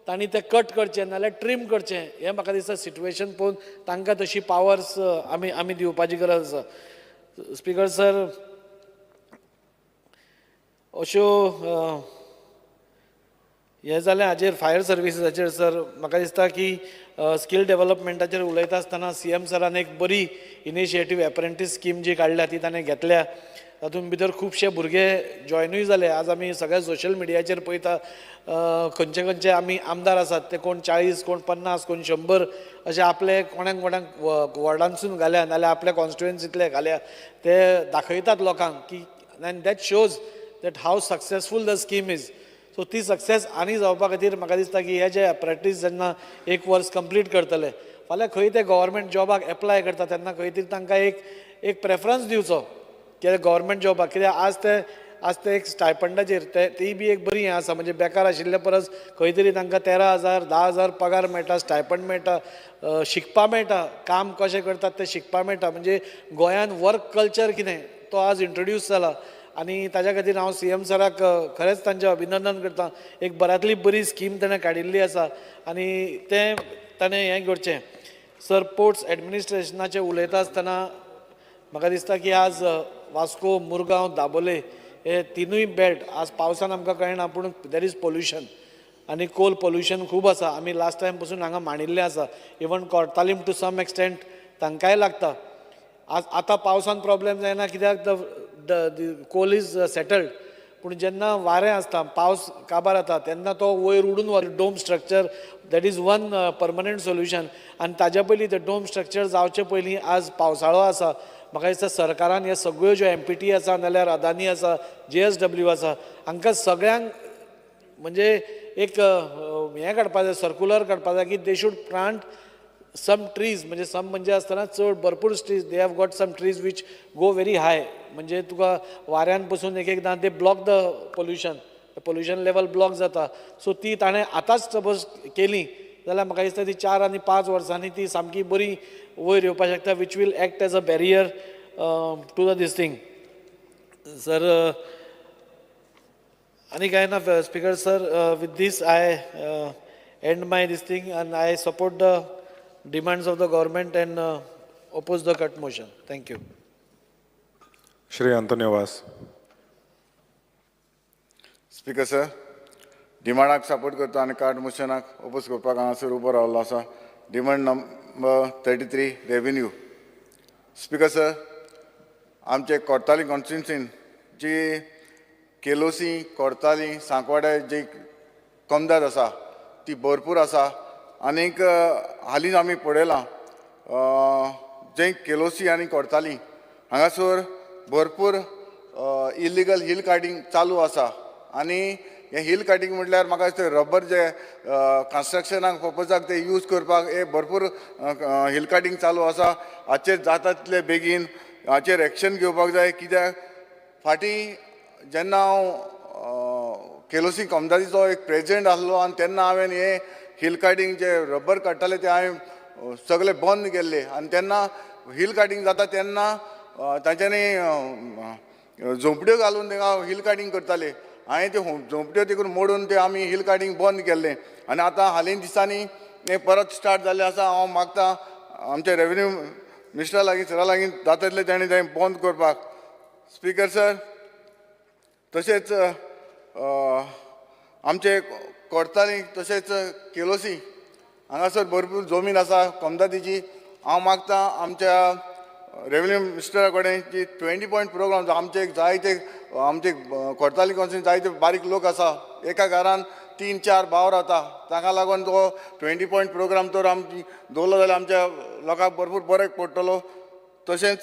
तांणी ते कट करचें नाल्यार ट्रीम करचें, हें म्हाका दिसता सिट्युएशन पळोवन तांकां तशी पावर्स आमी दिवपाची गरज आसा. स्पीकर सर, अश्यो हे जालें हाजेर फायर सर्विसेसाचेर सर म्हाका दिसता की स्कील डेव्हलपमेंटाचेर उलयता आसतना CM सरान एक बरी इनिशिएटीव एप्रेंटीस स्कीम जी काडल्या ती ताणें घेतल्या तातूंत भितर खुबशे भुरगे जॉयनूय जाले आज आमी सगळ्या सोशल मिडियाचेर पळयता खंयचे खंयचे आमी आमदार आसात ते कोण 40 कोण 50 कोण 100 अशे आपले कोणाक कोणाक वॉर्डांसून घाल्या नाल्यार आपल्या कॉन्स्टिट्युएन्सींतले घाल्या ते दाखयतात लोकांक की and that shows that how successful the scheme is so ती सक्सेस आनी जावपा खातीर म्हाका दिसता की हे जे एप्रेंटीस जेन्ना 1 वर्स कंप्लीट करतले फाल्यां खंय ते गव्हर्मेंट जॉबाक एप्लाय करता तेन्ना खंय तरी तांकां एक प्रेफरन्स दिवचो कित्याक गव्हर्मेंट जॉबाक कित्याक आज ते एक स्टायपंडाचेर ती बी एक बरी हें आसा म्हणजे बेकार आशिल्ले परस खंय तरी तांकां 13,000 10,000 पगार मेळटा स्टायपंड मेळटा शिकपा मेळटा काम कशें करतात तें शिकपा मेळटा म्हणजे गोंयान वर्क कल्चर कितें तो आज इंट्रोड्यूस जाला आनी ताज्या खातीर हांव CM सराक खरेंच तांचें अभिनंदन करतां एक बऱ्यांतली बरी स्कीम ताणें काडिल्ली आसा आनी तें ताणें हें करचें सर पोर्ट्स एडमिनिस्ट्रेशनाचें उलयता आसतना म्हाका दिसता की आज वास्को मुरगांव दाबोले हे तिनूय बेल्ट आज पावसान आमकां कळना पूण देर इज पोल्युशन आनी कोल पोल्युशन खूब आसा आमी लास्ट टायम पसून हांगा मांडिल्लें आसा even Cortalim to some extent तांकांय लागता आज आतां पावसान प्रॉब्लेम जायना कित्याक कोल इज सेटल्ड पूण जेन्ना वारें आसता पावस काबार जाता तेन्ना तो वयर उडून वता dome structure that is one permanent solution आनी ताज्या पयलीं ते डोम स्ट्रक्चर जावचे पयलीं आज पावसाळो आसा म्हाका दिसता सरकारान ह्यो सगळ्यो ज्यो MPT आसा नाल्यार अदानी आसा JSW आसा हांकां सगळ्यांक म्हणजे एक हें काडपा जाय सर्कुलर काडपा जाय की they should plant some trees म्हणजे सम म्हणजे आसतना चड भरपूर trees they have got some trees which go very high म्हणजे तुका वाऱ्यान पसून एकदां they block the pollution level block जाता सो ती ताणें आतांच सपोज केली जाल्यार म्हाका दिसता ती 4 आनी 5 वर्सांनी ती सामकी बरी वयर येवपाक शकता which will act as a barrier to the this thing sir आनी कांय ना speaker sir with this I and my this thing and I support the demands of the government and oppose the cut motion. Thank you. Shri Antonio Vas. Speaker sir, डिमांडाक सपोर्ट करता आनी कार्ड मोशनाक ओपोज करपाक हांगासर उबो रावल्लो आसा. Demand number 33 revenue. Speaker sir, आमचे कोर्ताली कॉन्स्टिट्युन्सीन जी केलोसी कोर्ताली सांकवाडे जी कमदाद आसा ती भरपूर आसा आनीक हालींच आमी पळयलां जे केलोसी आनी कोर्ताली हांगासर भरपूर इल्लिगल हिल कार्डिंग चालू आसा आनी हे हिल कार्डिंग म्हटल्यार म्हाका दिसता रबर जे कन्स्ट्रक्शनाक पर्पजाक ते यूज करपाक हे भरपूर हिल कार्डिंग चालू आसा हाचेर जाता तितले बेगीन हाचेर एक्शन घेवपाक जाय कित्याक फाटीं जेन्ना हांव केलोसी कमदादीचो एक प्रेजिडेंट आसलो आनी तेन्ना हांवें हे हिल कार्डिंग जे रबर काडटाले ते हांवें सगळे बंद केल्ले आनी तेन्ना हिल कार्डिंग जाता तेन्ना तांच्यांनी झोंपड्यो घालून तांकां हिल कार्डिंग करताले हांवें त्यो झोंपड्यो तितून मोडून ते आमी हिल कार्डिंग बंद केल्लें आनी आतां हालीं दिसांनी हें परत स्टार्ट जाल्लें आसा हांव मागतां आमचे रेव्हेन्यू मिनिस्टरा लागीं सरा लागीं जाता तितलें तेणें तें बंद करपाक स्पीकर सर तशेंच आमचे कोर्ताली तशेंच केलोसी हांगासर भरपूर जमीन आसा कमदादीची हांव मागतां आमच्या रेव्हेन्यू मिनिस्टरा कडेन जी 20 पॉयंट प्रोग्राम आमचे जायते आमचे कोर्ताली कॉन्स्टिट्युन्सी जायते बारीक लोक आसा एका घरान 3-4 भाव रावता ताका लागून तो 20 पॉयंट प्रोग्राम तर आमी दवरलो जाल्यार आमच्या लोकांक भरपूर बरें पडटलो तशेंच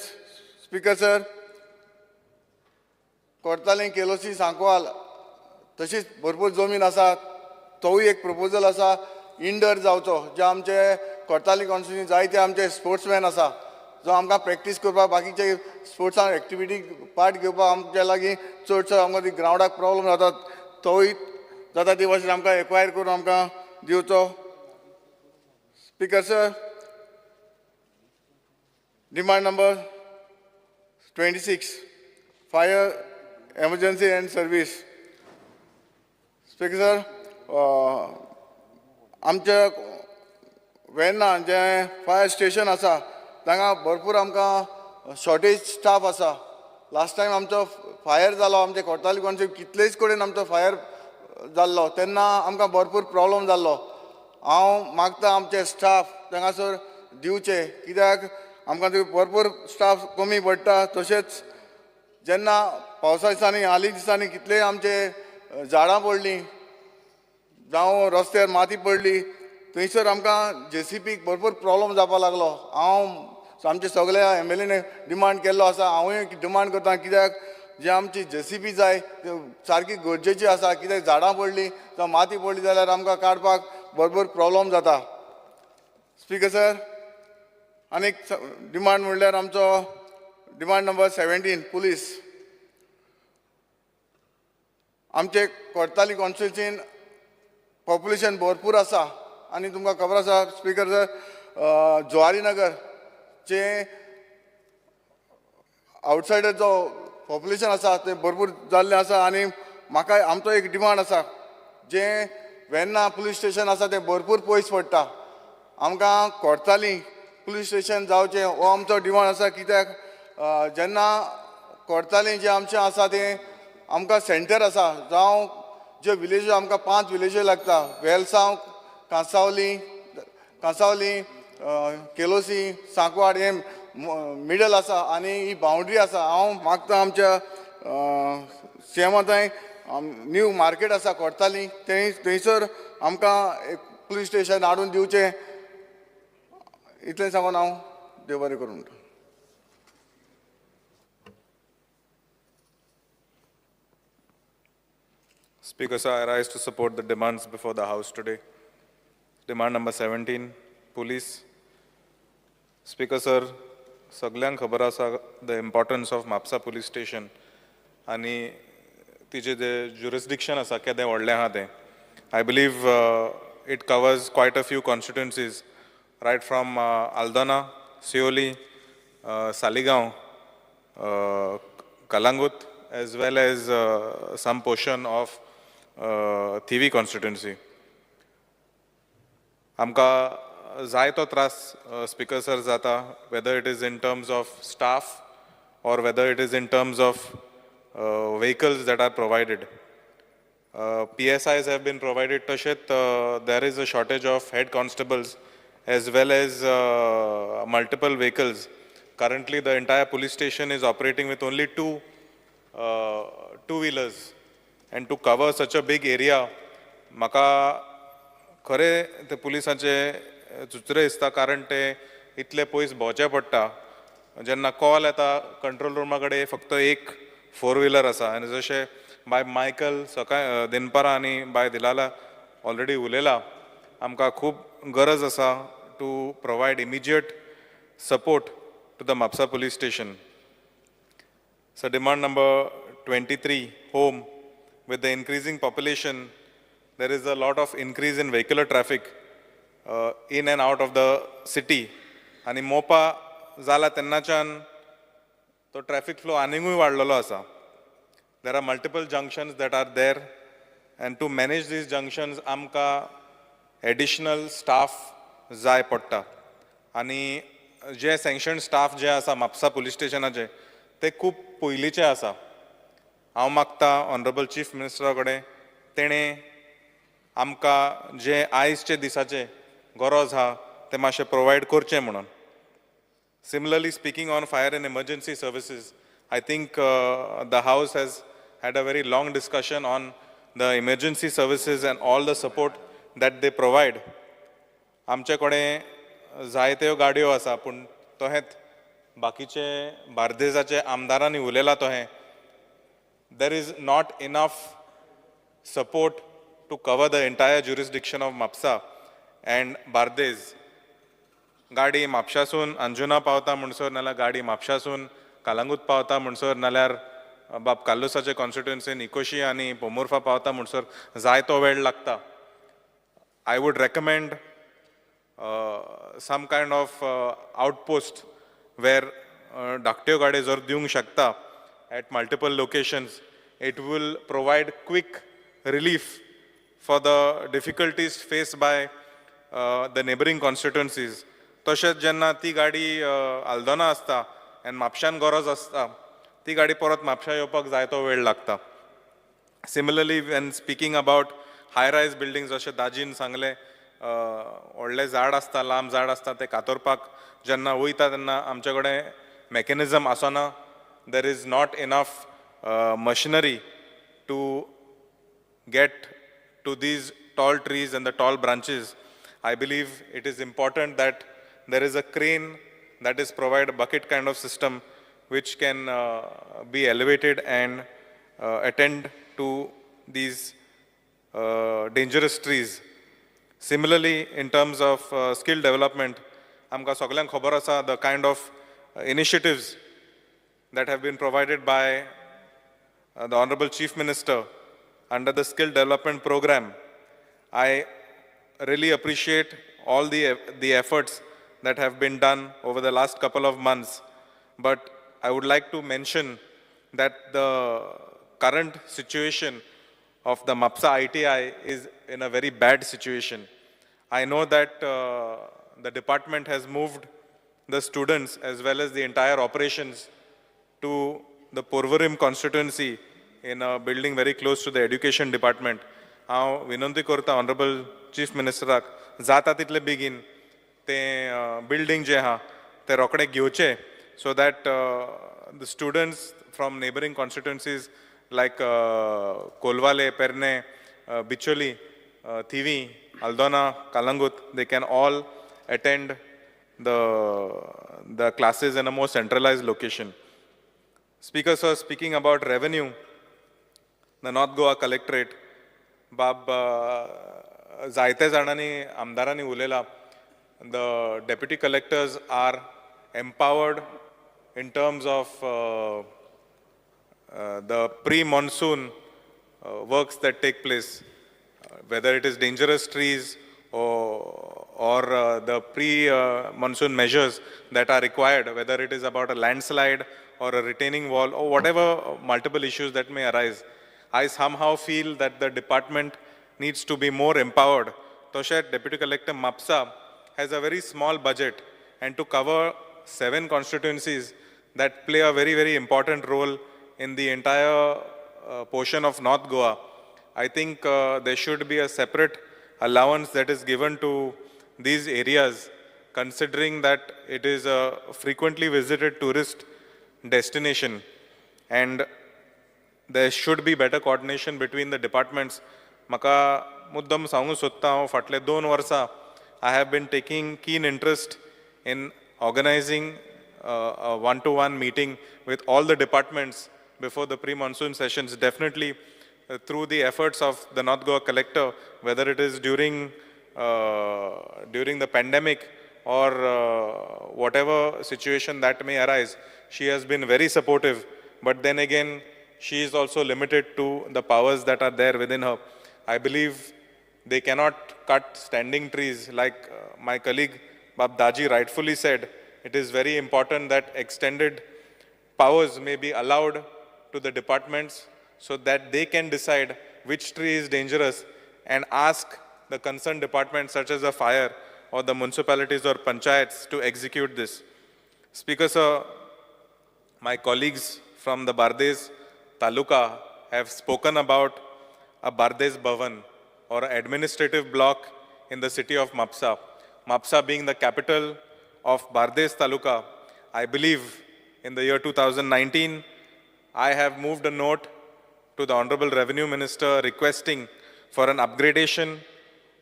स्पीकर सर कोर्ताली केलोसी सांकवाल तशीच भरपूर जमीन आसा तोवूय एक प्रपोजल आसा इंडर जावचो जे आमचे कोर्ताली कॉन्स्टिट्युन्सी जायते आमचे स्पोर्ट्समॅन आसा जो आमकां प्रॅक्टीस करपाक बाकीचे स्पोर्ट्सान एक्टिविटी पार्ट घेवपाक आमच्या लागीं चडसो आमकां ती ग्रावंडाक प्रॉब्लम जाता तोवूय जाता ती भाशेन आमकां एक्वायर करून आमकां दिवचो speaker sir demand number 26 fire emergency end service speaker sir आमच्या वेर्ना जे फायर स्टेशन आसा तांकां भरपूर आमकां शॉर्टेज स्टाफ आसा लास्ट टायम आमचो फायर जालो आमचे कोर्ताली कॉन्स्टिट्युन्सी कितलेच कडेन आमचो फायर जाल्लो तेन्ना आमकां भरपूर प्रॉब्लम जाल्लो. हांव मागता आमचे स्टाफ थंगासर दिवचे, कित्याक आमकां थंय भरपूर स्टाफ कमी पडटा. तशेंच जेन्ना पावसा दिसांनी हालीं दिसांनी कितले आमचे झाडां पडलीं, जावं रस्त्यार माती पडली, थंयसर आमकां JCPक भरपूर प्रॉब्लम जावपाक लागलो. हांव आमचे सगळ्या MLAने डिमांड केल्लो आसा, हांवूय डिमांड करता, कित्याक जे आमची JCP जाय सारकी गरजेची आसा. कित्याक झाडां पडलीं जावं माती पडली जाल्यार आमकां काडपाक भरपूर प्रॉब्लम जाता. स्पीकर सर, आनीक डिमांड म्हणल्यार आमचो डिमांड नंबर 17 पुलीस. आमचे कोर्ताली कॉन्स्टिट्युन्सीन पॉप्युलेशन भरपूर आसा आनी तुमकां खबर आसा स्पीकर सर, जुवारी नगरचे आउटसायडर जो पॉप्युलेशन आसा तें भरपूर जाल्लें आसा. आनी म्हाका आमचो एक डिमांड आसा, जें वेर्ना पुलीस स्टेशन आसा तें भरपूर पयस पडटा. आमकां कोर्ताली पुलीस स्टेशन जावचें हो आमचो डिमांड आसा. कित्याक जेन्ना कोर्ताली जें आमचें आसा तें आमकां सेंटर आसा, जावं जे विलेज आमकां 5 विलेजी लागता, वेलसांव, कांसावली, केलोसी, सांकवाड, हे मिडल आसा आनी ही बाउंड्री आसा. हांव मागता आमच्या CM थंय न्यू मार्केट आसा कोर्ताली, थंयसर आमकां एक पुलीस स्टेशन हाडून दिवचें. इतलें सांगून हांव देव बरें करूं म्हणटा. Speaker, sir, I rise to support the demands before the House today. Demand number 17, police. Speaker, sir, सगळ्यांक खबर आसा the importance of Mapusa police station आनी तिचे जे jurisdiction आसा केदें व्हडलें आहा तें. I believe it covers quite a few constituencies, right from Aldana, Seoli, Saligaon, Kalangut, as well as some portion of Thivi constituency. आमकां जाय तो त्रास स्पीकर सर जाता, whether it is in terms of staff or whether it is in terms of vehicles that are provided. PSIs have been provided. Tashet, there is a shortage of head constables as well as multiple vehicles. Currently, the entire police station is operating with only two-wheelers. And to cover such a big area, म्हाका खरे ते पुलिसांचे चुचरे दिसता, कारण ते इतले पयस भोंवचें पडटा. जेन्ना कॉल येता कंट्रोल रुमा कडेन फक्त एक 4-व्हीलर आसा. आनी जशें बाय मायकल सकाळ दिनपरा आनी बाय दिलाला ऑलरेडी उलयला, आमकां खूब गरज आसा to provide immediate support to the Mapusa police station. So demand number 23, home. With the increasing population, there is a lot of increase in vehicular traffic in and out of the city. आणि मोपा जाला तेन्नाच्यान तो ट्रॅफिक फ्लो आनीकूय वाडलेलो आसा. There are multiple junctions that are there, and to manage these junctions आमकां additional staff जाय पडटा. आनी जे sanctioned staff जे आसा म्हापसा पुलीस स्टेशनाचे ते खूब पयलींचे आसा. हांव मागता ऑनरेबल चीफ मिनिस्टरा कडेन तेणें आमकां जे आयजचे दिसाचे गरज आहा ते मातशें प्रोवायड करचें म्हणून. Similarly, speaking on fire and emergency services, I think the House has had a very long discussion on the emergency services and all the support that they provide. आमचे कडेन जायत्यो गाडयो आसा, पूण तोहेंच बाकीचे बार्देजाचे आमदारांनी उलयला तोहें, there is not enough support to cover the entire jurisdiction of Mapsa and Bardez. गाडी म्हापशासून अंजुना पावता म्हणसर, नाल्यार गाडी म्हापशासून कालांगूट पावता म्हणसर, नाल्यार बाब काल्लुसाचे कॉन्स्टिट्युएन्सीन इकोशी आनी पोमुर्फा पावता म्हणसर जाय तो वेळ लागता. I would recommend some kind of outpost where धाकट्यो गाड्यो जर दिवंक शकता at multiple locations, it will provide quick relief for the difficulties faced by the neighboring constituencies. तशेंच जेन्ना ती गाडी आल्दोना आसता आनी म्हापशान गरज आसता, ती गाडी परत म्हापशा येवपाक जाय तो वेळ लागता. Similarly, when speaking about high-rise buildings, अशें दाजीन सांगलें, व्हडलें झाड आसता, लांब झाड आसता, तें कातरपाक जेन्ना वयता तेन्ना आमचे कडेन mechanism Asna. There is not enough machinery to get to these tall trees and the tall branches. I believe it is important that there is a crane that is provided, a bucket kind of system, which can be elevated and attend to these dangerous trees. Similarly, in terms of skill development, आमकां सगळ्यांक खबर आसा the kind of initiatives that have been provided by the Honorable Chief Minister under the Skill Development Program. I really appreciate all the efforts that have been done over the last couple of months. But I would like to mention that the current situation of the MAPSA ITI is in a very bad situation. I know that the department has moved the students as well as the entire operations to the Porvorim constituency in a building very close to the education department. हांव विनंती करता ऑनरेबल चीफ मिनिस्टराक जाता तितले बेगीन तें बिल्डिंग जें आहा तें रोखडें घेवचें so that the students from neighboring constituencies like Kolvale, Perne, Bicholi, Thivi, Aldona, Kalangut, they can all attend the classes in a more centralized location. Speaker sir, speaking about revenue, the North Goa Collectorate, बाब जायते जाणांनी आमदारांनी उलयला, the deputy collectors are empowered in terms of the pre-monsoon works that take place, whether it is dangerous trees or the pre-monsoon measures that are required, whether it is about a landslide or a retaining wall or whatever multiple issues that may arise. I somehow feel that the department needs to be more empowered. Toshet Deputy Collector MAPSA has a very small budget, and to cover 7 constituencies that play a very, very important role in the entire portion of North Goa, I think there should be a separate allowance that is given to these areas, considering that it is a frequently visited tourist destination, and there should be better coordination between the departments. Maka muddam sangu sotta haंव फाटले 2 वर्सां I have been taking keen interest in organizing a one-to-one meeting with all the departments before the pre-monsoon sessions, definitely through the efforts of the North Goa Collector, whether it is during the pandemic or whatever situation that may arise. She has been very supportive, but then again, she is also limited to the powers that are there within her. I believe they cannot cut standing trees. Like my colleague Bab Daji rightfully said, it is very important that extended powers may be allowed to the departments so that they can decide which tree is dangerous and ask the concerned departments such as the fire or the municipalities or panchayats to execute this. Speaker sir, my colleagues from the Bardes Taluka have spoken about a Bardes Bhavan or an administrative block in the city of MAPSA. MAPSA being the capital of Bardes Taluka, I believe in the year 2019, I have moved a note to the Honorable Revenue Minister requesting for an upgradation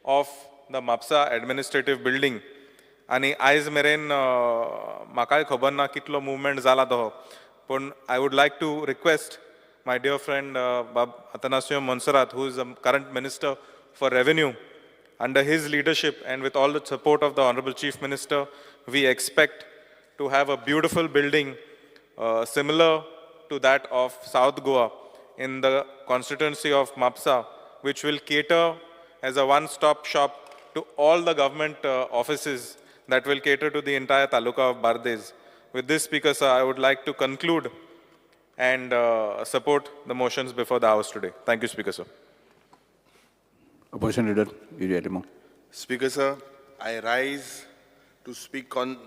of the MAPSA administrative building. आणि आयज मेरेन म्हाकाय खबर ना कितलो मुवमेंट जाला तो, पण I would like to request my dear friend Bab Atanasio Monserrat, who is the current Minister for Revenue, under his leadership and with all the support of the Honorable Chief Minister, we expect to have a beautiful building similar to that of South Goa in the constituency of MAPSA, which will cater as a one-stop shop to all the government offices that will cater to the entire Taluka of Bardes. With this, Speaker sir, I would like to conclude and support the motions before the House today. Thank you, Speaker sir. Opposition Leader, Vijay. Speaker sir, I rise to speak on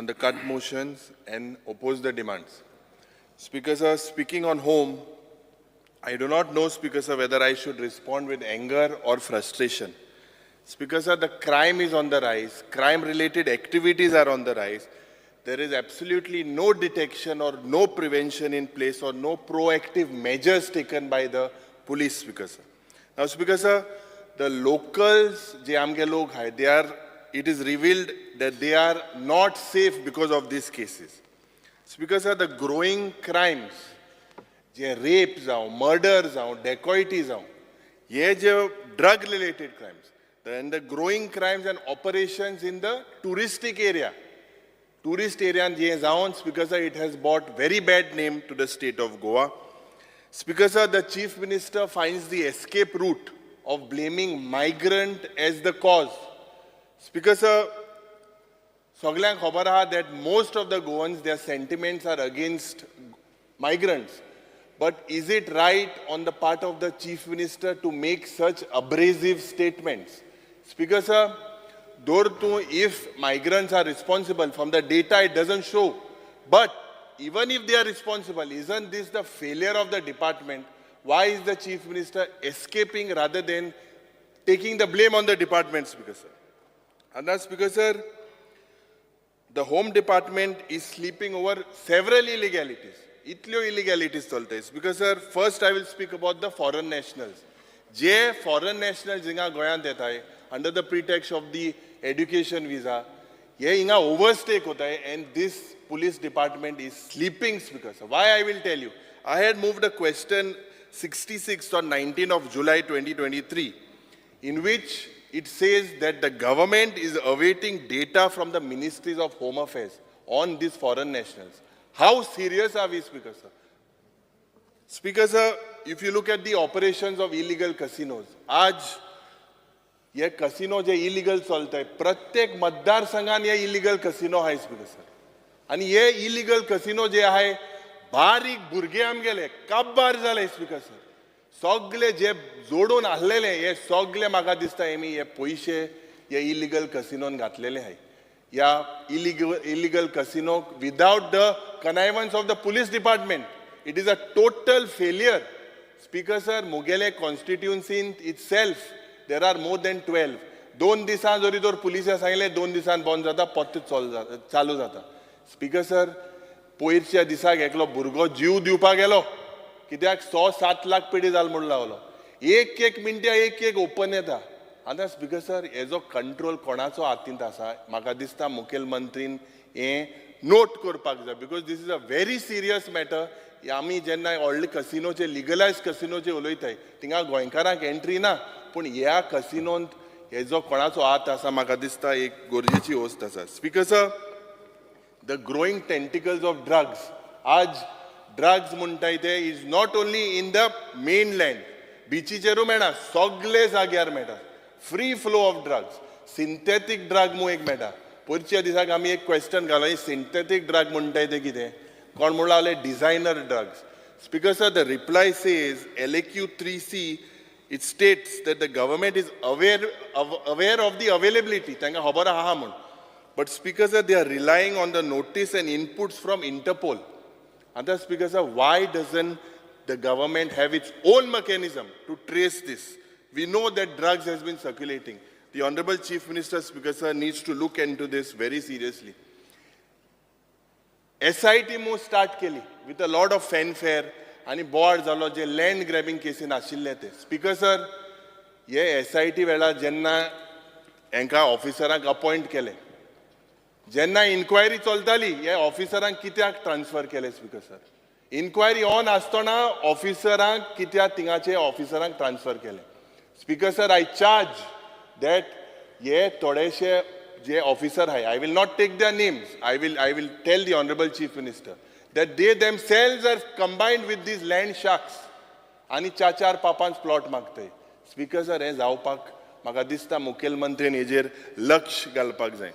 the cut motions and oppose the demands. Speaker sir, speaking on home, I do not know, Speaker Sir, whether I should respond with anger or frustration. Speaker Sir, the crime is on the rise. Crime-related activities are on the rise. There is absolutely no detection or no prevention in place or no proactive measures taken by the police, Speaker Sir. Now, Speaker Sir, the locals, je amge log hai, it is revealed that they are not safe because of these cases. Speaker Sir, the growing crimes, जे रेप जावं, मर्डर जावं, dacoity जावं, हे जे drug-related crimes, and the growing crimes and operations in the touristic area. Tourist area je जावं, Speaker Sir, it has brought very bad name to the state of Goa. Speaker Sir, the Chief Minister finds the escape route of blaming migrant as the cause. Speaker Sir, सगळ्यांक खबर आहा that most of the Goans, their sentiments are against migrants. But is it right on the part of the Chief Minister to make such abrasive statements? Speaker Sir, if migrants are responsible, from the data it doesn't show. But even if they are responsible, isn't this the failure of the department? Why is the Chief Minister escaping rather than taking the blame on the department, Speaker Sir? And that's, Speaker Sir, the Home Department is sleeping over several illegalities. इतल्यो illegalities चलताय. Because sir, first I will speak about the foreign nationals. जे foreign nationals हिंगा गोंयांत येताय under the pretext of the education visa, हे हिंगा overstay कोताय, and this police department is sleeping, Speaker sir. Why I will tell you. I had moved a question 66 on 19 of July 2023, in which it says that the government is awaiting data from the Ministries of Home Affairs on these foreign nationals. How serious are we, Speaker sir? Speaker sir, if you look at the operations of illegal casinos, आज ये casino जे illegal चलताय, प्रत्येक मतदारसंघान ये illegal casino आहे, Speaker sir. आणि ये illegal casino जे आहे, बारीक भुरगे आमगेले काबार जाले, Speaker sir. सगळे जे जोडून आसलेले हे सगळे म्हाका दिसता हेमी हे पयशे हे illegal casinoन घातलेले आहे. या illegal casino without the connivance of the police department. It is a total failure. Speaker sir, Mugele constituency in itself, there are more than 12. 2 दिसान जरी तर पुलिसां सांगले 2 दिसान बंद जाता, पत्ते चालू जाता. Speaker sir, पयरच्या दिसाक एकलो भुरगो जीव दिवपाक गेलो, कित्याक 6-7 लाख पेडी जाल म्हणून लावलो. एक मिनटां एक ओपन येता. आता स्पीकर सर, हेजो कंट्रोल कोणाचो हातींत आसा? म्हाका दिसता मुखेलमंत्रीन हें नोट करपाक जाय, because this is a very serious matter. आमी जेन्ना व्हडले कसिनोचे लिगलायज कसिनोचे उलयताय, थिंगा गोंयकारांक एंट्री ना, पूण ह्या कसिनोंत हेजो कोणाचो हात आसा म्हाका दिसता एक गरजेची वस्त आसा. Speaker sir, the growing tentacles of drugs, आज ड्रग्स म्हणटाय ते is not only in the mainland, बिचीचेरूय मेळना, सगळे जाग्यार मेळटा. Free flow of drugs, synthetic drug म्हणून एक मेळटा. पयरच्या दिसाक आमी एक क्वेश्चन घालो, सिंथेथीक ड्रग म्हणटाय ते कितें? कोण म्हणून लागले designer drugs. Speaker sir, the reply says LAQ 3C, it states that the government is aware of the availability. तांकां खबर आहा म्हूण. But Speaker sir, they are relying on the notice and inputs from Interpol. And the Speaker sir, why doesn't the government have its own mechanism to trace this? We know that drugs has been circulating. The Honorable Chief Minister, Speaker sir, needs to look into this very seriously. SIT move start केली with a lot of fanfare आणि बोर्ड जालो जे लँड ग्रॅबिंग केसीन आशिल्ले ते. स्पीकर सर, हे SIT वेळार जेन्ना हांकां ऑफिसरांक अपॉयंट केले, जेन्ना इन्क्वायरी चलताली, हे ऑफिसरांक कित्याक ट्रान्सफर केले? स्पीकर सर, इन्क्वायरी ऑन आसतना ऑफिसरांक कित्याक थिंगाचे ऑफिसरांक ट्रान्सफर केले? Speaker sir, I charge that ye थोडेशे जे ऑफिसर आहे, I will not take their names, I will tell the Honorable Chief Minister that they themselves are combined with these land sharks आणि 4-5 प्लॉट मागताय. स्पीकर सर, हे जावपाक म्हाका दिसता मुखेलमंत्रीन हेजेर लक्ष घालपाक जाय.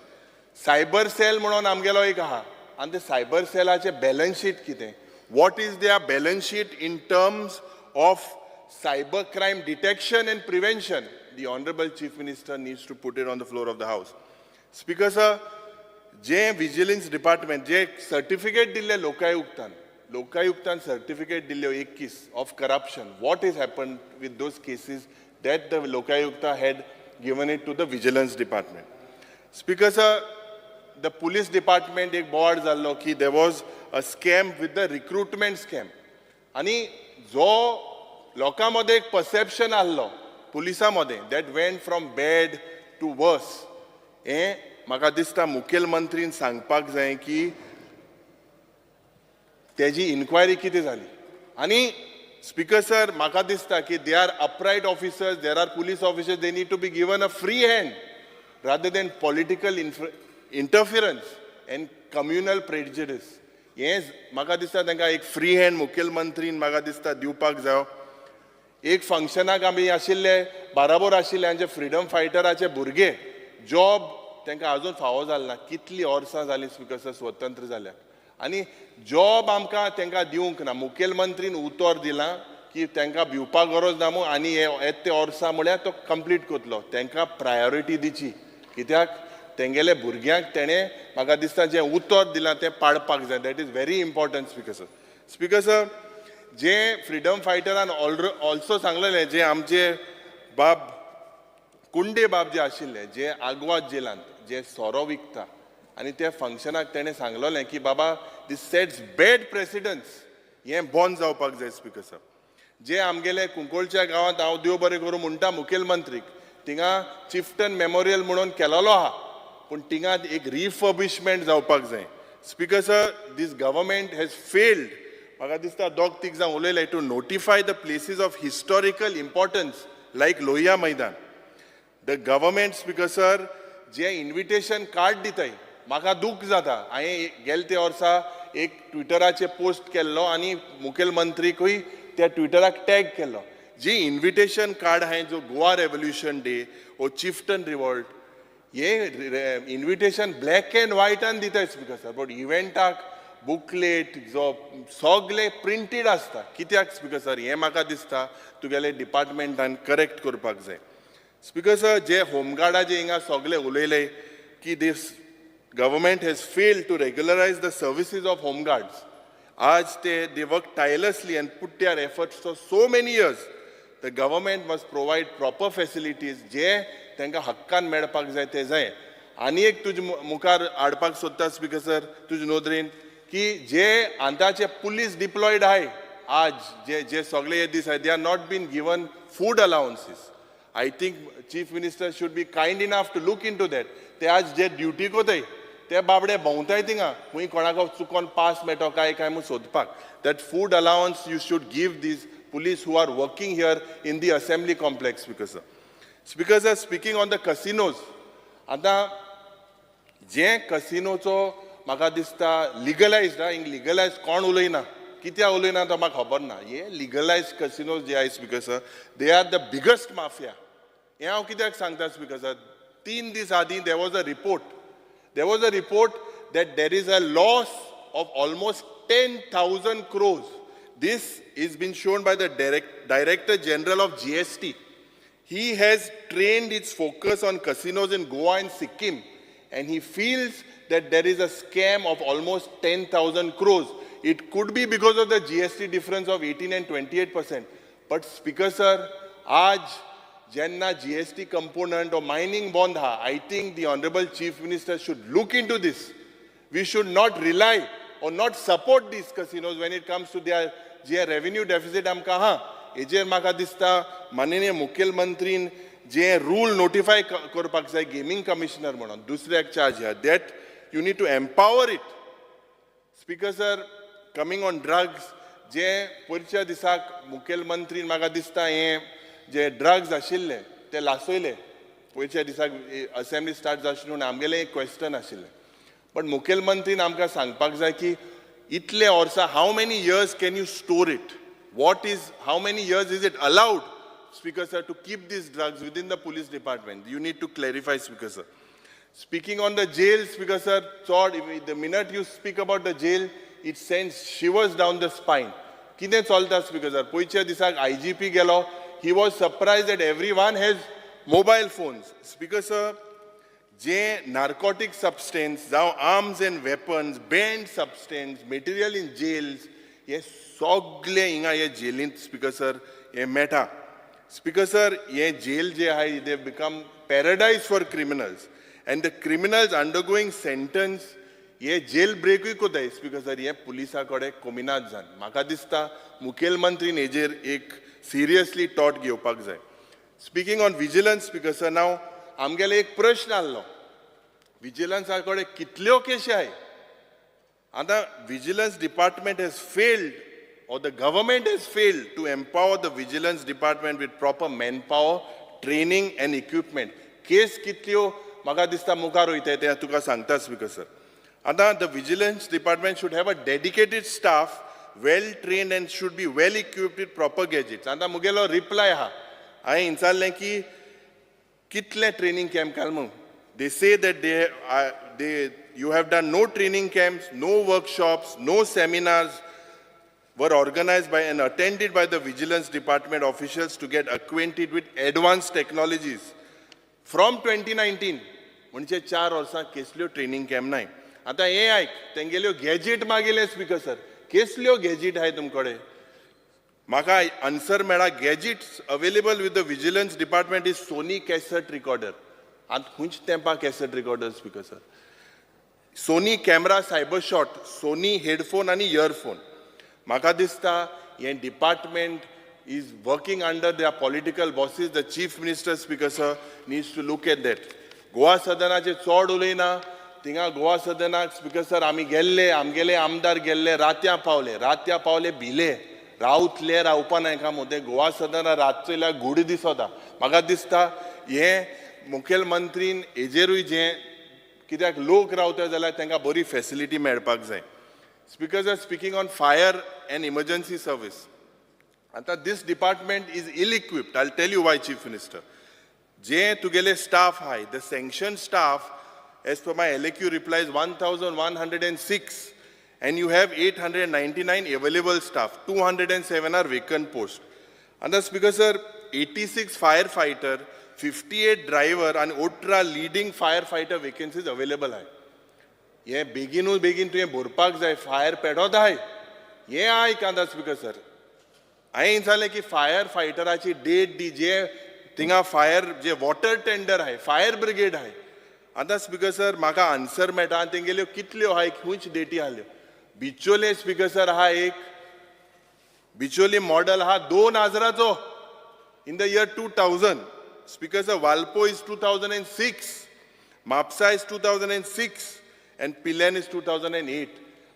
सायबर सेल म्हणून आमगेलो एक आहा, आनी ते सायबर सेलाचे बॅलन्स शीट कितें? What is there balance sheet in terms of cyber crime detection and prevention? The Honorable Chief Minister needs to put it on the floor of the House. Speaker sir, जे vigilance department, जे certificate दिल्ले लोकायुक्तान, लोकायुक्तान सर्टिफिकेट दिल्यो 21 of corruption. What has happened with those cases that the Lokayukta had given it to the Vigilance Department? Speaker sir, the police department एक board झालो की there was a scam with the recruitment scam. आणि जो लोकांमध्ये एक perception आल्लो पुलिसांमध्ये that went from bad to worse. हे म्हाका दिसता मुखेलमंत्रीन सांगपाक जाय की तेजी इन्क्वायरी कितें जाली. आनी स्पीकर सर म्हाका दिसता की they are upright officers, there are police officers, they need to be given a free hand rather than political interference and communal prejudice. हें म्हाका दिसता तांकां एक फ्री हँड मुखेलमंत्रीन म्हाका दिसता दिवपाक जायो. एक फंक्शनाक आमी आशिल्ले बाराबोर आशिल्ले आमचे फ्रिडम फायटराचे भुरगे जॉब तांकां आजून फावो जालें ना. कितलीं वर्सां जालीं स्पीकर सर स्वतंत्र जाल्यात आनी जॉब आमकां तांकां दिवंक ना. मुखेलमंत्रीन उतर दिलां की तांकां भिवपाक गरज ना आनी हे ते वर्सां म्हळ्यार तो कंप्लीट करतलो. तांकां प्रायोरिटी दिची कित्याक तेंगेले भुरग्यांक तेणें म्हाका दिसता जें उतर दिलां तें पाडपाक जाय. That is very important speaker sir. Speaker sir जें फ्रिडम फायटरान ऑल्सो सांगलेलें जें आमचे बाब कुंडे बाब जे आशिल्ले जे आग्वाद जेलांत जे सोरो विकता आनी त्या फंक्शनाक तेणें सांगलोलें की बाबा दीस सेट्स बॅड प्रेसिडन्स हें बंद जावपाक जाय. स्पीकर सर जे आमगेले कुंकोळच्या गांवांत हांव देव बरें करूं म्हणटा मुखेलमंत्रीक थिंगा चिफ्टन मेमोरियल म्हणून केलोलो आहा पूण थिंगा एक रिफर्बिशमेंट जावपाक जाय. Speaker sir this government has failed म्हाका दिसता दोग तीग जावन उलयले to notify the places of historical importance like Lohia Maidan. The government speaker sir जे इन्विटेशन कार्ड दिताय म्हाका दूख जाता. हांवें गेले ते वर्सा एक ट्विटराचेर पोस्ट केल्लो आनी मुखेलमंत्रीकूय त्या ट्विटराक टॅग केल्लो. जी इन्विटेशन कार्ड हांवें जो Goa revolution day or chieftain revolt हे इन्विटेशन ब्लॅक एंड व्हायटान दिताय स्पीकर सर बट इव्हेंटाक बुकलेट जो सगळे प्रिंटेड आसता. कित्याक स्पीकर सर हें म्हाका दिसता तुगेले डिपार्टमेंटान करेक्ट करपाक जाय. स्पीकर सर जे होमगार्डाचे हिंगा सगळे उलयले की दीस government has failed to regularize the services of home guards. Aaj they work tirelessly and put their efforts for so many years. The government must provide proper facilities. जे तांकां हक्कान मेळपाक जाय ते जाय. आनी एक तुजे मुखार हाडपाक सोदता स्पीकर सर तुजे नोदरेन की जे आतांचे पुलीस डिप्लॉयड आहाय आज जे सगळे हे दीस आहाय they are not been given food allowances. I think chief minister should be kind enough to look into that. ते आज जे ड्युटी कोताय ते बाबडे भोंवताय थिंगा खूंय कोणाक चुकोन पास मेळटो काय म्हूण सोदपाक. That food allowance you should give these police who are working here in the assembly complex. Speaker sir, speaking on the casinos, आता जे कसिनोचो म्हाका दिसता लिगलायज्ड हिंग लिगलायज कोण उलयना कित्याक उलयना तो म्हाका खबर ना. हे लिगलायज कसिनोज जे आहाय speaker sir they are the biggest mafia. हे हांव कित्याक सांगता स्पीकर सर 3 दीस आदीं there was a report that there is a loss of almost 10,000 crores. This is been shown by the Director General of GST. He has trained its focus on casinos in Goa and Sikkim, and he feels that there is a scam of almost 10,000 crores. It could be because of the GST difference of 18 and 28%. But Speaker sir, आज jenna GST component or mining bond ha, I think the Honorable Chief Minister should look into this. We should not rely or not support these casinos when it comes to their revenue deficit. आमकां हां हेजेर म्हाका दिसता माननीय मुखेलमंत्रीन जे रूल नोटिफाय करपाक जाय गेमिंग कमिशनर म्हणून दुसऱ्याक चार्ज ह्या that you need to empower it. Speaker sir coming on drugs जे पयरच्या दिसाक मुखेलमंत्रीन म्हाका दिसता हे जे ड्रग्स आशिल्ले ते लासयले पयरच्या दिसाक असेंब्ली स्टार्ट जावची म्हणून आमगेलें एक क्वेश्चन आशिल्लें. बट मुखेलमंत्रीन आमकां सांगपाक जाय की इतले वर्सां how many years can you store it. how many years is it allowed, Speaker sir, to keep these drugs within the police department? You need to clarify, Speaker sir. Speaking on the jail, Speaker sir, the minute you speak about the jail, it sends shivers down the spine. Kine cholta, Speaker sir? Poichya disak IGP gelo, he was surprised that everyone has mobile phones. Speaker sir, जे narcotic substance, now arms and weapons, banned substance, material in jails, हे सगळे हिंगा हे जेलींत स्पीकर सर हे मेळटा. स्पीकर सर हे जेल जे आहाय they become paradise for criminals and the criminals undergoing sentence हे जेल ब्रेकूय कोताय स्पीकर सर हे पुलिसा कडेन कमिनात जावन. म्हाका दिसता मुखेलमंत्रीन हेजेर एक सिरियसली टॉट घेवपाक जाय. Speaking on vigilance speaker sir नाव आमगेले एक प्रश्न आसलो विजिलन्सा कडेन कितल्यो केशी आहाय. आतां vigilance department has failed or the government has failed to empower the vigilance department with proper manpower, training and equipment. Case कितल्यो म्हाका दिसता मुखार वयताय ते तुका सांगता स्पीकर सर. आतां the vigilance department should have a dedicated staff, well trained and should be well equipped with proper gadgets. आतां मुगेलो रिप्लाय आहा हांवें विचारलें की कितले ट्रेनिंग कॅम्प घाल म्हूण. They say that you have done no training camps, no workshops, no seminars were organized by and attended by the vigilance department officials to get acquainted with advanced technologies. From 2019, म्हणजे 4 वर्सां कसल्यो ट्रेनिंग कॅम्प नाय. आतां हे आयक तेंगेल्यो गॅजेट मागिल्ले स्पीकर सर कसल्यो गॅजेट आहाय तुमकडे. म्हाका आन्सर मेळ्ळा gadgets available with the vigilance department is Sony cassette recorder. आतां खुंयच तेंपा cassette recorder speaker sir. Sony camera cyber shot, Sony headphone आनी इयरफोन. म्हाका दिसता हे department is working under their political bosses. The chief minister, speaker sir, needs to look at that. Goa Sadanaचे चोड उलयना थिंगा गोवा सदनाक स्पीकर सर आमी गेल्ले आमगेले आमदार गेल्ले रात्या पावले भिले रावतले रावपा नाय का मोते गोवा सदना रातचो इल्या गुडी दिसता. म्हाका दिसता हे मुखेलमंत्रीन हेजेरूय जे कित्याक लोक रावता जाल्यार तांकां बरी फॅसिलिटी मेळपाक जाय. Speaker sir speaking on fire end emergency service. आता this department is ill-equipped. I'll tell you why, Chief Minister. जे तुगेले staff high, the sanctioned staff, as per my LAQ reply, is 1,106, and you have 899 available staff. 207 are vacant posts. And the Speaker sir, 86 firefighter, 58 driver, and ultra leading firefighter vacancies available हाय. ये बेगीनूच बेगीन तुवें भरपाक जाय. फायर पेटोत हाय. ये हाय कांदा स्पीकर सर. हांवें विचारलें की फायर फायटराची डेट दी जे थिंगा फायर जे वॉटर टेंडर आहाय फायर ब्रिगेड आहाय. आतां स्पीकर सर म्हाका आन्सर मेळटा आनी तेंगेल्यो कितल्यो आहाय खंयच डेटी आहल्यो. बिचोले स्पीकर सर आहा एक बिचोली मॉडल आहा 2000चो in the year 2000. Speaker sir Valpoi is 2006, Mapusa is 2006 and Pilerne is 2008.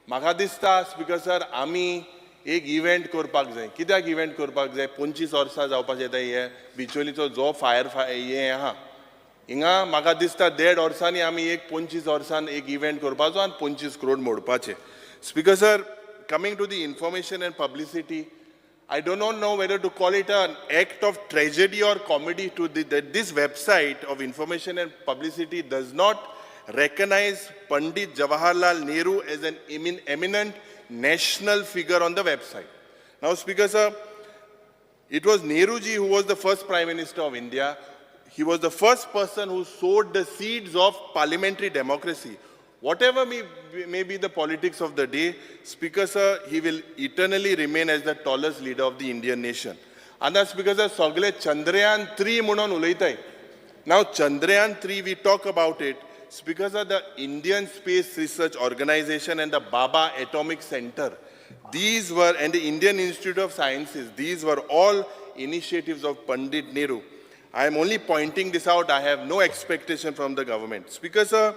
म्हाका दिसता स्पीकर सर आमी एक इव्हेंट करपाक जाय. कित्याक इव्हेंट करपाक जाय 25 वर्सां जावपाचें येता हे बिचोलीचो जो फायर हे आहा हिंगा म्हाका दिसता 1.5 वर्सांनी आमी एक 25 वर्सान एक इव्हेंट करपाचो आनी 25 करोड मोडपाचे. Speaker sir coming to the information and publicity, I do not know whether to call it an act of tragedy or comedy that this website of information and publicity does not recognize Pandit Jawaharlal Nehru as an eminent national figure on the website. Now, Speaker sir, it was Nehruji who was the first Prime Minister of India. He was the first person who sowed the seeds of parliamentary democracy. Whatever may be the politics of the day, Speaker sir, he will eternally remain as the tallest leader of the Indian nation. And that Speaker sir, Sogle Chandrayaan 3 munon ulaitai. Now Chandrayaan 3, we talk about it. Speaker sir, the Indian Space Research Organization and the Baba Atomic Center, these were, and the Indian Institute of Sciences, these were all initiatives of Pandit Nehru. I am only pointing this out. I have no expectation from the government. Speaker sir,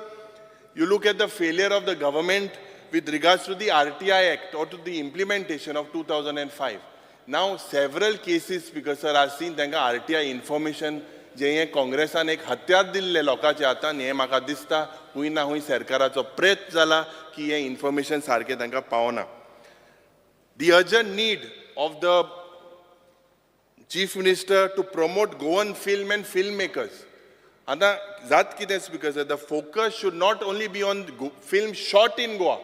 you look at the failure of the government with regards to the RTI Act or to the implementation of 2005. Now, several cases, Speaker sir, are seen that RTI information जे हे काँग्रेसान एक हत्यार दिल्ले लोकांचे हातान हे म्हाका दिसता हुंय ना हुंय सरकाराचो प्रयत्न जाला की हे इन्फॉर्मेशन सारकें तांकां पावना. The urgent need of the Chief Minister to promote Goan film and filmmakers. आतां जात कितें speaker sir, the focus should not only be on films shot in Goa.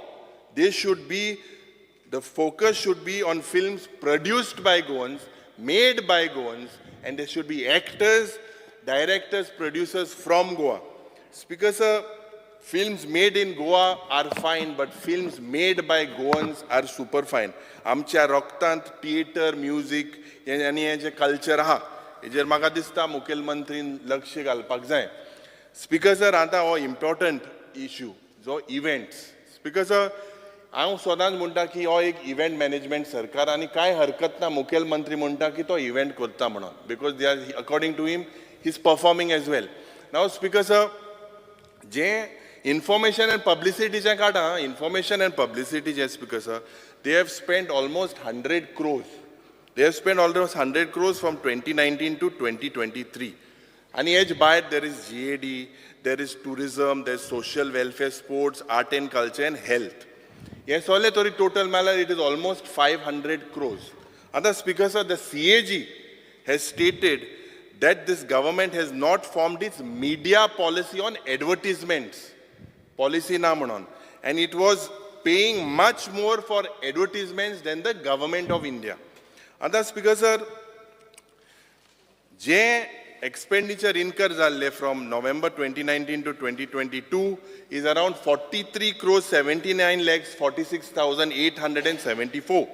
The focus should be on films produced by Goans, made by Goans, and there should be actors, directors, producers from Goa. Speaker sir, films made in Goa are fine, but films made by Goans are super fine. आमच्या रक्तांत थिएटर, म्युझिक आनी हें जें कल्चर आहा, हेजेर म्हाका दिसता मुखेलमंत्रीन लक्ष घालपाक जाय. स्पीकर सर, आतां हो इम्पॉर्टंट इश्यू जो इव्हेंट्स. स्पीकर सर, हांव सदांच म्हणटा की हो एक इव्हेंट मॅनेजमेंट सरकार आनी कांय हरकत ना मुखेलमंत्री म्हणटा की तो इव्हेंट करता म्हणून, because they are according to him he is performing as well. नाव स्पीकर सर, जें information and publicity check information and publicity check, speaker sir, they have spent almost 100 crores. They have spent almost 100 crores from 2019 to 2023. And edge by it, there is GAD, there is tourism, there is social welfare, sports, art and culture and health. Yes, all total matter, it is almost 500 crores. And the speaker sir, the CAG has stated that this government has not formed its media policy on advertisements. Policy na manon, and it was paying much more for advertisements than the government of India. And the speaker sir, je expenditure incurred from November 2019 to 2022 is around 43 crores 79 lakhs 46,874.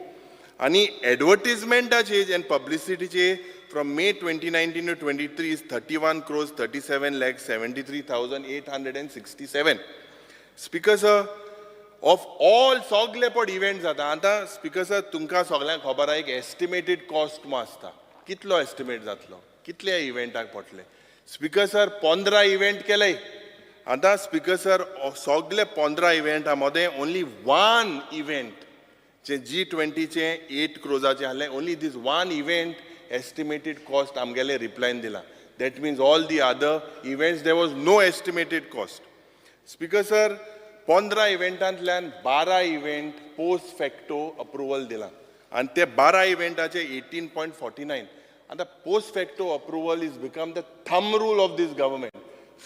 Ani advertisement change and publicity change from May 2019 to 23 is 31 crores 37 lakhs 73,867. Speaker sir, of all सगळे events जाता आतां स्पीकर सर तुमकां सगळ्यांक खबर आहा एक एस्टिमेटेड कॉस्ट मो आसता. कितलो एस्टिमेट जातलो, कितल्या इव्हेंटाक पडटले. स्पीकर सर 15 इव्हेंट केले. आतां स्पीकर सर सगळे 15 इव्हेंटा मदें ओनली वन इव्हेंट जे G20चे 8 क्रोजाचे आहले, only this one event estimated cost आमगेले रिप्लायन दिला. That means all the other events there was no estimated cost. Speaker sir 15 इव्हेंटांतल्यान 12 इव्हेंट पोस्ट फॅक्टो अप्रुवल दिला आणि ते 12 इव्हेंटाचे 18.49. आता post facto approval is become the thumb rule of this government.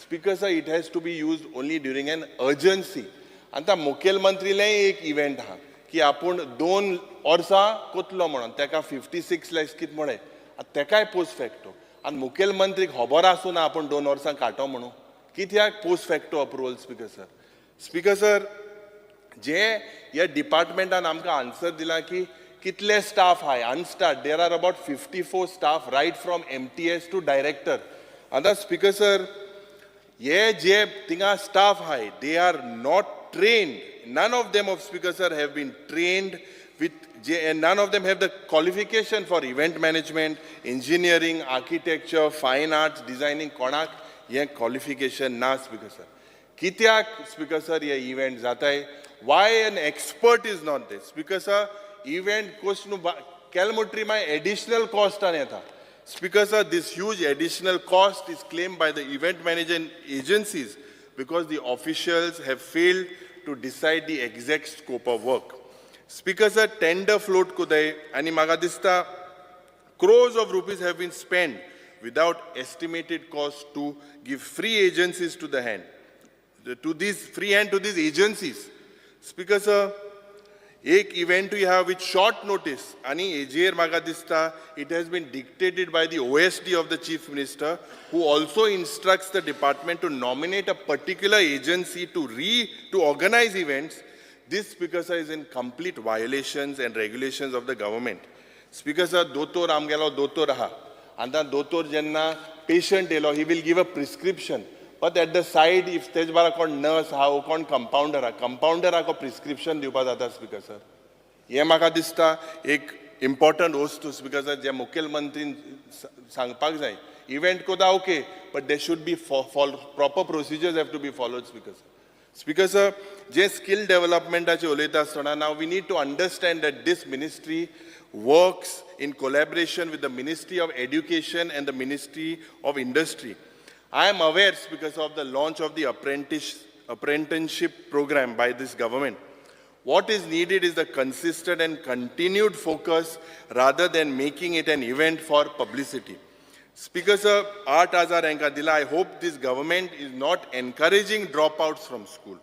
Speaker sir, it has to be used only during an urgency. आता मुखेलमंत्रीले एक इव्हेंट आहा की आपूण 2 वर्सां कोतलो म्हणून तेका 56 लॅक्स कित म्हणे तेकाय पोस्ट फॅक्टो आणि मुखेलमंत्रीक खबर आसूं ना आपूण 2 वर्सां काडटो म्हणून कित्याक post facto approval. Speaker sir, speaker sir, जे ह्या डिपार्टमेंटान आमकां आन्सर दिला की कितले स्टाफ आहाय unstaff, there are about 54 staff right from MTS to director. आतां स्पीकर सर, हे जे थिंगा स्टाफ आहाय they are not trained. None of them of speaker sir have been trained with and none of them have the qualification for event management, engineering, architecture, fine arts, designing. कोणाक हे qualification ना speaker sir. कित्याक speaker sir हे event जाताय? Why an expert is not there? Speaker sir, event cost nu calmotree my additional cost an yeta. Speaker sir, this huge additional cost is claimed by the event management agencies because the officials have failed to decide the exact scope of work. Speaker sir, tender float kudai ani maga dista crores of rupees have been spent without estimated cost to give free agencies to the hand, to these free hand to these agencies. Speaker sir, एक event we have with short notice ani ejer maga dista it has been dictated by the OSD of the Chief Minister, who also instructs the department to nominate a particular agency to organize events. This, Speaker sir, is in complete violations and regulations of the government. Speaker sir, dotor amgelo dotor aha, and the dotor jenna patient elo, he will give a prescription. But at the side, if stage bara kon nurse ha, o kon compounder ha ko prescription diupa jata. Speaker sir, ye maka dista ek important host to Speaker sir, je मुख्यमंत्री सांगपाक जाय event koda okay, but there should be proper procedures have to be followed. Speaker sir. Speaker sir, je skill development ache uleita asthana, now we need to understand that this ministry works in collaboration with the Ministry of Education and the Ministry of Industry. I am aware, because of the launch of the apprenticeship program by this government. What is needed is the consistent and continued focus rather than making it an event for publicity. Speaker sir, art azar enka dila, I hope this government is not encouraging dropouts from school.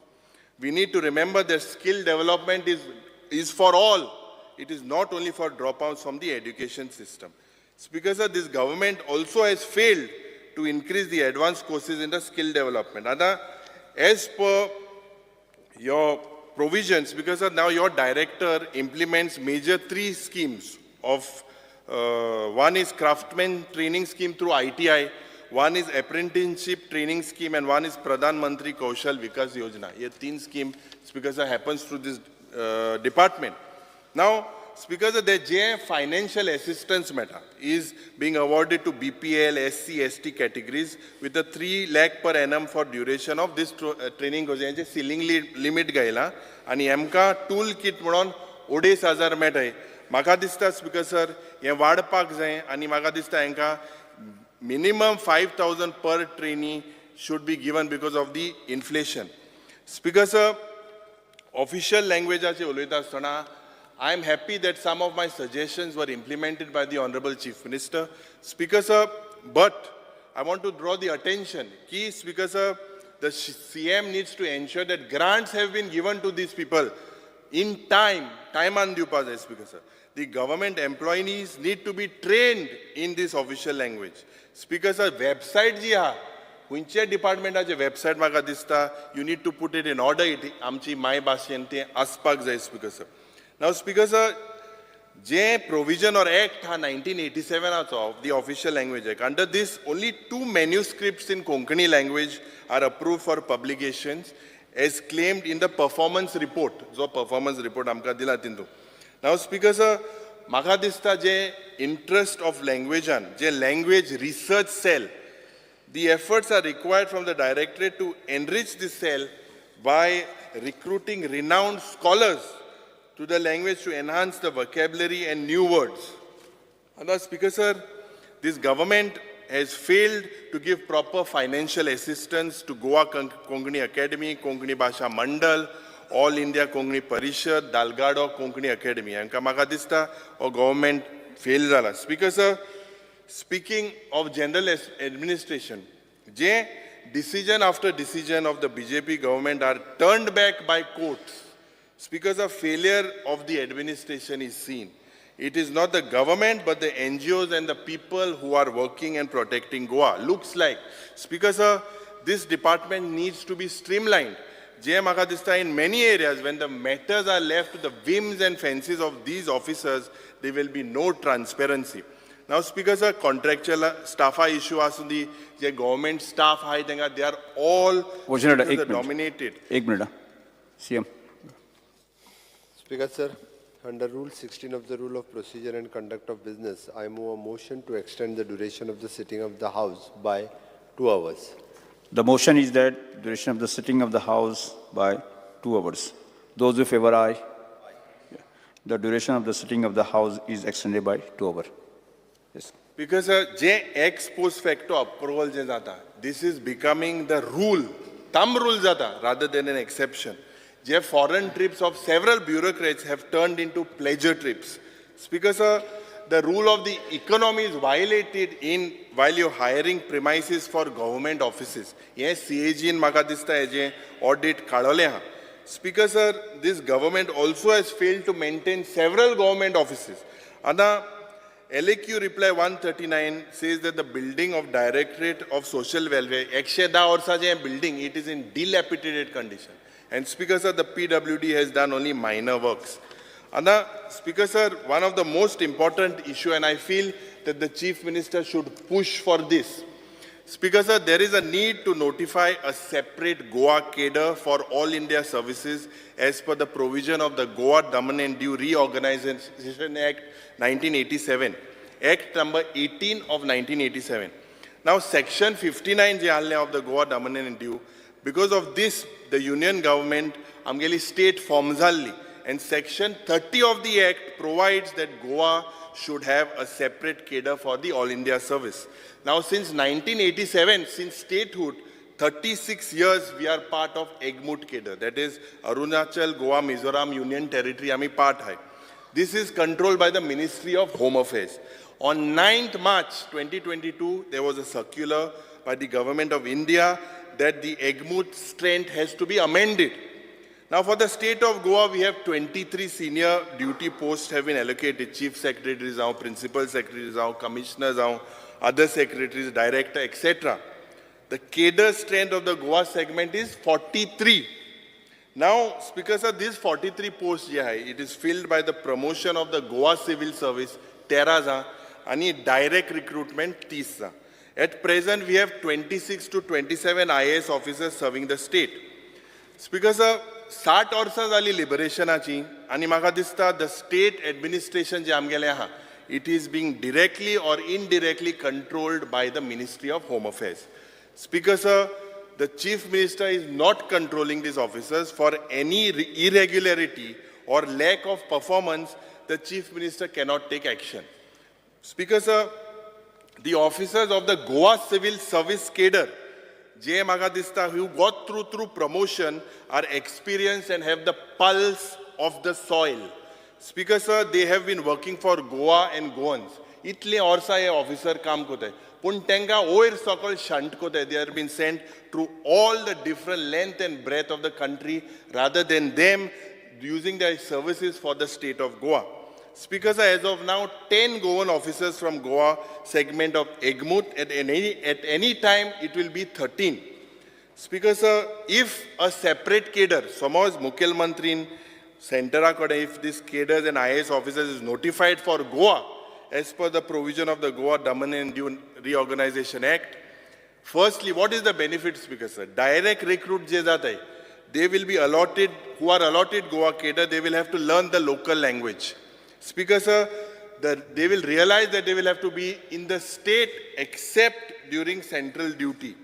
We need to remember that skill development is for all. It is not only for dropouts from the education system. Speaker sir, this government also has failed to increase the advanced courses in the skill development. Ada as per your provisions, because now your director implements major 3 schemes of, one is craftsman training scheme through ITI, one is apprenticeship training scheme, and one is Pradhan Mantri Kaushal Vikas Yojana. Ye 3 scheme, Speaker sir, happens through this department. Now, Speaker sir, the J financial assistance matter is being awarded to BPL, SC, ST categories with a 3 lakh per annum for duration of this training goes. Ceiling limit gaila, and MK tool kit म्हणून 2,500 मेळटाय. म्हाका दिसता Speaker sir, हे वाडपाक जाय आनी म्हाका दिसता हांकां minimum 5,000 per trainee should be given because of the inflation. Speaker sir, official language उलयता आसतना I am happy that some of my suggestions were implemented by the Honorable Chief Minister. Speaker sir, but I want to draw the attention. Key Speaker sir, the CM needs to ensure that grants have been given to these people in time. Time and Speaker sir. The government employees need to be trained in this official language. Speaker sir, website ji ha. Kunche departmentache website म्हाका दिसता, you need to put it in order. आमची माय भाशेन ते आसपाक जाय Speaker sir. Now, Speaker sir, J provision or act 1987 of the official language act. Under this, only 2 manuscripts in Konkani language are approved for publications as claimed in the performance report. So performance report amka dila tindu. Now, Speaker sir, म्हाका दिसता जे interest of languagean, जे language research cell, the efforts are required from the directorate to enrich this cell by recruiting renowned scholars to the language to enhance the vocabulary and new words. And Speaker sir, this government has failed to give proper financial assistance to Goa Konkani Academy, Konkani Bhasha Mandal, All India Konkani Parishad, Dalgado Konkani Academy. Amka म्हाका दिसता o government fail zala. Speaker sir, speaking of general administration, je decision after decision of the BJP government are turned back by courts. Speaker, a failure of the administration is seen. It is not the government but the NGOs and the people who are working and protecting Goa. Looks like. Speaker sir, this department needs to be streamlined. Jay Makadista, in many areas, when the matters are left to the whims and fancies of these officers, there will be no transparency. Now, Speaker sir, contractual staff issue asundi, the government staff they are all dominated. 1 minute. CM. Speaker sir, under Rule 16 of the Rule of Procedure and Conduct of Business, I move a motion to extend the duration of the sitting of the House by 2 hours. The motion is that duration of the sitting of the House by 2 hours. Those who favor aye. The duration of the sitting of the House is extended by 2 hours. Yes. Because J ex post facto approval je jata, this is becoming the rule, thumb rule jata, rather than an exception. J foreign trips of several bureaucrats have turned into pleasure trips. Speaker sir, the rule of the economy is violated while you're hiring premises for government offices. Yes, CAG in Makadista je audit kadole ha. Speaker sir, this government also has failed to maintain several government offices. Ada LAQ reply 139 says that the building of Directorate of Social Welfare, Eksheda Orsa je building, it is in dilapidated condition. And Speaker sir, the PWD has done only minor works. And Speaker sir, one of the most important issue, and I feel that the Chief Minister should push for this. Speaker sir, there is a need to notify a separate Goa cadre for all India services as per the provision of the Goa Daman and Diu Reorganization Act 1987, Act number 18 of 1987. Now Section 59 of the Goa Daman and Diu, because of this, the Union government amgeli state forms and Section 30 of the Act provides that Goa should have a separate cadre for the All India service. Now, since 1987, since statehood, 36 years we are part of Egmut cadre. That is Arunachal, Goa, Mizoram Union Territory. Ami part hai. This is controlled by the Ministry of Home Affairs. On 9th March 2022, there was a circular by the Government of India that the Egmut strength has to be amended. Now, for the state of Goa, we have 23 senior duty posts have been allocated. Chief secretaries, principal secretaries, commissioners, other secretaries, director, etc. The cadre strength of the Goa segment is 43. Now, Speaker sir, this 43 posts, it is filled by the promotion of the Goa Civil Service, 13, and direct recruitment, 30. At present, we have 26 to 27 IAS officers serving the state. Speaker sir, 60 वर्सां जाली लिबरेशनाची आनी म्हाका दिसता the state administration जे आमगेलें आहा, it is being directly or indirectly controlled by the Ministry of Home Affairs. Speaker sir, the Chief Minister is not controlling these officers. For any irregularity or lack of performance, the Chief Minister cannot take action. Speaker sir, the officers of the Goa Civil Service cadre, J. Magadista, who got through promotion, are experienced and have the pulse of the soil. Speaker sir, they have been working for Goa and Goans. Itle orsa ye officer काम कोते. Pun tenga oir sokol shunt kote. They have been sent through all the different length and breadth of the country rather than them using their services for the state of Goa. Speaker sir, as of now, 10 Goan officers from Goa segment of Egmut. At any time, it will be 13. Speaker sir, if a separate cadre, suppose Mukhya Mantrin, Centera Kode, if this cadres and IAS officers is notified for Goa, as per the provision of the Goa Dominant Due Reorganization Act, firstly, what is the benefit, Speaker sir? Direct recruit je jata hai, they will be allotted, who are allotted Goa cadre, they will have to learn the local language. Speaker sir, they will realize that they will have to be in the state except during central duty.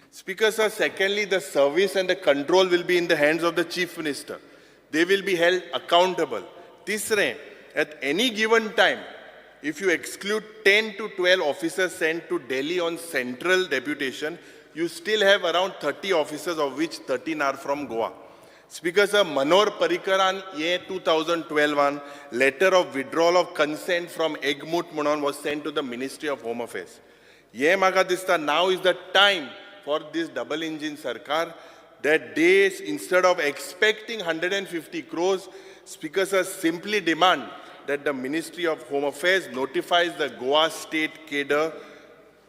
Speaker sir, secondly, the service and the control will be in the hands of the Chief Minister. They will be held accountable. Tisre, at any given time, if you exclude 10 to 12 officers sent to Delhi on central deputation, you still have around 30 officers, of which 13 are from Goa. Speaker sir, Manor Parikaran, ye 2012 letter of withdrawal of consent from Egmut Munon was sent to the Ministry of Home Affairs. Ye maga dista, now is the time for this double engine sarkar that they, instead of expecting 150 crores, Speaker sir, simply demand that the Ministry of Home Affairs notifies the Goa state cadre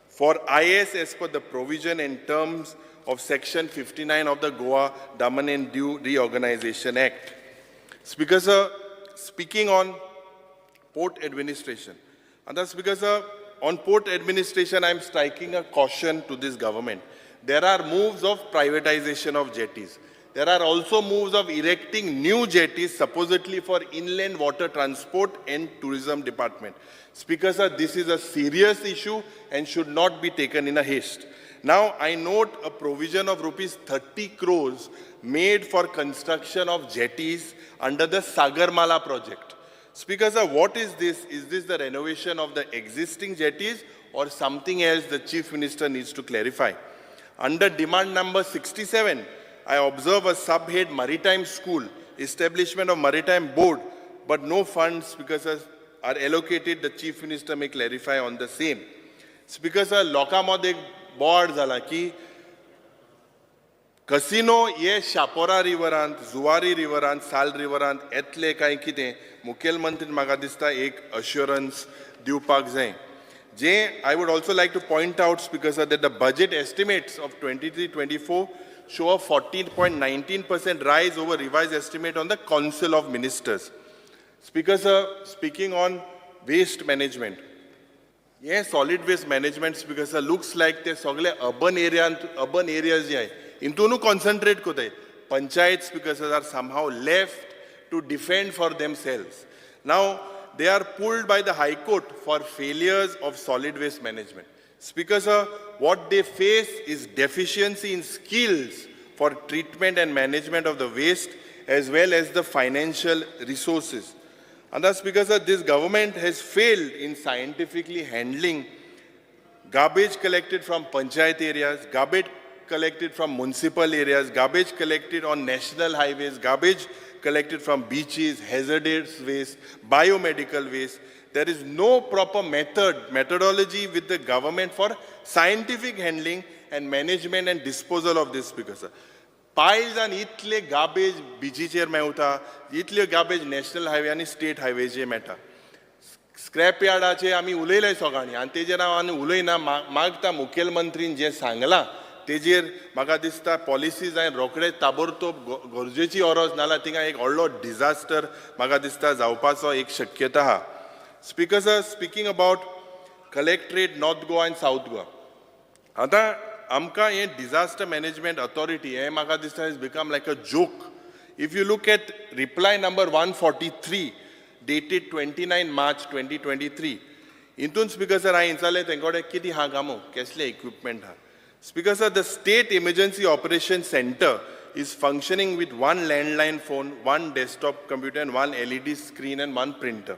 for IS as per the provision and terms of Section 59 of the Goa Dominant Due Reorganization Act. Speaker sir, speaking on port administration, and that's because on port administration I am striking a caution to this government. There are moves of privatization of jetties. There are also moves of erecting new jetties supposedly for inland water transport and tourism department. Speaker sir, this is a serious issue and should not be taken in a haste. Now, I note a provision of rupees 30 crores made for construction of jetties under the Sagarmala project. Speaker sir, what is this? Is this the renovation of the existing jetties or something else the Chief Minister needs to clarify? Under demand number 67, I observe a subhead Maritime School, establishment of Maritime Board, but no funds, Speaker sir, are allocated. The Chief Minister may clarify on the same. Speaker sir, लोकांमध्ये बोर्ड जाला की कसिनो ये शापोरा रिवरांत, जुवारी रिवरांत, साल रिवरांत येतले काय कितें मुखेलमंत्रीन म्हाका दिसता एक अश्योरन्स दिवपाक जाय. I would also like to point out, Speaker sir, that the budget estimates of 23-24 show a 14.19% rise over revised estimate on the Council of Ministers. Speaker sir, speaking on waste management, yes, solid waste management, Speaker sir, looks like they sogle urban areas je hai, intonu concentrate kote. Panchayats, Speaker sir, are somehow left to defend for themselves. Now, they are pulled by the High Court for failures of solid waste management. Speaker sir, what they face is deficiency in skills for treatment and management of the waste as well as the financial resources. And thus, Speaker sir, this government has failed in scientifically handling garbage collected from panchayat areas, garbage collected from municipal areas, garbage collected on national highways, garbage collected from beaches, hazardous waste, biomedical waste. There is no proper methodology with the government for scientific handling and management and disposal of this, Speaker sir. Piles and itle garbage beaches Mewat, इतले garbage national highway आणि state highway जे मेटा. Scrap yardaचे आम्ही उलयले सगळ्यांनी आणि तेजे नाव आम्ही उलयना मागता मुखेलमंत्रीन जे सांगला तेजेर म्हाका दिसता पॉलिसीज हांवें रोखडे ताबडतोब गरजेची गरज नाल्यार थिंगा एक व्हडलो डिझास्टर म्हाका दिसता जावपाचो एक शक्यता आहा. Speaker sir, speaking about collectorate north Goa आनी साऊथ गोवा, आतां आमकां हे डिझास्टर मॅनेजमेंट ऑथॉरिटी हे म्हाका दिसता is become like a joke. If you look at reply number 143 dated 29 March 2023, हितून स्पीकर सर हांवें विचारलें तेंकोडे कितें हा कामो, कसले इक्विपमेंट हा. Speaker sir, the state emergency operation centre is functioning with one landline phone, one desktop computer, and one LED screen and one printer.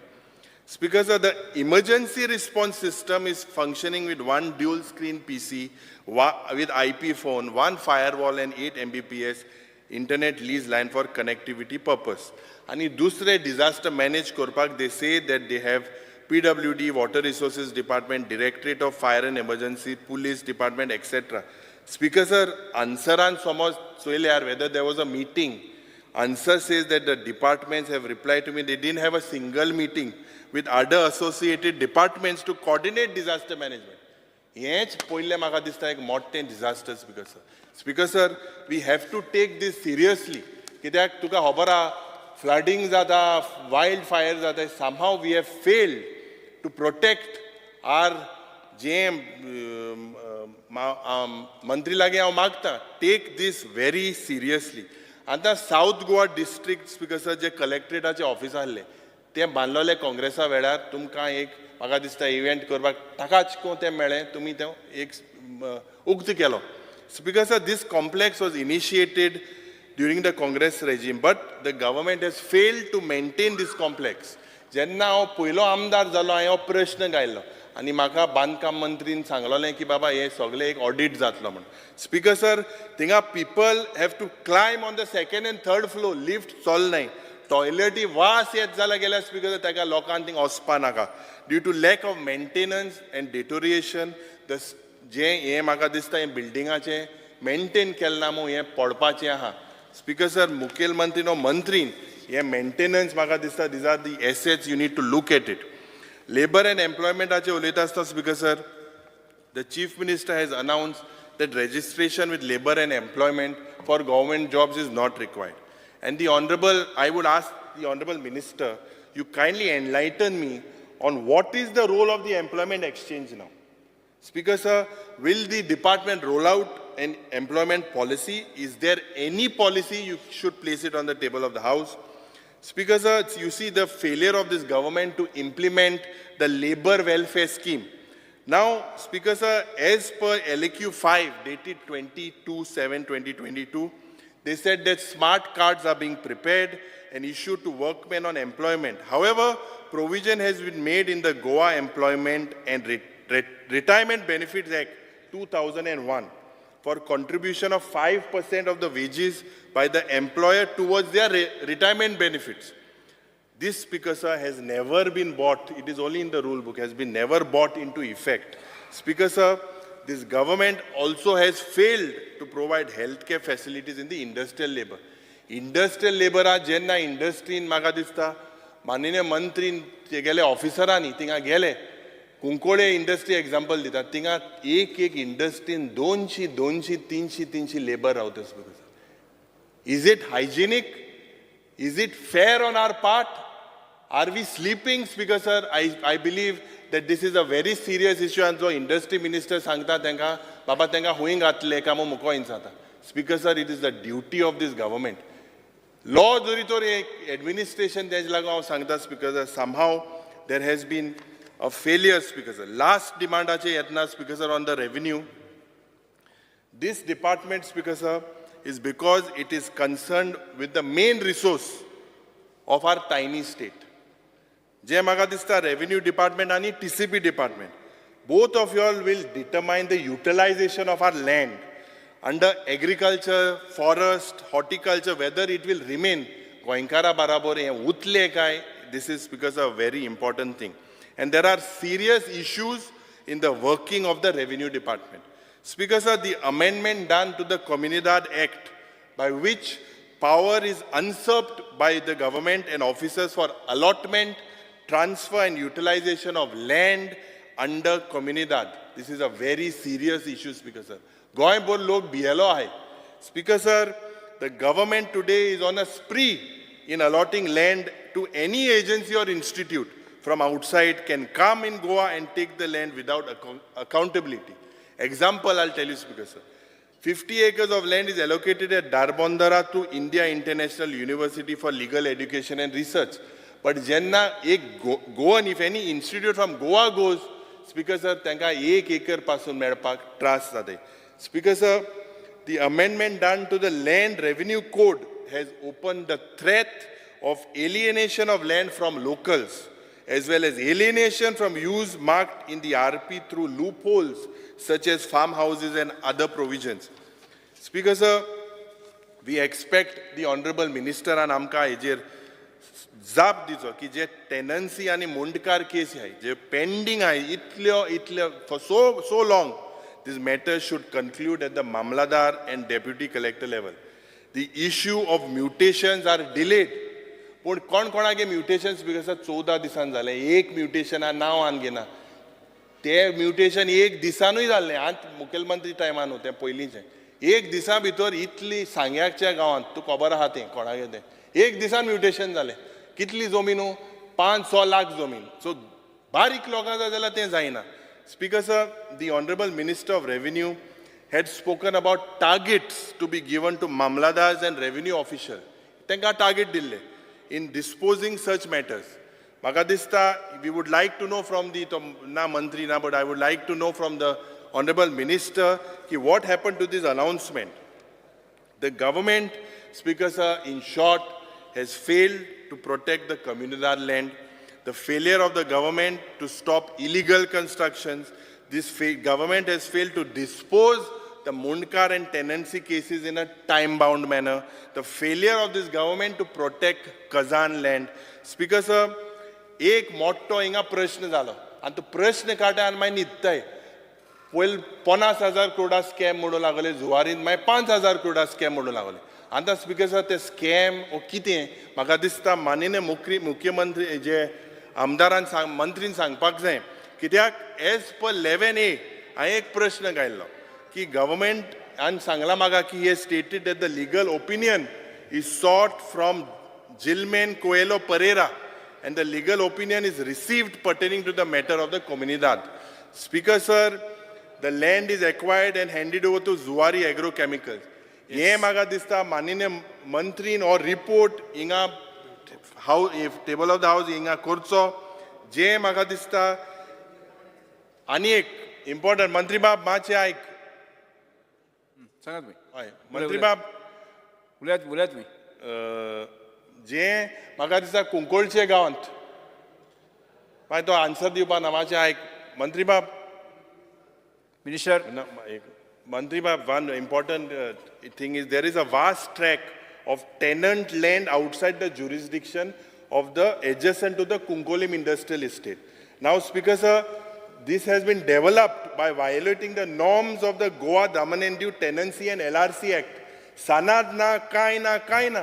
Speaker sir, the emergency response system is functioning with one dual screen PC with IP phone, one firewall and 8 Mbps internet lease line for connectivity purpose. And dusre disaster manage korpak, they say that they have PWD, Water Resources Department, Directorate of Fire and Emergency, Police Department, etc. Speaker sir, answeran somos soile whether there was a meeting. Answer says that the departments have replied to me they didn't have a single meeting with other associated departments to coordinate disaster management. Yes, poile maka dista ek motten disaster, Speaker sir. Speaker sir, we have to take this seriously. Kidak tuka hobara flooding zata, wildfire zata, somehow we have failed to protect our JM मंत्री लागे हांव मागता, take this very seriously. आतां south Goa district speaker sir जे कलेक्टरेटाचे ऑफिस आहले ते बांदलोले काँग्रेसा वेळार तुमकां एक म्हाका दिसता इव्हेंट करपाक ताकाच तें मेळ्ळें, तुमी तें एक उक्त केलो. Speaker sir, this complex was initiated during the Congress regime, but the government has failed to maintain this complex. जेन्ना हांव पयलो आमदार जालो हांवें हो प्रश्न गायलो आनी म्हाका बांदकाम मंत्रीन सांगलोलें की बाबा हे सगळे एक ऑडिट जातलो म्हणून. स्पीकर सर, थिंगा people have to climb on the second and third floor, lift चलनाय, टॉयलेटी वास येत जाल्यार गेल्यार स्पीकर सर ताका लोकांक थिंगा वचपा नाका due to lack of maintenance and deterioration. जे हे म्हाका दिसता हे बिल्डिंगाचें मेंटेन केलें ना म्हूण हें पडपाचें आहा. स्पीकर सर, मुखेल मंत्रीन मंत्रीन हे मेंटेनन्स म्हाका दिसता these are the assets you need to look at it. Labor and employment ache ulayta asta, Speaker sir, the Chief Minister has announced that registration with labor and employment for government jobs is not required. And I would ask the Honorable Minister, you kindly enlighten me on what is the role of the employment exchange now. Speaker sir, will the department roll out an employment policy? Is there any policy you should place it on the table of the House? Speaker sir, you see the failure of this government to implement the labor welfare scheme. Now, Speaker sir, as per LQ 5 dated 22/7/2022, they said that smart cards are being prepared and issued to workmen on employment. However, provision has been made in the GOA Employment and Retirement Benefits Act 2001 for contribution of 5% of the wages by the employer towards their retirement benefits. This, Speaker sir, has never been brought, it is only in the rule book, has been never brought into effect. Speaker sir, this government also has failed to provide healthcare facilities in the industrial labor. Industrial labor are jenna industry in म्हाका दिसता माननीय मंत्रीन ते गेले ऑफिसरांनी थिंगा गेले कुंकोळे इंडस्ट्री एग्जाम्पल दितात, थिंगा एक इंडस्ट्रीन 200-300 लेबर रावता. Speaker sir, is it hygienic? Is it fair on our part? Are we sleeping? Speaker sir, I believe that this is a very serious issue and so industry minister सांगता तेंका बाबा तेंका हुंय घातले कामो मुको जाता. Speaker sir, it is the duty of this government. Law जरी तर administration तेज लागून हांव सांगता Speaker sir, somehow there has been a failure, Speaker sir. Last demand ache yetna, Speaker sir, on the revenue. This department, Speaker sir, is because it is concerned with the main resource of our tiny state. Je म्हाका दिसता revenue department and TCP department, both of you all will determine the utilization of our land under agriculture, forest, horticulture, whether it will remain goinkara barabor utle kai. This is, Speaker sir, a very important thing. And there are serious issues in the working of the revenue department. Speaker sir, the amendment done to the Comunidad Act by which power is usurped by the government and officers for allotment, transfer and utilization of land under comunidad. This is a very serious issue, Speaker sir. Goa भर लोक भियेलो आहे. Speaker sir, the government today is on a spree in allotting land to any agency or institute from outside can come in Goa and take the land without accountability. Example, I'll tell you, Speaker sir. 50 acres of land is allocated at Darbondara to India International University for Legal Education and Research. But jenna ek Goan, if any institute from Goa goes, Speaker sir, tenka 1 acre pasun medpak tras jate. Speaker sir, the amendment done to the Land Revenue Code has opened the threat of alienation of land from locals, as well as alienation from use marked in the RP through loopholes such as farmhouses and other provisions. Speaker sir, we expect the Honorable Minister and Amka Ejer जाप दिचो की जे tenancy आणि मोंडकार केस आहे जे pending आहे इतल्यो for so long, this matter should conclude at the Mamladar and Deputy Collector level. The issue of mutations are delayed. पण कोणागे म्युटेशन्स बिकॉज 14 दिसान जाले एक म्युटेशन नांव आनगेना ते म्युटेशन एक दिसानूय जाल्ले आज मुखेलमंत्री टायमान होते पयलींचे एक दिसा भितर इतली सांग्याच्या गांवांत तूं खबर आहा तें कोणागे तें एक दिसान म्युटेशन जालें कितली जमीन 5-6 लाख जमीन सो बारीक लोकां जाय जाल्यार तें जायना speaker sir the honourable minister of revenue had spoken about targets to be given to mamladars and revenue officials. Tenka target dille in disposing such matters. Magadista, we would like to know from the na mantri na, but I would like to know from the honorable minister ki what happened to this announcement. The government, Speaker sir, in short, has failed to protect the communal land. The failure of the government to stop illegal constructions. This government has failed to dispose the Mundkar and tenancy cases in a time-bound manner. The failure of this government to protect Kazan land. Speaker sir, एक मोठो हिंगा प्रश्न जालो आणि तो प्रश्न काटा आनी मागीर न्हिदताय पयलीं 50,000 करोडा स्कॅम म्हणूं लागले जुवारीन मागीर 5,000 करोडा स्कॅम म्हणूं लागले आतां स्पीकर सर ते स्कॅम ओ कितें म्हाका दिसता माननीय मुख्यमंत्री जे आमदारान मंत्रीन सांगपाक जाय कित्याक एज पर 11A हांवें एक प्रश्न घायल्लो की गव्हर्मेंटान सांगलां म्हाका की हे stated that the legal opinion is sought from जिल्मेन Coelho Pereira and the legal opinion is received pertaining to the matter of the comunidad. Speaker sir, the land is acquired and handed over to Zuari Agrochemicals. Ye maga dista manine mantrin or report inga how if table of the house inga kurso je maga dista ani ek important mantri bab mache aik सांगात मी मंत्री बाब उलयात मी जे म्हाका दिसता कुंकोळचे गांवांत मागीर तो आन्सर दिवपा ना मातशें आयक मंत्री बाब मिनिस्टर मंत्री बाब one important thing is there is a vast track of tenant land outside the jurisdiction of the adjacent to the Cuncolim industrial estate now speaker sir this has been developed by violating the norms of the Goa Daman and Diu Tenancy and LRC Act. Sanad na, kai na.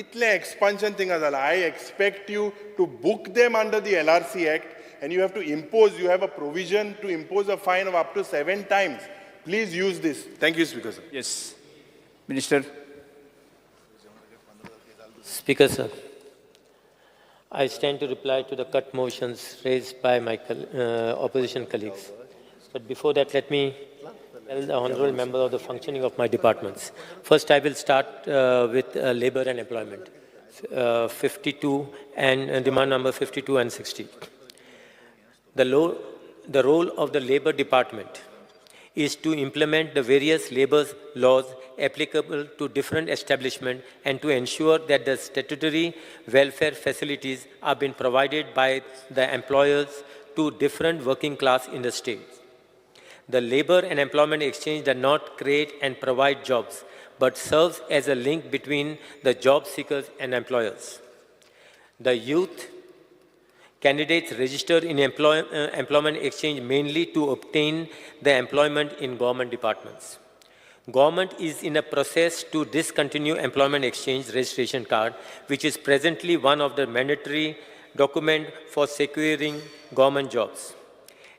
Itle expansion thing azala. I expect you to book them under the LRC Act and you have to impose, you have a provision to impose a fine of up to 7 times. Please use this. Thank you, Speaker sir. Yes. Minister. Speaker sir, I stand to reply to the cut motions raised by my opposition colleagues. But before that, let me tell the honourable member of the functioning of my departments. First, I will start with labour and employment, 52 and demand number 52 and 60. The role of the labour department is to implement the various labour laws applicable to different establishments and to ensure that the statutory welfare facilities are being provided by the employers to different working class in the state. The Labour and Employment Exchange does not create and provide jobs, but serves as a link between the job seekers and employers. The youth candidates register in employment exchange mainly to obtain the employment in government departments. Government is in a process to discontinue employment exchange registration card, which is presently one of the mandatory documents for securing government jobs.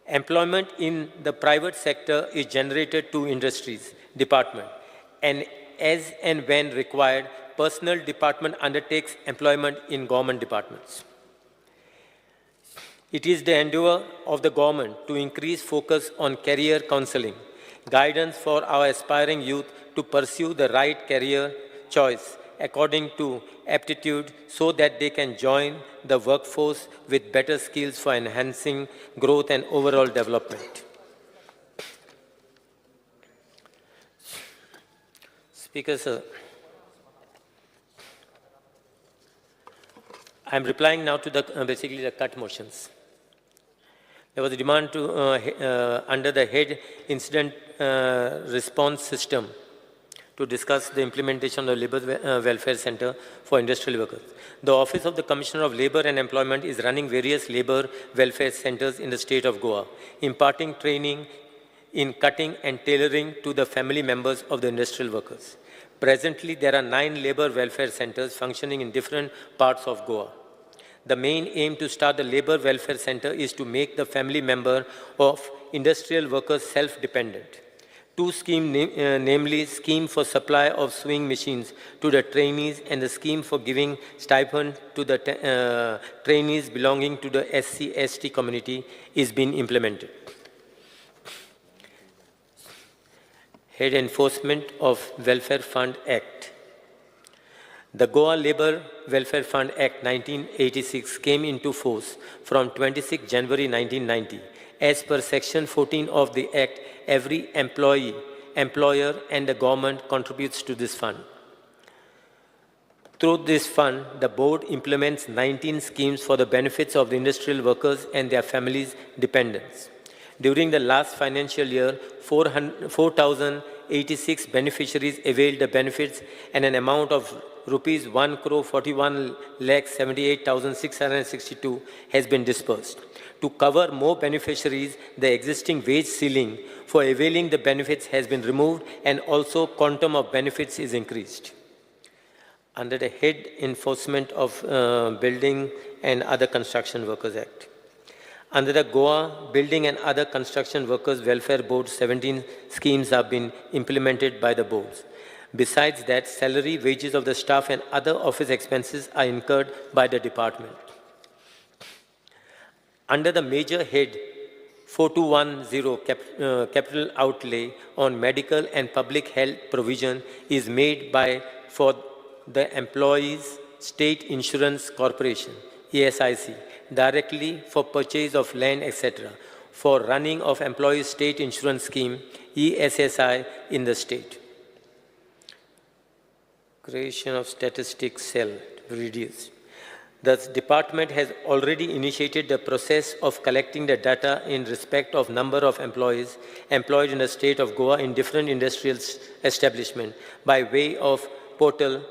Employment in the private sector is generated to industries department, and as and when required, personnel department undertakes employment in government departments. It is the endeavor of the government to increase focus on career counseling, guidance for our aspiring youth to pursue the right career choice according to aptitude so that they can join the workforce with better skills for enhancing growth and overall development. Speaker, sir. I am replying now to the basically the cut motions. There was a demand to under the head incident response system to discuss the implementation of the Labour Welfare Center for Industrial Workers. The Office of the Commissioner of Labour and Employment is running various labour welfare centers in the state of Goa, imparting training in cutting and tailoring to the family members of the industrial workers. Presently, there are 9 labour welfare centers functioning in different parts of Goa. The main aim to start the Labour Welfare Center is to make the family member of industrial workers self-dependent. 2 schemes, namely scheme for supply of sewing machines to the trainees and the scheme for giving stipend to the trainees belonging to the SC/ST community is being implemented. Head Enforcement of Welfare Fund Act. The Goa Labour Welfare Fund Act 1986 came into force from 26 January 1990. As per Section 14 of the Act, every employee, employer and the government contributes to this fund. Through this fund, the board implements 19 schemes for the benefits of the industrial workers and their families' dependents. During the last financial year, 4,086 beneficiaries availed the benefits and an amount of rupees 1,41,78,662 has been disbursed. To cover more beneficiaries, the existing wage ceiling for availing the benefits has been removed and also quantum of benefits is increased. Under the Head Enforcement of Building and Other Construction Workers Act. Under the Goa Building and Other Construction Workers Welfare Board, 17 schemes have been implemented by the boards. Besides that, salary, wages of the staff and other office expenses are incurred by the department. Under the major head 4210, capital outlay on medical and public health provision is made for the Employees State Insurance Corporation, ESIC, directly for purchase of land, etc., for running of Employees State Insurance Scheme, ESSI, in the state. Creation of statistics cell reduced. The department has already initiated the process of collecting the data in respect of number of employees employed in the state of Goa in different industrial establishments by way of portal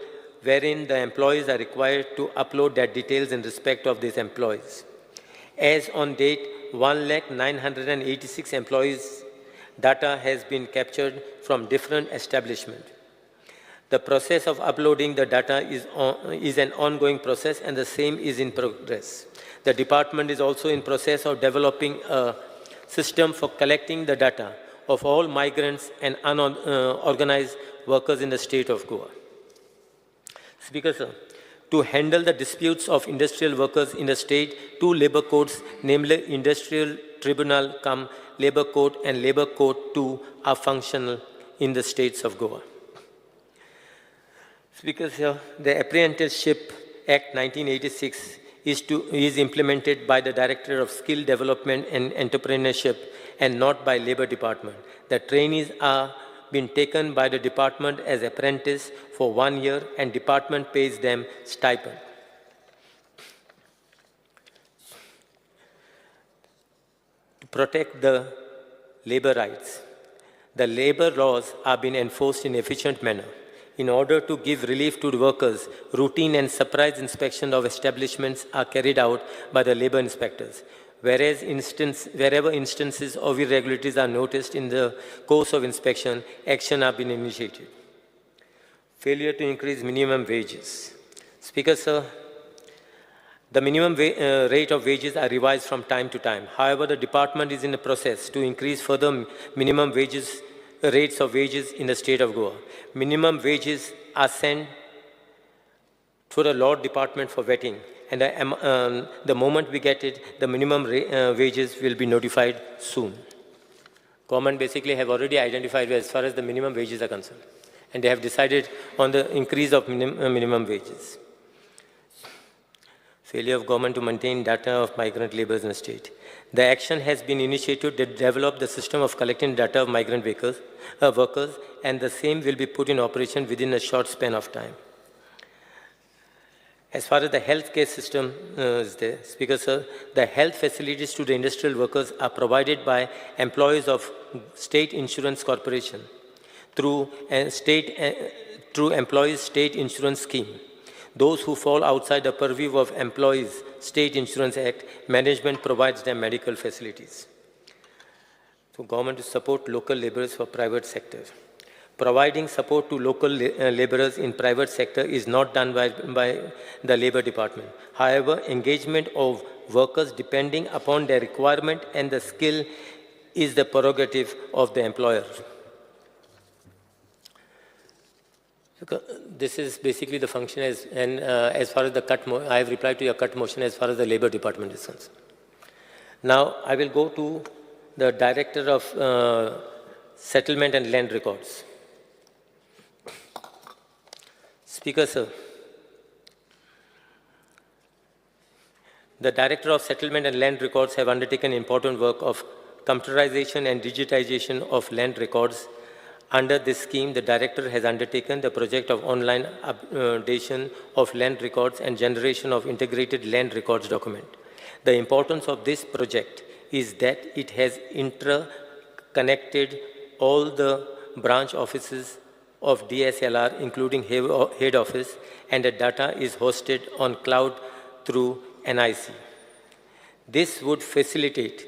wherein the employees are required to upload their details in respect of these employees. As on date, 1,986 employees' data has been captured from different establishments. The process of uploading the data is an ongoing process and the same is in progress. The department is also in process of developing a system for collecting the data of all migrants and unorganized workers in the state of Goa. Speaker, sir, to handle the disputes of industrial workers in the state, 2 labor codes, namely Industrial Tribunal cum Labor Code and Labor Code 2, are functional in the states of Goa. Speaker, sir, the Apprenticeship Act 1986 is implemented by the Director of Skill Development and Entrepreneurship and not by Labor Department. The trainees are been taken by the department as apprentice for 1 year and department pays them stipend. To protect the labor rights, the labor laws are being enforced in efficient manner. In order to give relief to the workers, routine and surprise inspection of establishments are carried out by the labor inspectors. Wherever instances of irregularities are noticed in the course of inspection, action has been initiated. Failure to increase minimum wages. Speaker, sir, The minimum rate of wages are revised from time to time. However, the department is in the process to increase further minimum rates of wages in the state of Goa. Minimum wages are sent to the Law Department for vetting, and the moment we get it, the minimum wages will be notified soon. Government basically have already identified as far as the minimum wages are concerned, and they have decided on the increase of minimum wages. Failure of government to maintain data of migrant laborers in the state. The action has been initiated to develop the system of collecting data of migrant workers, and the same will be put in operation within a short span of time. As far as the healthcare system is there, Speaker Sir, the health facilities to the industrial workers are provided by employees of State Insurance Corporation through Employees State Insurance Scheme. Those who fall outside the purview of Employees State Insurance Act, management provides them medical facilities. So government to support local laborers for private sector. Providing support to local laborers in private sector is not done by the Labor Department. However, engagement of workers depending upon their requirement and the skill is the prerogative of the employer. This is basically the function as far as the I have replied to your cut motion as far as the Labor Department is concerned. Now, I will go to the Director of Settlement and Land Records. Speaker, sir, the Director of Settlement and Land Records have undertaken important work of computerization and digitization of land records. Under this scheme, the Director has undertaken the project of online updation of land records and generation of integrated land records document. The importance of this project is that it has interconnected all the branch offices of DSLR, including head office, and the data is hosted on cloud through NIC. This would facilitate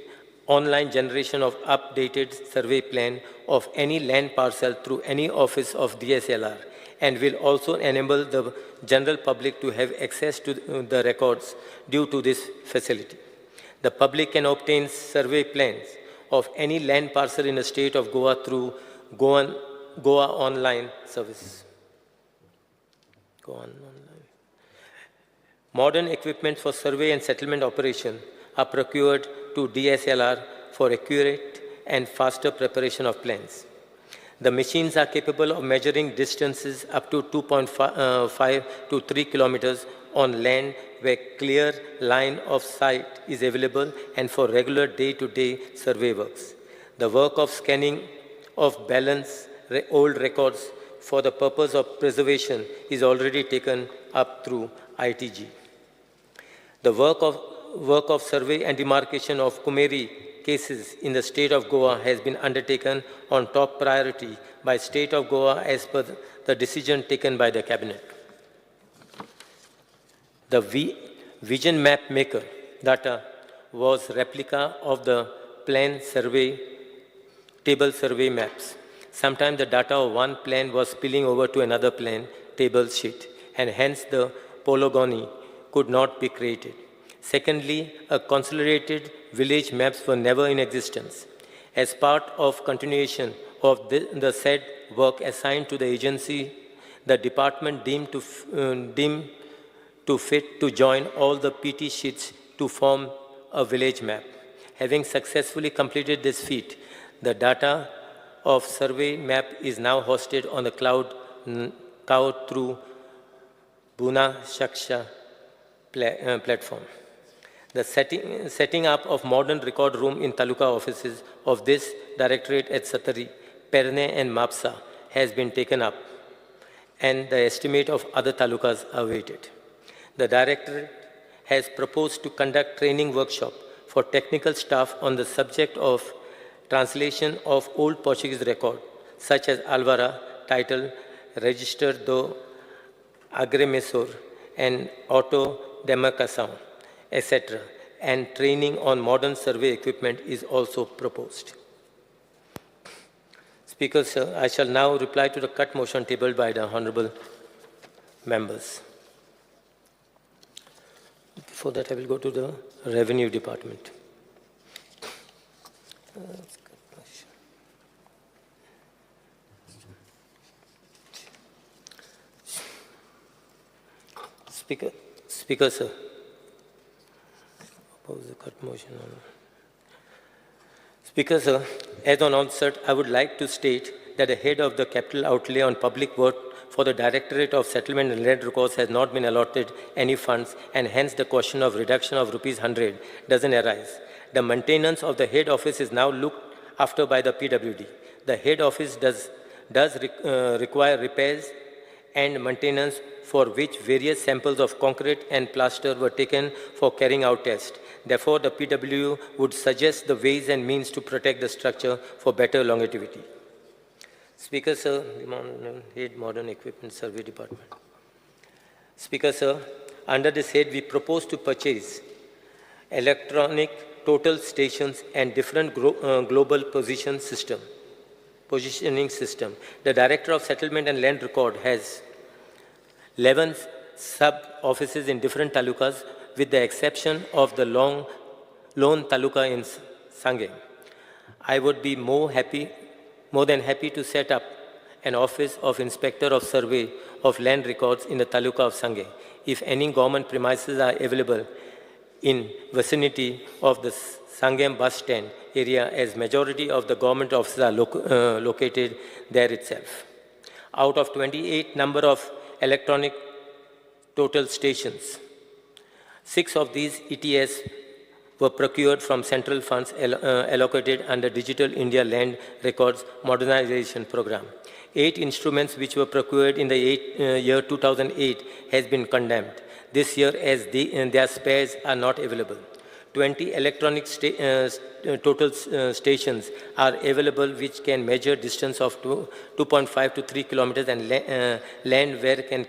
online generation of updated survey plan of any land parcel through any office of DSLR, and will also enable the general public to have access to the records due to this facility. The public can obtain survey plans of any land parcel in the state of Goa through GOA online service. Modern equipment for survey and settlement operation are procured to DSLR for accurate and faster preparation of plans. The machines are capable of measuring distances up to 2.5 to 3 kilometers on land where clear line of sight is available and for regular day-to-day survey works. The work of scanning of balance old records for the purpose of preservation is already taken up through ITG. The work of survey and demarcation of Kumeri cases in the state of Goa has been undertaken on top priority by state of Goa as per the decision taken by the cabinet. The vision map maker data was replica of the plan survey, table survey maps. Sometimes the data of one plan was spilling over to another plan table sheet, and hence the polygony could not be created. Secondly, a consolidated village maps were never in existence. As part of continuation of the said work assigned to the agency, the department deemed to fit to join all the PT sheets to form a village map. Having successfully completed this feat, the data of survey map is now hosted on the cloud through Buna Shaksha platform. The setting up of modern record room in taluka offices of this directorate at Satari, Perne and Mapsa has been taken up, and the estimate of other talukas are awaited. The directorate has proposed to conduct training workshop for technical staff on the subject of translation of old Portuguese record, such as Alvara, title, Register do Agremessor, and Auto Demarcação, etc., and training on modern survey equipment is also proposed. Speaker, sir, I shall now reply to the cut motion tabled by the honorable members. For that, I will go to the Revenue Department. Speaker, sir. Oppose the cut motion. Speaker, sir, as on onset, I would like to state that the head of the capital outlay on public work for the Directorate of Settlement and Land Records has not been allotted any funds, and hence the question of reduction of ₹100 doesn't arise. The maintenance of the head office is now looked after by the PWD. The head office does require repairs and maintenance, for which various samples of concrete and plaster were taken for carrying out tests. Therefore, the PWD would suggest the ways and means to protect the structure for better longevity. Speaker, sir, Head Modern Equipment Survey Department. Speaker, sir, under this head, we propose to purchase electronic total stations and different global positioning system. The Director of Settlement and Land Record has 11 sub-offices in different talukas, with the exception of the lone taluka in Sangay. I would be more than happy to set up an office of Inspector of Survey of Land Records in the taluka of Sangay, if any government premises are available in vicinity of the Sangam bus stand area, as majority of the government offices are located there itself. Out of 28 number of electronic total stations, 6 of these ETS were procured from central funds allocated under Digital India Land Records Modernization Program. 8 instruments which were procured in the year 2008 has been condemned this year, as their spares are not available. 20 electronic total stations are available which can measure distance of 2.5 to 3 kilometers, and land where can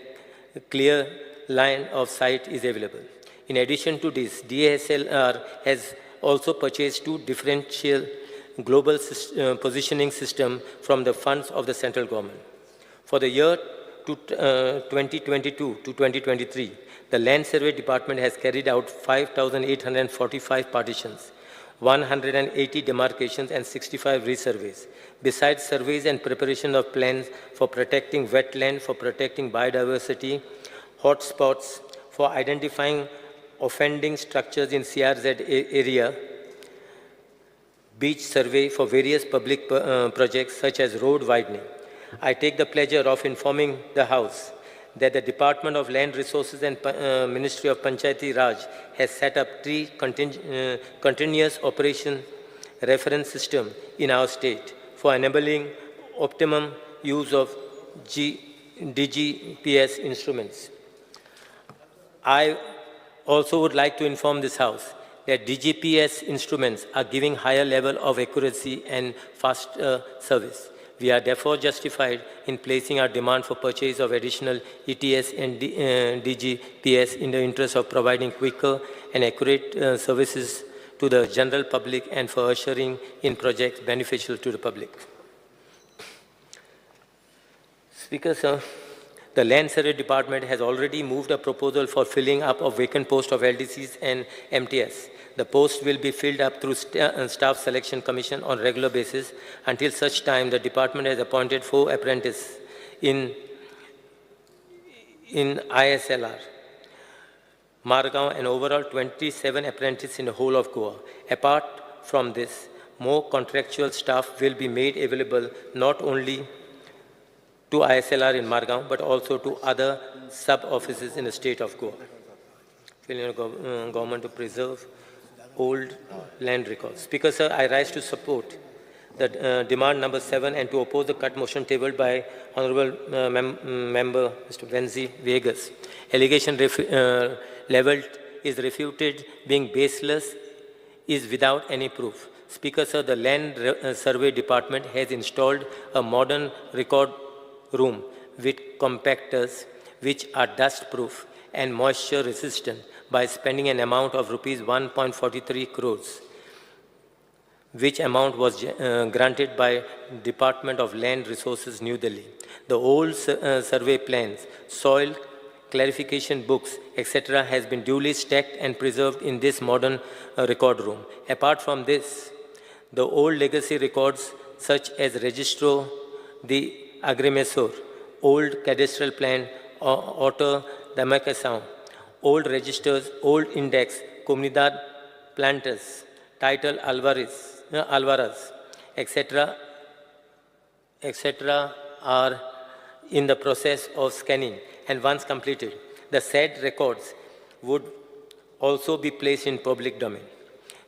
clear line of sight is available. In addition to this, DSLR has also purchased 2 differential global positioning system from the funds of the central government. For the year 2022 to 2023, the Land Survey Department has carried out 5,845 partitions, 180 demarcations and 65 resurveys. Besides surveys and preparation of plans for protecting wetland, for protecting biodiversity, hotspots, for identifying offending structures in CRZ area, beach survey for various public projects such as road widening. I take the pleasure of informing the House that the Department of Land Resources and Ministry of Panchayati Raj has set up 3 continuous operation reference system in our state for enabling optimum use of DGPS instruments. I also would like to inform this House that DGPS instruments are giving higher level of accuracy and fast service. We are therefore justified in placing our demand for purchase of additional ETS and DGPS in the interest of providing quicker and accurate services to the general public and for ushering in projects beneficial to the public. Speaker, sir, the Land Survey Department has already moved a proposal for filling up of vacant posts of LDCs and MTS. The post will be filled up through Staff Selection Commission on regular basis until such time the department has appointed 4 apprentices in ISLR, Margao, and overall 27 apprentices in the whole of Goa. Apart from this, more contractual staff will be made available not only to ISLR in Margao but also to other sub-offices in the state of Goa. Government to preserve old land records. Speaker, sir, I rise to support the demand number 7 and to oppose the cut motion tabled by Honorable Member Mr. Venzi Vegas. Allegation leveled is refuted, being baseless, is without any proof. Speaker, sir, the Land Survey Department has installed a modern record room with compactors which are dust-proof and moisture-resistant by spending an amount of rupees 1.43 crores, which amount was granted by Department of Land Resources, New Delhi. The old survey plans, soil clarification books, etc. has been duly stacked and preserved in this modern record room. Apart from this, the old legacy records such as Registro de Agrimensor, old cadastral plan, Auto Demarcação, old registers, old index, Comunidad Plantas, title Alvarez, etc., are in the process of scanning, and once completed, the said records would also be placed in public domain.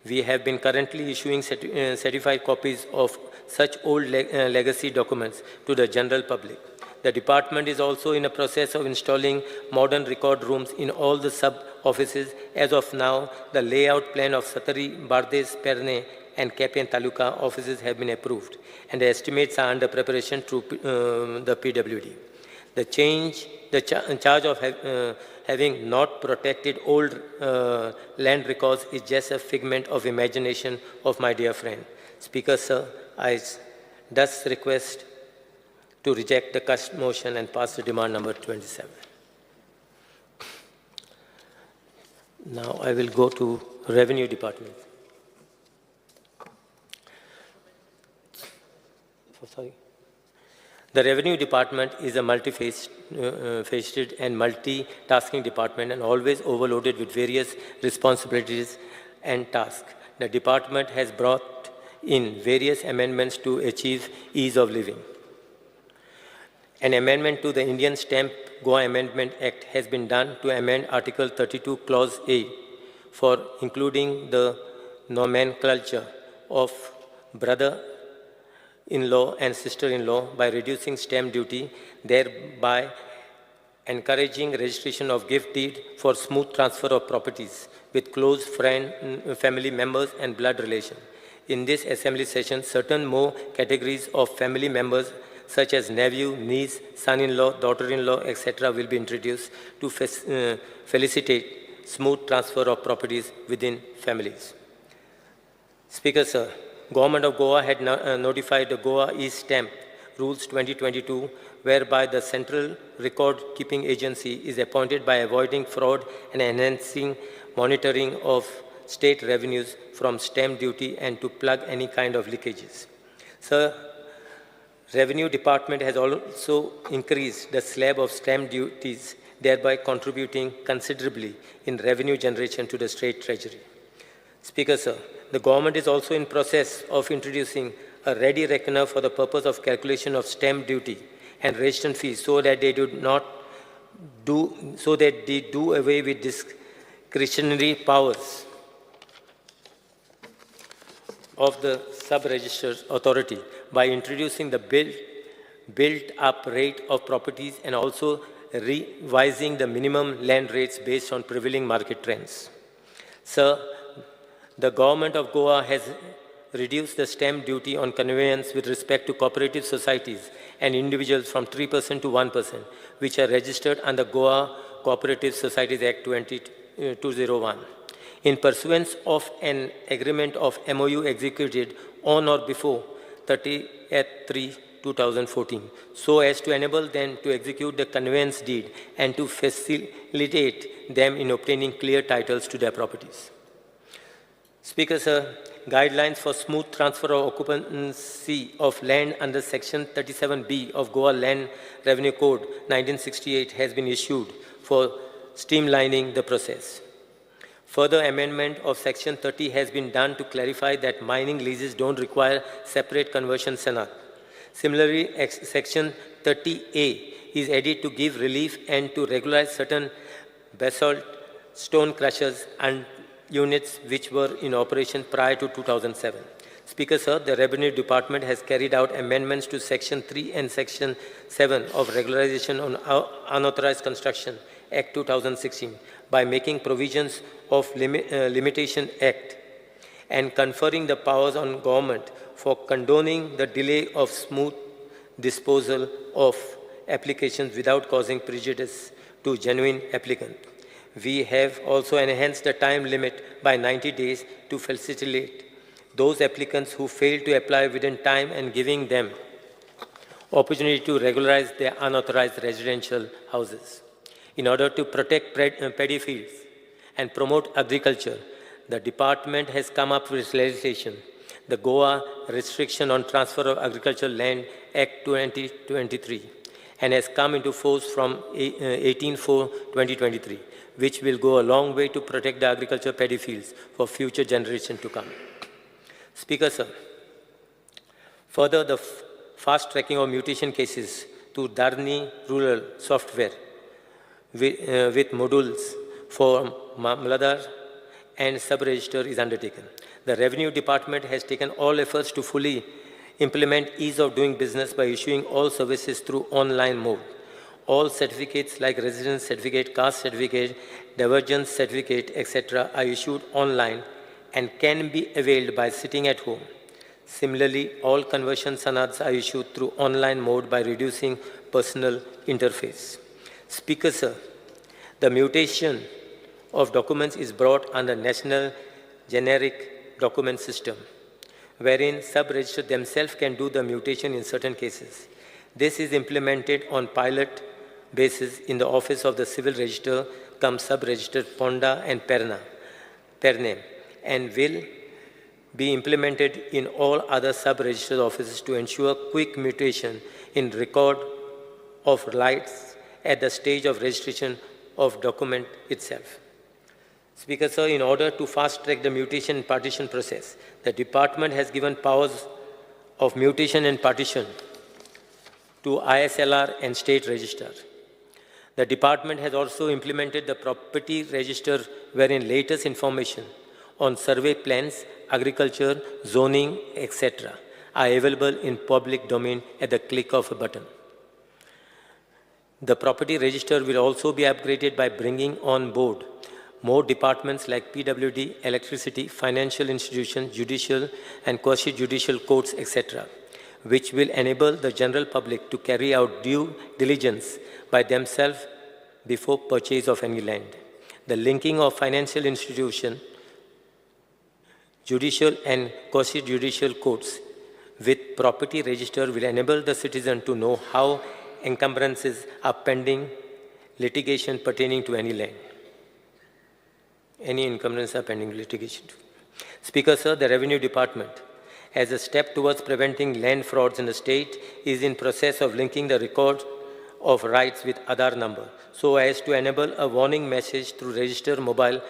We have been currently issuing certified copies of such old legacy documents to the general public. The department is also in a process of installing modern record rooms in all the sub-offices. As of now, the layout plan of Satari, Bardes, Perne, and Kapian Taluka offices have been approved, and the estimates are under preparation through the PWD. The charge of having not protected old land records is just a figment of imagination of my dear friend. Speaker, sir, I thus request to reject the cast motion and pass the demand number 27. Now I will go to Revenue Department. Sorry. The Revenue Department is a multifaceted and multitasking department and always overloaded with various responsibilities and tasks. The department has brought in various amendments to achieve ease of living. An amendment to the Indian Stamp GOA Amendment Act has been done to amend Article 32, Clause A for including the nomenclature of brother-in-law and sister-in-law by reducing stamp duty, thereby encouraging registration of gift deed for smooth transfer of properties with close family members and blood relation. In this assembly session, certain more categories of family members such as nephew, niece, son-in-law, daughter-in-law, etc. will be introduced to facilitate smooth transfer of properties within families. Speaker, sir, Government of Goa had notified the Goa e-Stamp Rules 2022, whereby the Central Record Keeping Agency is appointed by avoiding fraud and enhancing monitoring of state revenues from stamp duty and to plug any kind of leakages. Sir, Revenue Department has also increased the slab of stamp duties, thereby contributing considerably in revenue generation to the state treasury. Speaker, sir, the government is also in process of introducing a ready reckoner for the purpose of calculation of stamp duty and registration fees so that they do away with discretionary powers of the sub-registered authority by introducing the built-up rate of properties and also revising the minimum land rates based on prevailing market trends. Sir, the government of Goa has reduced the stamp duty on conveyance with respect to cooperative societies and individuals from 3% to 1%, which are registered under Goa Cooperative Societies Act 2001. In pursuance of an agreement of MOU executed on or before 30/3/2014, so as to enable them to execute the conveyance deed and to facilitate them in obtaining clear titles to their properties. Speaker, sir, guidelines for smooth transfer of occupancy of land under Section 37B of Goa Land Revenue Code 1968 has been issued for streamlining the process. Further amendment of Section 30 has been done to clarify that mining leases don't require separate conversion sanad. Similarly, Section 30A is added to give relief and to regularize certain basalt stone crushers and units which were in operation prior to 2007. Speaker, sir, the Revenue Department has carried out amendments to Section 3 and Section 7 of Regularization on Unauthorized Construction Act 2016 by making provisions of Limitation Act and conferring the powers on government for condoning the delay of smooth disposal of applications without causing prejudice to genuine applicants. We have also enhanced the time limit by 90 days to facilitate those applicants who fail to apply within time and giving them opportunity to regularize their unauthorized residential houses. In order to protect paddy fields and promote agriculture, the department has come up with legislation, the GOA Restriction on Transfer of Agricultural Land Act 2023, and has come into force from 18/4/2023, which will go a long way to protect the agricultural paddy fields for future generations to come. Speaker, sir, further, the fast tracking of mutation cases to Dharni Rural software with modules for Mamladar and sub-register is undertaken. The Revenue Department has taken all efforts to fully implement ease of doing business by issuing all services through online mode. All certificates like residence certificate, caste certificate, divergence certificate, etc. are issued online and can be availed by sitting at home. Similarly, all conversion sanads are issued through online mode by reducing personal interface. Speaker, sir, the mutation of documents is brought under National Generic Document System, wherein sub-registers themselves can do the mutation in certain cases. This is implemented on pilot basis in the Office of the Civil Register, sub-register Ponda and Perne, and will be implemented in all other sub-register offices to ensure quick mutation in record of rights at the stage of registration of document itself. Speaker, sir, in order to fast-track the mutation and partition process, the department has given powers of mutation and partition to ISLR and state register. The department has also implemented the property register wherein latest information on survey plans, agriculture, zoning, etc. are available in public domain at the click of a button. The property register will also be upgraded by bringing on board more departments like PWD, electricity, financial institutions, judicial and quasi-judicial courts, etc., which will enable the general public to carry out due diligence by themselves before purchase of any land. The linking of financial institutions, judicial and quasi-judicial courts with property register will enable the citizen to know how encumbrances are pending litigation pertaining to any land. Any encumbrances are pending litigation. Speaker, sir, the Revenue Department, as a step towards preventing land frauds in the state, is in process of linking the record of rights with Aadhaar number so as to enable a warning message through register mobile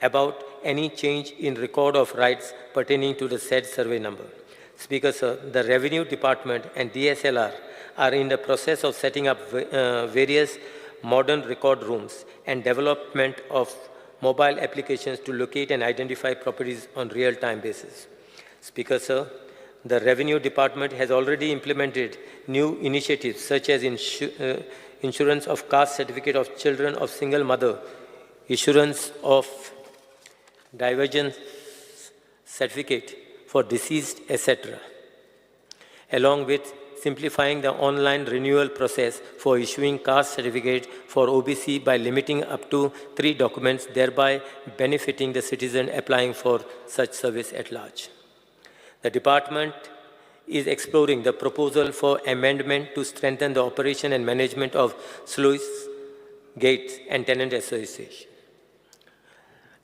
about any change in record of rights pertaining to the said survey number. Speaker, sir, the Revenue Department and DSLR are in the process of setting up various modern record rooms and development of mobile applications to locate and identify properties on real-time basis. Speaker, sir, the Revenue Department has already implemented new initiatives such as insurance of caste certificate of children of single mother, issuance of divergence certificate for deceased, etc., along with simplifying the online renewal process for issuing caste certificate for OBC by limiting up to 3 documents, thereby benefiting the citizen applying for such service at large. The department is exploring the proposal for amendment to strengthen the operation and management of sluice gates and tenant association.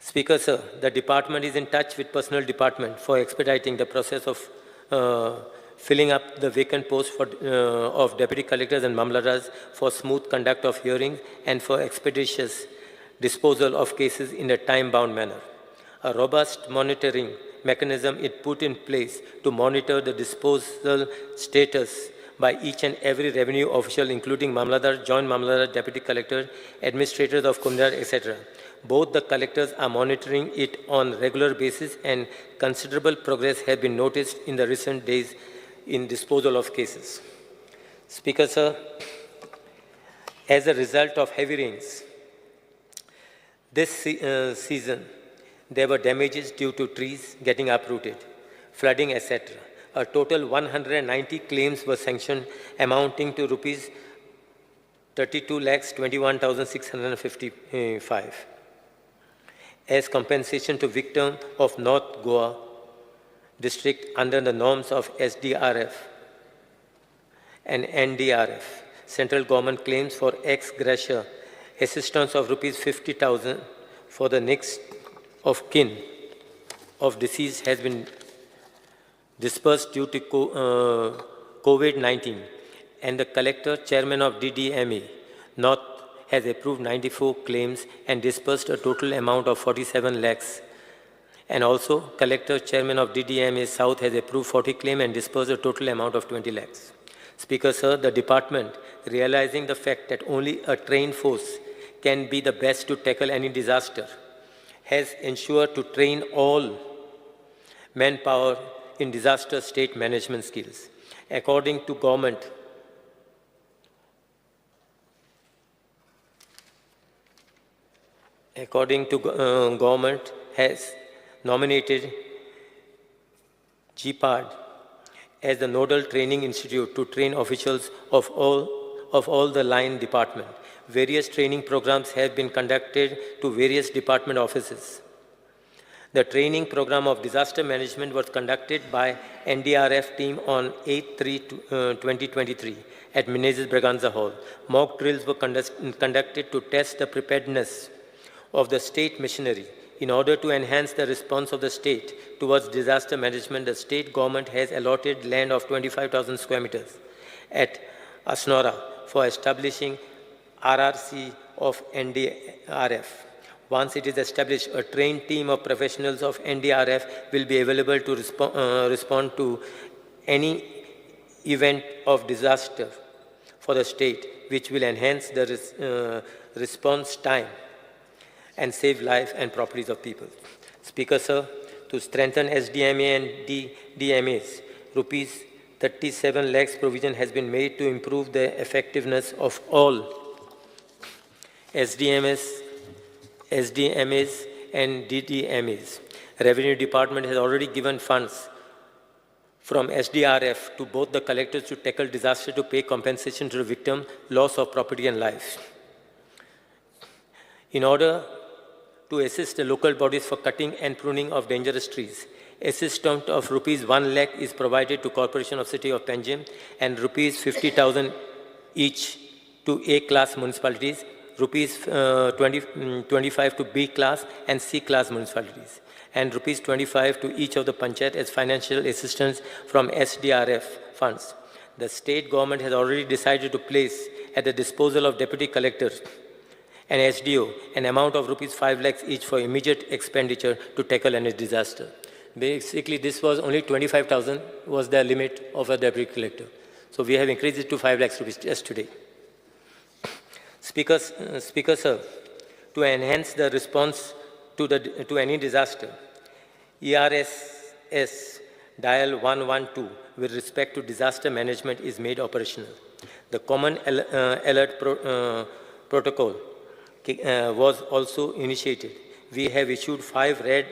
Speaker, sir, the department is in touch with personnel department for expediting the process of filling up the vacant posts of deputy collectors and mamladars for smooth conduct of hearings and for expeditious disposal of cases in a time-bound manner. A robust monitoring mechanism is put in place to monitor the disposal status by each and every revenue official, including mamladar, joint mamladar, deputy collector, administrators of Kundar, etc. Both the collectors are monitoring it on regular basis, and considerable progress has been noticed in the recent days in disposal of cases. Speaker, sir, as a result of heavy rains this season, there were damages due to trees getting uprooted, flooding, etc. A total 190 claims were sanctioned, amounting to rupees 32,21,655 as compensation to victims of North Goa district under the norms of SDRF and NDRF. Central government claims for ex gratia assistance of rupees 50,000 for the next of kin of deceased has been dispersed due to COVID-19, and the collector chairman of DDMA North has approved 94 claims and dispersed a total amount of 47 lakhs. And also, collector chairman of DDMA South has approved 40 claims and dispersed a total amount of 20 lakhs. Speaker, sir, the department, realizing the fact that only a trained force can be the best to tackle any disaster, has ensured to train all manpower in disaster state management skills. According to government, government has nominated GPAD as the nodal training institute to train officials of all the line department. Various training programs have been conducted to various department offices. The training program of disaster management was conducted by NDRF team on 8/3/2023 at Menezes Braganza Hall. Mock drills were conducted to test the preparedness of the state machinery. In order to enhance the response of the state towards disaster management, the state government has allotted land of 25,000 square meters at Asnora for establishing RRC of NDRF. Once it is established, a trained team of professionals of NDRF will be available to respond to any event of disaster for the state, which will enhance the response time and save life and properties of people. Speaker, sir, to strengthen SDMA and DMAs, rupees 37 lakhs provision has been made to improve the effectiveness of all SDMAs and DDMAs. Revenue Department has already given funds from SDRF to both the collectors to tackle disaster to pay compensation to the victim, loss of property and life. In order to assist the local bodies for cutting and pruning of dangerous trees, assistance of rupees 1 lakh is provided to Corporation of City of Panjim and rupees 50,000 each to A-class municipalities, rupees 25 to B-class and C-class municipalities, and rupees 25 to each of the panchayat as financial assistance from SDRF funds. The state government has already decided to place at the disposal of deputy collectors and SDO an amount of rupees 5 lakhs each for immediate expenditure to tackle any disaster. Basically, this was only 25,000 was the limit of a deputy collector. So we have increased it to 5 lakhs rupees just today. Speaker, sir, to enhance the response to any disaster, ERSS dial 112 with respect to disaster management is made operational. The common alert protocol was also initiated. We have issued 5 red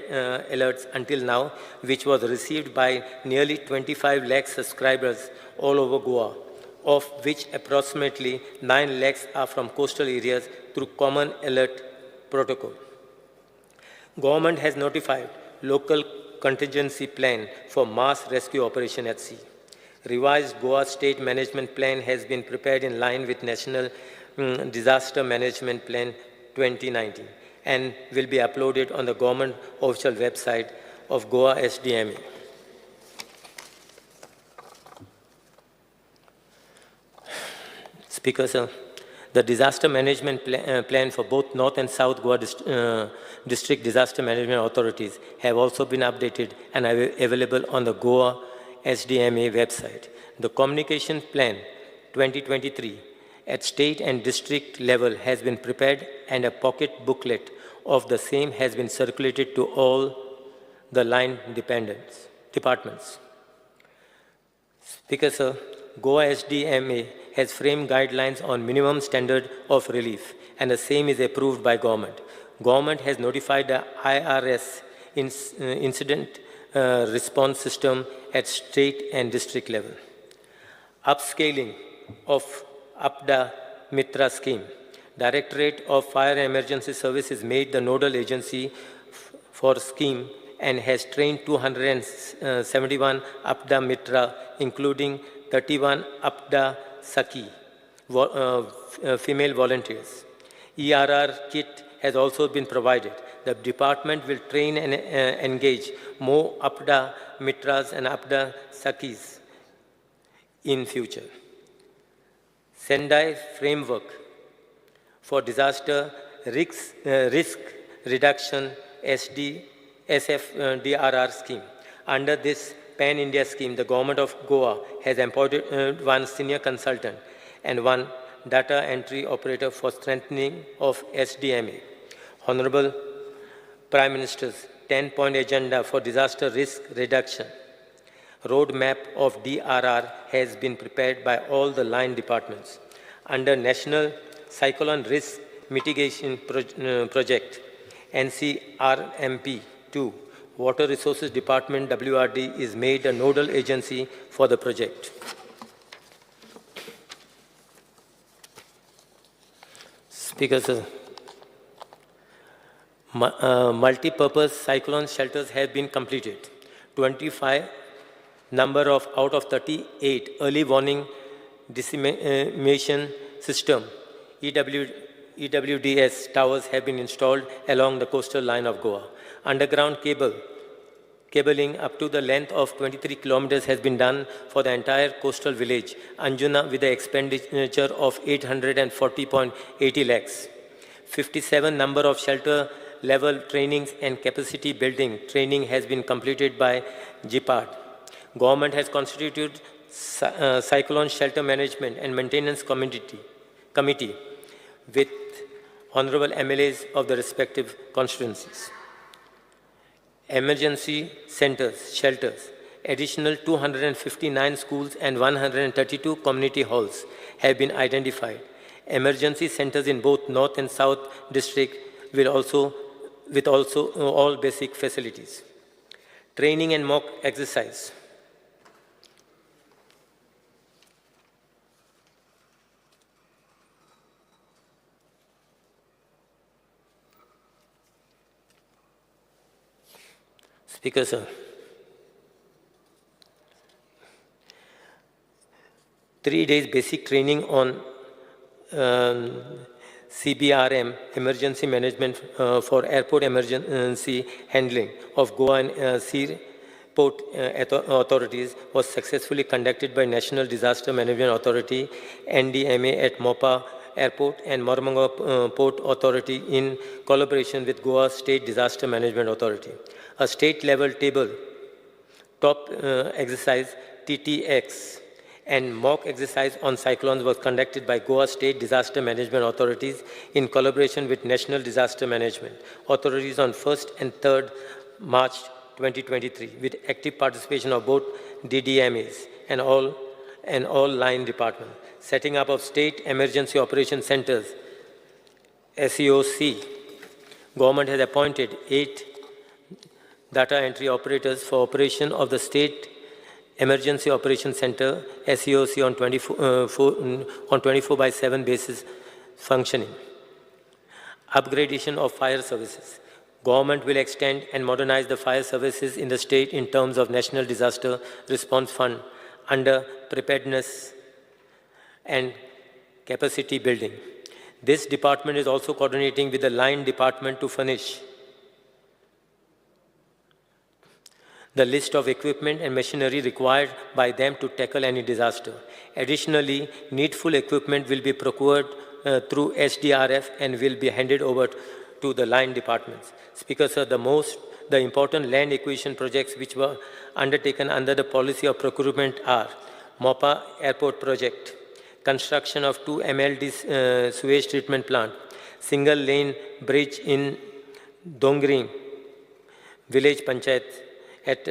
alerts until now, which was received by nearly 25 lakh subscribers all over Goa, of which approximately 9 lakhs are from coastal areas through common alert protocol. Government has notified local contingency plan for mass rescue operation at sea. Revised Goa State Management Plan has been prepared in line with National Disaster Management Plan 2019 and will be uploaded on the government official website of Goa SDMA. Speaker, sir, the disaster management plan for both North and South Goa district disaster management authorities have also been updated and are available on the Goa SDMA website. The communication plan 2023 at state and district level has been prepared and a pocket booklet of the same has been circulated to all the line departments. Speaker, sir, Goa SDMA has framed guidelines on minimum standard of relief and the same is approved by government. Government has notified the IRS incident response system at state and district level. Upscaling of Apda Mitra scheme. Directorate of Fire and Emergency Services made the nodal agency for scheme and has trained 271 Apda Mitra, including 31 Apda Saki, female volunteers. ERR kit has also been provided. The department will train and engage more APDA Mitras and APDA Sakis in future. Sendai framework for disaster risk reduction SFDRR scheme. Under this Pan-India scheme, the government of Goa has appointed one senior consultant and one data entry operator for strengthening of SDMA. Honorable Prime Minister's 10-point agenda for disaster risk reduction roadmap of DRR has been prepared by all the line departments. Under National Cyclone Risk Mitigation Project, NCRMP-2, Water Resources Department, WRD, is made a nodal agency for the project. Speaker, sir. Multi-purpose cyclone shelters have been completed. 25 number of out of 38 early warning dissemination system EWDS towers have been installed along the coastal line of Goa. Underground cabling up to the length of 23 kilometers has been done for the entire coastal village, Anjuna, with the expenditure of 840.80 lakhs. 57 number of shelter level trainings and capacity building training has been completed by GPAD. Government has constituted Cyclone Shelter Management and Maintenance Committee with honorable MLAs of the respective constituencies. Emergency centers, shelters, additional 259 schools and 132 community halls have been identified. Emergency centers in both North and South district with all basic facilities. Training and mock exercise. Speaker, sir. 3 days basic training on CBRM, emergency management for airport emergency handling of Goa and Seaport authorities was successfully conducted by National Disaster Management Authority, NDMA at Mopa Airport and Mormungala Port Authority in collaboration with Goa State Disaster Management Authority. A state-level top exercise, TTX, and mock exercise on cyclones was conducted by Goa State Disaster Management Authorities in collaboration with National Disaster Management Authorities on 1st and 3rd March 2023, with active participation of both DDMAs and all line departments. Setting up of State Emergency Operation Centers, SEOC. Government has appointed 8 data entry operators for operation of the State Emergency Operation Center, SEOC, on 24/7 basis functioning. Upgradation of fire services. Government will extend and modernize the fire services in the state in terms of National Disaster Response Fund under preparedness and capacity building. This department is also coordinating with the line department to furnish the list of equipment and machinery required by them to tackle any disaster. Additionally, needful equipment will be procured through SDRF and will be handed over to the line departments. Speaker, sir, the important land acquisition projects which were undertaken under the policy of procurement are Mopa Airport project, construction of 2 MLD sewage treatment plant, single lane bridge in Dongri village panchayat at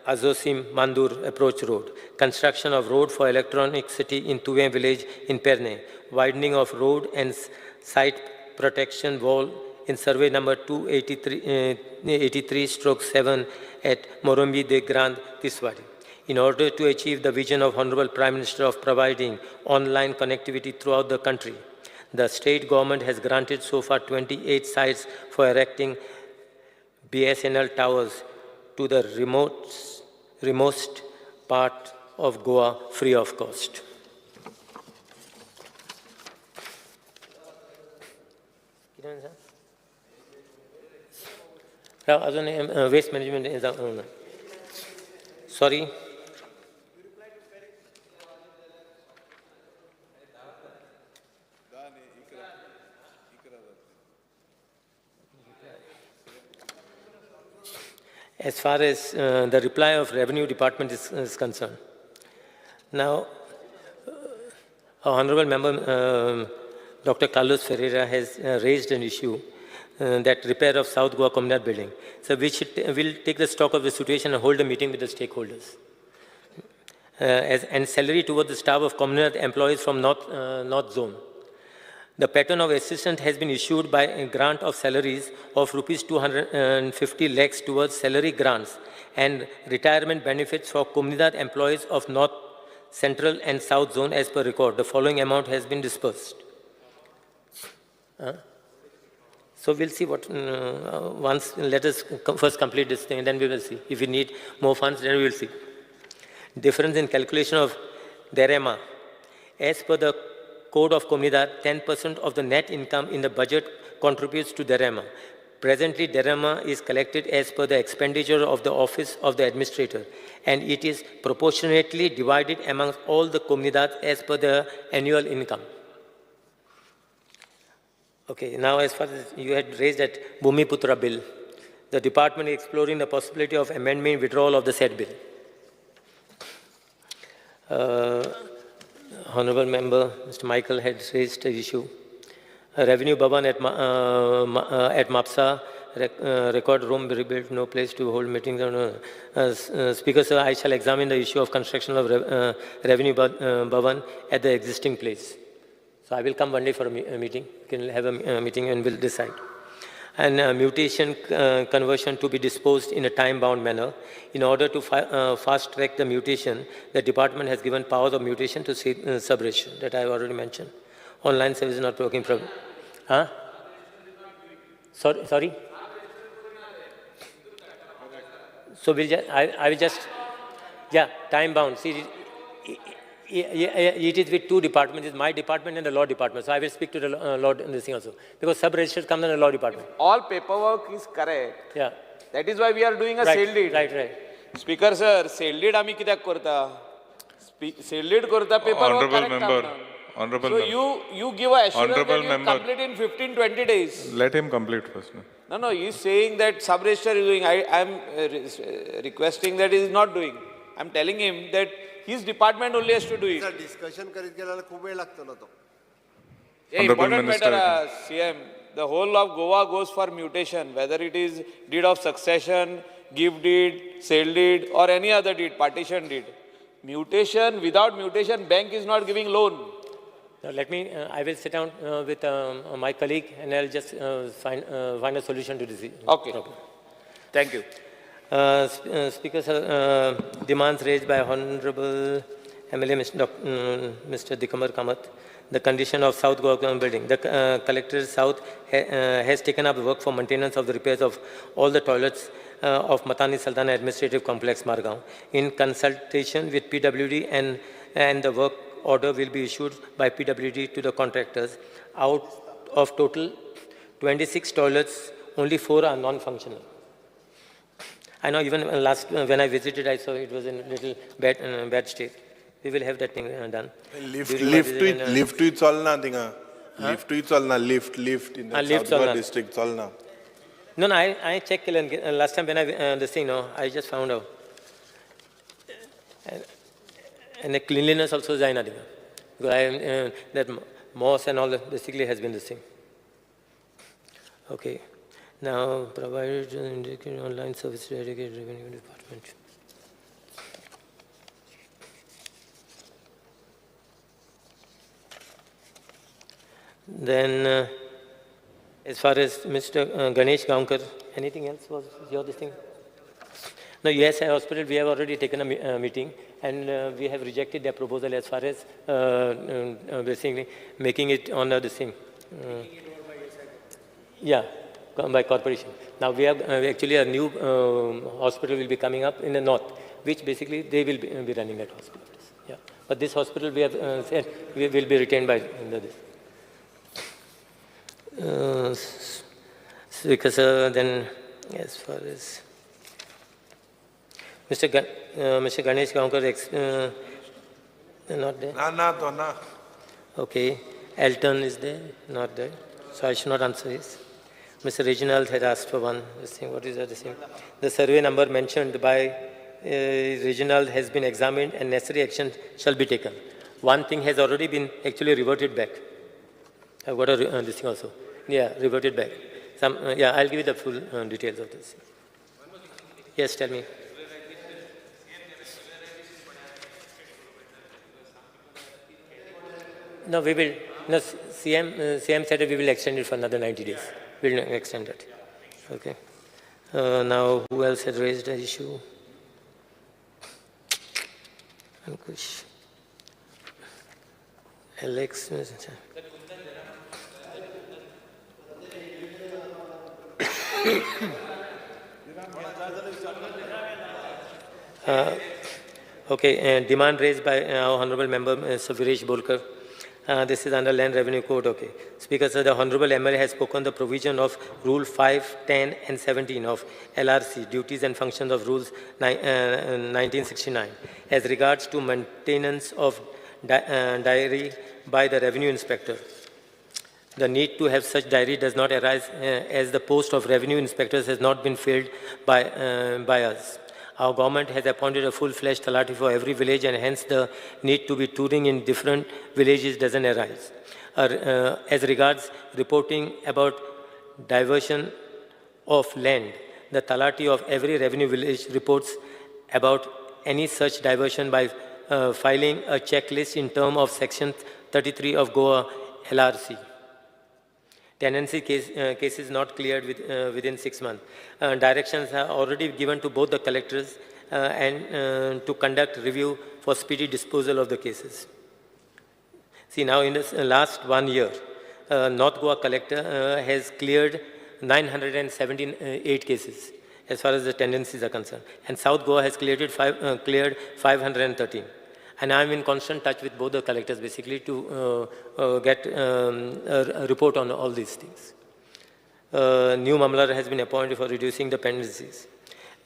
Azosim Mandur Approach Road, construction of road for electronic city in Tuve village in Perne, widening of road and site protection wall in survey number 283/7 at Morumbi de Grand Kiswadi. In order to achieve the vision of Honorable Prime Minister of providing online connectivity throughout the country, the state government has granted so far 28 sites for erecting BSNL towers to the remote part of Goa free of cost. अजून waste management sorry as far as the reply of Revenue Department is concerned. Now, our Honorable Member Dr. Carlos Ferreira has raised an issue that repair of South Goa Communal building. So we will take the stock of the situation and hold a meeting with the stakeholders. And salary towards the staff of communal employees from North Zone. The pattern of assistance has been issued by a grant of salaries of rupees 250 lakhs towards salary grants and retirement benefits for Comunidad employees of North, Central and South Zone as per record. The following amount has been disbursed. So we'll see what, once, let us first complete this thing, then we will see. If we need more funds, then we will see. Difference in calculation of Derema. As per the Code of Comunidad, 10% of the net income in the budget contributes to Derema. Presently, Derema is collected as per the expenditure of the office of the administrator, and it is proportionately divided amongst all the Comunidad as per the annual income. Okay, now as far as you had raised that Bhumiputra bill, the department is exploring the possibility of amendment withdrawal of the said bill. Honorable Member Mr. Michael had raised the issue. A revenue bhavan at MAPSA, record room rebuilt, no place to hold meetings. Speaker, sir, I shall examine the issue of construction of revenue bhavan at the existing place. So I will come one day for a meeting. We can have a meeting and we'll decide. And mutation conversion to be disposed in a time-bound manner. In order to fast-track the mutation, the department has given powers of mutation to sub-ratio that I already mentioned. Online service is not working problem. Huh? Sorry? So we'll just, I will just, yeah, time-bound. See, it is with two departments, it's my department and the law department. So I will speak to the law in this thing also. Because sub-registers come in the law department. All paperwork is correct. Yeah. That is why we are doing a sale deed. Right. Speaker sir, sale deed आम्ही कित्याक करता? Sale deed करता paperwork correct. Honorable so member. you give a assurance Honorable that you member. complete in 15-20 days. Let him complete first. No, he is saying that sub-register is doing. I am requesting that he is not doing. I am telling him that his department only has to do it. Discussion करीत गेल्याला खूप वेळ लागतो ना तो. Important matter, CM. The whole of Goa goes for mutation, whether it is deed of succession, gift deed, sale deed, or any other deed, partition deed. Mutation, without mutation, bank is not giving loan. Now let me, I will sit down with my colleague and I'll just find a solution to this problem. Thank you. Speaker, sir, demands raised by Honorable MLA Mr. Dikamar Kamath, the condition of South Goa building. The Collector South has taken up work for maintenance of the repairs of all the toilets of Matani Sultana Administrative Complex, Margao. In consultation with PWD and the work order will be issued by PWD to the contractors. Out of total 26 toilets, only 4 are non-functional. I know even last, when I visited, I saw it was in a little bad state. We will have that thing done. Lift to it chalna tinga. Lift to it chalna. Lift in the South Goa district chalna. No, I checked last time when I just found out. And the cleanliness also is aina tinga. Because that moss and all that basically has been the same. Okay. Now, provided indicated online service dedicated revenue department. Then, as far as Mr. Ganesh Gaonkar, anything else was your this thing? No, USI Hospital, we have already taken a meeting and we have rejected their proposal as far as basically making it on the thing. Yeah. By corporation. Now we have actually a new hospital will be coming up in the north, which basically they will be running that hospital. Yeah, but this hospital we have said we will be retained by this. Speaker, sir, then as far as Mr. Ganesh Gaonkar, not there? No. Okay. Elton is there? Not there. So I should not answer this. Mr. Reginald had asked for one. This thing, what is that? This thing? The survey number mentioned by Reginald has been examined and necessary action shall be taken. One thing has already been actually reverted back. I've got this thing also. Yeah, reverted back. Yeah, I'll give you the full details of this. Yes, tell me. No, we will. No, CM said that we will extend it for another 90 days. We will extend it. Okay. Now, who else had raised the issue? Ankush. Alex. Okay, demand raised by our Honorable Member, Mr. Viresh Bolkar. This is under Land Revenue Code, okay. Speaker, sir, the Honorable MLA has spoken the provision of Rule 5, 10 and 17 of LRC, Duties and Functions of Rules 1969, as regards to maintenance of diary by the Revenue Inspector. The need to have such diary does not arise as the post of Revenue Inspectors has not been filled by us. Our government has appointed a full-fledged talati for every village, and hence the need to be touring in different villages doesn't arise. As regards reporting about diversion of land, the talati of every revenue village reports about any such diversion by filing a checklist in terms of Section 33 of GOA LRC. Tenancy cases not cleared within 6 months. Directions are already given to both the collectors and to conduct review for speedy disposal of the cases. See, now in this last 1 year, North Goa collector has cleared 978 cases as far as the tenancies are concerned, and South Goa has cleared 513. And I'm in constant touch with both the collectors basically to get a report on all these things. New Mamlar has been appointed for reducing the pendencies.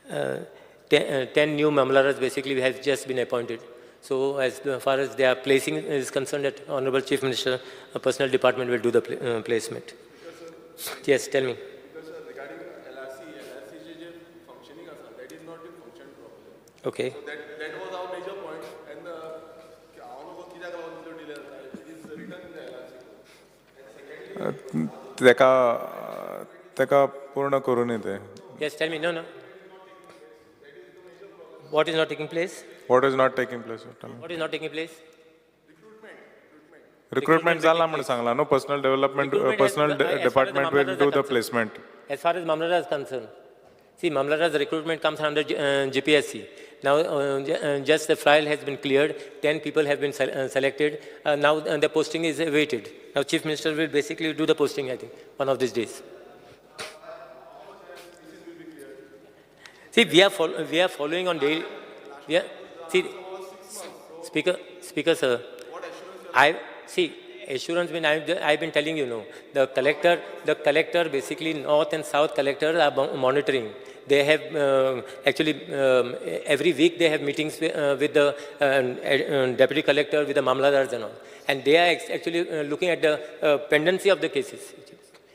10 new Mamlaras basically have just been appointed. So as far as their placing is concerned, that Honorable Chief Minister, a personal department will do the placement. Yes, tell me. Regarding LRC functioning, that is not been functioned properly. Okay. So that was our major point. And delay it is written in the LRC. तेका पूर्ण करून येते. Yes, tell me. No. What is not taking place? What is not taking place? What is not taking place? Recruitment जाला म्हणून सांगला no personal development, personal department will do the placement. As far as Mamlara is concerned, see, Mamlara's recruitment comes under GPSC. Now, just the file has been cleared, 10 people have been selected. Now, the posting is awaited. Now, Chief Minister will basically do the posting, I think, one of these days. See, we are following on daily. See, Speaker, sir, assurance means I've been telling you, no, the collector, basically North and South collectors are monitoring. They have every week they have meetings with the deputy collector, with the mamladars and all, and they are actually looking at the pendency of the cases.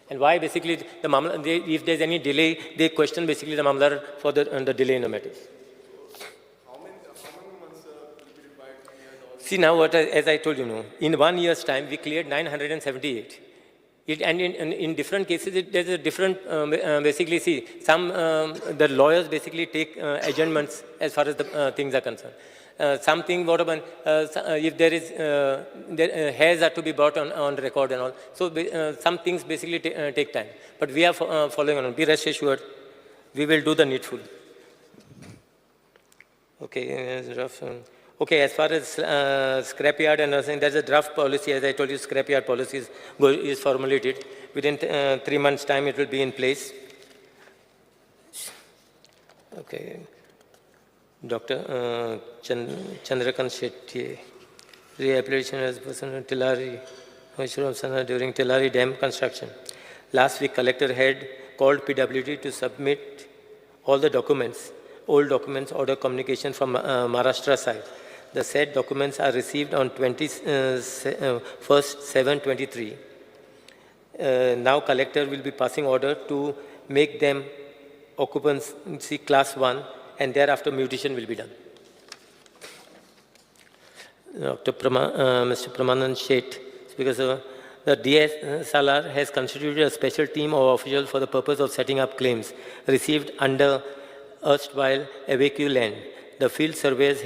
And why basically if there's any delay, they question basically the mamlar for the delay in the matters. How many months will be required? See, now as I told you, no, in 1 year's time we cleared 978. And in different cases, there's a different, basically, see, some, the lawyers basically take adjournments as far as the things are concerned. Something, whatever, if there is, hairs are to be brought on record and all. So some things basically take time. But we are following on. Be rest assured, we will do the needful. Okay, okay, as far as scrapyard and everything, there's a draft policy. As I told you, scrapyard policy is formulated. Within 3 months' time, it will be in place. Okay. Dr. Chandrakant Shetty, rehabilitation as person Tillari, during Tillari Dam construction. Last week, collector had called PWD to submit all the documents, old documents, order communication from Maharashtra side. The said documents are received on 1st/7/23. Now collector will be passing order to make them occupancy class 1, and thereafter mutation will be done. Mr. Pramanand Sheth, because the DSLR has constituted a special team of officials for the purpose of setting up claims received under erstwhile evacuee land. The field surveyors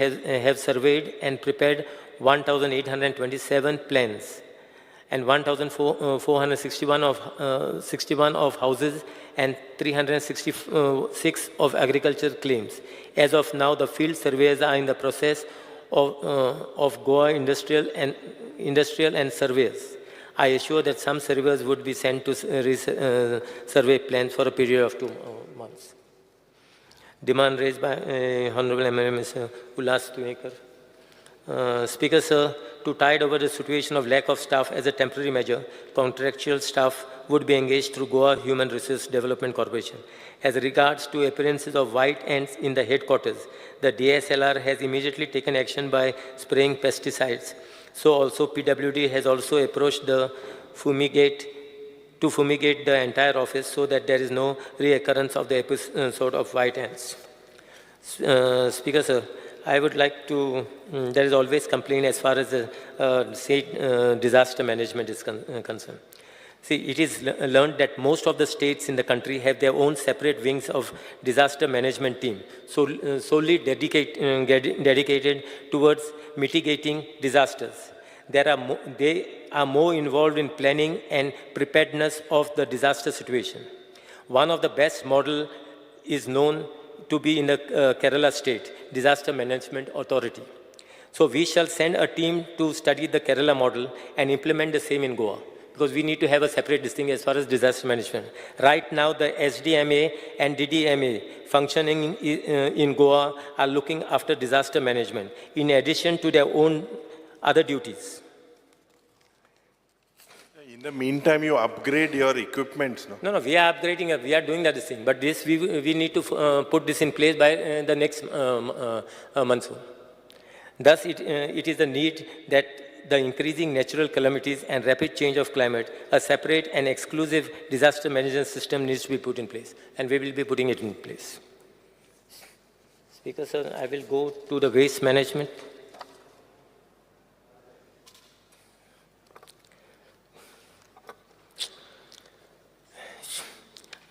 have surveyed and prepared 1,827 plans and 1,461 of houses and 366 of agriculture claims. As of now, the field surveyors are in the process of GOA industrial and surveyors. I assure that some surveyors would be sent to survey plans for a period of 2 months. Demand raised by Honorable MLA Mr. Ullas Tunekar. Speaker, sir, to tide over the situation of lack of staff as a temporary measure, contractual staff would be engaged through GOA Human Resource Development Corporation. As regards to appearances of white ants in the headquarters, the DSLR has immediately taken action by spraying pesticides. So also PWD has also approached the fumigate the entire office so that there is no reoccurrence of the episode of white ants. Speaker, sir, I would like to, there is always complaint as far as the state disaster management is concerned. See, it is learned that most of the states in the country have their own separate wings of disaster management team, solely dedicated towards mitigating disasters. They are more involved in planning and preparedness of the disaster situation. One of the best model is known to be in the Kerala State Disaster Management Authority. So we shall send a team to study the Kerala model and implement the same in Goa, because we need to have a separate distinction as far as disaster management. Right now, the SDMA and DDMA functioning in Goa are looking after disaster management, in addition to their own other duties. In the meantime, you upgrade your equipment, no? No, we are upgrading, we are doing that thing, but this we need to put this in place by the next monsoon. Thus, it is the need that the increasing natural calamities and rapid change of climate, a separate and exclusive disaster management system needs to be put in place, and we will be putting it in place. Speaker, sir, I will go to the waste management.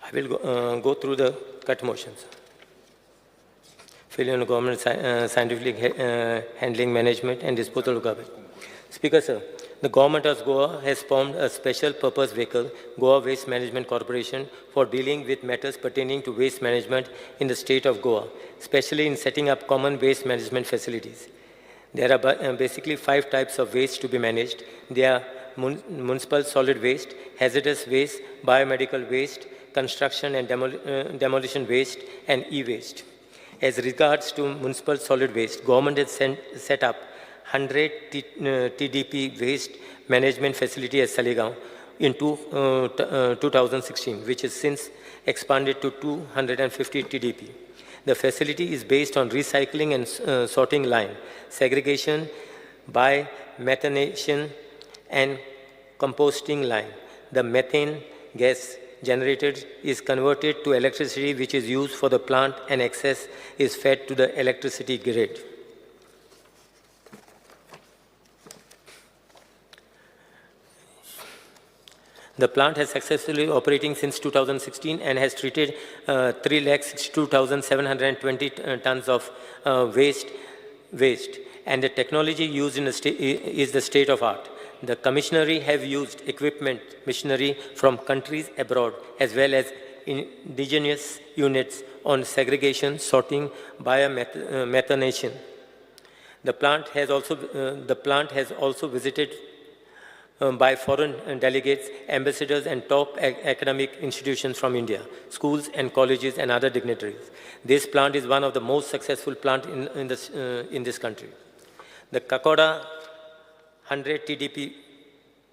I will go through the cut motions. Failure on government scientific handling, management, and disposal of garbage. Speaker, sir, the government of Goa has formed a special purpose vehicle, Goa Waste Management Corporation, for dealing with matters pertaining to waste management in the state of Goa, especially in setting up common waste management facilities. There are basically 5 types of waste to be managed. They are municipal solid waste, hazardous waste, biomedical waste, construction and demolition waste, and e-waste. As regards to municipal solid waste, government has set up 100 TDP waste management facility at Saligaon in 2016, which is since expanded to 250 TDP. The facility is based on recycling and sorting line, segregation by methanation and composting line. The methane gas generated is converted to electricity, which is used for the plant, and excess is fed to the electricity grid. The plant has successfully operating since 2016 and has treated 3,62,720 tons of waste, and the technology used in the is the state of art. The commissionary have used equipment, machinery from countries abroad, as well as indigenous units on segregation, sorting, biomethanation. The plant has also visited by foreign delegates, ambassadors, and top academic institutions from India, schools and colleges and other dignitaries. This plant is one of the most successful plants in this country. The Kakoda 100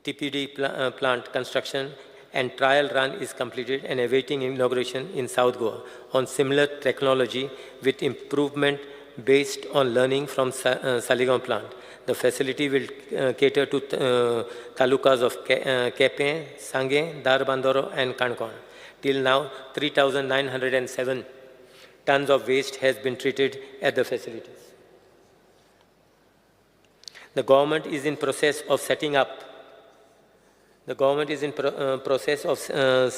TPD plant construction and trial run is completed and awaiting inauguration in South Goa on similar technology with improvement based on learning from Saligam plant. The facility will cater to talukas of Kepe, Sange, Darbandoro and Kankon. Till now, 3,907 tons of waste has been treated at the facilities. The government is in process of setting up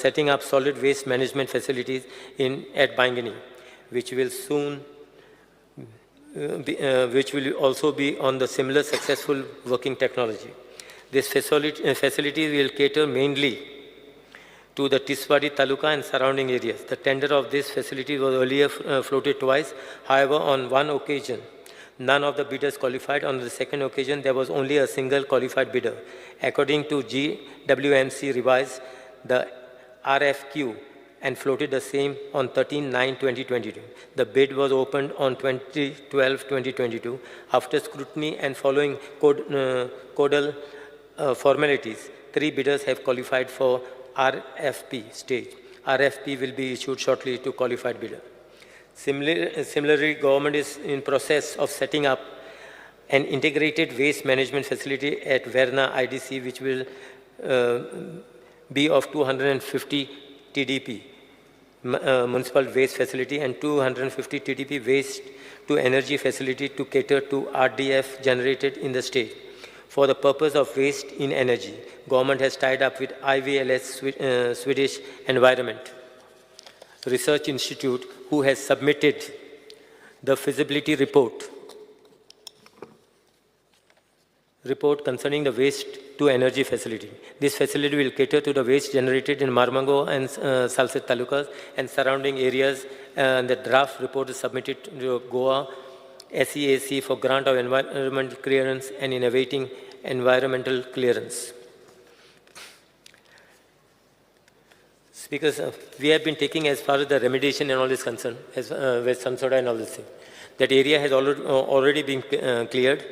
setting up solid waste management facilities at Bangani, which will soon which will also be on the similar successful working technology. This facility will cater mainly to the Tiswadi Taluka and surrounding areas. The tender of this facility was earlier floated twice. However, on one occasion, none of the bidders qualified. On the second occasion, there was only a single qualified bidder. According to GWMC revised the RFQ and floated the same on 13/9/2022. The bid was opened on 20/12/2022. After scrutiny and following codal formalities, 3 bidders have qualified for RFP stage. RFP will be issued shortly to qualified bidder. Similarly, government is in process of setting up an integrated waste management facility at Verna IDC, which will be of 250 TDP municipal waste facility and 250 TDP waste to energy facility to cater to RDF generated in the state. For the purpose of waste in energy, government has tied up with IVLS Swedish Environment Research Institute, who has submitted the feasibility report concerning the waste to energy facility. This facility will cater to the waste generated in Marmango and Salset talukas and surrounding areas. The draft report is submitted to GOA SEAC for grant of environmental clearance and in awaiting environmental clearance. Speakers, we have been taking as far as the remediation and all is concerned, as with some soda and all this thing. That area has already been cleared.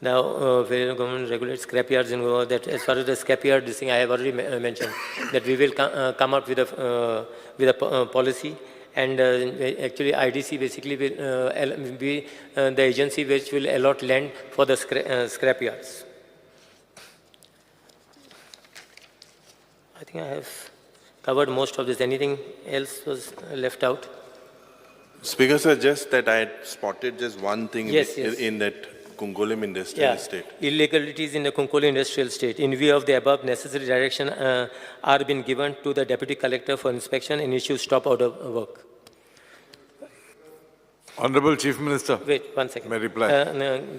Now, where government regulates scrapyards in Goa, that as far as the scrapyard, this thing I have already mentioned, that we will come up with a policy. And actually, IDC basically will be the agency which will allot land for the scrapyards. I think I have covered most of this. Anything else was left out? Speaker, sir, just that I had spotted just one thing in that Kungolim Industrial Estate. Illegalities in the Kunkolim Industrial Estate. In view of the above, necessary direction are being given to the Deputy Collector for inspection and issue stop order work. Honorable Chief Minister. Wait, one second. May reply.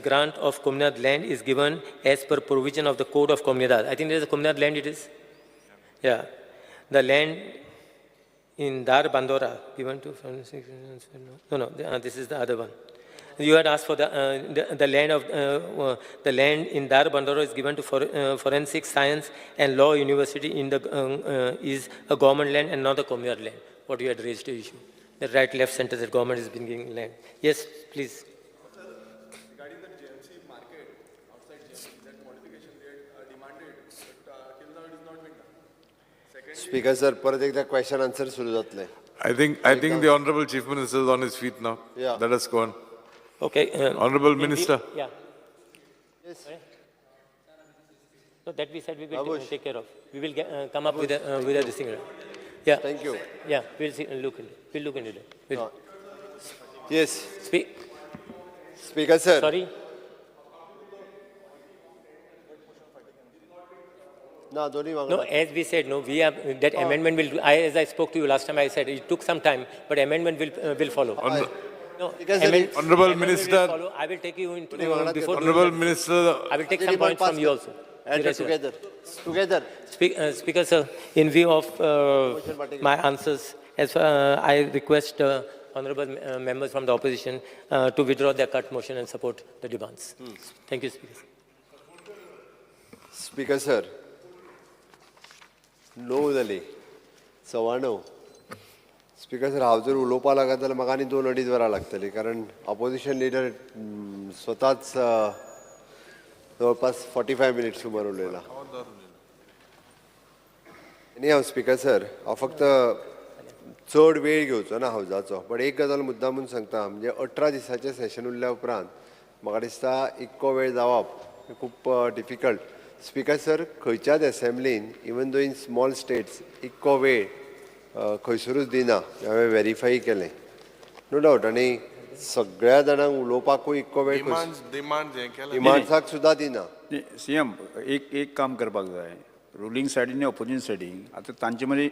Grant of Communal land is given as per provision of the Code of Comunidad. I think there is a Communal land it is. Yeah. The land in Dar Bandora given to this is the other one. You had asked for the land in Dar Bandora is given to Forensic Science and Law University in the is a government land and not a communal land. What you had raised the issue. The right, left, center, that government is being given land. Yes, please. Regarding the GMC market outside GMC, that modification they had demanded, but till now it is not been done. Speaker sir, परत एकदा question answer सुरू जातले. I think the Honorable Chief Minister is on his feet now. Yeah. Let us go on. Okay. Honorable Minister. Yeah. Yes. So that we said we will take care of. We will come up with a decision. Yeah. Thank you. Yeah, we'll see. We'll look into that. Yes. Speaker sir. Sorry. No, as we said, no, we have that amendment will. As I spoke to you last time, I said it took some time, but amendment will follow. Honorable Minister. I will take you into before. Honorable Minister. I will take some points from you also. Together. Speaker sir, in view of my answers, I request honorable members from the opposition to withdraw their cut motion and support the demands. Thank you, Speaker. Speaker sir. णव जाली 9:15. स्पीकर सर हांव जर उलोवपाक लागत जाल्यार म्हाका आनी 2-2.5 वरां लागतलीं कारण ऑपोजिशन लिडर स्वताच जवळपास 45 मिनिट्स सुमार उलयला. न्ही हांव स्पिकर सर हांव फक्त चड वेळ घेवचो ना हावजाचो बट एक गजाल मुद्दामून सांगता म्हणजे 18 दिसाचें सेशन उरल्या उपरांत म्हाका दिसता इतको वेळ जावप हें खूब डिफिकल्ट. स्पिकर सर खंयच्याच असेंब्लीन even though in small states इतको वेळ खंयसरूच दिना हांवें व्हेरीफाय केलें नो डावट आनी सगळ्या जाणांक उलोवपाकूय इतको वेळ डिमांड्साक सुद्दां दिना. सीएम एक काम करपाक जाय रुलींग सायडीन आनी ऑपोजीट सायडीन आतां तांचे मदीं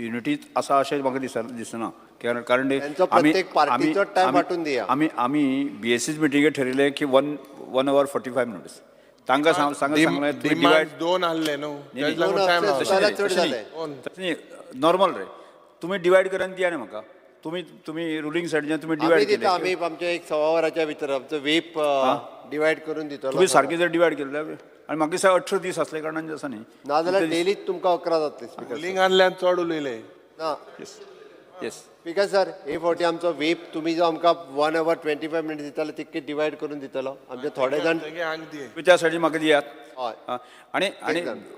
युनिटी आसा अशें म्हाका दिसना कारण तांचो प्रत्येक पार्टीचो टायम वांटून दिया. आमी बीएससीच मिटिंगेक ठरयलें की 1 hour 45 minutes. तांकां सांगलें दोन आहले न्हू नॉर्मल रे तुमी डिवायड करान दिया न्ही म्हाका तुमी रुलींग सायडीच्यान तुमी डिवायड केले आमी आमच्या एक 6 वराच्या भितर आमचो वेप डिवायड करून दितलो. तुमी सारकें जर डिवायड केलें आनी म्हाका दिसता 18 दीस असले कारणान आसा न्ही नाजाल्यार डेलीच तुमकां 11 जातले स्पिकर. रुलींग आणल्यान चड उलयले ना येस स्पिकर सर हे फावटी आमचो वेप तुमी जो आमकां 1 hour 25 minutes दितालो तितके डिवायड करून दितलो आमचे थोडे जाण त्या सायडीन म्हाका दियात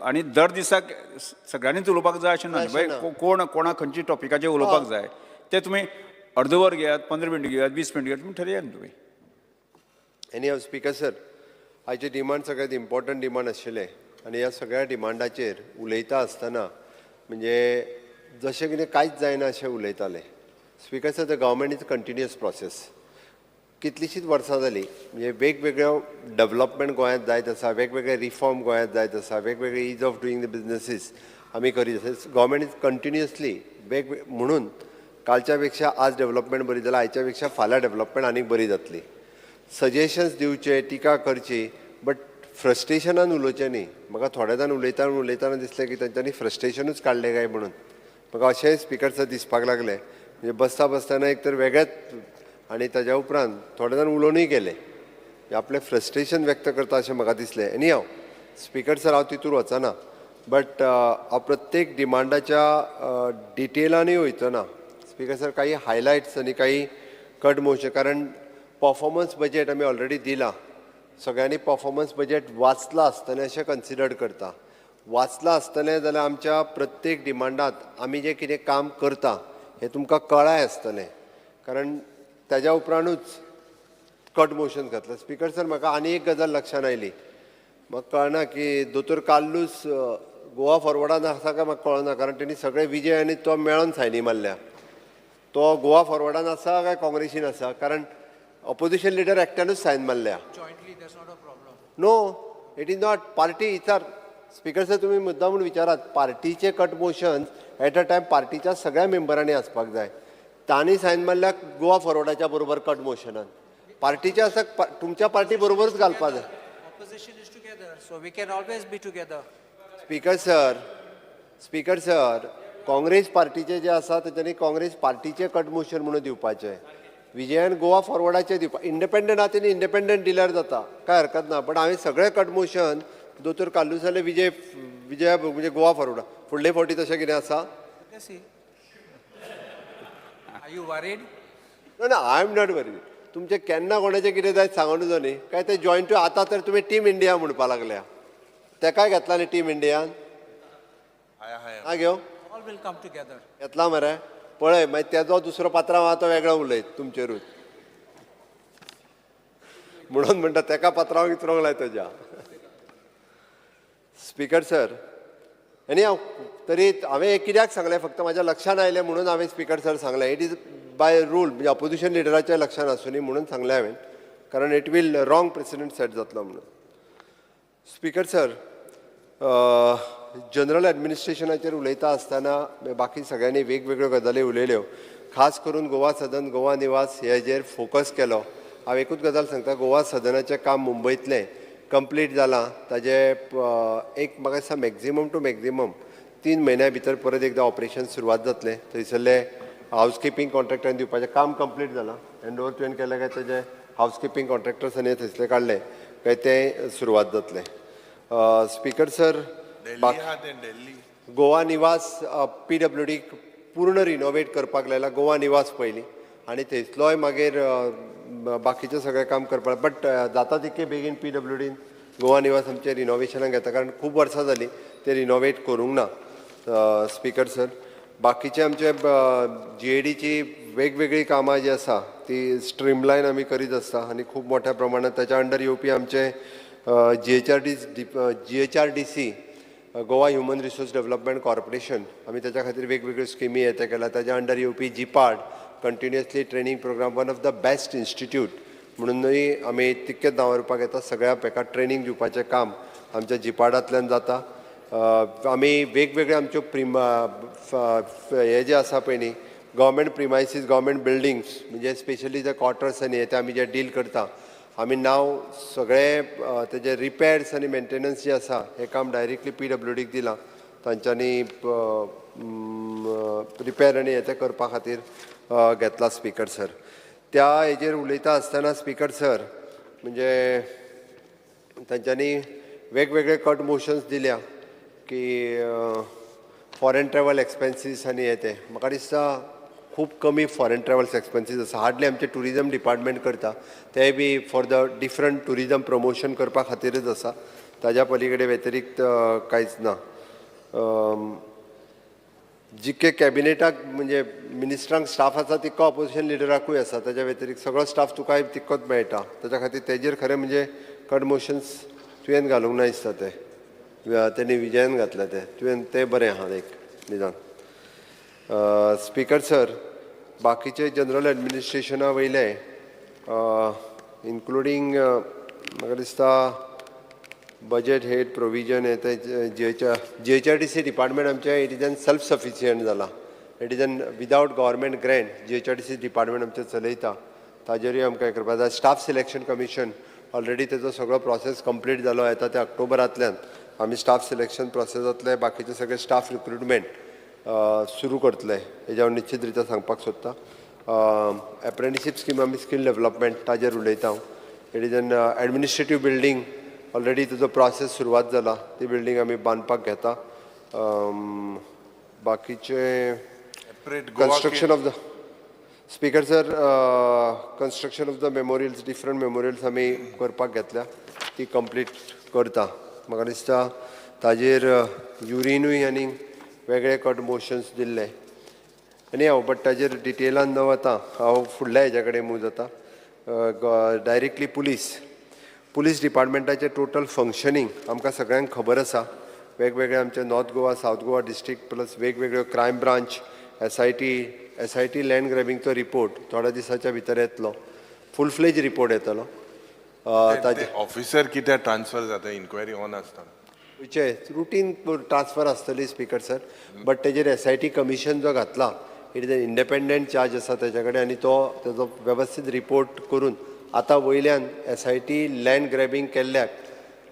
आनी दर दिसाक सगळ्यांनीच उलोवपाक जाय अशें ना कोणाक खंयची टॉपिकाचेर उलोवपाक जाय ते तुमी अर्द वर घेयात 15 मिनट घेयात 20 मिनट घेयात तुमी ठरयात तुमी. एनी हांव स्पिकर सर आयचे डिमांड सगळ्यांत इम्पॉर्टंट डिमांड आशिल्ले आनी ह्या सगळ्या डिमांडाचेर उलयता आसतना म्हणजे जशें कितें कांयच जायना अशें उलयताले. Speaker sir the government is continuous process कितलींशींच वर्सां जालीं म्हणजे वेगवेगळ्यो डेव्हलपमेंट गोंयांत जायत आसा वेगवेगळे रिफॉर्म गोंयांत जायत आसा वेगवेगळे is of doing the businesses आमी करीत आसा. गव्हर्मेंट इज कंटिन्युअसली म्हणून कालच्या पेक्षा आज डेव्हलपमेंट बरी जाल्या आयच्या पेक्षा फाल्यां डेव्हलपमेंट आनीक बरी जातली. सजेशन्स दिवचे टिका करची बट फ्रस्ट्रेशनान उलोवचें न्ही. म्हाका थोडे जाण उलयताना दिसलें की तांच्यांनी फ्रस्ट्रेशनूच काडलें काय म्हणून म्हाका अशेंय स्पिकर सर दिसपाक लागलें म्हणजे बसतना एक तर वेगळेच आनी ताज्या उपरांत थोडे जाण उलोवनूय गेले आपलें फ्रस्ट्रेशन व्यक्त करता अशें म्हाका दिसलें. एनी हांव स्पिकर सर हांव तितूर वचना बट हांव प्रत्येक डिमांडाच्या डिटेलांनी वयचो ना. स्पिकर सर काही हायलायट्स आनी काही कट मोशन कारण परफॉर्मन्स बजेट आमी ऑलरेडी दिला. सगळ्यांनी परफॉर्मन्स बजेट वाचलां आसतलें अशें कन्सिडर करता. वाचलां आसतलें जाल्यार आमच्या प्रत्येक डिमांडांत आमी जें कितें काम करता हें तुमकां कळाय आसतलें कारण ताज्या उपरांतूच कट मोशन घातलें. स्पिकर सर म्हाका आनी एक गजाल लक्षांत आयली म्हाका कळना की दोतोर कार्लूस गोवा फॉरवर्डान आसा काय म्हाका कळना कारण तेणी सगळे विजय आनी तो मेळोन सायनी मारल्या. तो गोवा फॉरवर्डान आसा काय काँग्रेसीन आसा कारण ऑपोजिशन लिडर एकट्यानूच सायन मारल्या. No it is not party इचार स्पिकर सर तुमी मुद्दा म्हणून विचारात पार्टीचे cut motion at a time पार्टीच्या सगळ्या मेंबरांनी आसपाक जाय. तांणी सायन मारल्या गोवा फॉरवर्डाच्या बरोबर कट मोशनान पार्टीचे आसा तुमच्या पार्टी बरोबरच घालपाक जाय. स्पिकर सर काँग्रेस पार्टीचे जे आसा तांच्यांनी काँग्रेस पार्टीचे कट मोशन म्हणून दिवपाचें. विजयान गोवा फॉरवर्डाचे दिवपा इंडिपेंडंट आहा तेणी इंडिपेंडंट दिल्यार जाता काय हरकत ना बट हांवें सगळें कट मोशन दोतोर काल्लूस जाल्यार विजया म्हणजे गोवा फॉरवर्डा फुडले फावटी तशें कितें आसा ना आय एम नॉट वरीड. तुमचें केन्ना कोणाचें कितें जाय सांगून नजो न्ही काय ते जॉयंटू आतां तर तुमी टीम इंडिया म्हणपाक लागल्या तेकाय घेतला न्ही टीम इंडियान ना घेव घेतला मरे पळय मागीर तेजो दुसरो पात्रांव आहा तो वेगळो उलयत तुमचेरूच म्हणून म्हणटा तेका पात्रांव विचारूंक लाय तेज्या. स्पिकर सर आनी हांव तरी हांवें कित्याक सांगलें फक्त म्हाज्या लक्षांत आयलें म्हणून हांवें स्पिकर सर सांगलें. इट इज बाय रूल म्हणजे अपोजिशन लिडराच्या लक्षांत आसूं न्ही म्हणून सांगलें हांवें कारण it will wrong precedent set जातलो म्हणून. स्पिकर सर जनरल एडमिनिस्ट्रेशनाचेर उलयता आसतना बाकी सगळ्यांनी वेगवेगळ्यो गजाली उलयल्यो खास करून गोवा सदन गोवा निवास हेजेर फोकस केलो. हांव एकूच गजाल सांगता गोवा सदनाचें काम मुंबयतलें कंप्लीट जालां ताजे एक म्हाका दिसता मॅक्झिमम टू मॅक्झिमम 3 म्हयन्या भितर परत एकदा ऑपरेशन सुरवात जातलें. थंयसरले हावजकिपींग कॉन्ट्रॅक्टांनी दिवपाचें काम कंप्लीट जालां हँड ओवर तुवें केलें काय तेजे हावजकिपींग कॉन्ट्रॅक्टर्सांनी थंयसले काडले काय तें सुरवात जातलें. स्पिकर सर गोवा निवास PWD पूर्ण रिनोवेट करपाक लायला गोवा निवास पयलीं आनी थंयसलोय मागीर बाकीचें सगळें काम करपाक बट जाता तितके बेगीन PWDन गोवा निवास आमचे रिनोवेशनाक घेता कारण खूब वर्सां जालीं ते रिनोवेट करूंक ना. स्पीकर सर, बाकीचे आमचे GADची वेगवेगळी कामां जी आसा ती स्ट्रीमलायन आमी करीत आसता आनी खूब मोठ्या प्रमाणात त्याच्या अंडर येवपी आमचे GHRDC Goa human resource development corporation आमी त्याच्या खातीर वेगवेगळ्यो स्किमी येता केल्या. त्याच्या अंडर येवपी GPARD continuously training programme, one of the best institute म्हणूनय आमी तितकेच दवरपाक येता. सगळ्या पेका ट्रेनिंग दिवपाचें काम आमच्या GPARDांतल्यान जाता. आमी वेगवेगळे आमच्यो हे जे आसा पळय न्ही गव्हर्मेंट प्रिमायसीस, गव्हर्मेंट बिल्डिंग्स म्हणजे स्पेशली जे क्वॉर्टर्स आनी हे आमी जे डील करता, आमी नाव सगळे तेजे रिपेर्स आनी मेंटेनन्स जे आसा हे काम डायरेक्टली PWDक दिलां. तांच्यांनी रिपेर आनी हे ते करपा खातीर घेतला स्पीकर सर. त्या हेजेर उलयता आसतना स्पीकर सर म्हणजे तांच्यांनी वेगवेगळे कट मोशन्स दिल्या की फॉरेन ट्रॅवल एक्सपेन्सीस आनी हे ते. म्हाका दिसता खूब कमी फॉरेन ट्रॅवल्स एक्सपेन्सीस आसा. हार्डली आमचे टुरिजम डिपार्टमेंट करता ते be for the different tourism promotion करपा खातीरच आसा. ताज्या पलीकडे व्यतिरिक्त कांयच ना. जितके कॅबिनेटाक म्हणजे मिनिस्टरांक स्टाफ आसा तितको ऑपोजिशन लिडराकूय आसा. ताच्या व्यतिरिक्त सगळो स्टाफ तुकाय तितकोच मेळटा. ताच्या खातीर तेजेर खरें म्हणजे कट मोशन्स तुवें घालूंक ना दिसता. तेणी विजयान घातले तुवें ते बरें आहा एक निदान. स्पीकर सर, बाकीचे जनरल एडमिनिस्ट्रेशना वयले इन्क्लुडींग म्हाका दिसता बजेट हेड प्रोविजन हे ते GHRDC डिपार्टमेंट आमचे it is an self sufficient जाला. It is an without government grant GHRDC department आमचे चलयता. ताजेरूय आमकां हें करपा जाय. स्टाफ सिलेक्शन कमिशन ऑलरेडी तेजो सगळो प्रोसेस कंप्लीट जालो. येता ते ऑक्टोबरांतल्यान आमी स्टाफ सिलेक्शन प्रोसेसांतले बाकीचे सगळे स्टाफ रिक्रुटमेंट सुरू करतले. हेज्या निश्चित रित्या सांगपाक सोदता. एप्रेंटिसशीप स्कीम आमी स्कील डेव्हलपमेंट ताजेर उलयता हांव. It is N administrative building already तुजो प्रोसेस सुरवात जाला. ती बिल्डींग आमी बांदपाक घेता. बाकीचे construction of the speaker sir construction of the memorials, different memorials आमी करपाक घेतल्या. ती कंप्लीट करता. म्हाका दिसता ताजेर युरिनूय आनी वेगळे कट मोशन्स दिल्ले आनी हांव बट ताजेर डिटेलान न वता हांव फुडल्या हेज्या कडेन मूव जाता. डायरेक्टली पुलीस डिपार्टमेंटाचें टोटल फंक्शनींग आमकां सगळ्यांक खबर आसा. वेगवेगळे आमचे north Goa, south Goa district plus वेगवेगळ्यो क्रायम ब्रांच, SIT लँड ग्रॅबिंगचो रिपोर्ट थोड्या दिसाच्या भितर येतलो. फूल फ्लेज रिपोर्ट येतलो. ताजे ऑफिसर कित्याक ट्रान्सफर जाता इन्क्वायरी ऑन आसता रुटीन ट्रान्सफर आसतली स्पीकर सर. बट तेजेर SIT कमिशन जो घातला it is N independent charge आसा तेच्या कडेन आनी तो तेजो वेवस्थीत रिपोर्ट करून आतां वयल्यान SIT लँड ग्रॅबिंग केल्ल्याक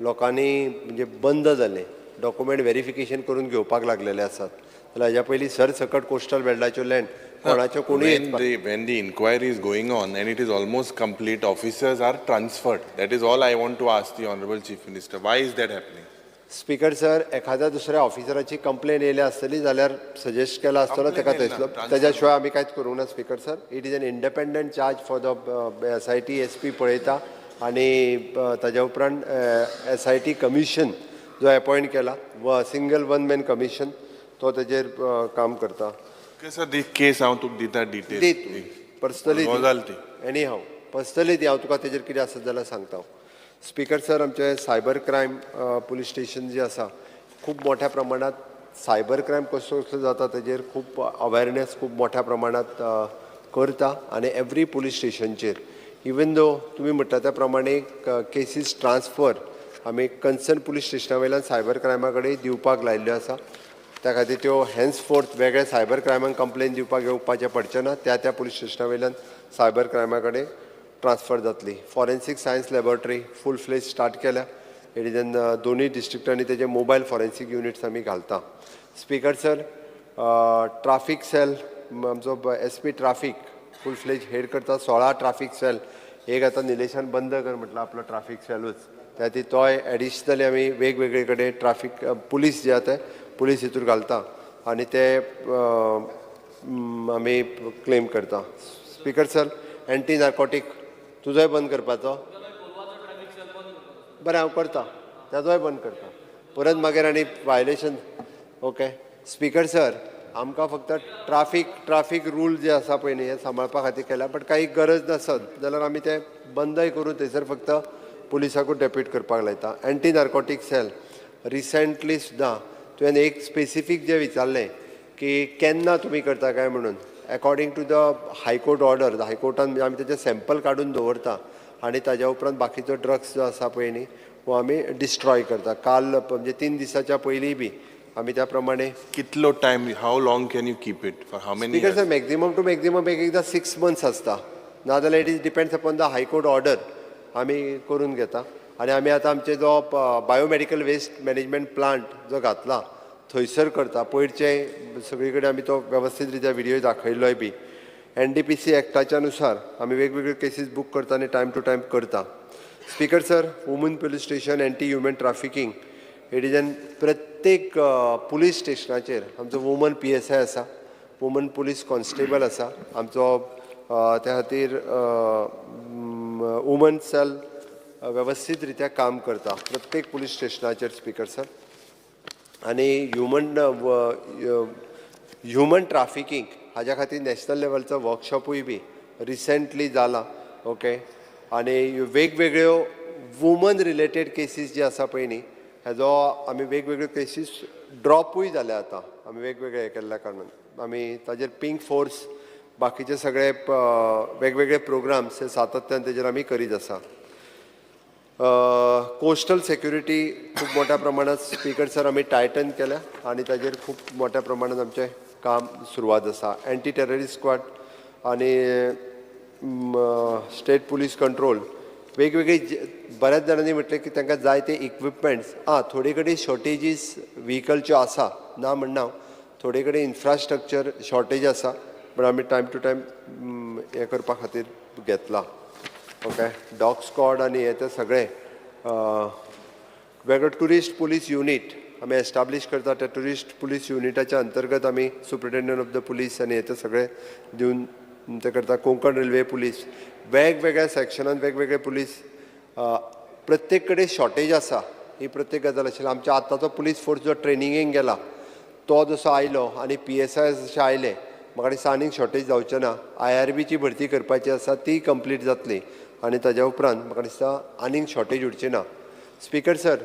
लोकांनी म्हणजे बंद जालें. डॉक्युमेंट व्हेरिफिकेशन करून घेवपाक लागलेले आसात. जाल्यार हेज्या पयलीं सरसकट कोस्टल बेल्टाच्यो लँड कोणाच्यो कोणूय when the inquiry is going on and it is almost complete, officers are transferred. That is all I want to ask the Honorable Chief Minister. Why is that happening? Speaker sir, एखाद्या दुसऱ्या ऑफिसराची कंप्लेन येयली आसतली जाल्यार सजेस्ट केला आसतलो ताका थंयसलो. तेज्या शिवाय आमी कांयच करूंक ना speaker sir. It is N independent charge for the SIT SP पळयता आनी ताज्या उपरांत SIT कमिशन जो अपॉयंट केला सिंगल वन मॅन कमिशन तो तेजेर काम करता. सर दी केस हांव तुका दिता डिटेल पर्सनली एनी हांव पर्सनली दी हांव तुका तेजेर कितें आसत जाल्यार सांगता. स्पीकर सर, आमचे सायबर क्रायम पुलीस स्टेशन जे आसा खूब मोठ्या प्रमाणात सायबर क्रायम कसो जाता तेजेर खूब अवेरनेस खूब मोठ्या प्रमाणात करता. आनी एवरी पुलीस स्टेशनचेर इवन दो तुमी म्हणटा त्या प्रमाणे केसीस ट्रान्सफर आमी कन्सर्न पुलीस स्टेशना वयल्यान सायबर क्रायमा कडेन दिवपाक लायिल्ल्यो आसा. त्या खातीर त्यो हेन्सफोर्थ वेगळे सायबर क्रायमाक कंप्लेन दिवपाक येवपाचें पडचें ना. त्या पुलीस स्टेशना वयल्यान सायबर क्रायमा कडेन ट्रान्सफर जातली. फॉरेन्सीक सायन्स लॅबोरेटरी फूल फ्लेज स्टार्ट केल्या. इट इज एन दोनूय डिस्ट्रिक्टांनी तेजे मोबायल फॉरेन्सीक युनिट्स आमी घालता. स्पीकर सर, ट्राफीक सेल आमचो SP ट्राफीक फूल फ्लेज हेड करता. 16 ट्राफीक सेल. एक आतां निलेशान बंद कर म्हटलं आपलो ट्राफीक सेलूच. त्या खातीर तोय एडिशनली आमी वेगवेगळे कडेन ट्राफीक पुलीस जे आसा पुलीस हितूर घालता आनी ते आमी क्लेम करता. स्पीकर सर, एंटी नार्कोटीक तुजोय बंद करपाचो. बरें हांव करता, तेजोय बंद करता. परत मागीर आनी वायलेशन. ओके, स्पीकर सर, आमकां फक्त ट्राफीक रूल जे आसा पळय न्ही हे सांबाळपा खातीर केल्या, बट काही गरज नसत जाल्यार आमी ते बंदय करून थंयसर फक्त पुलिसाकूच डेप्यूट करपाक लायता. एंटी नार्कोटीक सेल रिसेंटली सुद्दां तुवें एक स्पेसिफीक जे विचारलें की केन्ना तुमी करता काय म्हणून, according to the high court order, हायकोर्टान आमी तेजे सॅम्पल काडून दवरता आनी ताज्या उपरांत बाकीचो ड्रग्स जो आसा पळय न्ही हो आमी डिस्ट्रॉय करता. काल म्हणजे 3 दिसाच्या पयलीं बी आमी त्या प्रमाणे. कितलो time, how long can you keep it, for how many speaker sir, maximum two maximum एकदा 6 months आसता, नाजाल्यार it is depends upon the high court order आमी करून घेता. आनी आमी आतां आमचे जो बायोमेडिकल वेस्ट मॅनेजमेंट प्लांट जो घातला थंयसर करता. पयरचे सगळी कडेन आमी तो वेवस्थीत रित्या व्हिडियो दाखयल्लोय बी. NDPC एक्टाच्या नुसार आमी वेगवेगळे केसीस बूक करता आनी टायम टू टायम करता. Speaker sir, woman police station, anti human trafficking, it is an प्रत्येक पुलीस स्टेशनाचेर आमचो वुमन PSI आसा, वुमन पुलीस कॉन्स्टेबल आसा, आमचो त्या खातीर वुमन सेल वेवस्थीत रित्या काम करता प्रत्येक पुलीस स्टेशनाचेर. स्पीकर सर, आनी ह्युमन ट्राफिकींग हाज्या खातीर नॅशनल लेवलचो वर्कशॉपूय बी रिसेंटली जाला. ओके, आनी वेगवेगळ्यो वुमन रिलेटेड केसीस जे आसा पळय न्ही हेजो आमी वेगवेगळ्यो केसीस ड्रॉपूय जाल्या आतां आमी वेगवेगळे हे केल्ल्या कारणान. आमी ताजेर पिंक फोर्स बाकीचे सगळे वेगवेगळे प्रोग्राम्स हे सातत्यान तेजेर आमी करीत आसा. कोस्टल सेक्युरिटी खूब मोठ्या प्रमाणात स्पीकर सर आमी टायटन केल्या आनी ताजेर खूब मोठ्या प्रमाणात आमचें काम सुरवात आसा. एंटी टेररिस्ट स्क्वॉड आनी स्टेट पुलीस कंट्रोल वेगवेगळी बऱ्याच जाणांनी म्हटलें की तांकां जाय ते इक्विपमेंट्स थोडे कडेन शॉर्टेजीस व्हिकलच्यो आसा, ना म्हणना, थोडे कडेन इन्फ्रास्ट्रक्चर शॉर्टेज आसा, पण आमी टायम टू टायम हे करपा खातीर घेतला. ओके, डॉग स्क्वॉड आनी हे ते सगळे वेगळो ट्युरिस्ट पुलीस युनीट आमी एस्टाब्लीश करता. त्या ट्युरिस्ट पुलीस युनिटाच्या अंतर्गत आमी सुप्रिटेंडंट ऑफ द पुलीस आनी हे ते सगळे दिवन ते करता. कोंकण रेल्वे पुलीस वेगवेगळ्या सेक्शनान वेगवेगळे पुलीस, प्रत्येक कडेन शॉर्टेज आसा ही प्रत्येक गजाल आशिल्ली. आमच्या आतांचो पुलीस फोर्स जो ट्रेनिंगेक गेला तो जसो आयलो आनी PSI जशे आयले, म्हाका दिसता आनीक शॉर्टेज जावचें ना. IRBची भरती करपाची आसा ती कंप्लीट जातली आनी ताज्या उपरांत म्हाका दिसता आनीक शॉर्टेज उरची ना. स्पीकर सर,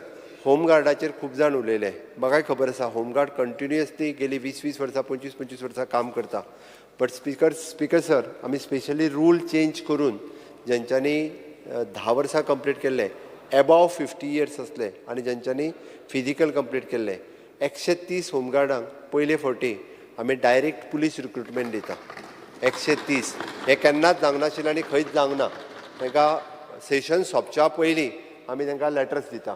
होमगार्डाचेर खूब जाण उलयले. म्हाकाय खबर आसा होमगार्ड कंटिन्युअसली गेली 20-20 वर्सां 25-25 वर्सां काम करता. बट स्पीकर सर, आमी स्पेशली रूल चेंज करून जेंच्यांनी 10 वर्सां कंप्लीट केल्ले, एबाव 50 years असले आनी जेंच्यांनी फिजिकल कंप्लीट केल्ले 130 होमगार्डांक पयले फावटी आमी डायरेक्ट पुलीस रिक्रुटमेंट दिता. 130 हे केन्नाच जावंक नाशिल्लें आनी खंयच जावंक ना. तांकां सेशन सोंपच्या पयलीं आमी तांकां लेटर्स दिता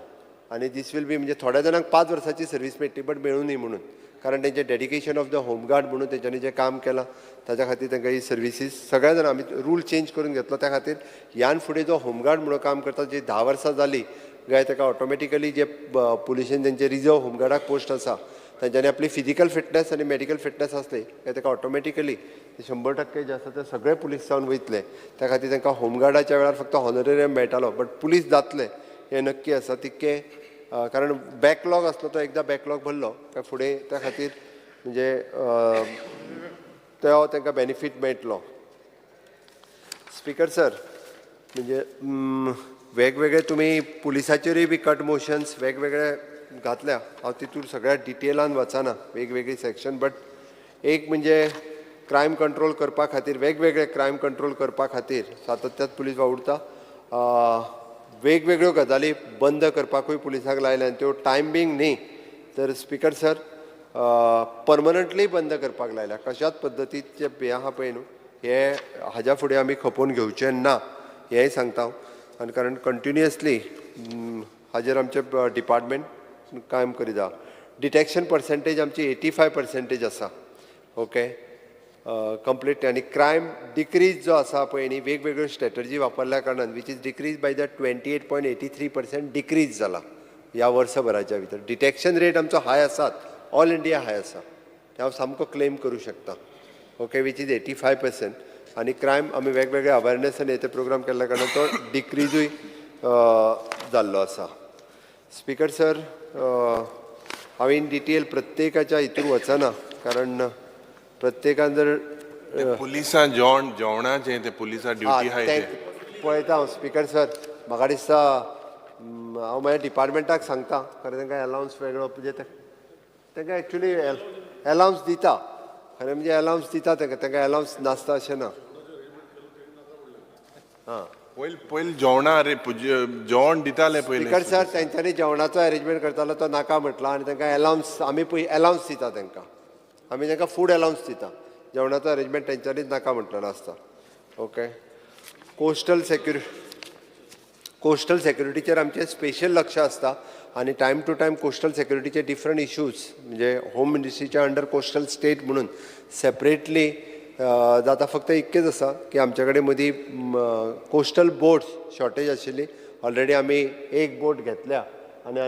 आनी दीस वील बी म्हणजे थोड्या जाणांक 5 वर्सांची सर्वीस मेळटली बट मेळूं न्ही म्हणून, कारण तेंचें डेडिकेशन ऑफ द होमगार्ड म्हणून तेंच्यांनी जें काम केलां ताच्या खातीर तांकां ही सर्विसीस सगळ्या जाणां आमी रूल चेंज करून घेतलो. त्या खातीर ह्यान फुडें जो होमगार्ड म्हणून काम करता जी 10 वर्सां जाली काय ताका ऑटोमॅटिकली जे पुलिशेन तेंचे रिजर्व होमगार्डाक पोस्ट आसा तांच्यांनी आपली फिजिकल फिटनेस आनी मेडिकल फिटनेस आसली काय ताका ऑटोमॅटिकली 100% जे आसा ते सगळे पुलीस जावन वयतले. त्या खातीर तांकां होमगार्डाच्या वेळार फक्त हॉनरेरियम मेळटालो, बट पुलीस जातले हे नक्की आसा. तितके कारण बॅकलॉग आसलो तो एकदा बॅकलॉग भरलो काय फुडें त्या खातीर म्हणजे तो तांकां बेनिफीट मेळटलो. स्पीकर सर, म्हणजे वेगवेगळे तुमी पुलिसाचेरूय बी कट मोशन्स वेगवेगळे घातल्या. हांव तितून सगळ्या डिटेलान वचना वेगवेगळी सेक्शन, बट एक म्हणजे क्रायम कंट्रोल करपा खातीर वेगवेगळे क्रायम कंट्रोल करपा खातीर सातत्यान पुलीस वावुरता. वेगवेगळ्यो गजाली बंद करपाकूय पुलिसाक लायल्या आनी त्यो टायमींग न्ही तर स्पीकर सर परमनंटली बंद करपाक लायल्या. कशाच पद्दतीचे हें आहा पळय न्हू हे हाज्या फुडें आमी खपोवन घेवचें ना हेंय सांगता हांव. आनी कारण कंटिन्युअसली हाजेर आमचे डिपार्टमेंट काम करीत. डिटेक्शन पर्सेंटेज आमची 85% आसा. Okay, complete. आनी क्रायम डिक्रीज जो आसा पळय न्ही वेगवेगळ्यो स्ट्रॅटजी वापरल्या कारणान which is decrease by the 28.83% decrease जाला ह्या वर्सभराच्या भितर. डिटेक्शन रेट आमचो हाय आसात, ऑल इंडिया हाय आसा, ते हांव सामको क्लेम करूं शकता. Okay, which is 85%. आनी क्रायम आमी वेगवेगळे अवेरनेस आनी हे प्रोग्राम केल्ल्या कारणान तो डिक्रीजूय जाल्लो आसा. स्पीकर सर, हांव इन डिटेल प्रत्येकाच्या हितून वचना कारण प्रत्येकान जर पुलिसां जेवणाचे ते पुलिसां ड्युटी आहाय ते पळयता हांव स्पीकर सर म्हाका दिसता हांव माझ्या डिपार्टमेंटाक सांगता खरें तांकां अलावन्स वेगळो म्हणजे तांकां एक्चुली अलावन्स दिता खरें म्हणजे अलावन्स दिता तांकां अलावन्स नासता अशें ना हां पयलीं जेवणा रे जेवण दिताले पयलीं स्पीकर सर तेंच्यांनी जेवणाचो अरेंजमेंट करतालो तो नाका म्हटला आनी तांकां अलावन्स आमी पळय अलावन्स दिता तांकां आमी तांकां फूड अलावन्स दिता जेवणाचो अरेंजमेंट तेंच्यांनीच नाका म्हटलेलो आसता ओके कोस्टल सेक्युरिटीचेर आमचें स्पेशल लक्ष आसता आनी टायम टू टायम कोस्टल सेक्युरिटीचे डिफरंट इश्यूज म्हणजे होम मिनिस्ट्रीच्या अंडर कोस्टल स्टेट म्हणून सेपरेटली जाता फक्त इतकेंच आसा की आमचे कडेन मदीं कोस्टल बोट्स शॉर्टेज आशिल्ली ऑलरेडी आमी एक बोट घेतल्या आनी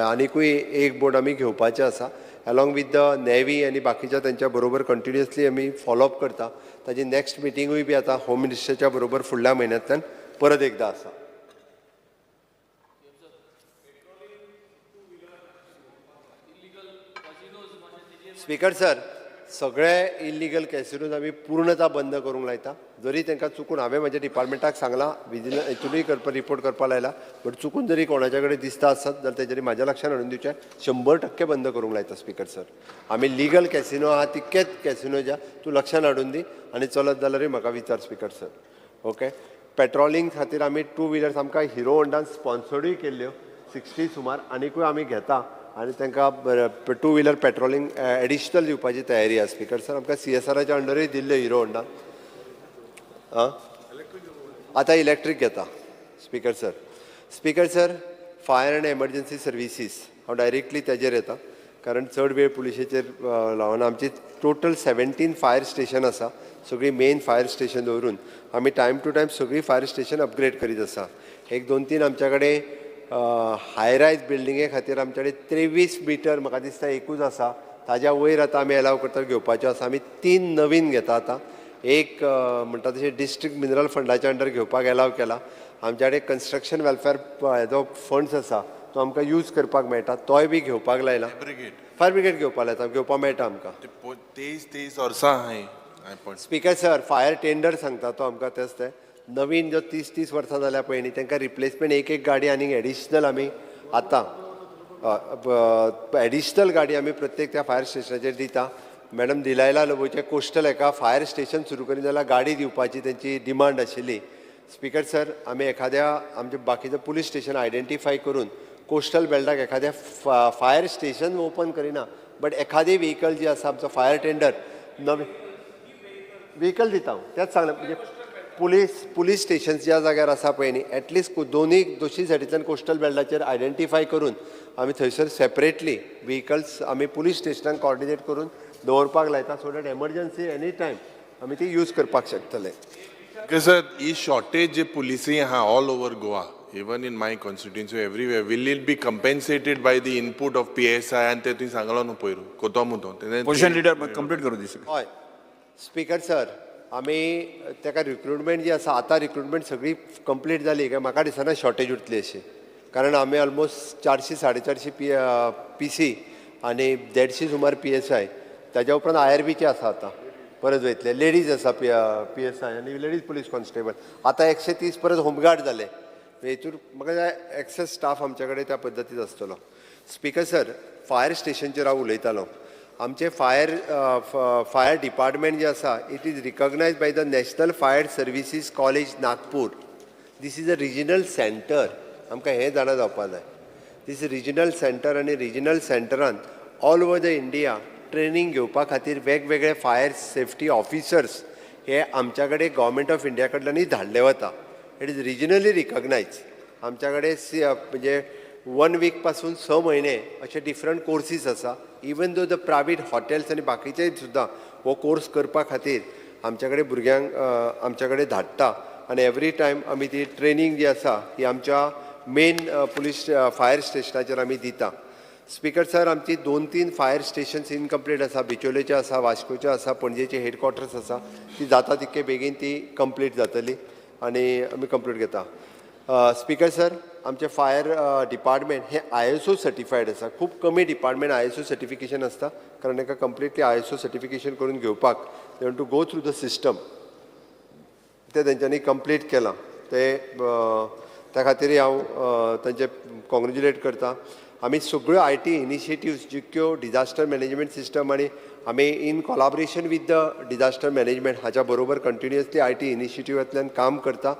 आनीकूय एक बोट आमी घेवपाचें आसा अलॉंग वीथ द नेवी आनी बाकीच्या तेंच्या बरोबर कंटिन्युअसली आमी फॉलोअप करता ताजी नेक्स्ट मिटिंगूय बी आतां होम मिनिस्टरच्या बरोबर फुडल्या म्हयन्यांतल्यान परत एकदां आसा स्पीकर सर सगळे इल्लिगल कॅसिनोज आमी पूर्णता बंद करूंक लायता जरी तांकां चुकून हांवें म्हाज्या डिपार्टमेंटाक सांगलां विजिलन्स हितूनय रिपोर्ट करपा लायला बट चुकून जरी कोणाच्या कडेन दिसता आसत जाल्यार तेजेरी म्हाज्या लक्षांत हाडून दिवचें 100% बंद करूंक लायता स्पीकर सर आमी लिगल कॅसिनो आहा तितकेच कॅसिनो ज्या तूं लक्षांत हाडून दी आनी चलत जाल्यारूय म्हाका विचार स्पीकर सर ओके पेट्रोलिंग खातीर आमी 2 व्हिलर्स आमकां हिरो होंडान स्पॉन्सर्डूय केल्ल्यो 60 सुमार आनीकूय आमी घेता आनी तांकां 2 व्हिलर पेट्रोलिंग एडिशनल दिवपाची तयारी आसा स्पीकर सर आमकां CSRच्या अंडरूय दिल्ल्यो हिरो होंडान आतां इलेक्ट्रीक घेता speaker sir fire end emergency services हांव डायरेक्टली तेजेर येता कारण चड वेळ पुलिशेचेर लावना आमची टोटल 17 फायर स्टेशन आसा सगळी मेन फायर स्टेशन दवरून आमी टायम टू टायम सगळी फायर स्टेशन अपग्रेड करीत आसा 1-2-3 आमच्या कडेन हाय रायज बिल्डिंगे खातीर आमचे कडेन 23 मिटर म्हाका दिसता एकूच आसा ताज्या वयर आतां आमी एलाव करता घेवपाच्यो आसा आमी 3 नवीन घेता आतां एक म्हणटा तशें डिस्ट्रिक्ट मिनरल फंडाच्या अंडर घेवपाक एलाव केला आमच्या कडेन कन्स्ट्रक्शन वेलफेअर हेजो फंड्स आसा तो आमकां यूज करपाक मेळटा तोय बी घेवपाक लायला फायर ब्रिगेड घेवपाक लायता घेवपाक मेळटा आमकां 23 वर्सां आहाय स्पीकर सर फायर टेंडर सांगता तो आमकां तेच ते नवीन जो 30 वर्सां जाल्या पळय न्ही तांकां रिप्लेसमेंट एक गाडी आनी एडिशनल आमी आतां एडिशनल गाडी आमी प्रत्येक त्या फायर स्टेशनाचेर दिता मॅडम दिलायला लोबोचे कोस्टल एका फायर स्टेशन सुरू करीत जाल्यार गाडी दिवपाची तेंची डिमांड आशिल्ली स्पीकर सर आमी एखाद्या आमचे बाकीचे पुलीस स्टेशन आयडेंटिफाय करून कोस्टल बेल्टाक एखाद्या फायर स्टेशन ओपन करिना बट एखादी व्हेकल जी आसा आमचो फायर टेंडर नवी व्हेकल दिता तेच सांगलें म्हणजे पुलीस स्टेशन्स ज्या जाग्यार आसा पळय न्ही एटलिस्ट दोनूय सायडींतल्यान कोस्टल बेल्टाचेर आयडेंटिफाय करून आमी थंयसर सेपरेटली व्हेकल्स आमी पुलीस स्टेशनाक कॉर्डिनेट करून दवरपाक लायता so that emergency any time आमी ती यूज करपाक शकतले सर ही शॉर्टेज जे पुलिसी आहा all over Goa even in my constituency everywhere will it be compensated by the input of PSI आनी ते तुवें सांगलो न्हू पयर कोतो मुतो पोजिशन लिडर कंप्लीट करूं दिसता हय स्पीकर सर आमी ताका रिक्रुटमेंट जी आसा आतां रिक्रुटमेंट सगळी कंप्लीट जाली काय म्हाका दिसना शॉर्टेज उरतली अशी कारण आमी ऑलमोस्ट 400-450 PC आनी 150 सुमार PSI ताज्या उपरांत IRBचे आसा आतां परत वयतले लेडीज आसा PSI आनी लेडीज पुलीस कॉन्स्टेबल आतां 130 परत होमगार्ड जाले हेतून म्हाका जाय एक्सेस स्टाफ आमच्या कडेन त्या पद्दतीन आसतलो स्पीकर सर फायर स्टेशनचेर हांव उलयतालो आमचे फायर डिपार्टमेंट जे आसा it is recognised by the national fire services college Nagpur this is a regional centre आमकां हें जाणा जावपाक जाय दीस रिजनल सेंटर आनी रिजनल सेंटरान all over the India training घेवपा खातीर वेगवेगळे फायर सेफ्टी ऑफिसर्स हे आमच्या कडेन गव्हर्मेंट ऑफ इंडिया कडल्यानूय धाडले वता इट इज रिजनली रिकॉग्नायज आमच्या कडेन म्हणजे 1 वीक पासून 6 म्हयने अशे डिफरंट कोर्सीस आसा even though the private hotels आनी बाकीचे सुद्दां हो कोर्स करपा खातीर आमच्या कडेन भुरग्यांक आमच्या कडेन धाडटा आनी एवरी टायम आमी ती ट्रेनिंग जी आसा ही आमच्या मेन पुलीस फायर स्टेशनाचेर आमी दिता स्पीकर सर आमची 2-3 फायर स्टेशन्स इनकम्प्लीट आसा बिचोलेचे आसा वास्कोचे आसा पणजेचे हेडक्वॉर्टर्स आसा ती जाता तितके बेगीन ती कंप्लीट जातली आनी आमी कंप्लीट घेता स्पीकर सर, आमचे फायर डिपार्टमेंट हे ISO सर्टिफायड आसा. खूब कमी डिपार्टमेंट ISO सर्टिफिकेशन आसता, कारण ताका कंप्लिटली ISO सर्टिफिकेशन करून घेवपाक they want to go through the system. ते तेंच्यांनी कंप्लीट केलां. ते त्या खातीर हांव तांचे कॉंग्रेच्युलेट करता. आमी सगळ्यो IT इनिशिएटिव्स जितक्यो डिजास्टर मॅनेजमेंट सिस्टम आणि आमी in collaboration with the disaster management हाच्या बरोबर कंटिन्युअसली IT इनिशिएटिव्हांतल्यान काम करता.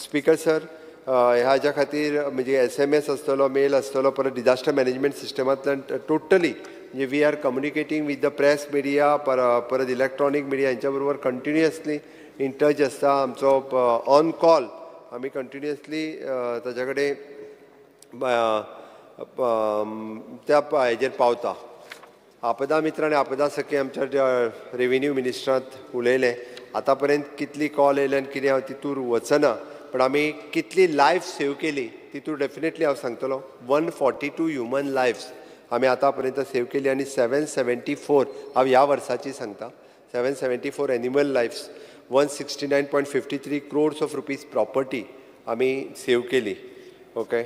स्पीकर सर, ह्याच्या खातीर म्हणजे SMS आसतलो, मेल आसतलो, परत डिजास्टर मॅनेजमेंट सिस्टमांतल्यान टोटली म्हणजे we are communicating with the press media, परत इलेक्ट्रॉनीक मिडिया हांच्या बरोबर कंटिन्युअसली इन टच आसता. आमचो ऑन कॉल आमी कंटिन्युअसली ताच्या कडेन त्या हेजेर पावता. आपदा मित्र आनी आपदा सखी आमच्या रेव्हेन्यू मिनिस्टरांत उलयलें. आतां पर्यंत कितली कॉल येयले आनी कितें हांव तितूर वचना, पण आमी कितली लायफ सेव केली तितूर डेफिनेटली हांव सांगतलो. 142 ह्युमन लायफ्स आमी आतां पर्यंत सेव केली आनी 774 हांव ह्या वर्साची सांगता. 774 animal lifes, 169.53 crores of rupees property आमी सेव केली. ओके,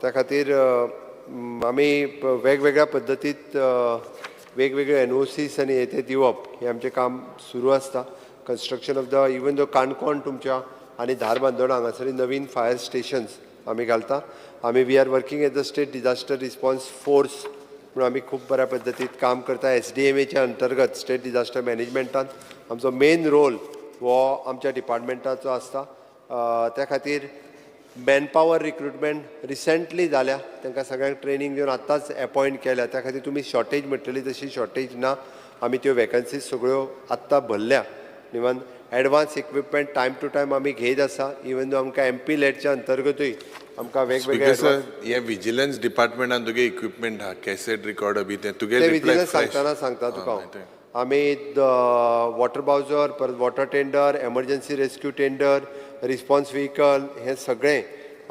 त्या खातीर आमी वेगवेगळ्या पद्दतीत वेगवेगळे NOCs आनी हे ते दिवप हें आमचें काम सुरू आसता. Construction of the even though Canacona तुमच्या आनी धारबांदोडा हांगासरी नवीन फायर स्टेशन्स आमी घालता. आमी we are working as the state disaster response force म्हणून आमी खूब बऱ्या पद्दतीत काम करता. SDMAच्या अंतर्गत स्टेट डिजास्टर मॅनेजमेंटान आमचो मेन रोल हो आमच्या डिपार्टमेंटाचो आसता. त्या खातीर मॅनपावर रिक्रुटमेंट रिसेंटली जाल्या, तांकां सगळ्यांक ट्रेनिंग दिवन आतांच अपॉयंट केल्या. त्या खातीर तुमी शॉर्टेज म्हटलेली तशी शॉर्टेज ना. आमी त्यो वॅकन्सीज सगळ्यो आत्तां भरल्या. Even advance equipment time to time आमी घेयत आसा. इवन दो आमकां MP लेटच्या अंतर्गतूय आमकां वेगवेगळे हे विजिलन्स डिपार्टमेंटान तुगे इक्विपमेंट आहा, कॅसेट रिकॉर्डर बी ते तुगे विजिलन्स सांगता तुका आमी वॉटर बावजर, परत water tender, emergency rescue tender, response vehicle हे सगळें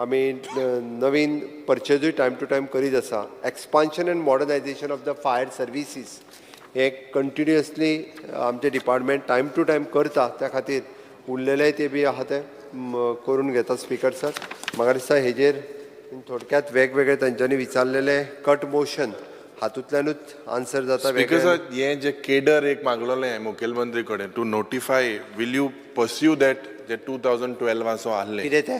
आमी नवीन परचेजूय टायम टू टायम करीत आसा. Expansion end modernisation of the fire services हे कंटिन्युअसली आमचे डिपार्टमेंट टायम टू टायम करता. त्या खातीर उरलेले ते बी आहा ते करून घेता. स्पीकर सर, म्हाका दिसता हेजेर थोडक्यात वेगवेगळे तांच्यांनी विचारलेले कट मोशन हातूंतल्यानूच आन्सर जाता. स्पीकर सर, हे जे केडर एक मागलोलें मुखेलमंत्री कडेन to notify, will you pursue that जे 2012 आसो आहले कितें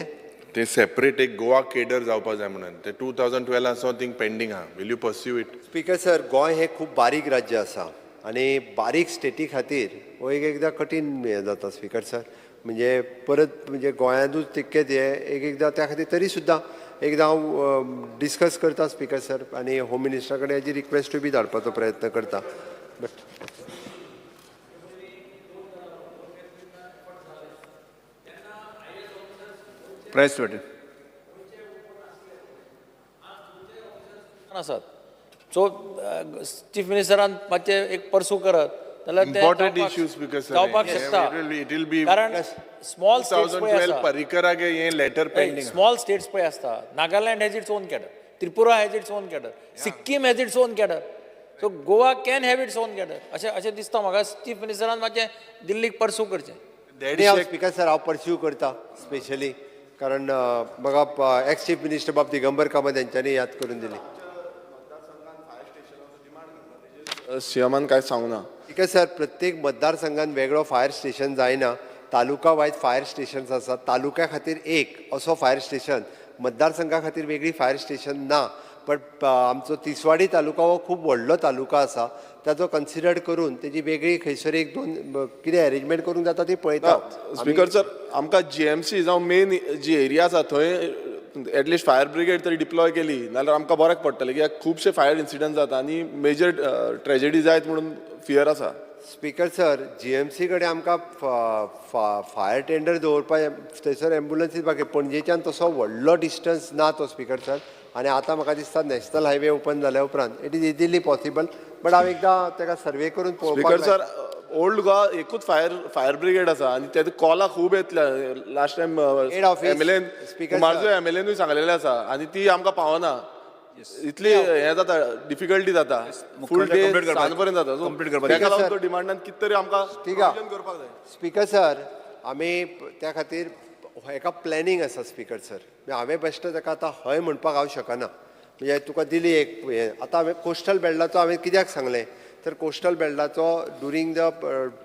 ते सेपरेट एक गोवा केडर जावपा जाय म्हणून ते 2012 आसो थिंग पेंडींग आहा. Will you pursue it? Speaker sir, Goa हे खूब बारीक राज्य आसा आनी बारीक स्टेटी खातीर हो एकदां कठीण हें जाता. स्पीकर सर, म्हणजे परत म्हणजे गोंयांतूच तितकेच हे एकदां त्या खातीर तरी सुद्दां एकदां हांव डिस्कस करता स्पीकर सर, आनी होम मिनिस्टरा कडेन हेजी रिक्वेस्टूय बी धाडपाचो प्रयत्न करता. बट प्रायस वाटेन आसात. सो चीफ मिनिस्टरान मातशें एक पर्सू करत जाल्यार ते इम्पॉर्टंट इश्यूज स्पीकर सर जावपाक शकता. इट विल बी कारण स्मॉल स्टेट्स पळय 2012 आसा, परिकराक हे लेटर पेंडींग. स्मॉल स्टेट्स पळय आसता. Nagaland has its own cadre, Tripura has its own cadre, Sikkim has its own cadre. So Goa can have its own cadre. अशें दिसता म्हाका चीफ मिनिस्टरान मातशें दिल्लीक पर्सू करचें. स्पीकर सर, हांव पर्स्यू करता स्पेशली, कारण म्हाका एक्स चीफ मिनिस्टर बाब दिगंबर कामत यांच्यानी याद करून दिली. सीएमान काय सांगू ना. ठीक आहे सर, प्रत्येक मतदारसंघात वेगळो फायर स्टेशन जायना. तालुका वायज फायर स्टेशन्स आसात. तालुक्या खातीर एक असो फायर स्टेशन, मतदारसंघा खातीर वेगळी फायर स्टेशन ना. बट आमचो तिसवाडी तालुका हो खूब व्हडलो तालुका आसा. ताचो कन्सिडर करून तेजी वेगळी खंयसर एक दोन कितें अरेंजमेंट करूंक जाता ती पळयता. स्पीकर सर, आमकां GMC जावं मेन जी एरिया आसा थंय एटलिस्ट फायर ब्रिगेड तरी डिप्लॉय केली नाल्यार आमकां बऱ्याक पडटलें, कित्याक खुबशे फायर इन्सिडंट जाता आनी मेजर ट्रेजेडी जायत म्हणून फियर आसा. स्पीकर सर, GMC कडेन आमकां फायर टेंडर दवरपाक थंयसर एम्बुलन्सीस बाकी पणजेच्यान तसो व्हडलो डिस्टन्स ना तो. स्पीकर सर, आनी आतां म्हाका दिसता नॅशनल हायवे ओपन जाल्या उपरांत it is easily possible. But हांव एकदां ताका सर्वे करून स्पीकर सर, ओल्ड गोवा एकूच फायर ब्रिगेड आसा आनी तेजे कॉलां खूब येतल्या. लास्ट टायम MLAनूय सांगलेलें आसा आनी ती आमकां पावना. इतली हें जाता, डिफिकल्टी जाता, फूल डे सांज पर्यंत जाता. ताका लागून तो डिमांडान कितें तरी आमकां करपाक जाय. स्पीकर सर, आमी त्या खातीर हेका प्लॅनिंग आसा स्पीकर सर. हांवें बेश्ट ताका आतां हय म्हणपाक हांव शकना. म्हणजे तुका दिली एक हें. आतां हांवें कोस्टल बेल्टाचो हांवें कित्याक सांगलें तर कोस्टल बेल्टाचो ड्युरींग द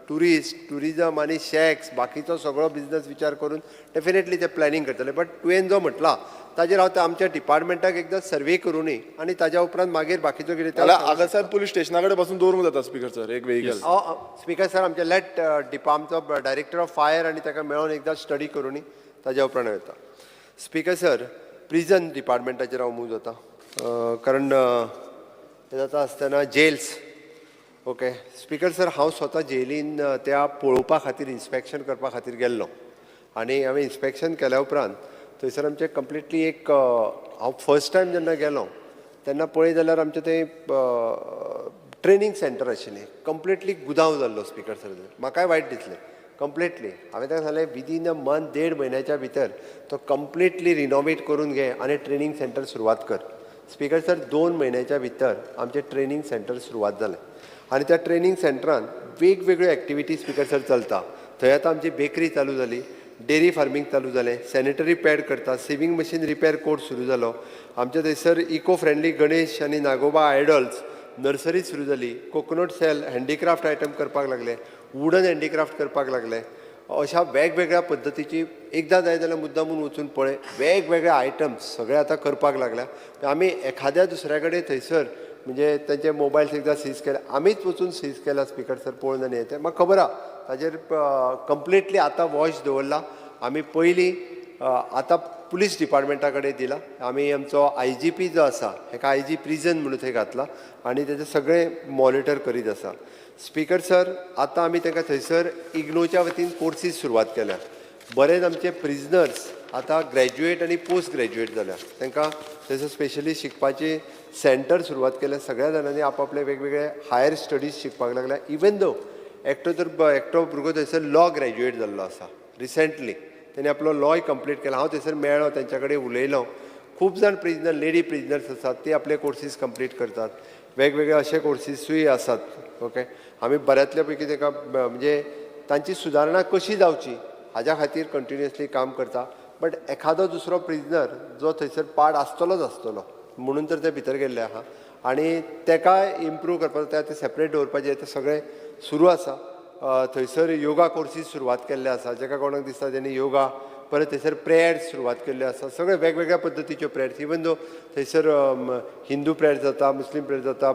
टुरिजम आनी शॅक्स बाकीचो सगळो बिझनस विचार करून डेफिनेटली ते प्लॅनिंग करतले. बट तुवें जो म्हटला ताजेर हांव आमच्या डिपार्टमेंटाक एकदां सर्वे करूनी आनी ताज्या उपरांत मागीर बाकीचो कितें हांगासर पुलीस स्टेशना कडेन बसून दवरूंक जाता स्पीकर सर एक व्हेकल. स्पीकर सर आमचे लेट आमचो डायरेक्टर ऑफ फायर आनी ताका मेळोन एकदां स्टडी करूनी ताज्या उपरांत येता. स्पीकर सर प्रिजन डिपार्टमेंटाचेर हांव मूव जाता. कारण हें जाता आसतना जेल्स. ओके स्पीकर सर हांव स्वता जेलीन त्या पळोवपा खातीर इन्स्पेक्शन करपा खातीर गेल्लो आनी हांवें इन्स्पेक्शन केल्या उपरांत थंयसर आमचें कंप्लिटली एक हांव फर्स्ट टायम जेन्ना गेलो तेन्ना पळय जाल्यार आमचें तें ट्रेनींग सेंटर आशिल्लें कंप्लिटली गुदांव जाल्लो स्पीकर सर. म्हाकाय वायट दिसलें कंप्लिटली. हांवें ताका सांगलें विदीन अ मंथ 1.5 म्हयन्याच्या भितर तो कंप्लिटली रिनोवेट करून घे आनी ट्रेनींग सेंटर सुरवात कर. स्पीकर सर 2 म्हयन्याच्या भितर आमचें ट्रेनींग सेंटर सुरवात जालें आनी त्या ट्रेनींग सेंटरान वेगवेगळ्यो एक्टिविटी स्पीकर सर चलता. थंय आतां आमची बेकरी चालू जाली, डेरी फार्मींग चालू जालें, सॅनिटरी पॅड करता, सिवींग मशीन रिपेर कोर्स सुरू जालो. आमच्या थंयसर इको फ्रेंडली गणेश आनी नागोबा आयडल्स नर्सरी सुरू जाली. कोकोनट सेल हँडीक्राफ्ट आयटम करपाक लागले, वुडन हँडीक्राफ्ट करपाक लागले. अशा वेगवेगळ्या पद्दतीची एकदां जाय जाल्यार मुद्दामून वचून पळय वेगवेगळे आयटम्स सगळे आतां करपाक लागल्या. आमी एखाद्या दुसऱ्या कडेन थंयसर म्हणजे तांचे मोबायल्स एकदां सीज केले, आमीच वचून सीज केला स्पीकर सर पळोवन आनी येते. म्हाका खबर आहा ताजेर कंप्लिटली आतां वॉच दवरला. आमी पयलीं आतां पुलीस डिपार्टमेंटा कडेन दिला. आमी आमचो IGP जो आसा हेका IG प्रिजन म्हणून थंय घातला आनी तेजें सगळें मॉनिटर करीत आसा. स्पीकर सर आतां आमी तांकां थंयसर इग्नोच्या वतीन कोर्सीस सुरवात केल्या. बरेच आमचे प्रिजनर्स आतां ग्रॅज्युएट आनी पोस्ट ग्रॅज्युएट जाल्या. तांकां थंयसर स्पेशली शिकपाची सेंटर सुरवात केल्या. सगळ्या जाणांनी आपआपले वेगवेगळे हायर स्टडीज शिकपाक लागल्या. इवन दो एकटो भुरगो थंयसर लॉ ग्रॅज्युएट जाल्लो आसा रिसेंटली. तेणे आपलो लॉय कंप्लीट केला. हांव थंयसर मेळ्ळो तेंच्या कडेन उलयलो. खूब जाण प्रिजनर लेडी प्रिजनर्स आसात ती आपले कोर्सीस कंप्लीट करतात. वेगवेगळे अशे कोर्सीसूय आसात. ओके आमी बऱ्यातल्या पैकी ताका म्हणजे तांची सुदारणा कशी जावची हाज्या खातीर कंटिन्युअसली काम करता. बट एखादो दुसरो प्रिजनर जो थंयसर पार्ट आसतलो म्हणून तर ते भितर गेल्ले आहा आनी तेकाय इम्प्रूव करपाक ते सेपरेट दवरपाचें तें सगळें सुरू आसा. थंयसर योगा कोर्सीस सुरवात केल्ले आसा. जाका कोणाक दिसता तेणी योगा परत थंयसर प्रेयर्स सुरवात केल्ल्यो आसा. सगळे वेगवेगळ्या पद्दतीच्यो प्रेयर्स. इवन दो थंयसर हिंदू प्रेयर जाता, मुस्लीम प्रेयर जाता,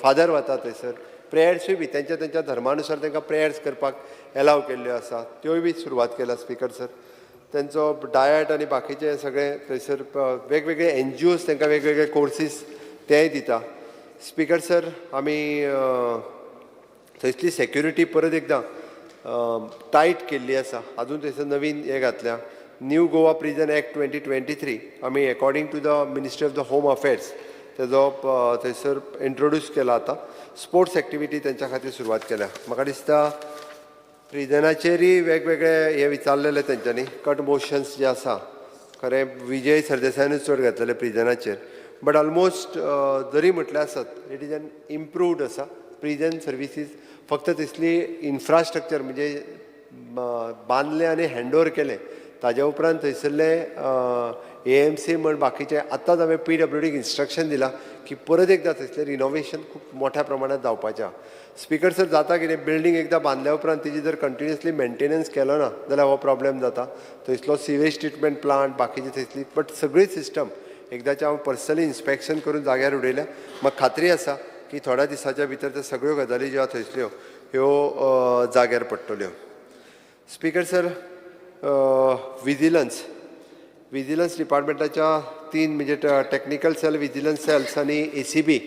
फादर वता थंयसर प्रेयर्सूय बी तेंच्या धर्मानुसार तांकां प्रेयर्स करपाक एलाव केल्ल्यो आसा. त्योय बी सुरवात केला स्पीकर सर. तेंचो डायट आनी बाकीचे सगळे थंयसर वेगवेगळे NGOs तांकां वेगवेगळे कोर्सीस तेय दिता. स्पीकर सर आमी थंयसली सेक्युरिटी परत एकदां टायट केल्ली आसा. आजून थंयसर नवीन हें घातल्या न्यू गोवा प्रिजन एक्ट 2023 आमी according to the ministry of the home affairs तेजो थंयसर इंट्रोड्यूस केला. आतां स्पोर्ट्स एक्टिविटी तेंच्या खातीर सुरवात केल्या. म्हाका दिसता प्रिजनाचेरय वेगवेगळे हे विचारलेले तेंच्यांनी कट मोशन्स जे आसा खरें विजय सरदेसायानूच चड घातलेले प्रिजनाचेर. बट ऑलमोस्ट जरी म्हटले आसत इट इज एन इम्प्रूवड आसा. प्रिजन सर्विसीस फक्त तिसली इन्फ्रास्ट्रक्चर म्हणजे बांदले आनी हँडओवर केले ताज्या उपरांत थंयसरले AMC म्हण बाकीचे आतांच हांवें PWDक इन्स्ट्रक्शन दिलां की परत एकदां थंयसलें रिनोवेशन खूब मोठ्या प्रमाणांत जावपाचें. स्पीकर सर जाता कितें बिल्डींग एकदां बांदल्या उपरांत तिजी जर कंटिन्युअसली मेंटेनन्स केलो ना जाल्यार हो प्रॉब्लेम जाता. थंयसलो सिवेज ट्रिटमेंट प्लांट बाकीची थंयसली बट सगळी सिस्टम एकदांचें हांव पर्सनली इन्स्पेक्शन करून जाग्यार उडयल्या. म्हाका खात्री आसा की थोड्या दिसाच्या भितर त्या सगळ्यो गजाली ज्यो थंयसल्यो ह्यो जाग्यार पडटल्यो. स्पीकर सर विजिलन्स डिपार्टमेंटाच्या 3 म्हणजे टेक्निकल सेल, विजिलन्स सेल्स आनी ACB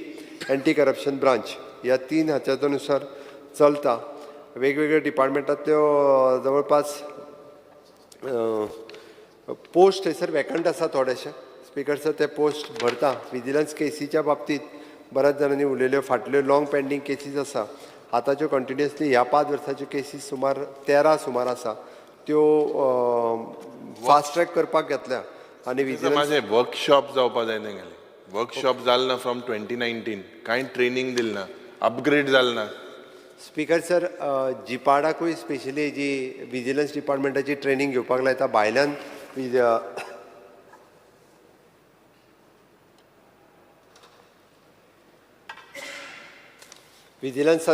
एंटी करप्शन ब्रांच ह्या 3 हाच्या नुसार चलता. वेगवेगळ्या डिपार्टमेंटांतल्यो जवळपास पोस्ट थंयसर वॅकंट आसा थोडेशे. स्पीकर सर ते पोस्ट भरता. विजिलन्स केसीच्या बाबतींत बऱ्याच जाणांनी उलयल्यो. फाटल्यो लॉंग पेंडींग केसीस आसा आतांच्यो कंटिन्युअसली ह्या 5 वर्साच्यो केसीस सुमार 13 सुमार आसा त्यो फास्ट ट्रॅक करपाक घेतल्या. आनी माझे वर्कशॉप जावपा जाय तेंगेले. वर्कशॉप जालें ना फ्रॉम 2019 कांय ट्रेनींग दिलें ना, अपग्रेड जालें ना. स्पीकर सर, जिपाडाकूय स्पेशली जी विजिलन्स डिपार्टमेंटाची ट्रेनिंग घेवपाक लायता भायल्यान विजिलन्स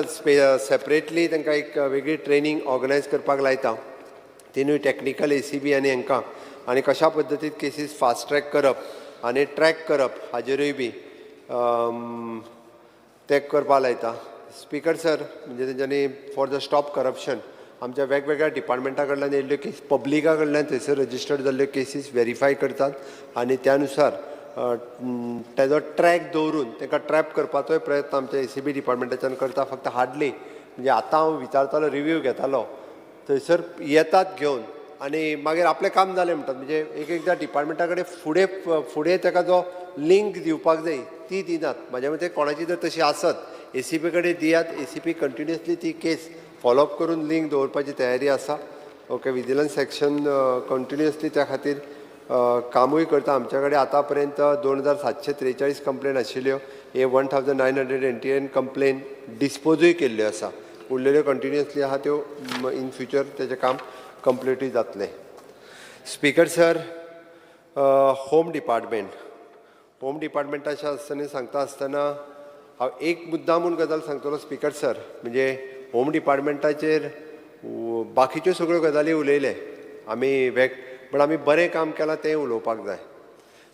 सेपरेटली तांकां एक वेगळी ट्रेनिंग ऑर्गनायज करपाक लायता. तिनूय टॅक्निकल ACB आनी हांकां आनी कशा पद्दतीन केसीस फास्ट ट्रॅक करप आनी ट्रॅक करप हाजेरूय बी ते करपा लायता. स्पीकर सर, म्हणजे तेंच्यांनी फॉर द स्टॉप करप्शन आमच्या वेगवेगळ्या डिपार्टमेंटा कडल्यान येयल्ल्यो केस पब्लिका कडल्यान थंयसर रजिस्टर्ड जाल्ल्यो केसीस व्हेरीफाय करतात आनी त्या नुसार तेजो ट्रॅक दवरून तांकां ट्रॅप करपाचोय प्रयत्न आमच्या ACB डिपार्टमेंटाच्यान करता. फक्त हार्डली म्हणजे आतां हांव विचारतालो, रिव्यू घेतालो, थंयसर येतात घेवन आनी मागीर आपलें काम जालें म्हणटात. म्हणजे एक एकदां डिपार्टमेंटा कडेन फुडें ताका जो लिंक दिवपाक जाय ती दिनात. म्हाज्या मते कोणाची जर तशी आसत ACB कडेन दियात. ACB कंटिन्युअसली ती केस फॉलोअप करून लिंक दवरपाची तयारी आसा. ओके, विजिलन्स सेक्शन कंटिन्युअसली त्या खातीर कामूय करता. आमच्या कडेन आतां पर्यंत 2743 कंप्लेन आशिल्ल्यो. 1989 कंप्लेन डिस्पोजूय केल्ल्यो आसा. उरलेल्यो कंटिन्युअसली आहा त्यो इन फ्युचर तेजें काम कंप्लिटूय जातलें. स्पीकर सर, होम डिपार्टमेंटाच्या आसतना सांगता आसतना हांव एक मुद्दामून गजाल सांगतलो स्पीकर सर. म्हणजे होम डिपार्टमेंटाचेर बाकीच्यो सगळ्यो गजाली उलयले आमी पण आमी बरें काम केलां तें उलोवपाक जाय.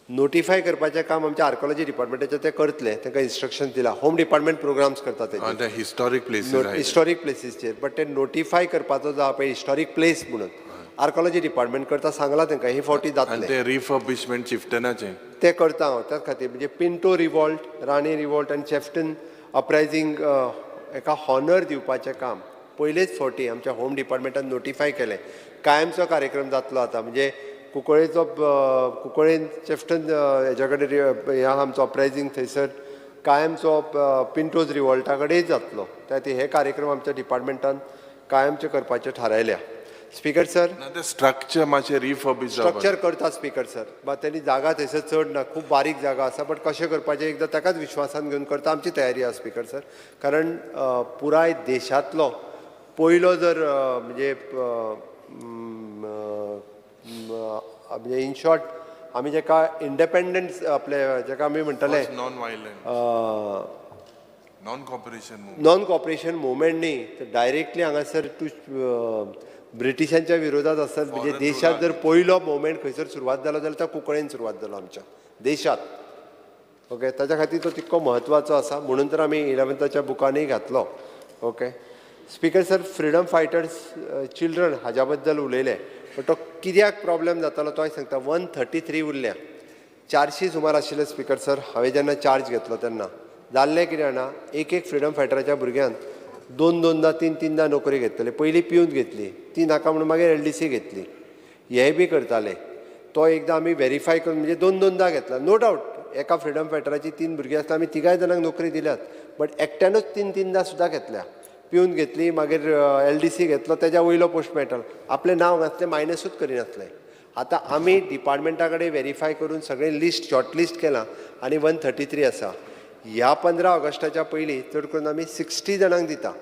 नोटिफाय करपाचें काम आमच्या आर्कोलॉजी डिपार्टमेंटाचें ते करतले. तांकां इन्स्ट्रक्शन दिला. होम डिपार्टमेंट प्रोग्राम्स करता ते हिस्टॉरिक प्लेसीसचेर. बट ते नोटिफाय करपाचो जो पळय हिस्टॉरिक प्लेस म्हणून आर्कोलॉजी डिपार्टमेंट करता. सांगलां तांकां ही फावटी जातलें. ते रिफर्बिशमेंट चिफ्टनाचें ते करता हांव त्याच खातीर. म्हणजे पिंटो रिवॉल्ट, राणी रिवॉल्ट आनी चेफ्टन अपरायझींग हेका हॉनर दिवपाचें काम पयलेच फावटी आमच्या होम डिपार्टमेंटान नोटिफाय केलें. कायमचो कार्यक्रम जातलो आतां. म्हणजे कुंकळेन चेफ्टन हेच्या कडेन हे आहा आमचो अपरायझींग थंयसर कायमचो पिंटोज रिवॉल्टा कडेन जातलो. त्या खातीर हे कार्यक्रम आमच्या डिपार्टमेंटान कायमचे करपाचे थारायल्या. स्पीकर सर, स्ट्रक्चर मातशें रिफर्बिश स्ट्रक्चर करता स्पीकर सर. बट त्यांनी जागा थंयसर चड ना, खूब बारीक जागा आसा. बट कशें करपाचें एकदां ताकाच विश्वासान घेवन करता. आमची तयारी आसा स्पीकर सर. कारण पुराय देशांतलो पयलो जर म्हणजे इन शॉर्ट आमी जेका इंडिपेंडन्स आपले जेका आमी म्हणटले नॉन कॉपरेशन मुवमेंट न्ही, तर डायरेक्टली हांगासर ब्रिटिशांच्या विरोधात आसत. म्हणजे देशात जर पयलो मुवमेंट खंयसर सुरवात जालो जाल्यार तो कुंकळेन सुरवात जालो आमच्या देशात. ओके, ताच्या खातीर तो तितको म्हत्वाचो आसा. म्हणून तर आमी 11th बुकानूय घातलो. Okay speaker sir, freedom fighters children हाज्या बद्दल उलयले. बट तो कित्याक प्रॉब्लेम जातालो तोय सांगता. 133 उरल्या. 400 सुमार आशिल्ले स्पीकर सर हांवें जेन्ना चार्ज घेतलो तेन्ना. जाल्लें कितें जाणा, एक फ्रिडम फायटराच्या भुरग्यान 2-2दा 3-3दा नोकरी घेतले. पयली पिवन घेतली, ती नाका म्हणून मागीर LDC घेतली. हेय बी करताले. तो एकदां आमी व्हेरीफाय करून म्हणजे 2-2दा घेतला. नो डावट एका फ्रिडम फायटराची 3 भुरगीं आसता. आमी 3 जाणांक नोकरी दिल्यात. बट एकट्यानूच 3-3दा सुद्दां घेतल्या. पिवन घेतली, मागीर LDC घेतलो, तेज्या वयलो पोस्ट मेळटालो. आपलें नांव नासलें, मायनसूच करिनासलें. आतां आमी डिपार्टमेंटा कडेन व्हेरीफाय करून सगळें लिस्ट शॉर्टलिस्ट केलां आनी 133 आसा. ह्या 15 ऑगस्टाच्या पयलीं चड करून आमी 60 जाणांक दिता.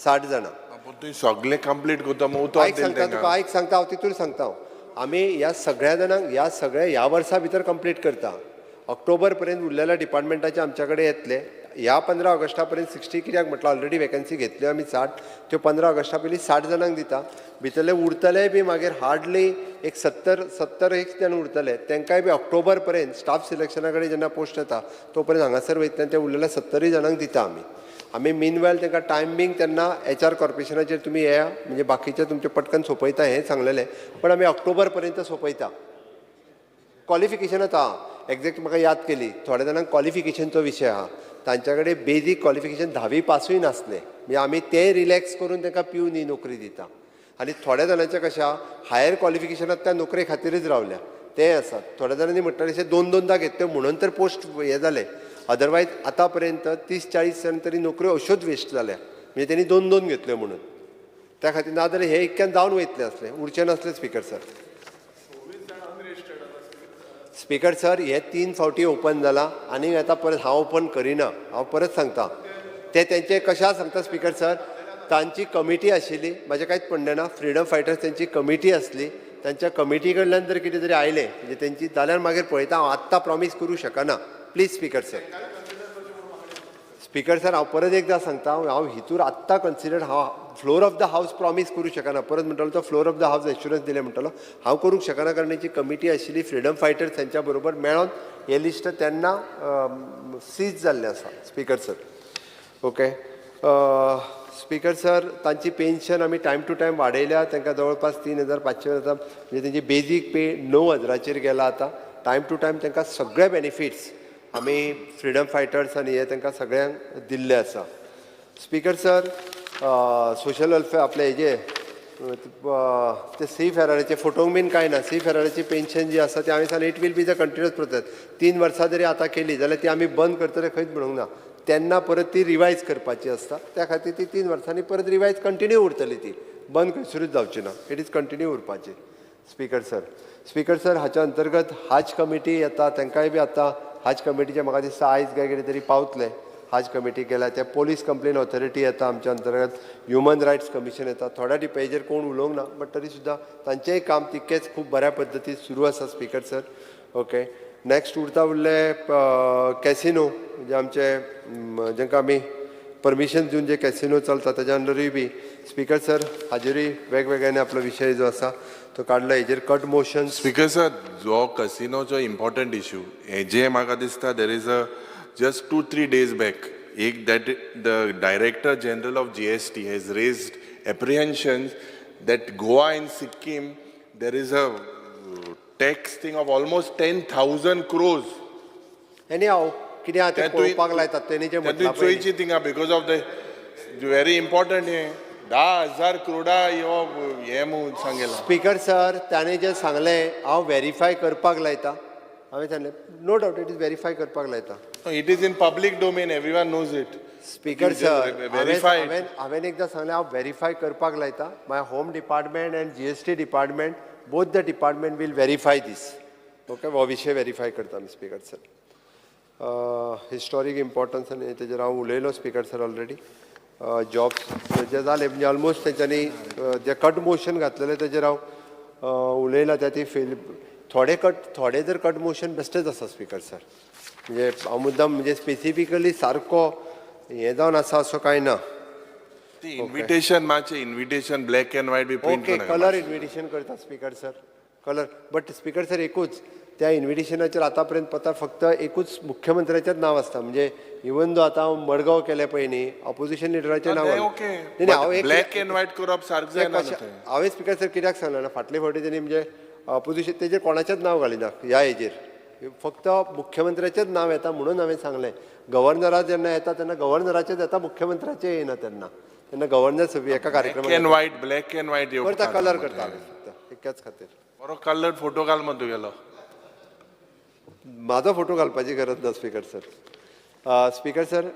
60 जाणां सगळें कंप्लीट करता. सांगता तुका, सांगता हांव तितूर सांगता. आमी ह्या सगळ्या जाणांक ह्या वर्सा भितर कंप्लीट करता. ऑक्टोबर पर्यंत उरलेल्या डिपार्टमेंटाचे आमच्या कडेन येतले. ह्या 15 ऑगस्टा पर्यंत 60 कित्याक म्हटलं ऑलरेडी वेकन्सी घेतल्यो आमी 60. त्यो 15 ऑगस्टा पयलीं 60 जाणांक दिता. भितरले उरतले बी मागीर हार्डली एक 70 एक जण उरतले. तांकांय बी ऑक्टोबर पर्यंत स्टाफ सिलेक्शना कडेन जेन्ना पोस्ट येता तो पर्यंत हांगासर वयतले. ते उरलेल्या 70 जाणांक दिता आमी. मिनवेल तांकां टायमींग तेन्ना HR कॉर्पोरेशनाचेर तुमी येया. म्हणजे बाकीचे तुमचे पटकन सोंपयता हें सांगलेलें. पण आमी ऑक्टोबर पर्यंत सोंपयता. क्वॉलिफिकेशनात आहा. एग्जॅक्ट म्हाका याद केली. थोड्या जाणांक क्वॉलिफिकेशनचो विशय आहा. तांच्या कडेन बेजीक क्वॉलिफिकेशन 10वी पासूय नासलें. म्हणजे आमी तें रिलॅक्स करून तांकां पिवन ही नोकरी दिता. आनी थोड्या जाणांचें कशें आहा, हायर क्वॉलिफिकेशनात त्या नोकरे खातीरच रावल्या. ते आसात. थोड्या जाणांनी म्हणटाले अशें 2-2दा घेतल्यो म्हणून तर पोस्ट हे जाले. अदरवायज आतां पर्यंत 30-40 जण तरी नोकऱ्यो अश्योच वेस्ट जाल्या. म्हणजे तेणी 2-2 घेतल्यो म्हणून. त्या खातीर ना जाल्यार हे इतक्यान जावन वयतले असले, उरचे नसले स्पीकर सर. स्पीकर सर, हे 3 फावटी ओपन जाला आनी आतां परत हांव ओपन करिना. हांव परत सांगता. ते तेंचे कशा सांगता स्पीकर सर, तांची कमिटी आशिल्ली म्हाजें कांयच पडलें ना फ्रीडम फायटर्स त्यांची कमिटी आसली त्यांच्या कमिटी कडल्यान जर कितें तरी आयलें म्हणजे तेंची जाल्यार मागीर पळयता हांव आत्तां प्रॉमीस करूं शकना please speaker sir speaker sir हांव परत एकदां सांगता हांव हितूर आत्तां कन्सिडर हांव फ्लोर ऑफ द हावस प्रॉमीस करूं शकना परत म्हणटलो तो फ्लोर ऑफ द हावस एश्युरन्स दिलें म्हणटलो हांव करूंक शकना कारण तेंची कमिटी आशिल्ली फ्रीडम फायटर्स त्यांच्या बरोबर मेळोन हें लिस्ट तेन्ना सीज जाल्लें आसा speaker sir okay speaker sir तांची पेन्शन आमी टायम टू टायम वाडयल्या तांकां जवळपास 3,500 जाता म्हणजे तेंची बेजीक पे 9,000 गेला आतां टायम टू टायम तांकां सगळे बेनिफिट्स आमी फ्रीडम फायटर्स आनी हे तांकां सगळ्यांक दिल्ले आसा स्पीकर सर सोशल वेलफेअर आपले हेजे ते सी फेराराचे फोटोंक बीन कांय ना सी फेराराची पेन्शन जी आसा ती हांवें सांगलें it will be the continuous process 3 वर्सां जरी आतां केली जाल्यार ती आमी बंद करतले खंयच म्हणूंक ना तेन्ना परत ती रिवायज करपाची आसता त्या खातीर ती 3 वर्सांनी परत रिवायज कंटिन्यू उरतली ती बंद खंयसरूच जावची ना इट इज कंटिन्यू उरपाची स्पीकर सर हाच्या अंतर्गत हाज कमिटी येता तांकांय बी आतां हाज कमिटीचे म्हाका दिसता आयज काय कितें तरी पावतले हाज कमिटी केल्या त्या पोलीस कंप्लेन ऑथॉरिटी येता आमच्या अंतर्गत ह्युमन रायट्स कमिशन येता थोड्या टिपेचेर कोण उलोवंक ना बट तरी सुद्दां तांचेंय काम तितकेंच खूब बऱ्या पद्दतीन सुरू आसा स्पीकर सर ओके नेक्स्ट उरता उरले कॅसिनो म्हणजे आमचे जांकां आमी परमिशन दिवन जे कॅसिनो चलता ताच्या अंडरूय बी स्पीकर सर हाजेरूय वेगवेगळ्याने आपलो विशय जो आसा तो काडला हेजेर कट मोशन स्पीकर सर जो कसिनोचो इम्पॉर्टंट इश्यू हेजे म्हाका दिसता देर is a just 2-3 days back that the director general of GST has raised apprehensions that Goa and Sikkim there is a tax thing of almost 10,000 crores anyhow कितें आतां ते पळोवपाक लायतात तेणी जे म्हटलां चोयची थिंगा because of the very important हे 10,000 करोडा हे म्हणून सांगलेला स्पीकर सर ताणें जें सांगलें हांव व्हेरीफाय करपाक लायता हांवें सांगलें no doubt it is verify करपाक लायता it is in public domain everyone knows it speaker sir हांवें एकदां सांगलें हांव व्हेरीफाय करपाक लायता my home department and GST department both the department will verify this okay हो विशय व्हेरीफाय करता आमी स्पीकर सर हिस्टॉरीक इम्पॉर्टन्स आनी तेजेर हांव उलयलो स्पीकर सर ऑलरेडी जॉब्स जे जाले म्हणजे ऑलमोस्ट तेंच्यांनी जे कट मोशन घातलेले तेजेर हांव उलयलां त्या ती फेल थोडे जर कट मोशन बेस्टच आसा स्पीकर सर म्हणजे हांव मुद्दाम म्हणजे स्पेसिफिकली सारको हें जावन आसा असो कांय ना इन्विटेशन मातशें इन्विटेशन ब्लॅक एंड व्हायट बी प्रिंट ओके कलर इन्विटेशन करता speaker sir colour but speaker sir एकूच त्या इन्विटेशनाचेर आतां पर्यंत पता फक्त एकूच मुख्यमंत्र्याचेंच नांव आसता म्हणजे इवन दो आतां हांव मडगांव केले पळय न्ही ऑपोजिशन लिडराचें नांव हांव ब्लॅक एंड व्हायट करप सारकें जायना हांवें स्पीकर सर कित्याक सांगलें ना फाटले फावटी तेणी म्हणजे ऑपोजिशन तेजेर कोणाचेंच नांव घालिना ह्या हेजेर फक्त मुख्यमंत्र्याचेंच नांव येता म्हणून हांवें सांगलें गव्हर्नरा जेन्ना येता तेन्ना गव्हर्नराचेंच येता मुख्यमंत्र्याचें येना तेन्ना गव्हर्नर एका कार्यक्रमाक ब्लॅक एंड व्हायट करता कलर करता हांवें फक्त इतक्याच खातीर बरो कलर्ड फोटो घाल मग तुगेलो म्हाजो फोटो घालपाची गरज ना speaker sir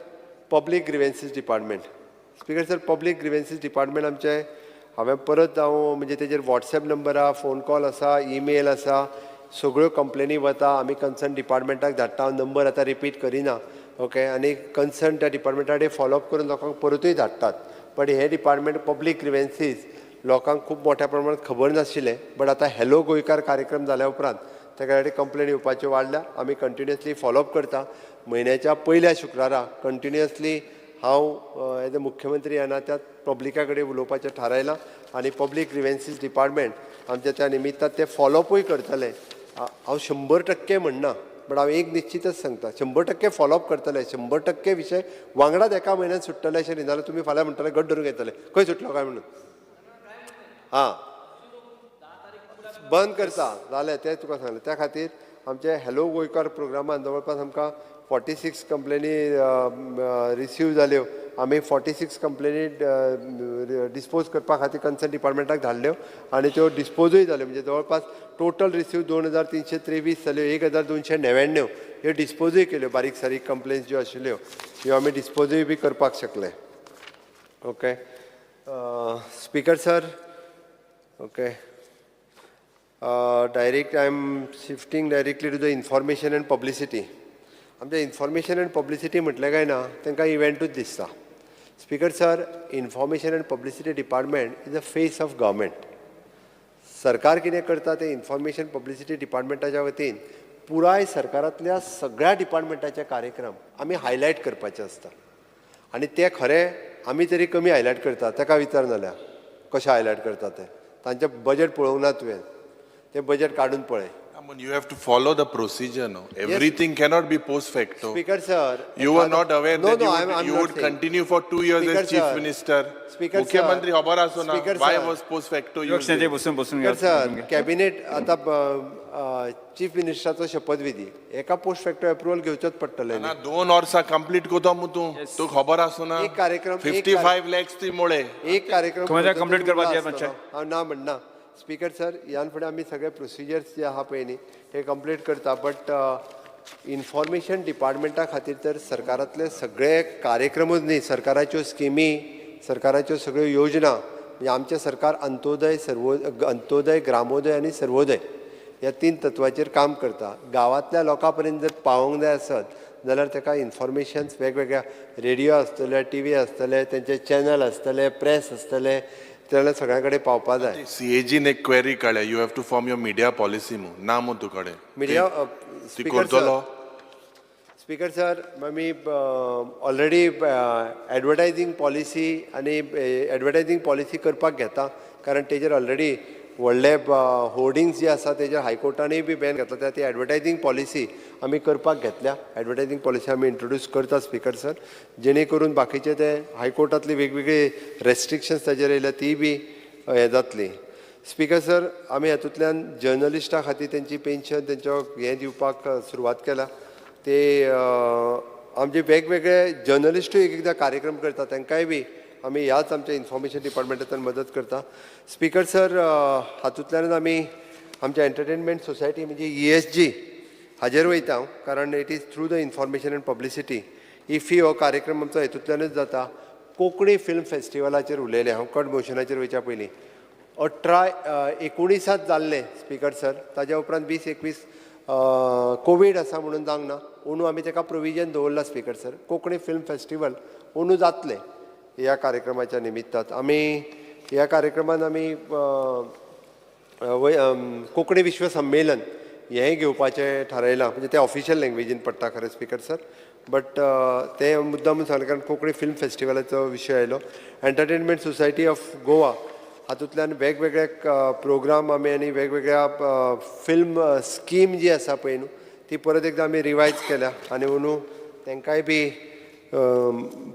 public grievances department speaker sir public grievances department आमचें हांवें परत हांव म्हणजे तेजेर वॉट्सॅप नंबर आसा फोन कॉल आसा ईमेल आसा सगळ्यो कंप्लेनी वता आमी कन्सर्न डिपार्टमेंटाक धाडटा हांव नंबर आतां रिपीट करिना ओके आनी कन्सर्न त्या डिपार्टमेंटा कडेन फॉलोअप करून लोकांक परतूय धाडटात बट हे डिपार्टमेंट पब्लीक ग्रिवेन्सीस लोकांक खूब मोठ्या प्रमाणांत खबर नाशिल्लें बट आतां हॅलो गोंयकार कार्यक्रम जाल्या उपरांत तेका कडेन कंप्लेनी येवपाच्यो वाडल्या आमी कंटिन्युअसली फॉलोअप करता म्हयन्याच्या पयल्या शुक्राराक कंटिन्युअसली हांव एज अ मुख्यमंत्री येना त्या पब्लिका कडेन उलोवपाचें थारायलां आनी पब्लीक ग्रिवेन्सीस डिपार्टमेंट आमच्या त्या निमित्तान ते फॉलोअपूय करतले हांव 100% म्हणना बट हांव एक निश्चितच सांगता 100% फॉलोअप करतले 100% विशय वांगडाच एका म्हयन्यान सुट्टले अशें न्ही जाल्यार तुमी फाल्यां म्हणटले गट धरून येतले खंय सुटलो काय म्हणून हां बंद करता जालें तें तुका सांगलें त्या खातीर आमचे हॅलो गोंयकार प्रोग्रामान जवळपास आमकां 46 कंप्लेनी रिसीव जाल्यो आमी 46 कंप्लेनी डिस्पोज करपा खातीर कन्सर्न डिपार्टमेंटाक धाडल्यो आनी त्यो डिस्पोजूय जाल्यो म्हणजे जवळपास टोटल रिसीव 2323 जाल्यो 1299 ह्यो डिस्पोजूय केल्यो बारीक सारीक कंप्लेन्स ज्यो आशिल्ल्यो ह्यो आमी डिस्पोजूय बी करपाक शकले okay speaker sir okay direct I am shifting directly to the information and publicity आमचें इन्फॉर्मेशन एंड पब्लिसिटी म्हटलें काय ना तांकां इव्हेंटूच दिसता speaker sir, information and publicity department is a face of government. सरकार कितें करता ते इन्फॉर्मेशन पब्लिसिटी डिपार्टमेंटाच्या वतीन पुराय सरकारांतल्या सगळ्या डिपार्टमेंटाचे कार्यक्रम आमी हायलायट करपाचे आसता. आनी ते खरें आमी तरी कमी हायलायट करता. ताका विचार जाल्यार कशें हायलायट करता ते. तांचें बजेट पळोवंक ना तुवें. तें बजेट काडून पळय. You have to follow the procedure, no? Everything cannot be post facto. Speaker sir, You were not aware that I'm you not would saying. continue for 2 years Speaker as Chief sir. Minister. Speaker Mukhyamantri sir. खबर आसो ना. Speaker Why sir. was post facto used? पक्षाचे बसून घ्या. सर, कॅबिनेट आतां चीफ मिनिस्टराचो शपथविधी एका पोस्ट फॅक्टर अप्रुवल घेवचोच पडटलें. ना 2 वर्सां कंप्लीट कोतो मु तू खबर आसो ना. एक कार्यक्रम 55 lakhs ती मोळे. एक कार्यक्रम कंप्लीट करपाचें मातशें. हांव ना म्हणना. स्पीकर सर, ह्यान फुडें आमी सगळे प्रोसिजर्स जे आहा पळय न्ही हे कंप्लीट करता. बट इन्फॉर्मेशन डिपार्टमेंटा खातीर तर सरकारांतले सगळे कार्यक्रमूच न्ही, सरकाराच्यो स्किमी, सरकाराच्यो सगळ्यो योजना, म्हणजे आमचें सरकार अंत्योदय, ग्रामोदय आनी सर्वोदय ह्या 3 तत्वाचेर काम करता. गांवांतल्या लोकां पर्यंत जर पावोंक जाय आसत जाल्यार ताका इन्फॉर्मेशन्स वेगवेगळ्या रेडिओ आसतले, टीव्ही आसतले, तेंचे चॅनल आसतले, प्रेस आसतले, त्याला सगळ्या कडेन पावपा जाय. CAG ने क्वेरी काडल्या. You have to form your media policy मु. ना मु तुकडे. मिडिया स्पीकर सर, आमी ऑलरेडी एडवर्टायझींग पॉलिसी आनी एडवर्टायझींग पॉलिसी करपाक घेता. कारण तेजेर ऑलरेडी व्हडले होर्डिंग्स जे आसा तेजेर हायकोर्टानूय बी बॅन घातला. ती एडवर्टायझींग पॉलिसी आमी करपाक घेतल्या. एडवर्टायझींग पॉलिसी आमी इंट्रोड्यूस करता स्पीकर सर, जेणे करून बाकीचे ते हायकोर्टांतली वेगवेगळी रेस्ट्रिक्शन्स ताजेर येयल्या ती बी हे जातली. स्पीकर सर, आमी हातूंतल्यान जर्नलिस्टां खातीर तेंची पेन्शन तेंचो हें दिवपाक सुरवात केला. ते आमचे वेगवेगळे जर्नलिस्टूय एकदां कार्यक्रम करता तांकांय बी आमी ह्याच आमच्या इन्फॉर्मेशन डिपार्टमेंटांतल्यान मदत करता. स्पीकर सर, हातूंतल्यान आमी आमच्या एंटरटेनमेंट सोसायटी म्हणजे ESG हाजेर वयता. कारण it is through the information and publicity. IFFI हो कार्यक्रम आमचो हेतूंतल्यानच जाता. कोंकणी फिल्म फेस्टिवलाचेर उलयलें हांव कट मोशनाचेर वयच्या पयलीं. 18-19 जाल्लें स्पीकर सर. ताज्या उपरांत 20-21 कोवीड आसा म्हणून जावंक ना. अंदू आमी ताका प्रोविजन दवरला speaker sir. Konkani film festival अंदू जातलें ह्या कार्यक्रमाच्या निमित्तान. आमी ह्या कार्यक्रमान आमी कोंकणी विश्व संमेलन हेंय घेवपाचें थारायलां. म्हणजे तें ऑफिशियल लँग्वेजीन पडटा खरें स्पीकर सर. बट ते मुद्दाम सांगलें कारण कोंकणी फिल्म फेस्टिवलाचो विशय आयलो. एंटरटेनमेंट सोसायटी ऑफ गोवा हातूंतल्यान वेगवेगळे प्रोग्राम आमी आनी वेगवेगळ्या फिल्म स्कीम जी आसा पळय न्हू ती परत एकदां आमी रिवायज केल्या. आनी अंदू तांकांय बी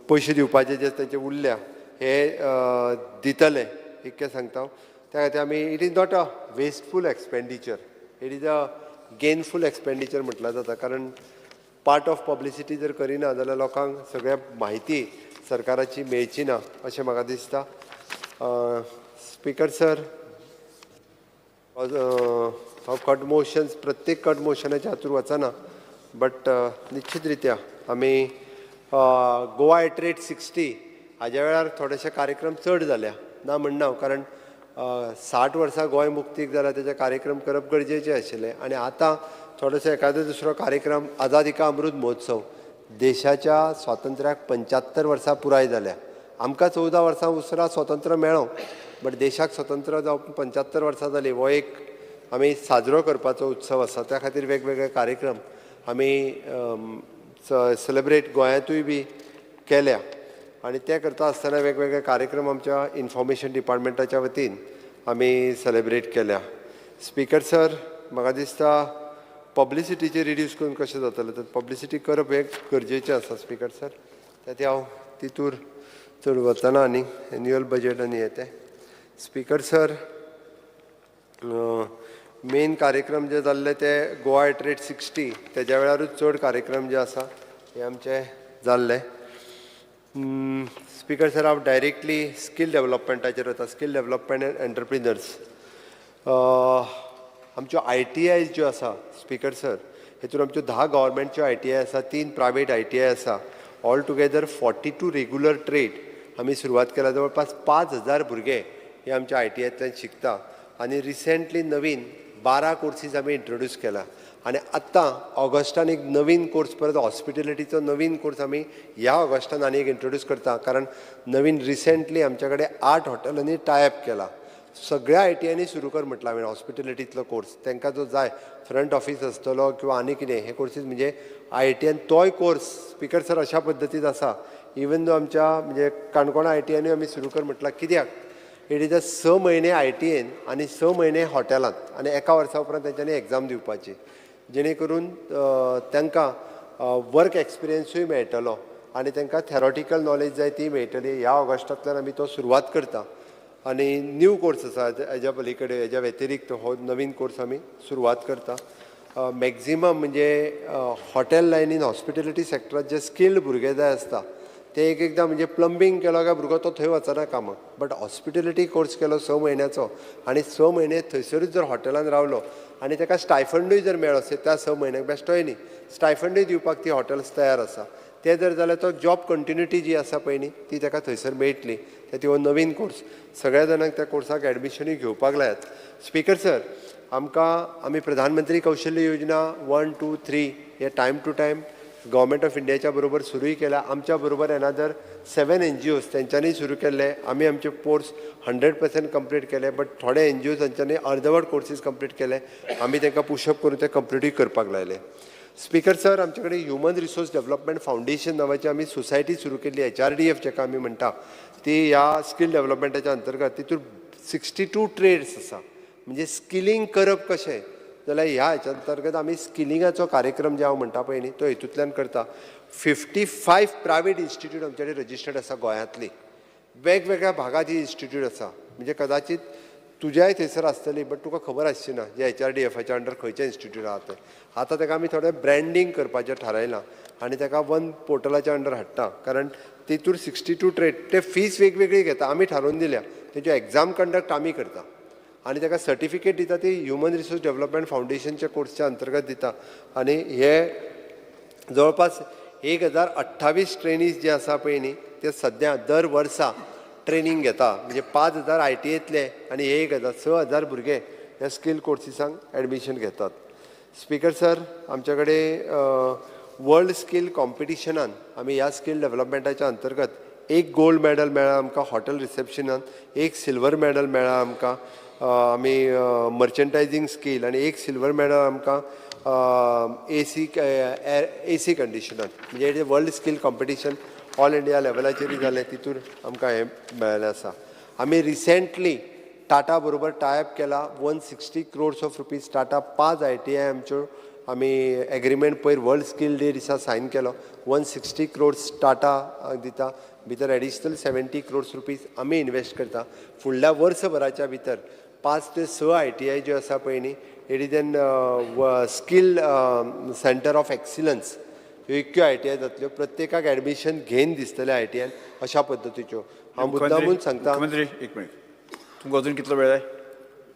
पयशे दिवपाचे जे तेंचे उरल्या हे दितले इतकें सांगता हांव. त्या खातीर आमी it is not a wasteful expenditure, it is a gainful expenditure म्हटल्यार जाता. कारण पार्ट ऑफ पब्लिसिटी जर करिना जाल्यार लोकांक सगळ्या म्हायती सरकाराची मेळची ना अशें म्हाका दिसता. स्पीकर सर, हांव कट मोशन्स प्रत्येक कट मोशनाच्या हातूंत वचना. बट निश्चित रित्या आमी गोवा एट रेट 60 हाज्या वेळार थोडेशे कार्यक्रम चड जाल्या ना म्हणना हांव. कारण 60 वर्सां गोंय मुक्तीक जाल्यार तेजे कार्यक्रम करप गरजेचें आशिल्लें. आनी आतां थोडोसो एखादो दुसरो कार्यक्रम आझादी का अमृत महोत्सव देशाच्या स्वातंत्र्याक 75 वर्सां पुराय जाल्या. आमकां 14 वर्सां उसरां स्वतंत्र मेळ्ळो. बट देशाक स्वतंत्र जावप 75 वर्सां जाली. हो एक आमी साजरो करपाचो उत्सव आसा. त्या खातीर वेगवेगळे कार्यक्रम आमी सेलिब्रेट गोंयांतूय बी केल्या. आनी ते करता आसतना वेगवेगळे कार्यक्रम आमच्या इन्फॉर्मेशन डिपार्टमेंटाच्या वतीन आमी सेलिब्रेट केल्या. स्पीकर सर, म्हाका दिसता पब्लिसिटीचेर रिड्यूस करून कशें जातलें तर पब्लिसिटी करप हें गरजेचें आसा स्पीकर सर. ताती हांव तितूर चड वचना. आनी एन्युअल बजेट आनी हें तें स्पीकर सर, मेन कार्यक्रम जे जाल्ले ते गोवा एट रेट 60 तेज्या वेळारूच चड कार्यक्रम जे आसा हे आमचे जाल्ले. स्पीकर सर, हांव डायरेक्टली स्कील डेवलपमेंटाचेर वता. स्कील डेवलपमेंट एंड एंटरप्रिनर्स आमच्यो ITIs ज्यो आसा स्पीकर सर, हेतून आमच्यो 10 गव्हर्मेंटच्यो ITI आसा, 3 प्रायवेट ITI आसा. ऑल टुगेदर 42 रेग्युलर ट्रेड आमी सुरवात केला. जवळपास 5000 भुरगे हे आमच्या ITIंतल्यान शिकता. आनी रिसेंटली नवीन 12 कोर्सीस आमी इंट्रोड्यूस केला. आणि आत्तां ऑगस्टान एक नवीन कोर्स परत हॉस्पिटॅलिटीचो नवीन कोर्स आमी ह्या ऑगस्टान आनी एक इंट्रोड्यूस करता कारण नवीन रिसेंटली आमच्या कडेन 8 हॉटेलांनी टायअप केला सगळ्या ITआयनी सुरू कर म्हटलं हांवें हॉस्पिटॅलिटींतलो कोर्स तांकां जो जाय फ्रंट ऑफिस आसतलो किंवा आनी कितें हे कोर्सीस म्हणजे ITआयन तोय कोर्स स्पिकर सर अशा पद्दतीन आसा इवन दो आमच्या म्हणजे काणकोणा ITआयनी आमी सुरू कर म्हटलां कित्याक इट इज 6 म्हयने ITआयन आनी 6 म्हयने हॉटेलांत आनी एका वर्सा उपरांत तेंच्यांनी एग्जाम दिवपाची जेणे करून तांकां वर्क एक्सपिरियन्सूय मेळटलो आनी तांकां थेरोटिकल नॉलेज जाय ती मेळटली ह्या ऑगस्टांतल्यान आमी तो सुरवात करता आनी न्यू कोर्स आसा हेज्या पलीकडे हेज्या व्यतिरिक्त हो नवीन कोर्स आमी सुरवात करता मॅक्झिमम म्हणजे हॉटेल लायनीन हॉस्पिटॅलिटी सॅक्टरांत जे स्किल्ड भुरगे जाय आसता ते एकदां म्हणजे प्लंबींग केलो काय भुरगो तो थंय वचना कामाक बट हॉस्पिटॅलिटी कोर्स केलो 6 म्हयन्याचो आनी 6 म्हयने थंयसरूच जर हॉटेलांत रावलो आनी ताका स्टायफंडूय जर मेळ्ळो त्या 6 म्हयन्याक बेश्टोय न्ही स्टायफंडूय दिवपाक ती हॉटेल्स तयार आसा ते जर जाल्यार तो जॉब कंटिन्युटी जी आसा पळय न्ही ती ताका थंयसर मेळटली ते हो नवीन कोर्स सगळ्या जाणांक त्या कोर्साक एडमिशनूय घेवपाक लायात स्पिकर सर आमी प्रधानमंत्री कौशल्य योजना 1, 2, 3 हे time to time government of इंडियाच्या बरोबर सुरूय केल्या आमच्या बरोबर अनदर 7 NGOs तेंच्यांनी सुरू केल्ले आमी आमचे कोर्स 100% कंप्लीट केले बट थोडे NGOs तेंच्यांनी अर्दवट कोर्सीस कंप्लीट केले आमी तांकां पुशअप करून ते कंप्लीटूय करपाक लायले स्पिकर सर आमचे कडेन ह्युमन रिसोर्स डेव्हलपमेंट फावंडेशन नांवाची आमी सोसायटी सुरू केल्ली HRDF जेका आमी म्हणटा ती ह्या स्कील डेव्हलपमेंटाच्या अंतर्गत तितून 62 ट्रेड्स आसा म्हणजे स्किलिंग करप कशें जाल्यार ह्या हेच्या अंतर्गत आमी स्किलिंगाचो कार्यक्रम जे हांव म्हणटा पळय न्ही तो हेतूंतल्यान करता 55 प्रायवेट इन्स्टिट्यूट आमचे कडेन रजिस्टर्ड आसा गोंयांतली वेगवेगळ्या भागात ही इन्स्टिट्यूट आसा म्हणजे कदाचित तुज्याय थंयसर आसतली बट तुका खबर आसची ना जे HRDFच्या अंडर खंयचे इन्स्टिट्यूट आहा ते आतां ताका आमी थोडें ब्रँडींग करपाचें थारायलां आनी ताका 1 पोर्टलाच्या अंडर हाडटा कारण तितूर 62 ट्रेड ते फीस वेगवेगळी घेता आमी थारोवन दिल्या तेजे एग्जाम कंडक्ट आमी करता आनी ताका सर्टिफिकेट दिता ती ह्युमन रिसोर्स डेव्हलपमेंट फावंडेशनच्या कोर्सच्या अंतर्गत दिता आनी हे जवळपास 1028 ट्रेनीज जे आसा पळय न्ही ते सद्या दर वर्सा ट्रेनिंग घेता म्हणजे 5000 ITआयतले आनी 6000 भुरगे ह्या स्कील कोर्सीसांक एडमिशन घेतात स्पिकर सर आमच्या कडेन वर्ल्ड स्कील कॉम्पिटिशनान आमी ह्या स्कील डेव्हलपमेंटाच्या अंतर्गत 1 गोल्ड मेडल मेळ्ळा आमकां हॉटेल रिसेप्शनान 1 सिल्वर मेडल मेळ्ळा आमकां आमी मर्चंटायझींग स्कील आनी 1 सिल्वर मेडल आमकां AC कंडिशनान म्हणजे world skill competition all India लेवलाचेर जालें तितूर आमकां हें मेळ्ळें आसा आमी रिसेंटली टाटा बरोबर टायअप केला 160 crores ऑफ रुपीज टाटा 5 ITआय आमच्यो आमी एग्रीमेंट पयर वर्ल्ड स्कील डे दिसा सायन केलो 160 crores टाटा दिता भितर एडिशनल 70 crores रुपीज आमी इन्वेस्ट करता फुडल्या वर्सभराच्या भितर 5 ते 6 ITआय ज्यो आसा पळय न्ही it is N skill centre of excellence ह्यो 21 ITआय जातल्यो प्रत्येकाक एडमिशन घेवन दिसतले ITआयन अशा पद्दतीच्यो हांव मुद्दामून सांगता मुख्यमंत्री एक मिनिट तुमकां अजून कितलो वेळ जाय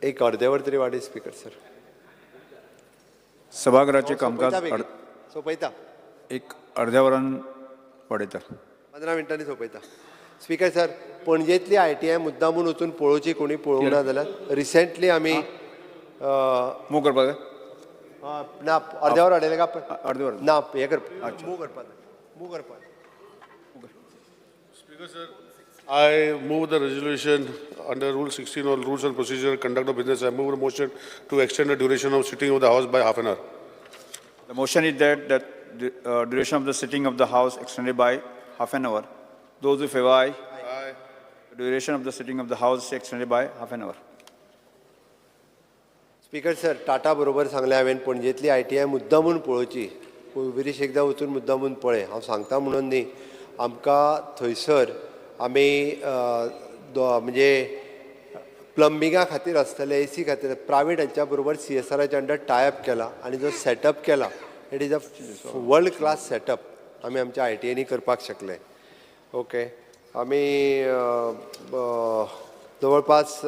एक अर्दे वर तरी वाडय स्पिकर सर सभागृहाचे कामकाज सोंपयता एक अर्द्या वरान वाडयता 15 मिनटांनी सोंपयता स्पिकर सर पणजेंतली ITआय मुद्दामून वचून पळोवची कोणी पळोवंक ना जाल्यार रिसेंटली आमी मूव करपाक जाय ना अर्द्या वर हाडयले का अर्दे वर ना हे करपाक मूव करपाक Speaker sir, I move the resolution under Rule 16 or Rules and Procedure Conduct of Business. I move the motion to extend the duration of sitting of the House by half an hour. The motion is that the duration of the sitting of the House extended by half an hour. Those who favor aye. Aye. The duration of the sitting of the House extended by half an hour. Speaker sir Tata बरोबर सांगलें हांवें पणजेंतली ITआय मुद्दामून पळोवची विरीश एकदां वचून मुद्दामून पळय हांव सांगता म्हणून न्ही आमकां थंयसर आमी म्हणजे प्लंबिंगा खातीर आसतले AC खातीर प्रायवेट हांच्या बरोबर CSRच्या अंडर टायअप केला आनी जो सेटअप केला it is a world class setup आमी आमच्या ITआयनी करपाक शकले ओके आमी जवळपास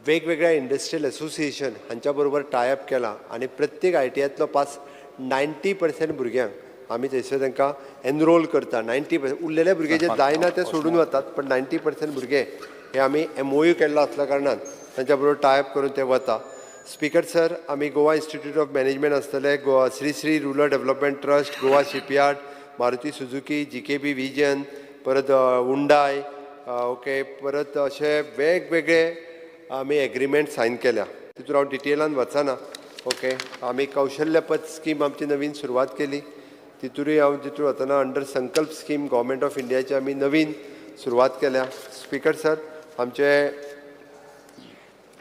वेगवेगळ्या इंडस्ट्रियल असोसिएशन हांच्या बरोबर टायअप केला आनी प्रत्येक ITआयतलो पास 90% भुरग्यांक आमी थंयसर तांकां एनरोल करता 90% उरलेले भुरगे जे जायना ते सोडून वतात पण 90% भुरगे हे आमी MOU केल्लो आसल्या कारणान तांच्या बरोबर टायअप करून ते वता स्पीकर सर, आम्ही गोवा इन्स्टिट्यूट ऑफ मॅनेजमेंट आसतले, Goa Shri Shri rural development trust, Goa shipyard, Maruti Suzuki, GKB vision, परत हुंडाय, ओके, परत असे वेगवेगळे आम्ही एग्रीमेंट सायन केल्या. तितून हांव डिटेलान वचना. ओके, आम्ही कौशल्यपद स्कीम आमची नवीन सुरवात केली. तितूनय हांव तितून वतना अंडर संकल्प स्कीम गव्हर्मेंट ऑफ इंडियाची आम्ही नवीन सुरवात केल्या. स्पीकर सर, आमचे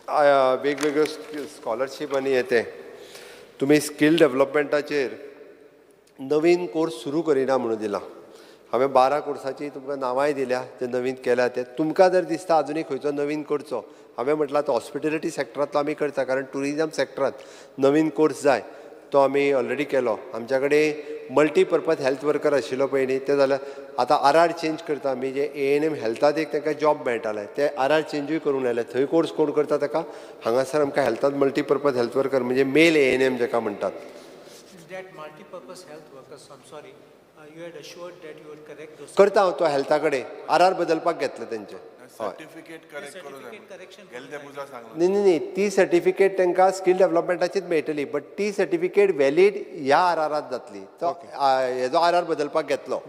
वेगवेगळ्यो स्कॉलरशीप आनी येते तुमी स्कील डेव्हलपमेंटाचेर नवीन कोर्स सुरू करिना म्हणून दिला. हांवें 12 कोर्साची तुमकां नांवांय दिल्या जे नवीन केल्या ते. तुमकां जर दिसता अजुनूय खंयचो नवीन करचो, हांवें म्हटलां तो हॉस्पिटॅलिटी सॅक्टरांतलो आमी करता, कारण टुरिजम सॅक्टरांत नवीन कोर्स जाय तो आमी ऑलरेडी केलो. आमच्या कडेन मल्टीपर्पज हेल्थ वर्कर आशिल्लो पयलीं, ते जाल्यार आतां RR चेंज करता आमी. जे ANM हेल्थात एक तांकां जॉब मेळटाले ते RR चेंजूय करूंक लायले. थंय कोर्स कोण करता ताका हांगासर आमकां हेल्थांत मल्टीपर्पज हेल्थ वर्कर म्हणजे मेल ANM जाका म्हणटात. करता हांव तो हेल्था कडेन RR बदलपाक घेतले तेंचे. सर्टिफिकेट करेक्ट करून गेले ते पुजा सांगलो. न्ही, ती सर्टिफिकेट तांकां स्कील डेव्हलपमेंटाचीच मेळटली, बट ती सर्टिफिकेट वॅलीड ह्या RRांत जातली. तो हेजो RR बदलपाक घेतलो.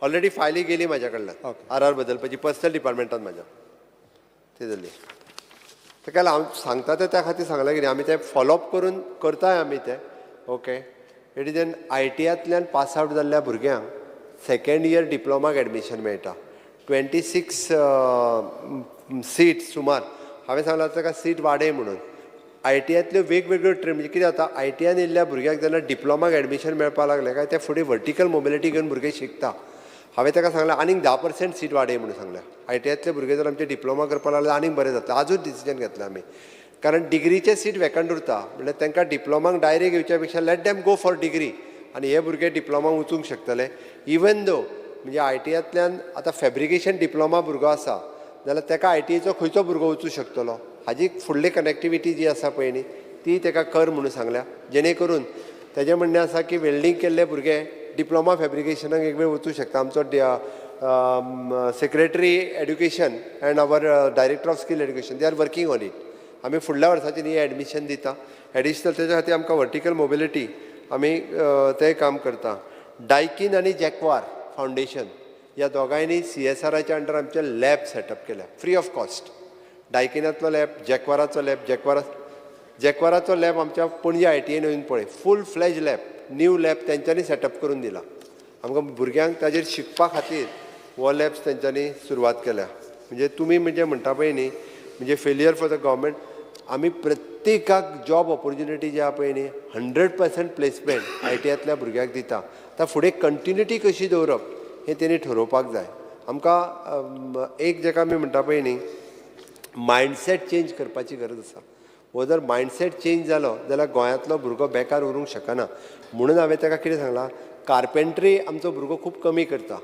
ऑलरेडी फायली गेली म्हाज्या कडल्यान RR बदलपाची पर्सनल डिपार्टमेंटान म्हाज्या. ती जाली. ताका लागून हांव सांगता ते त्या खातीर सांगलां कितें आमी ते फॉलोअप करून करताय आमी ते. ओके, इट इज एन ITआंतल्यान पास आवट जाल्ल्या भुरग्यांक सेकंड इयर डिप्लोमाक एडमिशन मेळटा. 26 सीट सुमार. हांवें सांगलां ताका सीट वाडय म्हणून. ITआंतल्यो वेगवेगळ्यो ट्रेन म्हणजे कितें जाता, ITआन येयल्ल्या भुरग्यांक जेन्ना डिप्लोमाक एडमिशन मेळपाक लागलें काय ते फुडें वर्टिकल मोबिलिटी घेवन भुरगे शिकता. हांवें ताका सांगलें आनीक 10% सीट वाडय म्हणून सांगलें. ITआंतले भुरगे जर आमचे डिप्लोमा करपाक लागले आनीक बरें जातलें. आजूच डिसिजन घेतलें आमी, कारण डिग्रीचे सीट वेकंट उरता. म्हणल्यार तांकां डिप्लोमाक डायरेक्ट येवच्या पेक्षा let them go for degree, आनी हे भुरगे डिप्लोमा वचूंक शकतले. इवन दो म्हणजे ITआंतल्यान आतां फॅब्रिकेशन डिप्लोमा भुरगो आसा जाल्यार ताका ITचो खंयचो भुरगो वचूं शकतलो. हाजी फुडली कनेक्टिविटी जी आसा पळय न्ही ती ताका कर म्हणून सांगल्या. जेणे करून तेजें म्हणणें आसा की वेल्डिंग केल्ले भुरगे डिप्लोमा फॅब्रिकेशनाक एक वेळ वचूं शकता. आमचो secretary education and our director of skill education they are working on it. आमी फुडल्या वर्साची न्ही एडमिशन दिता. एडिशनल तेच्या खातीर आमकां वर्टिकल मोबिलिटी आमी तें काम करता. डायकीन आनी जॅक्वार फावंडेशन ह्या दोगांयनी CSRच्या अंडर आमचे लॅब सेटअप केल्या फ्री ऑफ कॉस्ट. डायकिनांतलो लॅब, जॅक्वाराचो लॅब. जॅक्वाराचो लॅब आमच्या पणजे ITन येवन पळय full fledged lab, new lab तेंच्यांनी सेटअप करून दिला. आमकां भुरग्यांक ताजेर शिकपा खातीर हो लॅब्स तेंच्यांनी सुरवात केल्या. म्हणजे तुमी म्हणजे म्हणटा पळय न्ही म्हणजे फेलियर फॉर द गव्हर्मेंट. आमी प्रत्येकाक जॉब ऑपॉर्च्युनिटी जी आहा पळय न्ही 100% प्लेसमेंट ITआंतल्या भुरग्यांक दिता. आतां फुडें कंटिन्युटी कशी दवरप हें तेणी ठरोवपाक जाय. आमकां एक जाका आमी म्हणटा पळय न्ही मायंडसेट चेंज करपाची गरज आसा. हो जर मायंडसेट चेंज जालो जाल्यार गोंयांतलो भुरगो बेकार उरूंक शकना. म्हणून हांवें ताका कितें सांगलां, कार्पेंट्री आमचो भुरगो खूब कमी करता.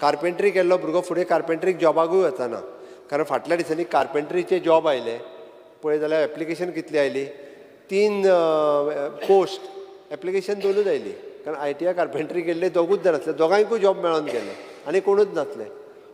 कार्पेंट्री केल्लो भुरगो फुडें कार्पेंट्रीक जॉबाकूय वचना. कारण फाटल्या दिसांनी कार्पेंट्रीचे जॉब आयले पळय जाल्यार एप्लिकेशन कितली आयली, 3 पोस्ट एप्लिकेशन 2च आयली. कारण ITआ कार्पेंट्री केल्ले दोगूच जाण आसले, दोगांयकूय जॉब मेळोन गेले आनी कोणूच नासले.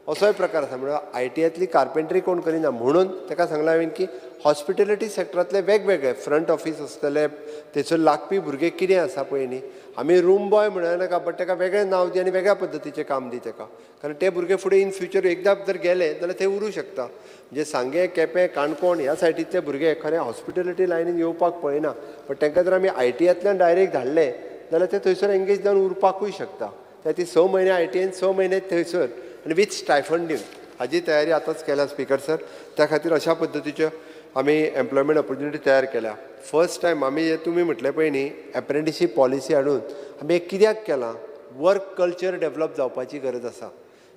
असोय प्रकार आसा. म्हणल्यार ITआंतली कार्पेंट्री कोण करिना. म्हणून ताका सांगलां हांवें की हॉस्पिटॅलिटी सॅक्टरांतले वेगवेगळे फ्रंट ऑफिस आसतले, थंयसर लागपी भुरगे कितें आसा पळय न्ही आमी रूम बॉय म्हणनाका, बट ताका वेगळें नांव दी आनी वेगळ्या पद्दतीचें काम दी ताका. कारण ते भुरगे फुडें इन फ्युचर एकदां जर गेले जाल्यार ते उरूं शकता. म्हणजे सांगे, केपें, काणकोण ह्या सायडीतले भुरगे खरें हॉस्पिटॅलिटी लायनीन येवपाक पळयना. बट तांकां जर आमी ITआंतल्यान डायरेक्ट धाडले जाल्यार ते थंयसर एंगेज जावन उरपाकूय शकता. त्या ती 6 म्हयने ITन 6 म्हयने थंयसर आनी वीथ स्टायफंड दिवन हाजी तयारी आतांच केल्या स्पीकर सर. त्या खातीर अशा पद्दतीच्यो आमी एम्प्लॉयमेंट ऑपॉर्च्युनिटी तयार केल्या. फर्स्ट टायम आमी जे तुमी म्हटलें पळय न्ही एप्रेंटिसशीप पॉलिसी हाडून आमी कित्याक केलां, वर्क कल्चर डेवलप जावपाची गरज आसा.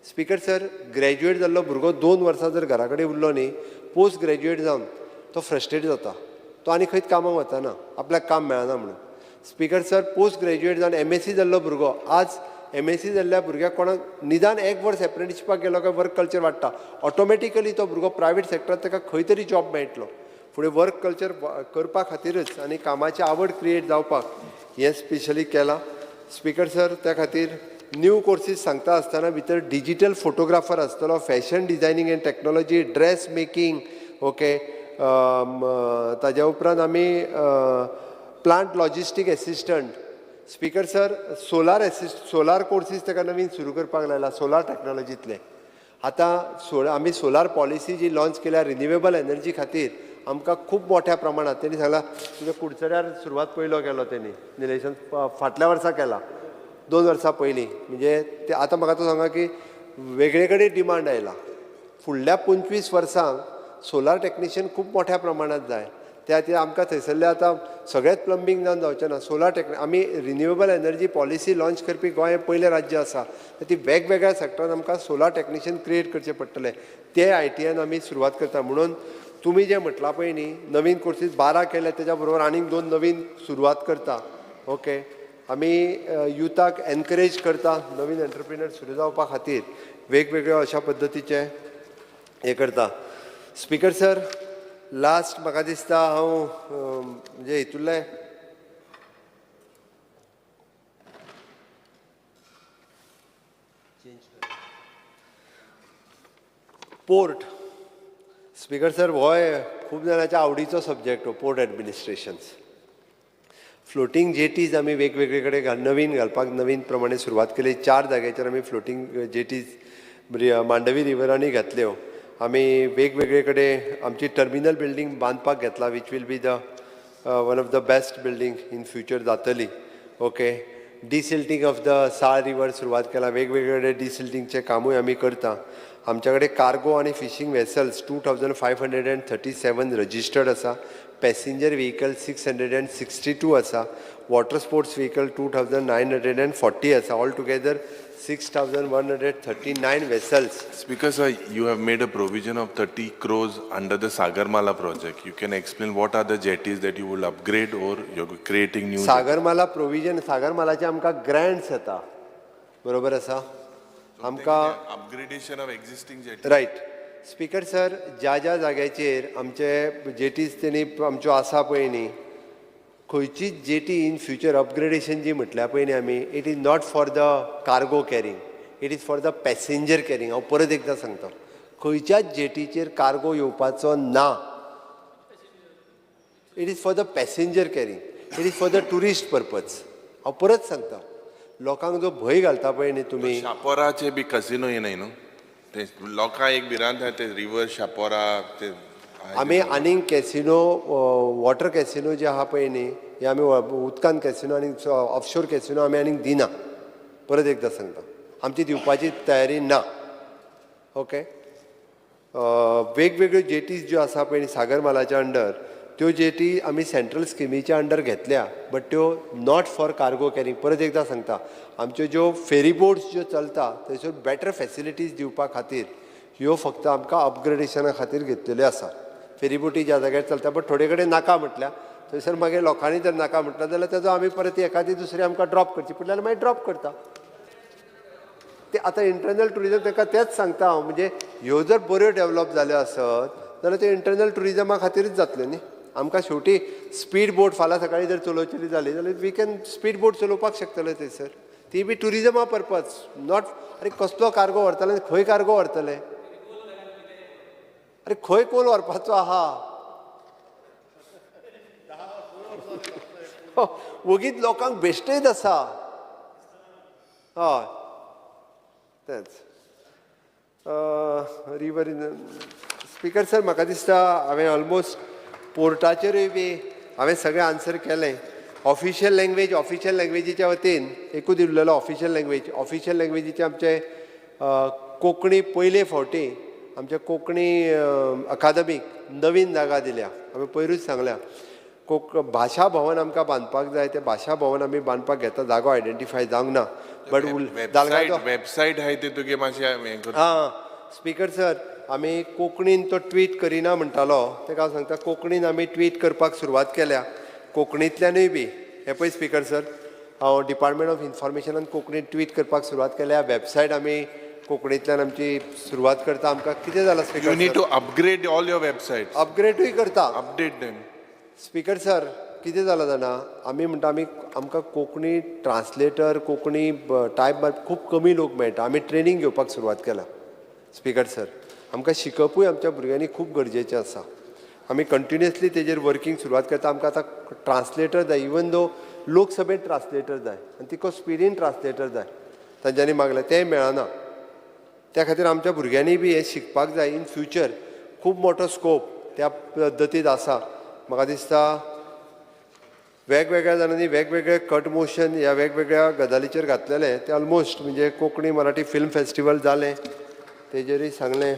स्पीकर सर, ग्रॅज्युएट जाल्लो भुरगो 2 वर्सां जर घरा कडेन उरलो न्ही, पोस्ट ग्रॅज्युएट जावन तो फ्रस्ट्रेट जाता. तो आनी खंयच कामाक वचना, आपल्याक काम मेळना म्हणून. स्पीकर सर, पोस्ट ग्रॅज्युएट जावन MSc जाल्लो भुरगो आज MSc जाल्ल्या भुरग्याक कोणाक निदान 1 वर्स एप्रेंटिसशिपाक गेलो काय वर्क कल्चर वाडटा. ऑटोमॅटिकली तो भुरगो प्रायवेट सॅक्टरांत ताका खंय तरी जॉब मेळटलो. फुडें वर्क कल्चर करपा खातीरच आनी कामाची आवड क्रिएट जावपाक हें स्पेशली केलां. स्पीकर सर, त्या खातीर न्यू कोर्सीस सांगता आसतना भितर डिजिटल फोटोग्राफर आसतलो, fashion designing end technology, dress making, okay, ताज्या उपरांत आमी plant logistic assistant speaker sir solar courses ताका नवीन सुरू करपाक लायला सोलार टॅक्नॉलॉजींतले आतां आमी सोलार पॉलिसी जी लॉन्च केल्या रिन्युवेबल एनर्जी खातीर आमकां खूब मोठ्या प्रमाणात तेणी सांगला तुज्या कुडचड्यार सुरवात पयलो केलो तेणी निलेशन फाटल्या वर्सा केला 2 वर्सां पयलीं म्हणजे ते आतां म्हाका तो सांगा की वेगळे कडेन डिमांड आयला फुडल्या 25 वर्सांक सोलार टॅक्निशियन खूब मोठ्या प्रमाणात जाय त्या खातीर आमकां थंयसरले आतां सगळेंच प्लंबींग जावन जावचें ना सोलार आमी रिन्युवेबल एनर्जी पॉलिसी लॉन्च करपी गोंय पयलें राज्य आसा ती वेगवेगळ्या सॅक्टरान आमकां सोलार टॅक्निशियन क्रिएट करचे पडटले ते ITN आमी सुरवात करता म्हणून तुमी जें म्हटलां पळय न्ही नवीन कोर्सीस 12 केले तेच्या बरोबर आनीक 2 नवीन सुरवात करता ओके आमी युथाक एनकरेज करता नवीन एंटरप्रिनर सुरू जावपा खातीर वेगवेगळ्यो अशा पद्दतीचे हे करता स्पीकर सर लास्ट म्हाका दिसता हांव म्हणजे हितूरले पोर्ट स्पीकर सर हो खूब जाणांच्या आवडीचो सब्जेक्ट हो पोर्ट एडमिनिस्ट्रेशन्स फ्लोटींग जेटीज आमी वेगवेगळे कडेन नवीन घालपाक नवीन प्रमाणे सुरवात केली 4 जाग्याचेर आमी फ्लोटींग जेटीज मांडवी रिवरांनी घातल्यो आमी वेगवेगळे कडेन आमची टर्मिनल बिल्डींग बांदपाक घेतला which will be the one of the best building in future जातली okay desilting of the Sal river सुरवात केला वेगवेगळे कडेन डिसिल्टींगचें कामूय आमी करता आमच्या कडेन कार्गो आनी फिशींग वेसल्स 2537 रजिस्टर्ड आसा पॅसेंजर व्हेकल 662 आसा वॉटर स्पोर्ट्स व्हेकल 2940 आसा all together 6139 vessels. Speaker sir, you have made a provision of 30 crores under the Sagarmala project. You can explain what are the jetties that you will upgrade or you're creating new? Sagarmala provision, Sagarmalaचे आमकां grants येता, बरोबर आसा? आमकां upgradation of existing jetties. Right. Speaker sir, ज्या जाग्याचेर आमचे जेटीज तेणी आमच्यो आसा पळय न्ही खंयचीच जेटी इन फ्युचर अपग्रेडेशन जी म्हटल्या पळय न्ही आमी it is not for the cargo carrying it is for the passenger carrying हांव परत एकदां सांगता खंयच्याच जेटीचेर कार्गो येवपाचो ना it is for the passenger carrying it is for the tourist purpose हांव परत सांगता लोकांक जो भंय घालता पळय न्ही तुमी शापोराचे बी कसिनो येनाय न्हू ते लोकां एक भिरांत आहा ते रिवर शापोरा ते आमी आनीक कॅसिनो वॉटर कॅसिनो जे आहा पळय न्ही हे आमी उदकान कॅसिनो आनी ऑफशोर कॅसिनो आमी आनीक दिना परत एकदां सांगता आमची दिवपाची तयारी ना ओके वेगवेगळ्यो जेटीज ज्यो आसा पळय न्ही सागरमालाच्या अंडर त्यो जेटी आमी सेंट्रल स्किमीच्या अंडर घेतल्या बट त्यो नॉट फॉर कार्गो कॅरींग परत एकदां सांगता आमच्यो ज्यो फेरी बोट्स ज्यो चलता थंयसर बेटर फॅसिलिटीज दिवपा खातीर ह्यो फक्त आमकां अपग्रेडेशना खातीर घेतलेल्यो आसा फेरीबोटी ज्या जाग्यार चलता बट थोडे कडेन नाका म्हटल्या थंयसर मागीर लोकांनी जर नाका म्हटलं जाल्यार तेजो आमी परत एखादी दुसरी आमकां ड्रॉप करची पडल्यार मागीर ड्रॉप करता ते आतां इंटरनल टुरिजम ताका तेच सांगता हांव म्हणजे ह्यो जर बऱ्यो डेवलप जाल्यो आसत जाल्यार त्यो इंटरनल टुरिजमा खातीरच जातल्यो न्ही आमकां शेवटी स्पीड बोट फाल्यां सकाळीं जर चलोवची जाली जाल्यार वी कॅन स्पीड बोट चलोवपाक शकतले थंयसर ती बी टुरिजमा पर्पज नॉट अरे कसलो कार्गो व्हरतले खंय कार्गो व्हरतले अरे खंय कोण व्हरपाचो आहा वगीत लोकांक बेश्टेच आसा हय तेच रिवर स्पीकर सर म्हाका दिसता हांवें ऑलमोस्ट पोर्टाचेरूय बी हांवें सगळें आन्सर केलें ऑफिशियल लँग्वेजीच्या वतीन एकूच उरलेलो ऑफिशियल लँग्वेजीचे आमचे कोंकणी पयले फावटी आमच्या कोंकणी अकादमीक नवीन जागा दिल्या आमी पयरूच सांगल्या भाशा भवन आमकां बांदपाक जाय ते भाशा भवन आमी बांदपाक घेता जागो आयडेंटिफाय जावंक ना बट वेबसायट आहाय ते तुगे मातशें हां स्पीकर सर आमी कोंकणीन तो ट्वीट करिना म्हणटालो तेका हांव सांगता कोंकणीन आमी ट्वीट करपाक सुरवात केल्या कोंकणींतल्यानूय बी हे पळय स्पीकर सर हांव डिपार्टमेंट ऑफ इन्फॉर्मेशनान कोंकणीन ट्वीट करपाक सुरवात केल्या वेबसायट आमी कोंकणींतल्यान आमची सुरवात करता आमकां कितें जालां speaker you need to upgrade all your websites अपग्रेडूय करता अपडेट देम स्पीकर सर कितें जालां जाणा आमी म्हणटा आमकां कोंकणी ट्रान्सलेटर कोंकणी टायप खूब कमी लोक मेळटा आमी ट्रेनींग घेवपाक सुरवात केला स्पीकर सर आमकां शिकपूय आमच्या भुरग्यांनी खूब गरजेचें आसा आमी कंटिन्युअसली तेजेर वर्किंग सुरवात करता. आमकां आतां ट्रान्सलेटर जाय, इवन दो लोकसभेत ट्रान्सलेटर जाय आनी तिको स्पिडीन ट्रान्सलेटर जाय. तांच्यांनी मागलें तेंय मेळना. त्या खातीर आमच्या भुरग्यांनी बी हें शिकपाक जाय. इन फ्युचर खूब मोठो स्कोप त्या पद्दतीत आसा. म्हाका दिसता वेगवेगळ्या जाणांनी वेगवेगळे कट मोशन ह्या वेगवेगळ्या गजालीचेर घातलेले. ते ऑलमोस्ट म्हणजे कोंकणी मराठी फिल्म फेस्टिवल जालें, तेजेरूय सांगलें.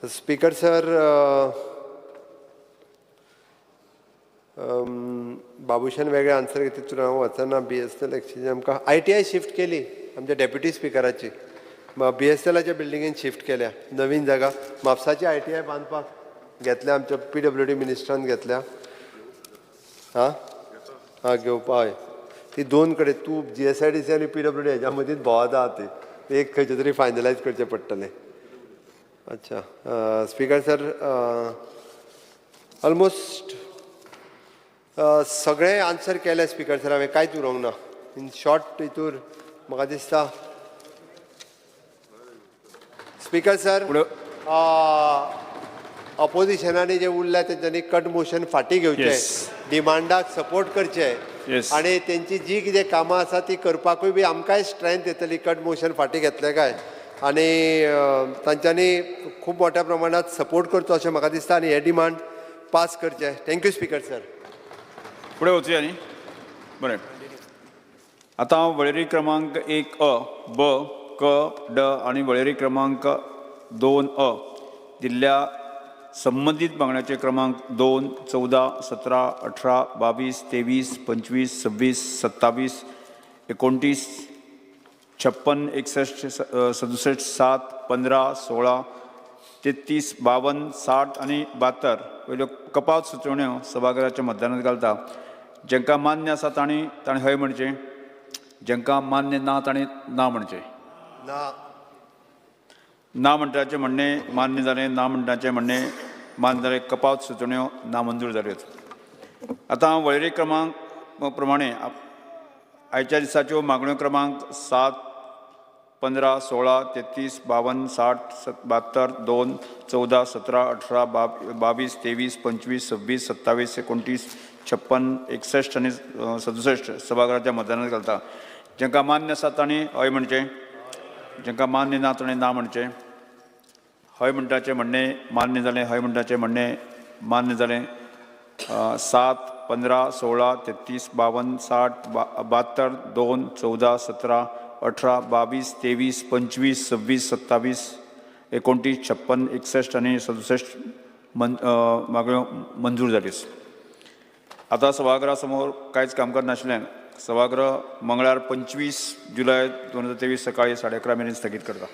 स्पीकर सर, बाबुशान वेगळे आन्सर घेतले, तितून हांव वचना. BSNL एक्सचेंज आमकां ITI शिफ्ट केली आमच्या डेप्युटी स्पिकराची. BSNLच्या बिल्डिंगेन शिफ्ट केल्या, नवीन जागा. म्हापसाची ITI बांदपाक घेतल्या, आमच्या PWD मिनिस्टरान घेतल्या. घेवपा हय. ती दोन कडेन तूं GSIDC आनी PWD हेज्या मदींच भोंवत आहा. ती एक खंयचें तरी फायनलायज करचें पडटलें. अच्छा, स्पीकर सर, ऑलमोस्ट सगळे आन्सर केले स्पीकर सर. हांवें कांयच उरोवंक ना. इन शॉर्ट हितूर म्हाका दिसता स्पीकर सर, ऑपोजिशनांनी जे उरल्या तेंच्यांनी कट मोशन फाटीं घेवचें, डिमांडाक सपोर्ट करचे आनी तेंची जी कितें कामां आसा ती करपाकूय बी आमकांय स्ट्रेंथ येतली कट मोशन फाटीं घेतले काय. आनी तांच्यांनी खूब मोठ्या प्रमाणात सपोर्ट करचो अशें म्हाका दिसता आनी हे डिमांड पास करचे. Thank you speaker sir. फुडें वचुया न्ही. बरें, आतां हांव वळेरी क्रमांक 1A, B, K, D आनी वळेरी क्रमांक 2A दिल्ल्या संबंदीत मागण्याचे क्रमांक 2, 14, 17, 18, 22, 23, 25, 26, 27, 29, 56, 61, 67, 7, 15, 16, 33, 52, 60 आनी 72 वयल्यो कपात सुचोवण्यो सभागृहाच्या मतदानांत घालता. जांकां मान्य आसा तांणी हय म्हणचें, जांकां मान्य ना तांणी ना म्हणचें. ना म्हणटाचें म्हणणें मान्य जालें, ना म्हणटाचें म्हणणें मान्य जालें. कपात सुचोवण्यो नामंजूर जाल्यो. आतां हांव वळेरी क्रमांक प्रमाणें आयच्या दिसाच्यो मागण्यो क्रमांक 7, 15, 16, 33, 52, 60, 72, 2, 14, 17, 18, 22, 23, 25, 26, 27, 29, 56, 61 आनी 67 सभागृहाच्या मतदानांत घालता. जांकां मान्य आसा तांणी हय म्हणचें, जांकां मान्य ना तांणी ना म्हणचें. हय म्हणटाचें म्हणणें मान्य जालें, हय म्हणटाचें म्हणणें मान्य जालें. 7, 15, 16, 33, 52, 60, 72, 2, 14, 17, 18, 22, 23, 25, 26, 27, 29, 56, 61 आनी 67 मागण्यो मंजूर जाल्यो. आतां सभागृहा समोर कांयच कामकाज नाशिल्ल्यान सभागृह मंगळार 25 जुलय 2023 सकाळी 11:30 मेरेन स्थगीत करता.